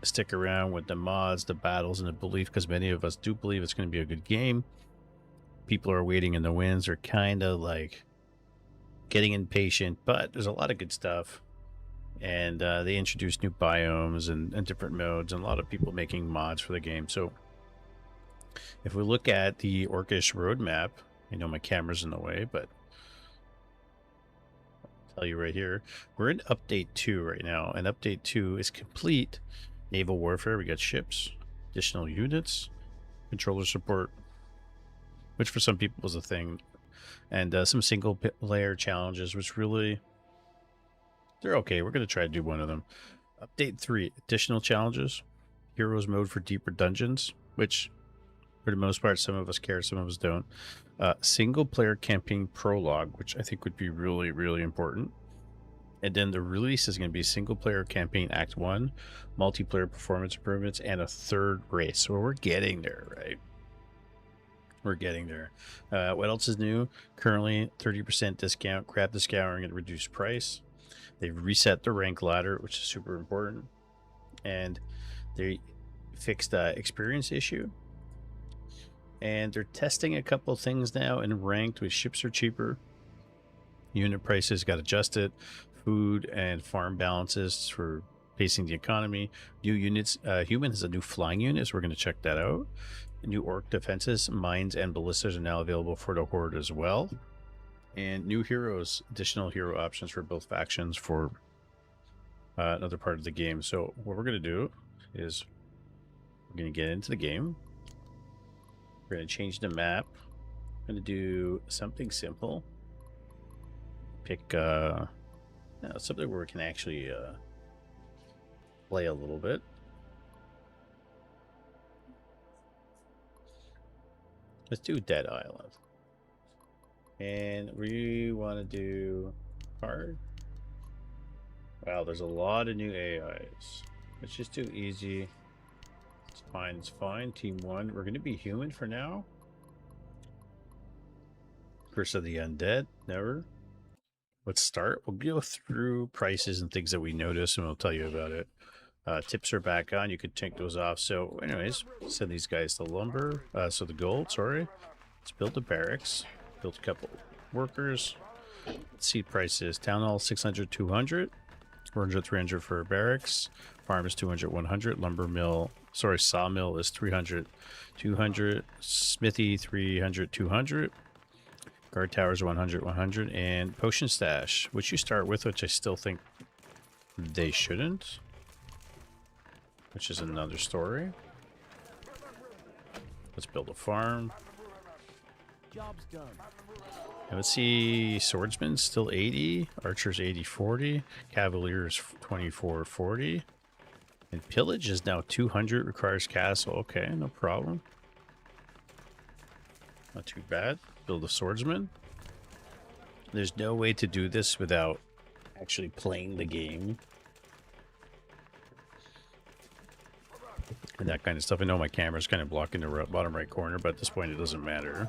stick around with the mods, the battles, and the belief, because many of us do believe it's going to be a good game. People are waiting in the wings, are kind of like getting impatient, but there's a lot of good stuff. And they introduced new biomes and different modes, and a lot of people making mods for the game. So if we look at the Orcish roadmap, I know my camera's in the way, but I'll tell you right here, we're in update 2 right now, and update 2 is complete naval warfare. We got ships, additional units, controller support, which for some people was a thing, and some single player challenges, which really, they're okay. We're going to try to do one of them. Update 3, additional challenges, heroes mode for deeper dungeons, which for the most part, some of us care, some of us don't. Single player campaign prologue, which I think would be really, really important. And then the release is going to be single player campaign act 1, multiplayer performance improvements, and a third race. So we're getting there, right? We're getting there. What else is new? Currently, 30% discount. Grab the scouring at a reduced price. They've reset the rank ladder, which is super important. And they fixed the experience issue. And they're testing a couple things now in ranked with ships are cheaper. Unit prices got adjusted. Food and farm balances for pacing the economy. New units. Human has a new flying unit, so we're going to check that out. New orc defenses, mines, and ballistas are now available for the horde as well. And new heroes, additional hero options for both factions for another part of the game. So what we're going to do is we're going to get into the game. We're going to change the map. I'm going to do something simple. Pick something where we can actually play a little bit. Let's do Dead Island. And we want to do hard. Wow, there's a lot of new AIs. Let's just do easy. It's fine, it's fine. Team 1. We're going to be human for now. Curse of the Undead, never. Let's start. We'll go through prices and things that we notice, and we'll tell you about it. Tips are back on. You could take those off. So anyways, send these guys the lumber. So the gold, sorry. Let's build the barracks. Build a couple workers. Let's see prices. Town hall 600, 200. 400, 300 for barracks. Farm is 200, 100. Lumber mill, sorry, sawmill is 300, 200. Smithy 300, 200. Guard towers 100, 100. And potion stash, which you start with, which I still think they shouldn't. Which is another story. Let's build a farm. Job's done. And let's see, swordsman still 80, archers 80-40, cavaliers 24-40, and pillage is now 200, requires castle. Okay, no problem. Not too bad. Build a swordsman. There's no way to do this without actually playing the game. And that kind of stuff. I know my camera's kind of blocking the bottom right corner, but at this point it doesn't matter.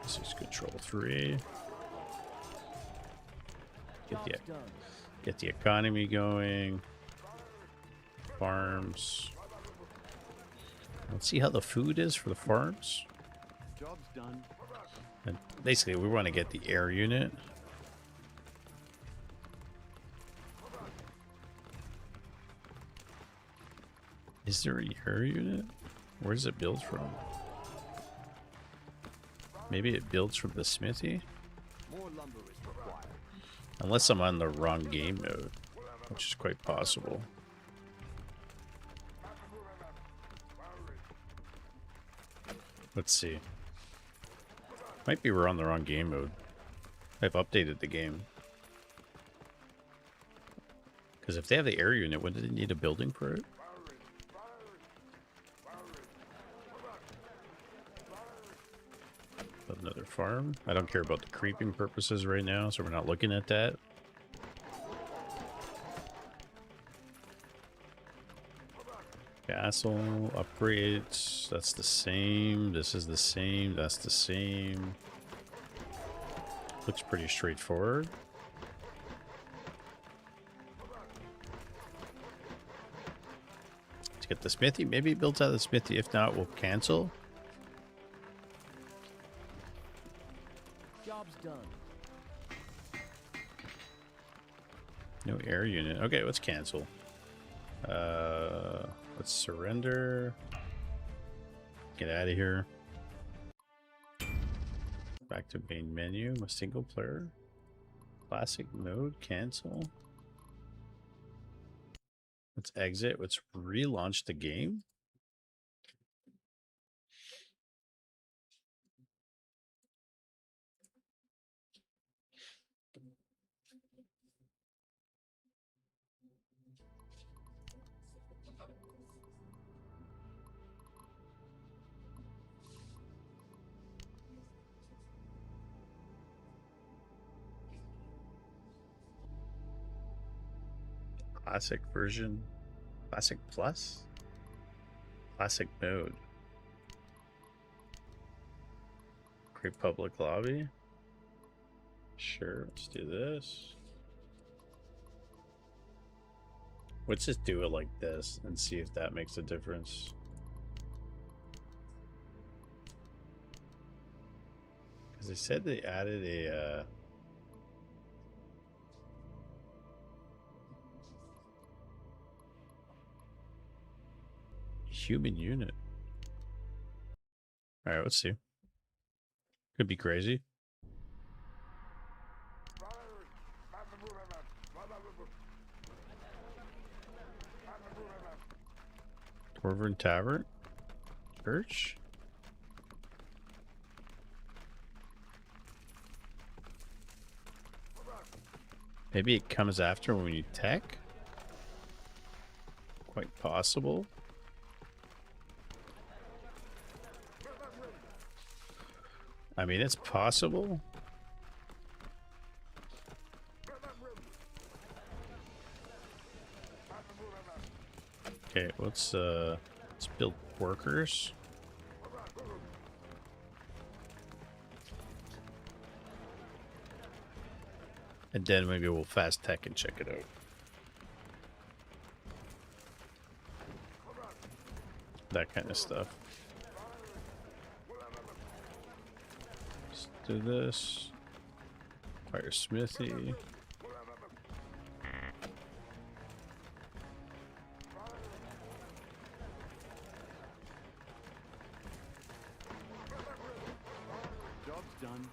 This is control 3. Get the economy going. Farms. Let's see how the food is for the farms. Job's done. And basically, we want to get the air unit. Is there a air unit? Where does it build from? Maybe it builds from the smithy? More lumber is required. Unless I'm on the wrong game mode, which is quite possible. Let's see. Might be we're on the wrong game mode. I've updated the game. Because if they have the air unit, wouldn't they need a building for it? Another farm. I don't care about the creeping purposes right now, so we're not looking at that. Castle upgrades. That's the same. This is the same. That's the same. Looks pretty straightforward. Let's get the smithy. Maybe it builds out of the smithy. If not, we'll cancel. Job's done. No air unit. Okay, let's cancel. Let's surrender. Get out of here. Back to main menu. A single player. Classic mode. Cancel. Let's exit. Let's relaunch the game. Classic version. Classic plus. Classic mode. Create public lobby. Sure, let's do this. Let's just do it like this and see if that makes a difference. Because they said they added a human unit. All right, let's see. Could be crazy. Dwarven Tavern? Church? Maybe it comes after when you tech? Quite possible. I mean, it's possible. Okay, let's build workers. And then maybe we'll fast tech and check it out. That kind of stuff. Let's do this. Fire smithy. Job's done.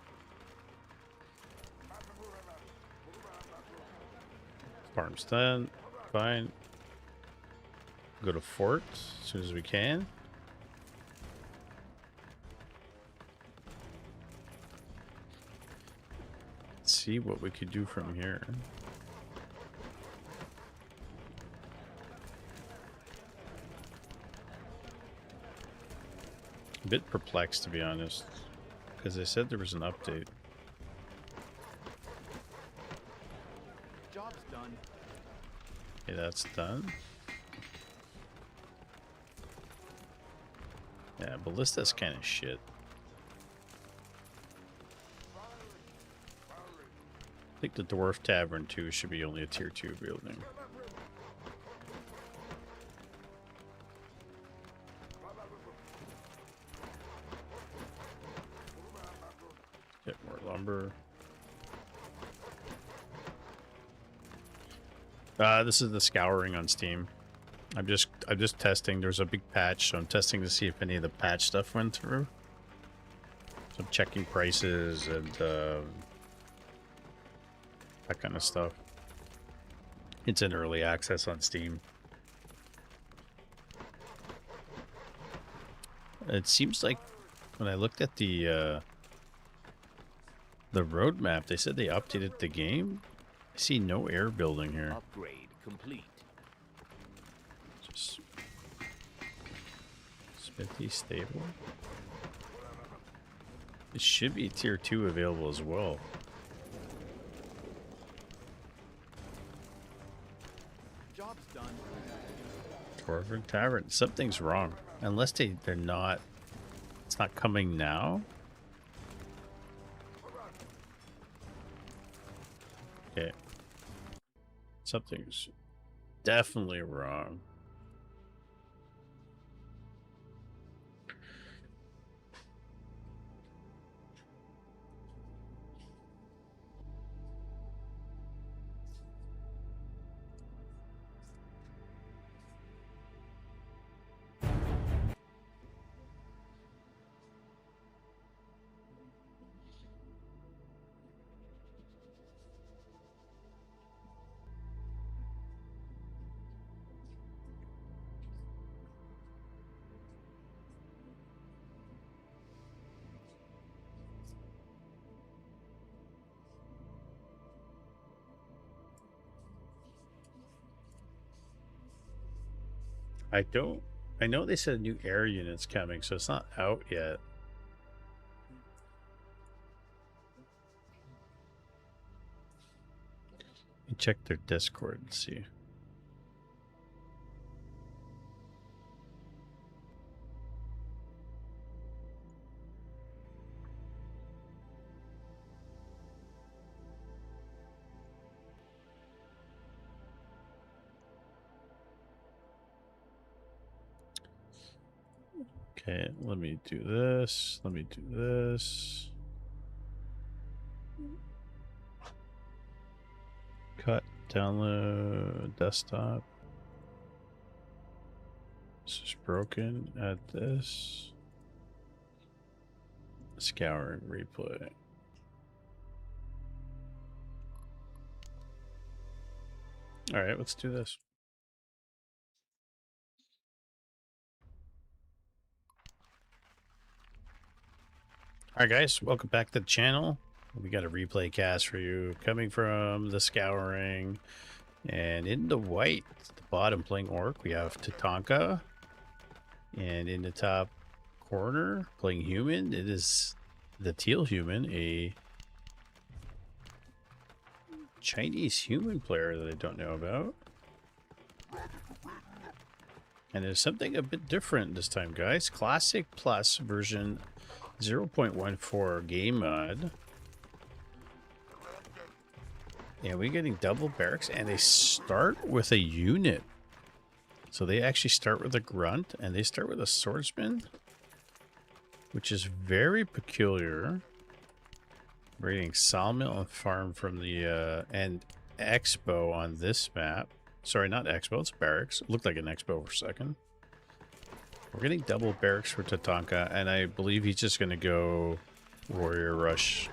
Farm's done. Fine. Go to fort as soon as we can. Let's see what we could do from here. A bit perplexed, to be honest, because they said there was an update. Job's done. Okay, that's done. Yeah, Ballista's kind of shit. I think the Dwarf Tavern 2 should be only a tier 2 building. Get more lumber. This is the scouring on Steam. I'm just testing. There's a big patch, so I'm testing to see if any of the patch stuff went through. So I'm checking prices and that kind of stuff. It's in early access on Steam. It seems like when I looked at the roadmap, they said they updated the game. I see no air building here. Upgrade complete. Just Smithy stable. It should be tier 2 available as well. Job's done. Dwarven Tavern. Something's wrong. Unless they're not. It's not coming now. Okay. Something's definitely wrong. I know they said new air units coming, so it's not out yet. Let me check their Discord and see. Okay, let me do this. Let me do this. Cut, download, desktop. This is broken. Add this. Scouring, replay. All right, let's do this. Alright guys, welcome back to the channel. We got a replay cast for you coming from the Scouring. And in the white, at the bottom playing Orc, we have Tatanka. And in the top corner, playing Human, it is the Teal Human, a Chinese human player that I don't know about. And there's something a bit different this time, guys. Classic Plus version 0.14 game mod. Yeah, we're getting double barracks, and they start with a unit. So they actually start with a grunt, and they start with a swordsman, which is very peculiar. We're getting sawmill and farm from the and expo on this map. Sorry, not expo, it's barracks. It looked like an expo for a second. We're getting double barracks for Tatanka, and I believe he's just going to go warrior rush.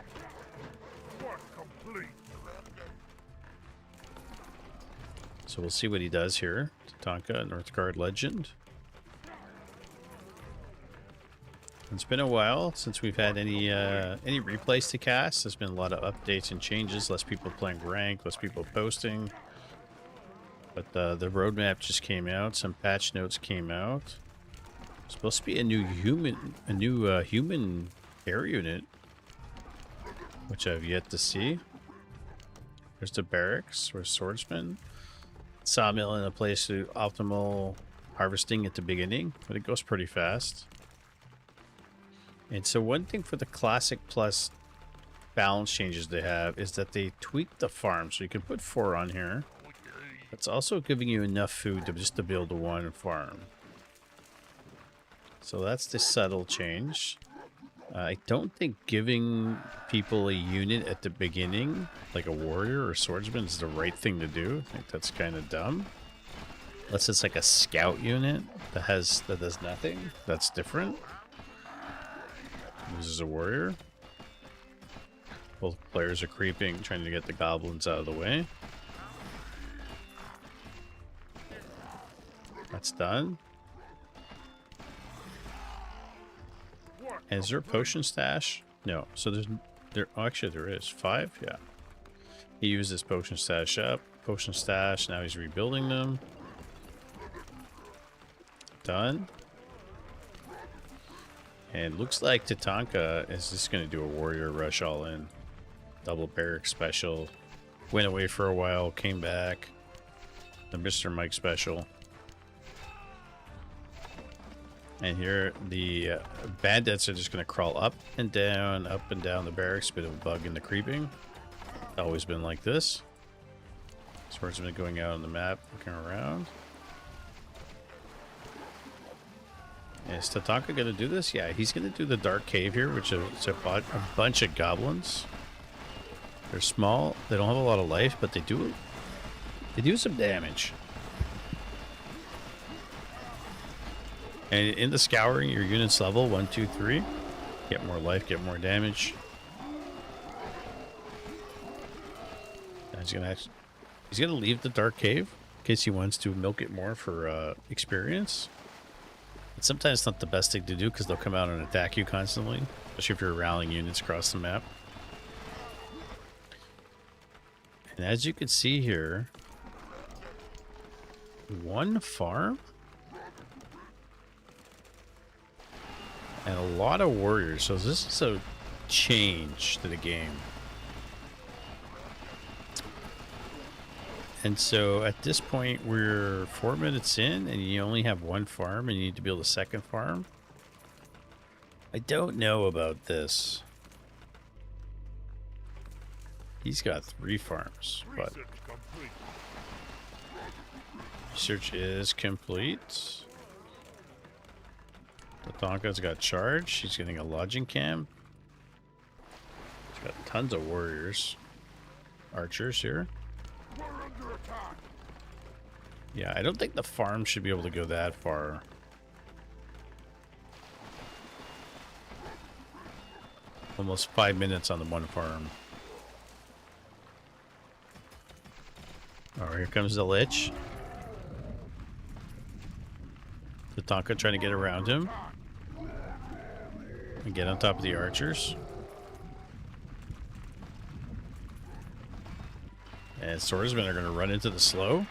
So we'll see what he does here. Tatanka, Northgard legend. It's been a while since we've had any replays to cast. There's been a lot of updates and changes. Less people playing rank, less people posting. But the roadmap just came out. Some patch notes came out. Supposed to be a new human air unit, which I've yet to see. There's the barracks. Where's swordsman? Sawmill in a place to optimal harvesting at the beginning, but it goes pretty fast. And so one thing for the Classic Plus balance changes they have is that they tweaked the farm. So you can put 4 on here. It's also giving you enough food to just to build one farm. So that's the subtle change. I don't think giving people a unit at the beginning, like a warrior or swordsman, is the right thing to do. I think that's kind of dumb. Unless it's like a scout unit that does nothing. That's different. This is a warrior. Both players are creeping, trying to get the goblins out of the way. That's done. And is there a potion stash? No. So actually there is 5. Yeah. He used his potion stash up. Potion stash. Now he's rebuilding them. Done. And looks like Tatanka is just going to do a warrior rush all in. Double barrack special. Went away for a while, came back. The Mr. Mike special. And here the bandits are just going to crawl up and down the barracks. Bit of a bug in the creeping. Always been like this. Swordsman going out on the map, looking around. Is Tatanka going to do this? Yeah, he's going to do the Dark Cave here, which is a bunch of goblins. They're small. They don't have a lot of life, but they do some damage. And in the scouring, your unit's level 1, 2, 3. Get more life, get more damage. And he's gonna leave the Dark Cave in case he wants to milk it more for experience. But sometimes it's not the best thing to do because they'll come out and attack you constantly, especially if you're rallying units across the map. And as you can see here, one farm and a lot of warriors. So this is a change to the game. And so at this point, we're 4 minutes in and you only have one farm and you need to build a second farm. I don't know about this. He's got 3 farms, but research is complete. Tatanka's got charge. He's getting a lodging camp. He's got tons of warriors. Archers here. Yeah, I don't think the farm should be able to go that far. Almost 5 minutes on the one farm. Oh, here comes the Lich. Tatanka trying to get around him. And get on top of the archers. And swordsmen are going to run into the slow.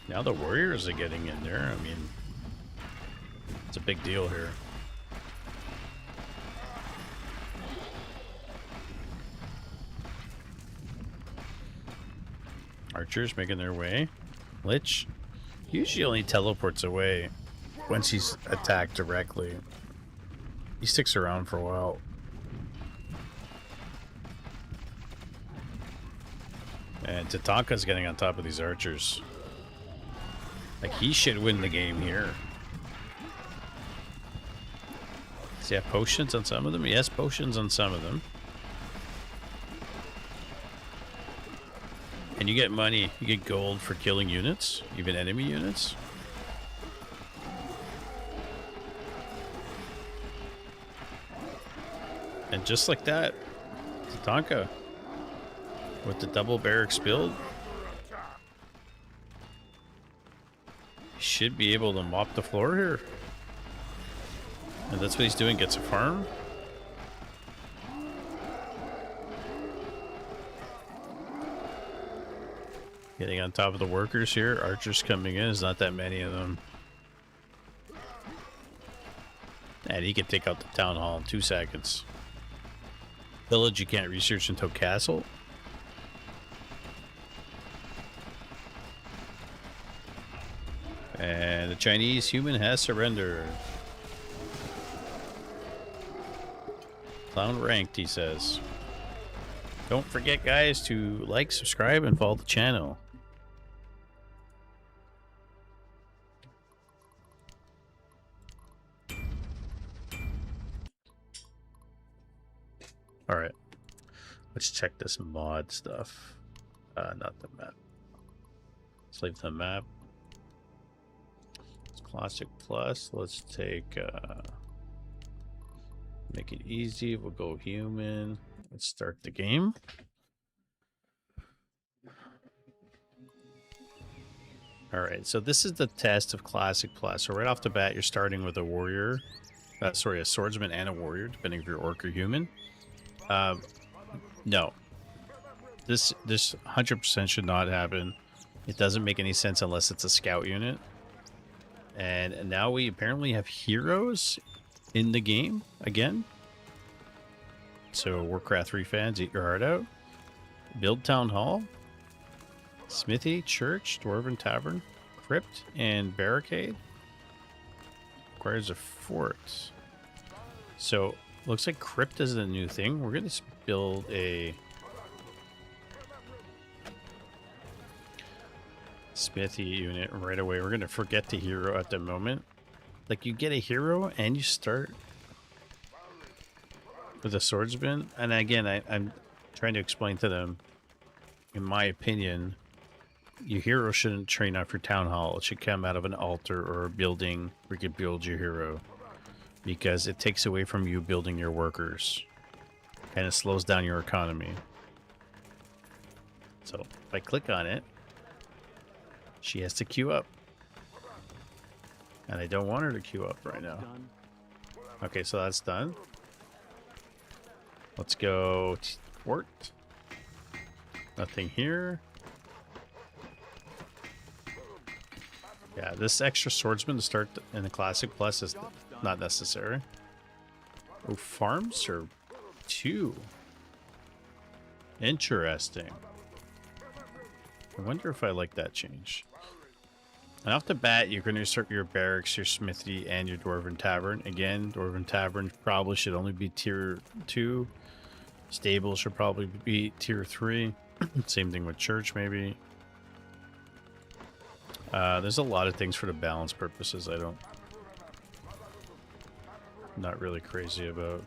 Now the warriors are getting in there. I mean, it's a big deal here. Archers making their way. Lich usually only teleports away once he's attacked directly. He sticks around for a while. And Tatanka's getting on top of these archers. Like, he should win the game here. Does he have potions on some of them? He has potions on some of them. And you get money. You get gold for killing units, even enemy units. And just like that, Tatanka with the double barracks build should be able to mop the floor here. And that's what he's doing, gets a farm. Getting on top of the workers here. Archers coming in. There's not that many of them. And he can take out the town hall in 2 seconds. Village you can't research until castle. And the Chinese human has surrendered. Clown ranked, he says. Don't forget, guys, to like, subscribe, and follow the channel. Alright. Let's check this mod stuff. Not the map. Let's leave the map. It's Classic Plus. Let's take... make it easy. We'll go human. Let's start the game. Alright, so this is the test of Classic Plus. So right off the bat, you're starting with a warrior. Sorry, a swordsman and a warrior, depending if you're orc or human. No. This 100% should not happen. It doesn't make any sense unless it's a scout unit. And now we apparently have heroes in the game again. So Warcraft 3 fans, eat your heart out. Build Town Hall, Smithy, Church, Dwarven Tavern, Crypt, and Barricade. Requires a fort. So looks like Crypt is a new thing. We're gonna build a Smithy unit right away. We're gonna forget the hero at the moment. Like, you get a hero and you start with a swordsman. And again, I'm trying to explain to them, in my opinion, your hero shouldn't train off your town hall. It should come out of an altar or a building where you could build your hero, because it takes away from you building your workers and it slows down your economy. So if I click on it, she has to queue up. And I don't want her to queue up right now. Okay, so that's done. Let's go fort. Nothing here. Yeah, this extra swordsman to start in the Classic Plus is not necessary. Oh, farms are 2. Interesting. I wonder if I like that change. And off the bat, you're going to start your barracks, your smithy, and your Dwarven Tavern. Again, Dwarven Tavern probably should only be tier 2. Stable should probably be tier 3. Same thing with church, maybe. There's a lot of things for the balance purposes I'm not really crazy about.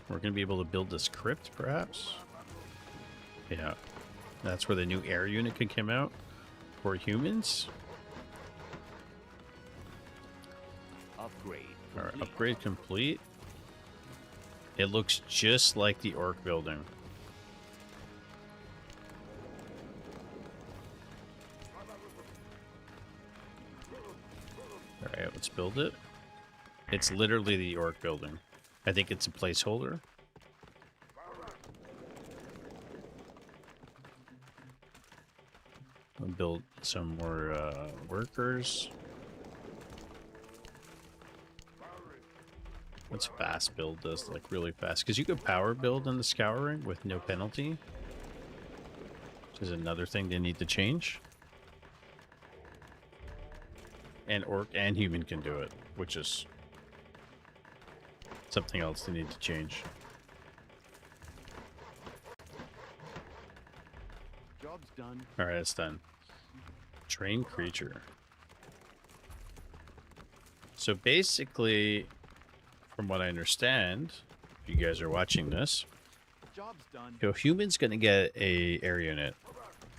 We're going to be able to build this crypt, perhaps? Yeah. That's where the new air unit can come out for humans. Upgrade. Alright, upgrade complete. It looks just like the orc building. Alright, let's build it. It's literally the orc building. I think it's a placeholder. I'll build some more workers. Let's fast build this, like really fast. Because you could power build in the Scouring with no penalty. Which is another thing they need to change. And orc and human can do it, which is something else they need to change. Job's done. All right, it's done. Train creature. So basically, from what I understand, if you guys are watching this, Job's done. so human's going to get a air unit.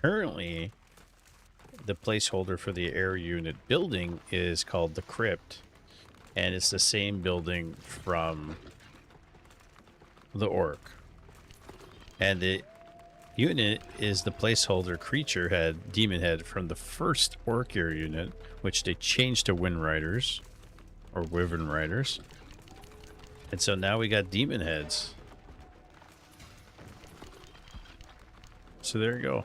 Currently, the placeholder for the air unit building is called the crypt, and it's the same building from the orc. And the unit is the placeholder creature head, demon head from the first orc air unit, which they changed to Wind Riders or Wyvern Riders. And so now we got demon heads. So there you go.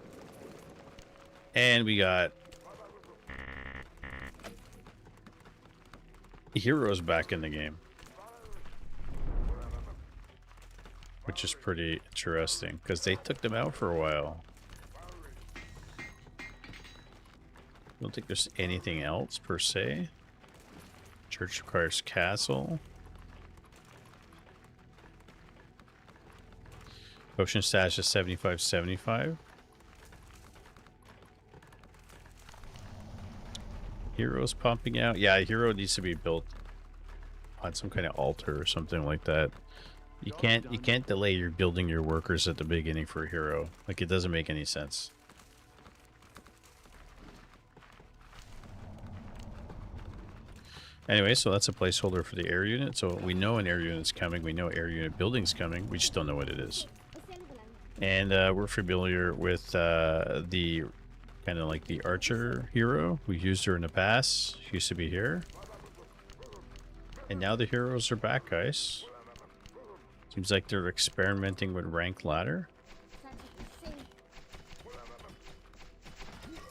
And we got heroes back in the game, which is pretty interesting because they took them out for a while. I don't think there's anything else per se. Church requires castle. Potion stash is 75/75. Heroes pumping out. Yeah, a hero needs to be built on some kind of altar or something like that. You can't delay your building your workers at the beginning for a hero. Like, it doesn't make any sense. Anyway, so that's a placeholder for the air unit. So we know an air unit's coming. We know air unit building's coming. We just don't know what it is. And we're familiar with the kind of like the archer hero. We used her in the past. She used to be here. And now the heroes are back, guys. Seems like they're experimenting with rank ladder.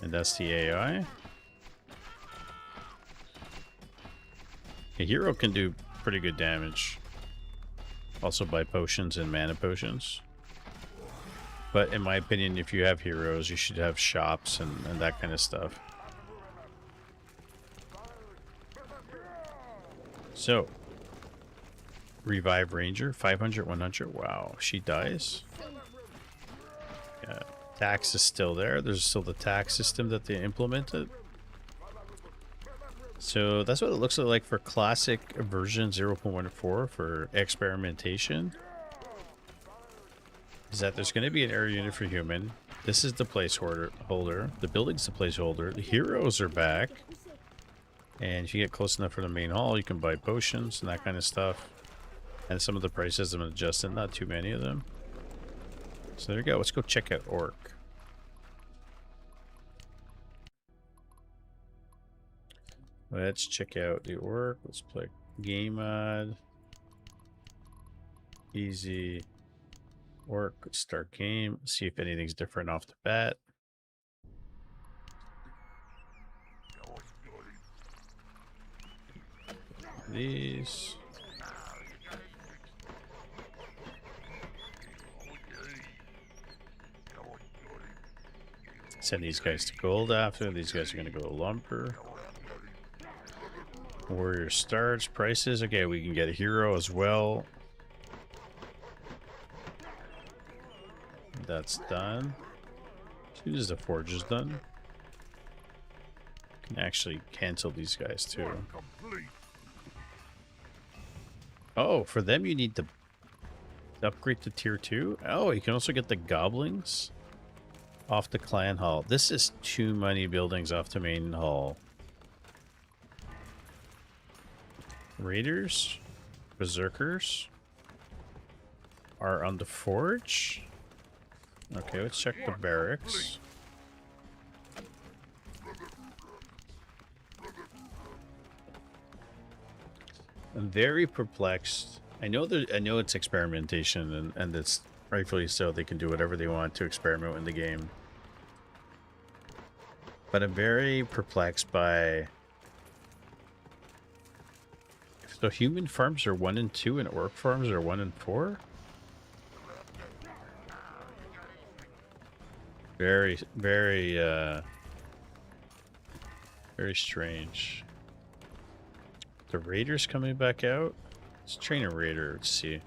And that's the AI. A hero can do pretty good damage. Also by potions and mana potions. But in my opinion, if you have heroes, you should have shops and that kind of stuff. So, Revive Ranger, 500, 100. Wow, she dies. Yeah, tax is still there. There's still the tax system that they implemented. So that's what it looks like for classic version 0.14 for experimentation. Is that there's going to be an air unit for human. This is the placeholder. The building's the placeholder. The heroes are back. And if you get close enough for the main hall, you can buy potions and that kind of stuff. And some of the prices have been adjusted. Not too many of them. So there you go. Let's go check out Orc. Let's check out the Orc. Let's play game mod. Easy. Orc, start game, see if anything's different off the bat. These. Send these guys to gold after. These guys are going to go to lumber. Warrior starts, prices. Okay, we can get a hero as well. That's done. As soon as the forge is done, can actually cancel these guys too. Oh, for them you need to upgrade to tier 2. Oh, you can also get the goblins off the clan hall. This is too many buildings off the main hall. Raiders, berserkers are on the forge. Okay, let's check the barracks. I'm very perplexed. I know it's experimentation and it's rightfully so. They can do whatever they want to experiment in the game. But I'm very perplexed by if the human farms are 1 and 2 and orc farms are 1 and 4. Very, very strange. The Raider's coming back out. Let's train a Raider. Let's see.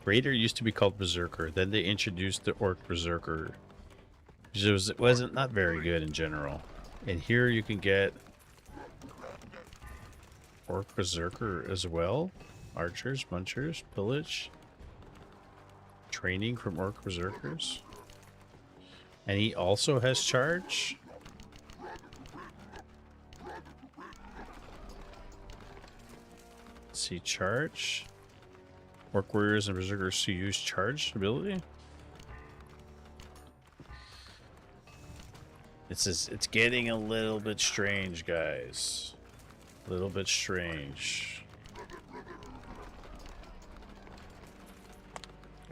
Raider used to be called Berserker. Then they introduced the Orc Berserker. It wasn't not very good in general. And here you can get Orc Berserker as well. Archers, Munchers, Pillage. Training from Orc Berserkers. And he also has charge. Let's see, charge. Orc warriors and berserkers who use charge ability. It's getting a little bit strange, guys. A little bit strange.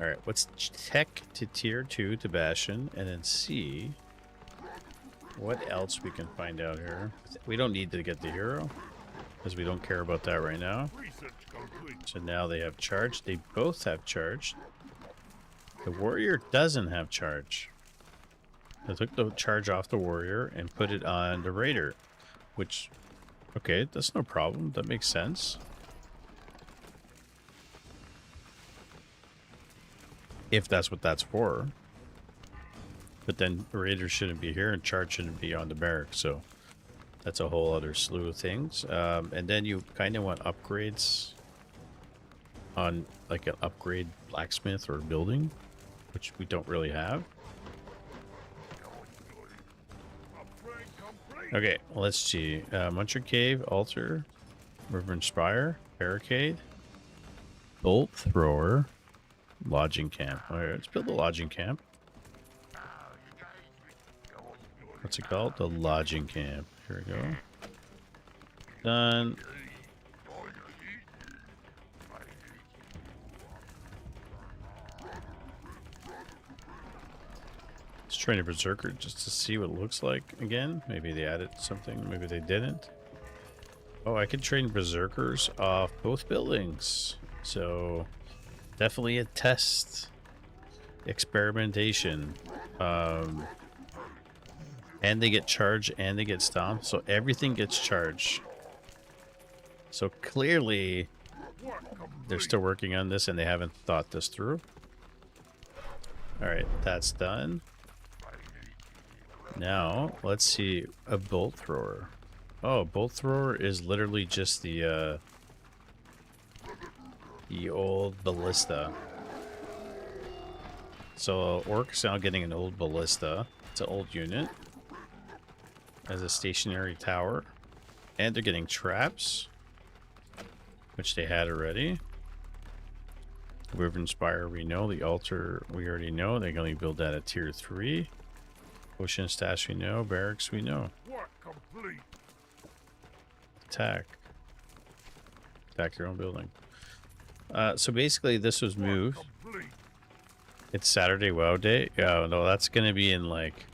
All right, let's tech to tier 2 to Bastion and then see what else we can find out here. We don't need to get the hero because we don't care about that right now. So now they have charge. They both have charge. The warrior doesn't have charge. I took the charge off the warrior and put it on the raider, which, okay, that's no problem. That makes sense. If that's what that's for. But then the raider shouldn't be here and charge shouldn't be on the barrack, so that's a whole other slew of things. And then you kind of want upgrades on like an upgrade blacksmith or building, which we don't really have. Okay, well, let's see. Muncher Cave, Altar, River Spire, Barricade, Bolt Thrower, Lodging Camp. Alright, let's build a lodging camp. What's it called? The Lodging Camp. Here we go. Done. Let's train a Berserker just to see what it looks like again. Maybe they added something, maybe they didn't. Oh, I can train Berserkers off both buildings. So, definitely a test. Experimentation. And they get charged and they get stomped. So everything gets charged. So clearly they're still working on this and they haven't thought this through. Alright, that's done. Now, let's see a bolt thrower. Oh, bolt thrower is literally just the old ballista. So Orc's now getting an old ballista. It's an old unit. As a stationary tower. And they're getting traps. Which they had already. Wyvern Spire we know. The altar we already know. They're going to build that at tier 3. Ocean Stash we know. Barracks we know. Attack. Attack your own building. So basically this was moved. It's Saturday WoW Day. Oh no, that's going to be in like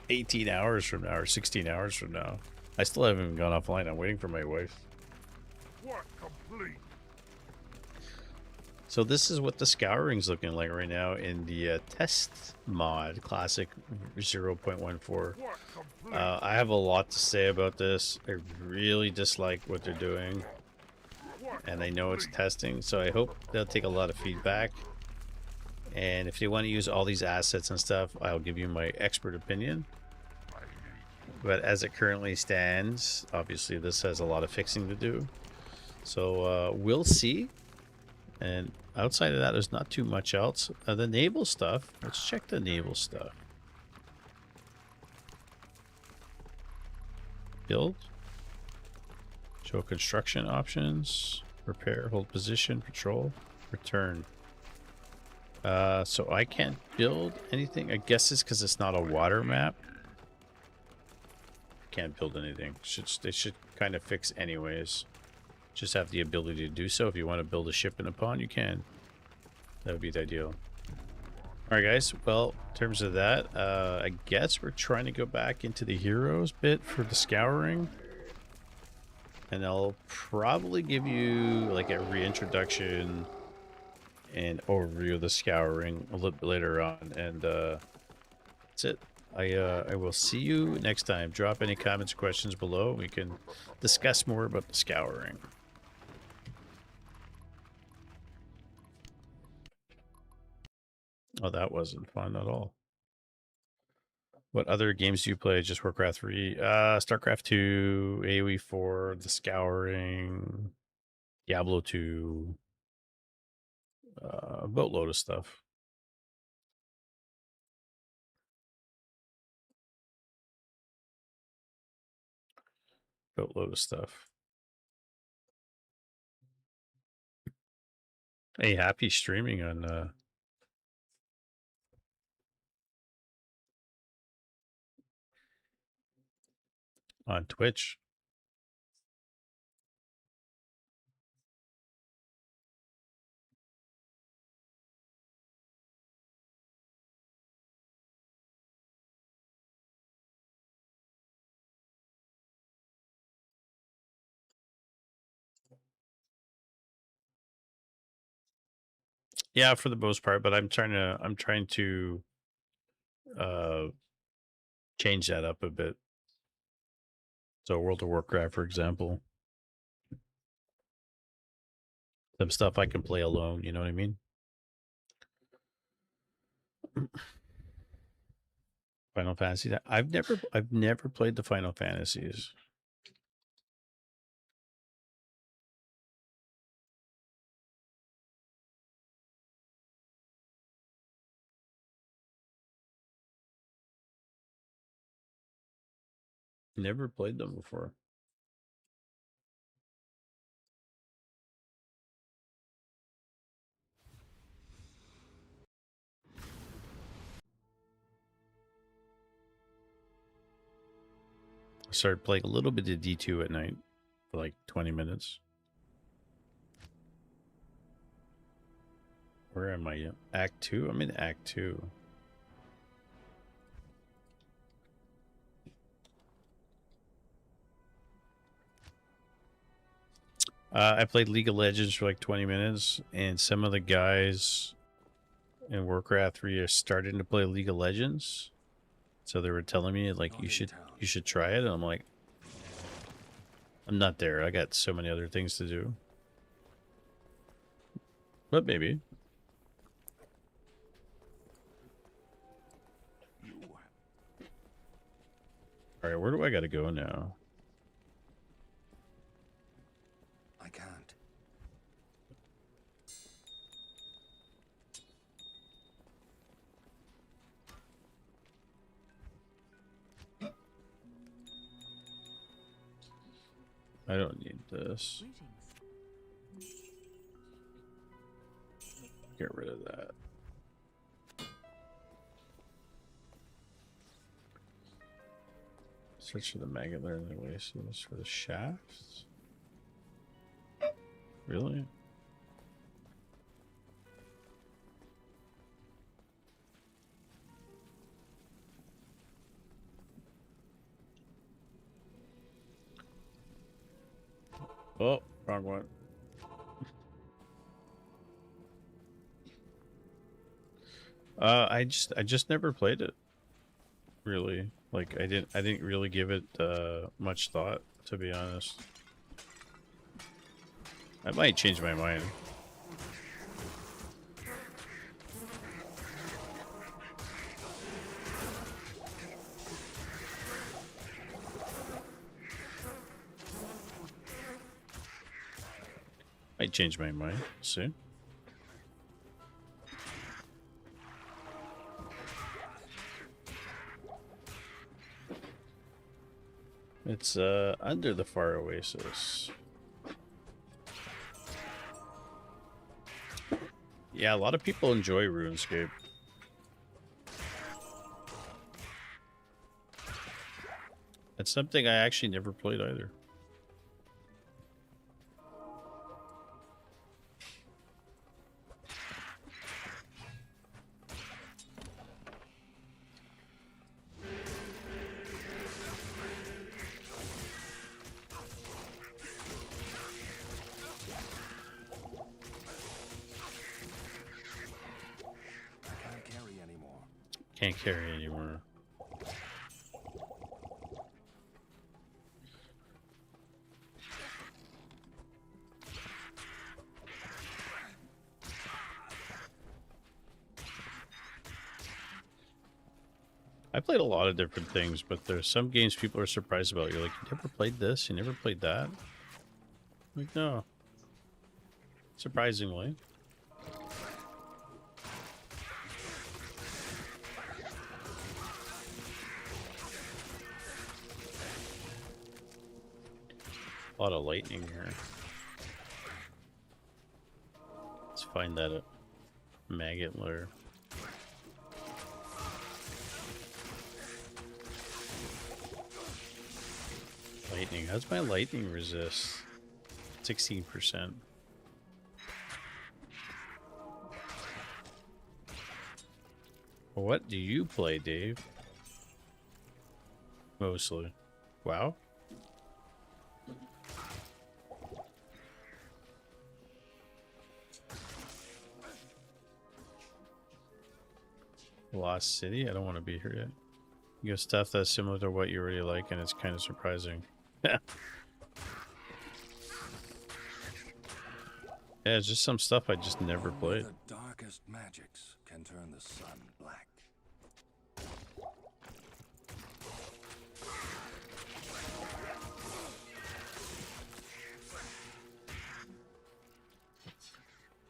18 hours from now or 16 hours from now. I still haven't even gone offline. I'm waiting for my wife. So this is what the scouring's looking like right now in the test mod, Classic 0.14. I have a lot to say about this. I really dislike what they're doing. And I know it's testing, so I hope they'll take a lot of feedback. And if they want to use all these assets and stuff, I'll give you my expert opinion. But as it currently stands, obviously this has a lot of fixing to do. So we'll see. And outside of that, there's not too much else. The naval stuff, let's check the naval stuff. Build. Show construction options. Repair, hold position, patrol, return. So I can't build anything. I guess it's because it's not a water map. Can't build anything. They should kind of fix anyways. Just have the ability to do so. If you want to build a ship in a pond, you can. That would be the ideal. Alright guys, well, in terms of that, I guess we're trying to go back into the heroes bit for the scouring. And I'll probably give you like a reintroduction and overview of the scouring a little bit later on. And that's it. I will see you next time. Drop any comments, questions below. We can discuss more about the scouring. Oh, that wasn't fun at all. What other games do you play? Just Warcraft 3, StarCraft 2, AoE 4, The Scouring, Diablo 2, a boatload of stuff. Boatload of stuff. Hey, happy streaming on Twitch. Yeah, for the most part, but I'm trying to uh change that up a bit. So World of Warcraft, for example. Some stuff I can play alone, you know what I mean? Final Fantasy. I've never played the Final Fantasies. Never played them before. I started playing a little bit of D2 at night for like 20 minutes. Where am I? Act 2? I'm in Act 2. I played League of Legends for like 20 minutes, and some of the guys in Warcraft 3 are starting to play League of Legends. So they were telling me like you should try it, and I'm like, I'm not there. I got so many other things to do. But maybe. All right, where do I got to go now? I can't. I don't need this. Get rid of that. Search for the Magalar and the Oasis for the shafts. Really? Oh, wrong one. I just never played it. Really. Like I didn't really give it much thought, to be honest. I might change my mind. Might change my mind soon. It's under the Far Oasis. Yeah, a lot of people enjoy RuneScape. It's something I actually never played either. I can't carry anymore. Can't carry anymore. played a lot of different things, but there's some games people are surprised about. You're like, you never played this? You never played that? Like, no. Surprisingly. A lot of lightning here. Let's find that maggot lair. Lightning. How's my lightning resist? 16%. What do you play, Dave? Mostly. WoW? Lost City? I don't want to be here yet. You got stuff that's similar to what you already like, and it's kind of surprising. Yeah. Yeah, it's just some stuff I just never Only played. the darkest magics can turn the sun black.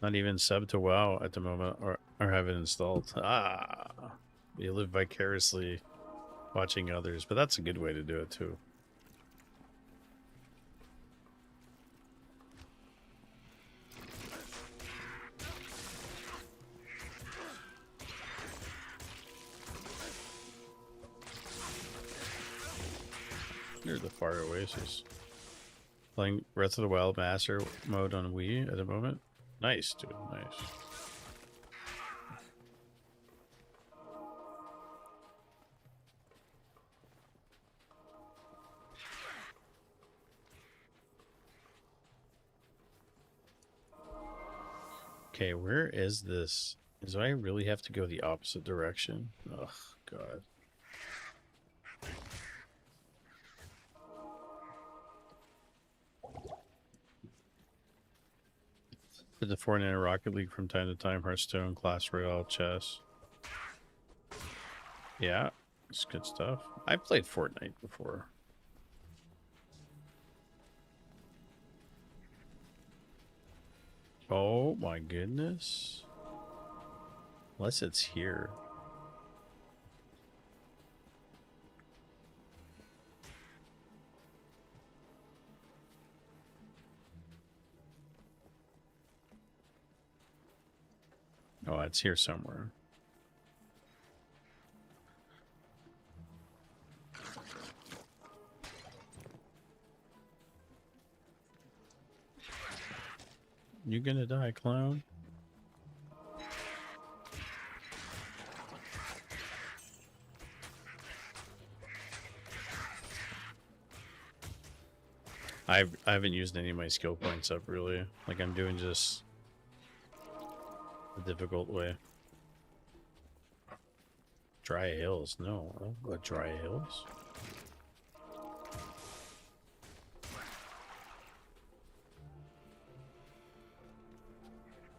Not even sub to WoW at the moment, or have it installed. Ah, you live vicariously watching others, but that's a good way to do it too. Near the far oasis. Playing Breath of the Wild Master mode on Wii at the moment. Nice, dude. Nice. Okay, where is this? Do I really have to go the opposite direction? Oh, God. Did the Fortnite Rocket League from time to time, Hearthstone, Clash Royale, chess. Yeah, it's good stuff. I played Fortnite before. Oh my goodness. Unless it's here. Oh, it's here somewhere. You gonna die, clown? I haven't used any of my skill points up really. Like I'm doing just the difficult way. Dry Hills? No, I don't go Dry Hills.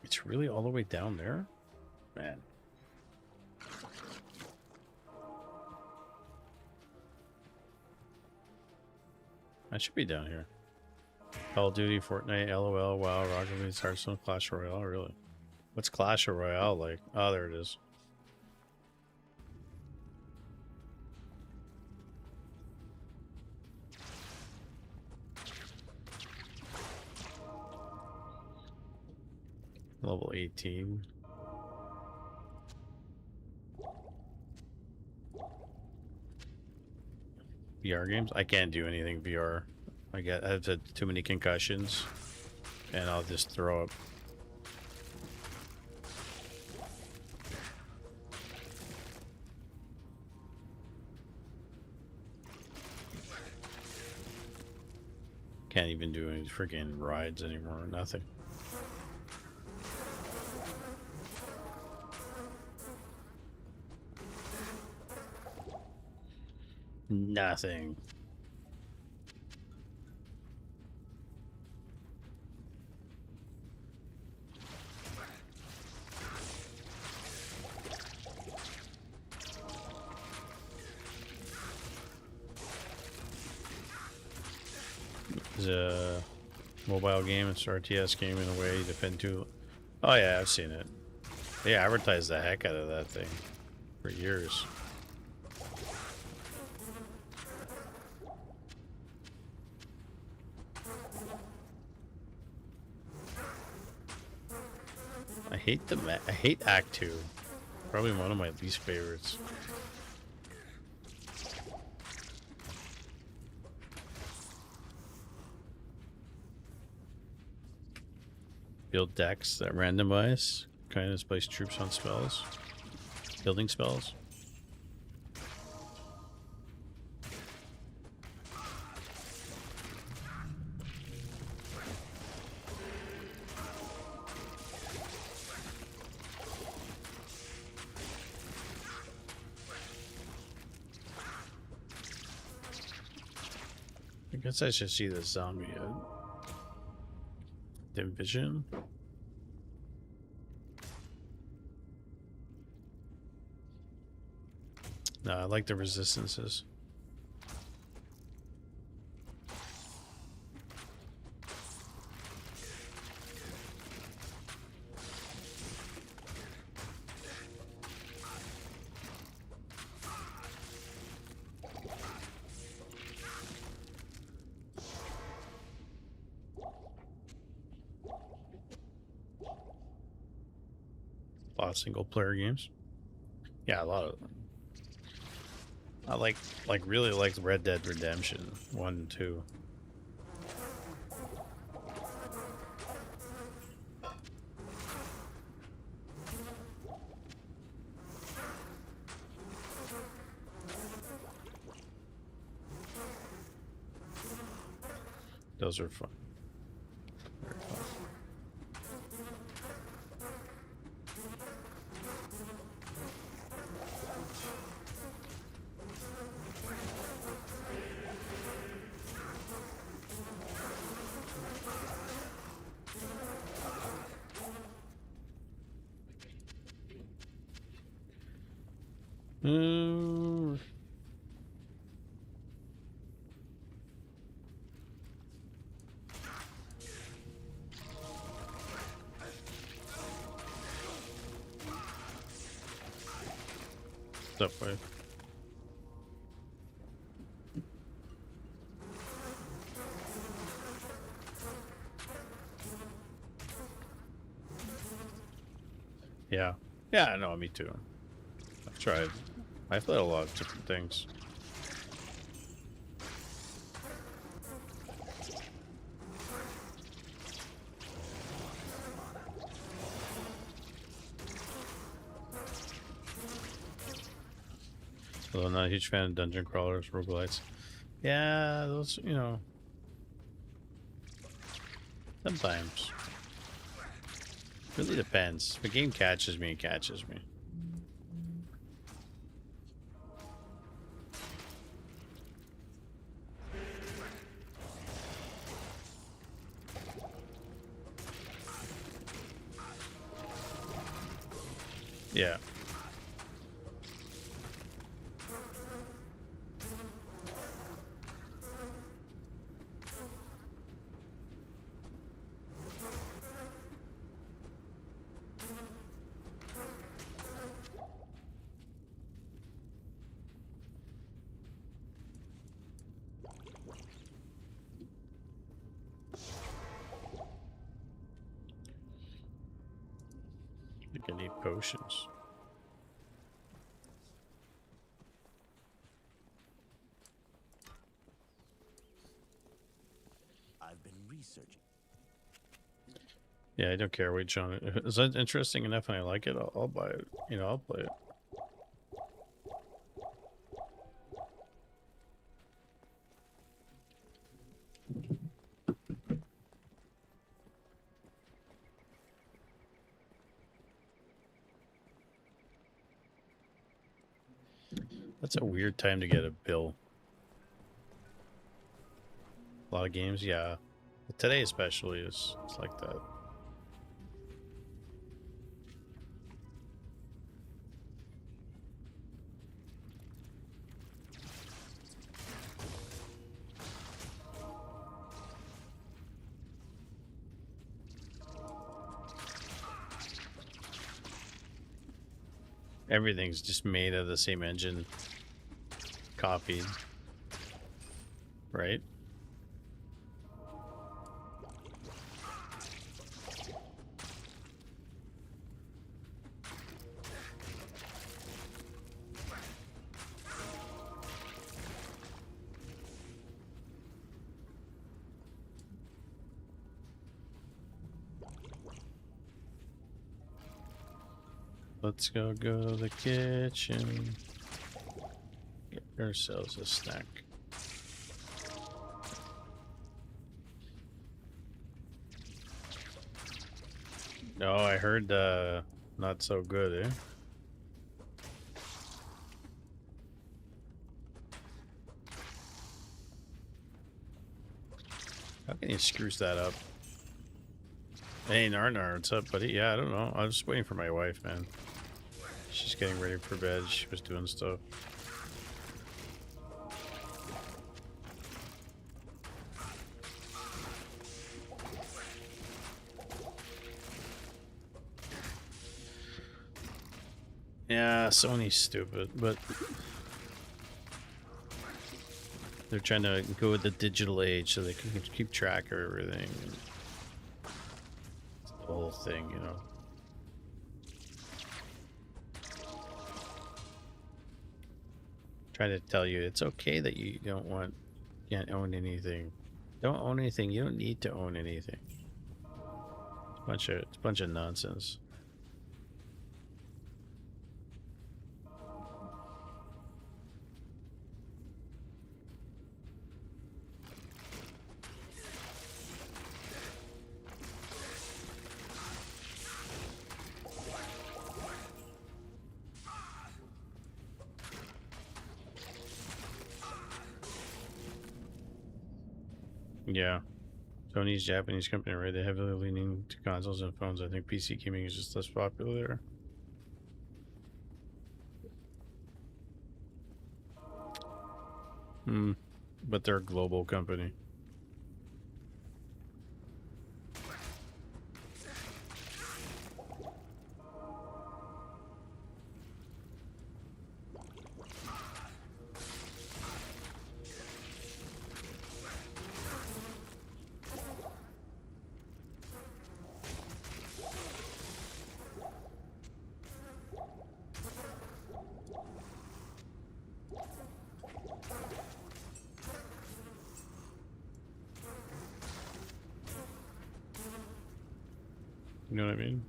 It's really all the way down there? Man. I should be down here. Call of Duty, Fortnite, LOL, WoW, Rocket League, Hearthstone, Clash Royale, really? What's Clash Royale like? Oh, there it is. Level 18. VR games? I can't do anything VR. I've had too many concussions, and I'll just throw up. Can't even do any freaking rides anymore. Nothing. Nothing. Is a mobile game. It's an RTS game in a way. You defend two. Oh yeah, I've seen it. They advertised the heck out of that thing for years. I hate Act 2. Probably one of my least favorites. Build decks that randomize. Kind of place troops on spells. Building spells. I guess I should see the zombie division. No, I like the resistances. A lot of single player games. Yeah, a lot of them. I really like Red Dead Redemption 1 and 2. Those are fun. Very fun. Stuff way. Yeah. Yeah, no, me too. I've tried. I've played a lot of different things. Although I'm not a huge fan of dungeon crawlers, roguelites. Yeah, those, you know, sometimes. Really depends. If the game catches me, it catches me. Yeah. I think I need potions. I've been researching. Yeah, I don't care which on it. Is that interesting enough and I like it, I'll buy it. You know, I'll play it. That's a weird time to get a bill. A lot of games, yeah. But today especially is it's like that. Everything's just made of the same engine, copied, right? Let's go to the kitchen. Get ourselves a snack. No, I heard not so good, eh? How can you screws that up? Hey, Narnar, what's up, buddy? Yeah, I don't know. I was just waiting for my wife, man. She's getting ready for bed. She was doing stuff. Yeah, Sony's stupid, but they're trying to go with the digital age so they can keep track of everything. It's the whole thing, you know. Trying to tell you it's okay that you can't own anything. Don't own anything. You don't need to own anything. It's a bunch of nonsense. Yeah. Sony's Japanese company, right? They're heavily leaning to consoles and phones. I think PC gaming is just less popular there. But they're a global company. You know what I mean?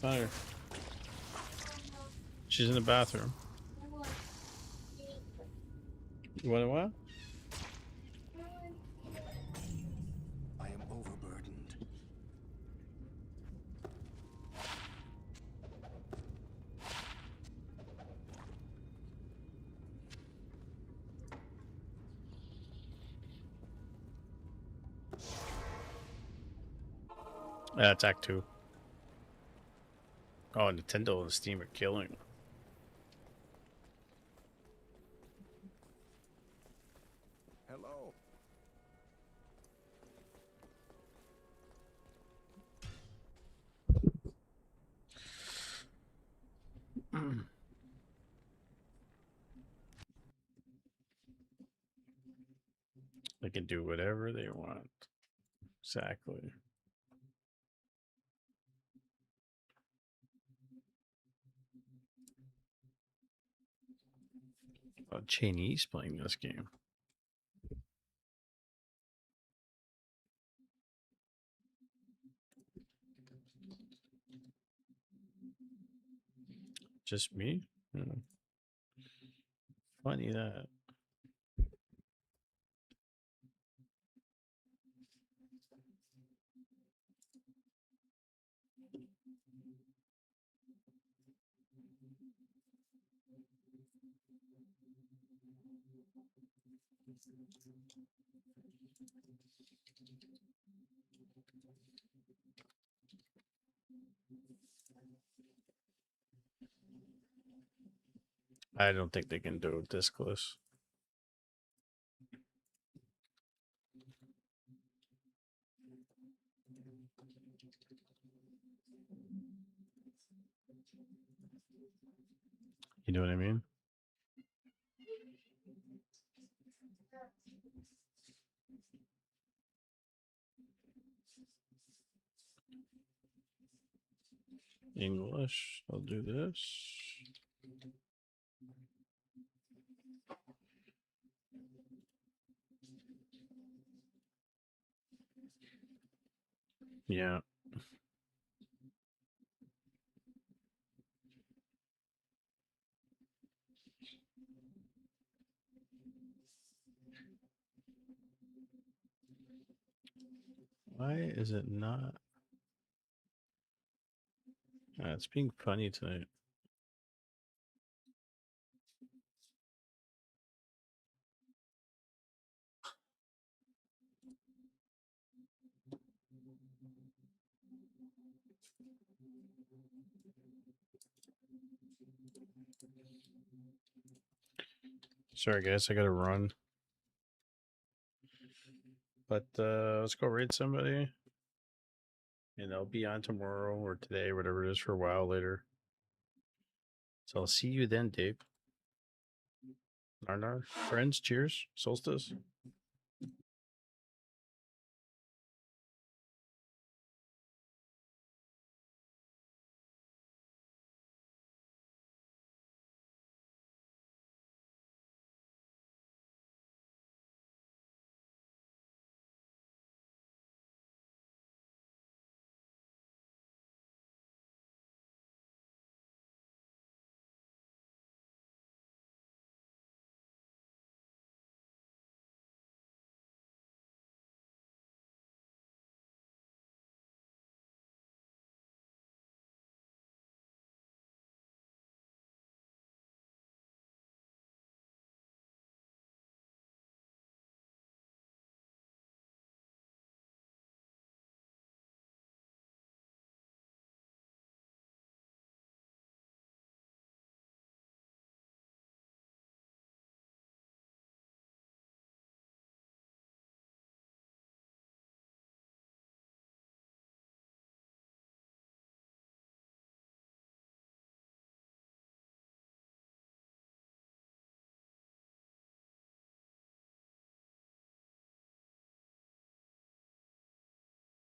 Fire. She's in the bathroom. You want to what? I am overburdened. That's Act 2. Oh, Nintendo and Steam are killing. Hello. They can do whatever they want. Exactly. Chinese playing this game. Just me? Funny that. I don't think they can do it this close. You know what I mean? English. I'll do this. Yeah. Why is it not? It's being funny tonight. Sorry guys, I gotta run. But let's go raid somebody. And I'll be on tomorrow or today, whatever it is, for a while later. So I'll see you then, Dave. Narnar. Friends, cheers. Solstice.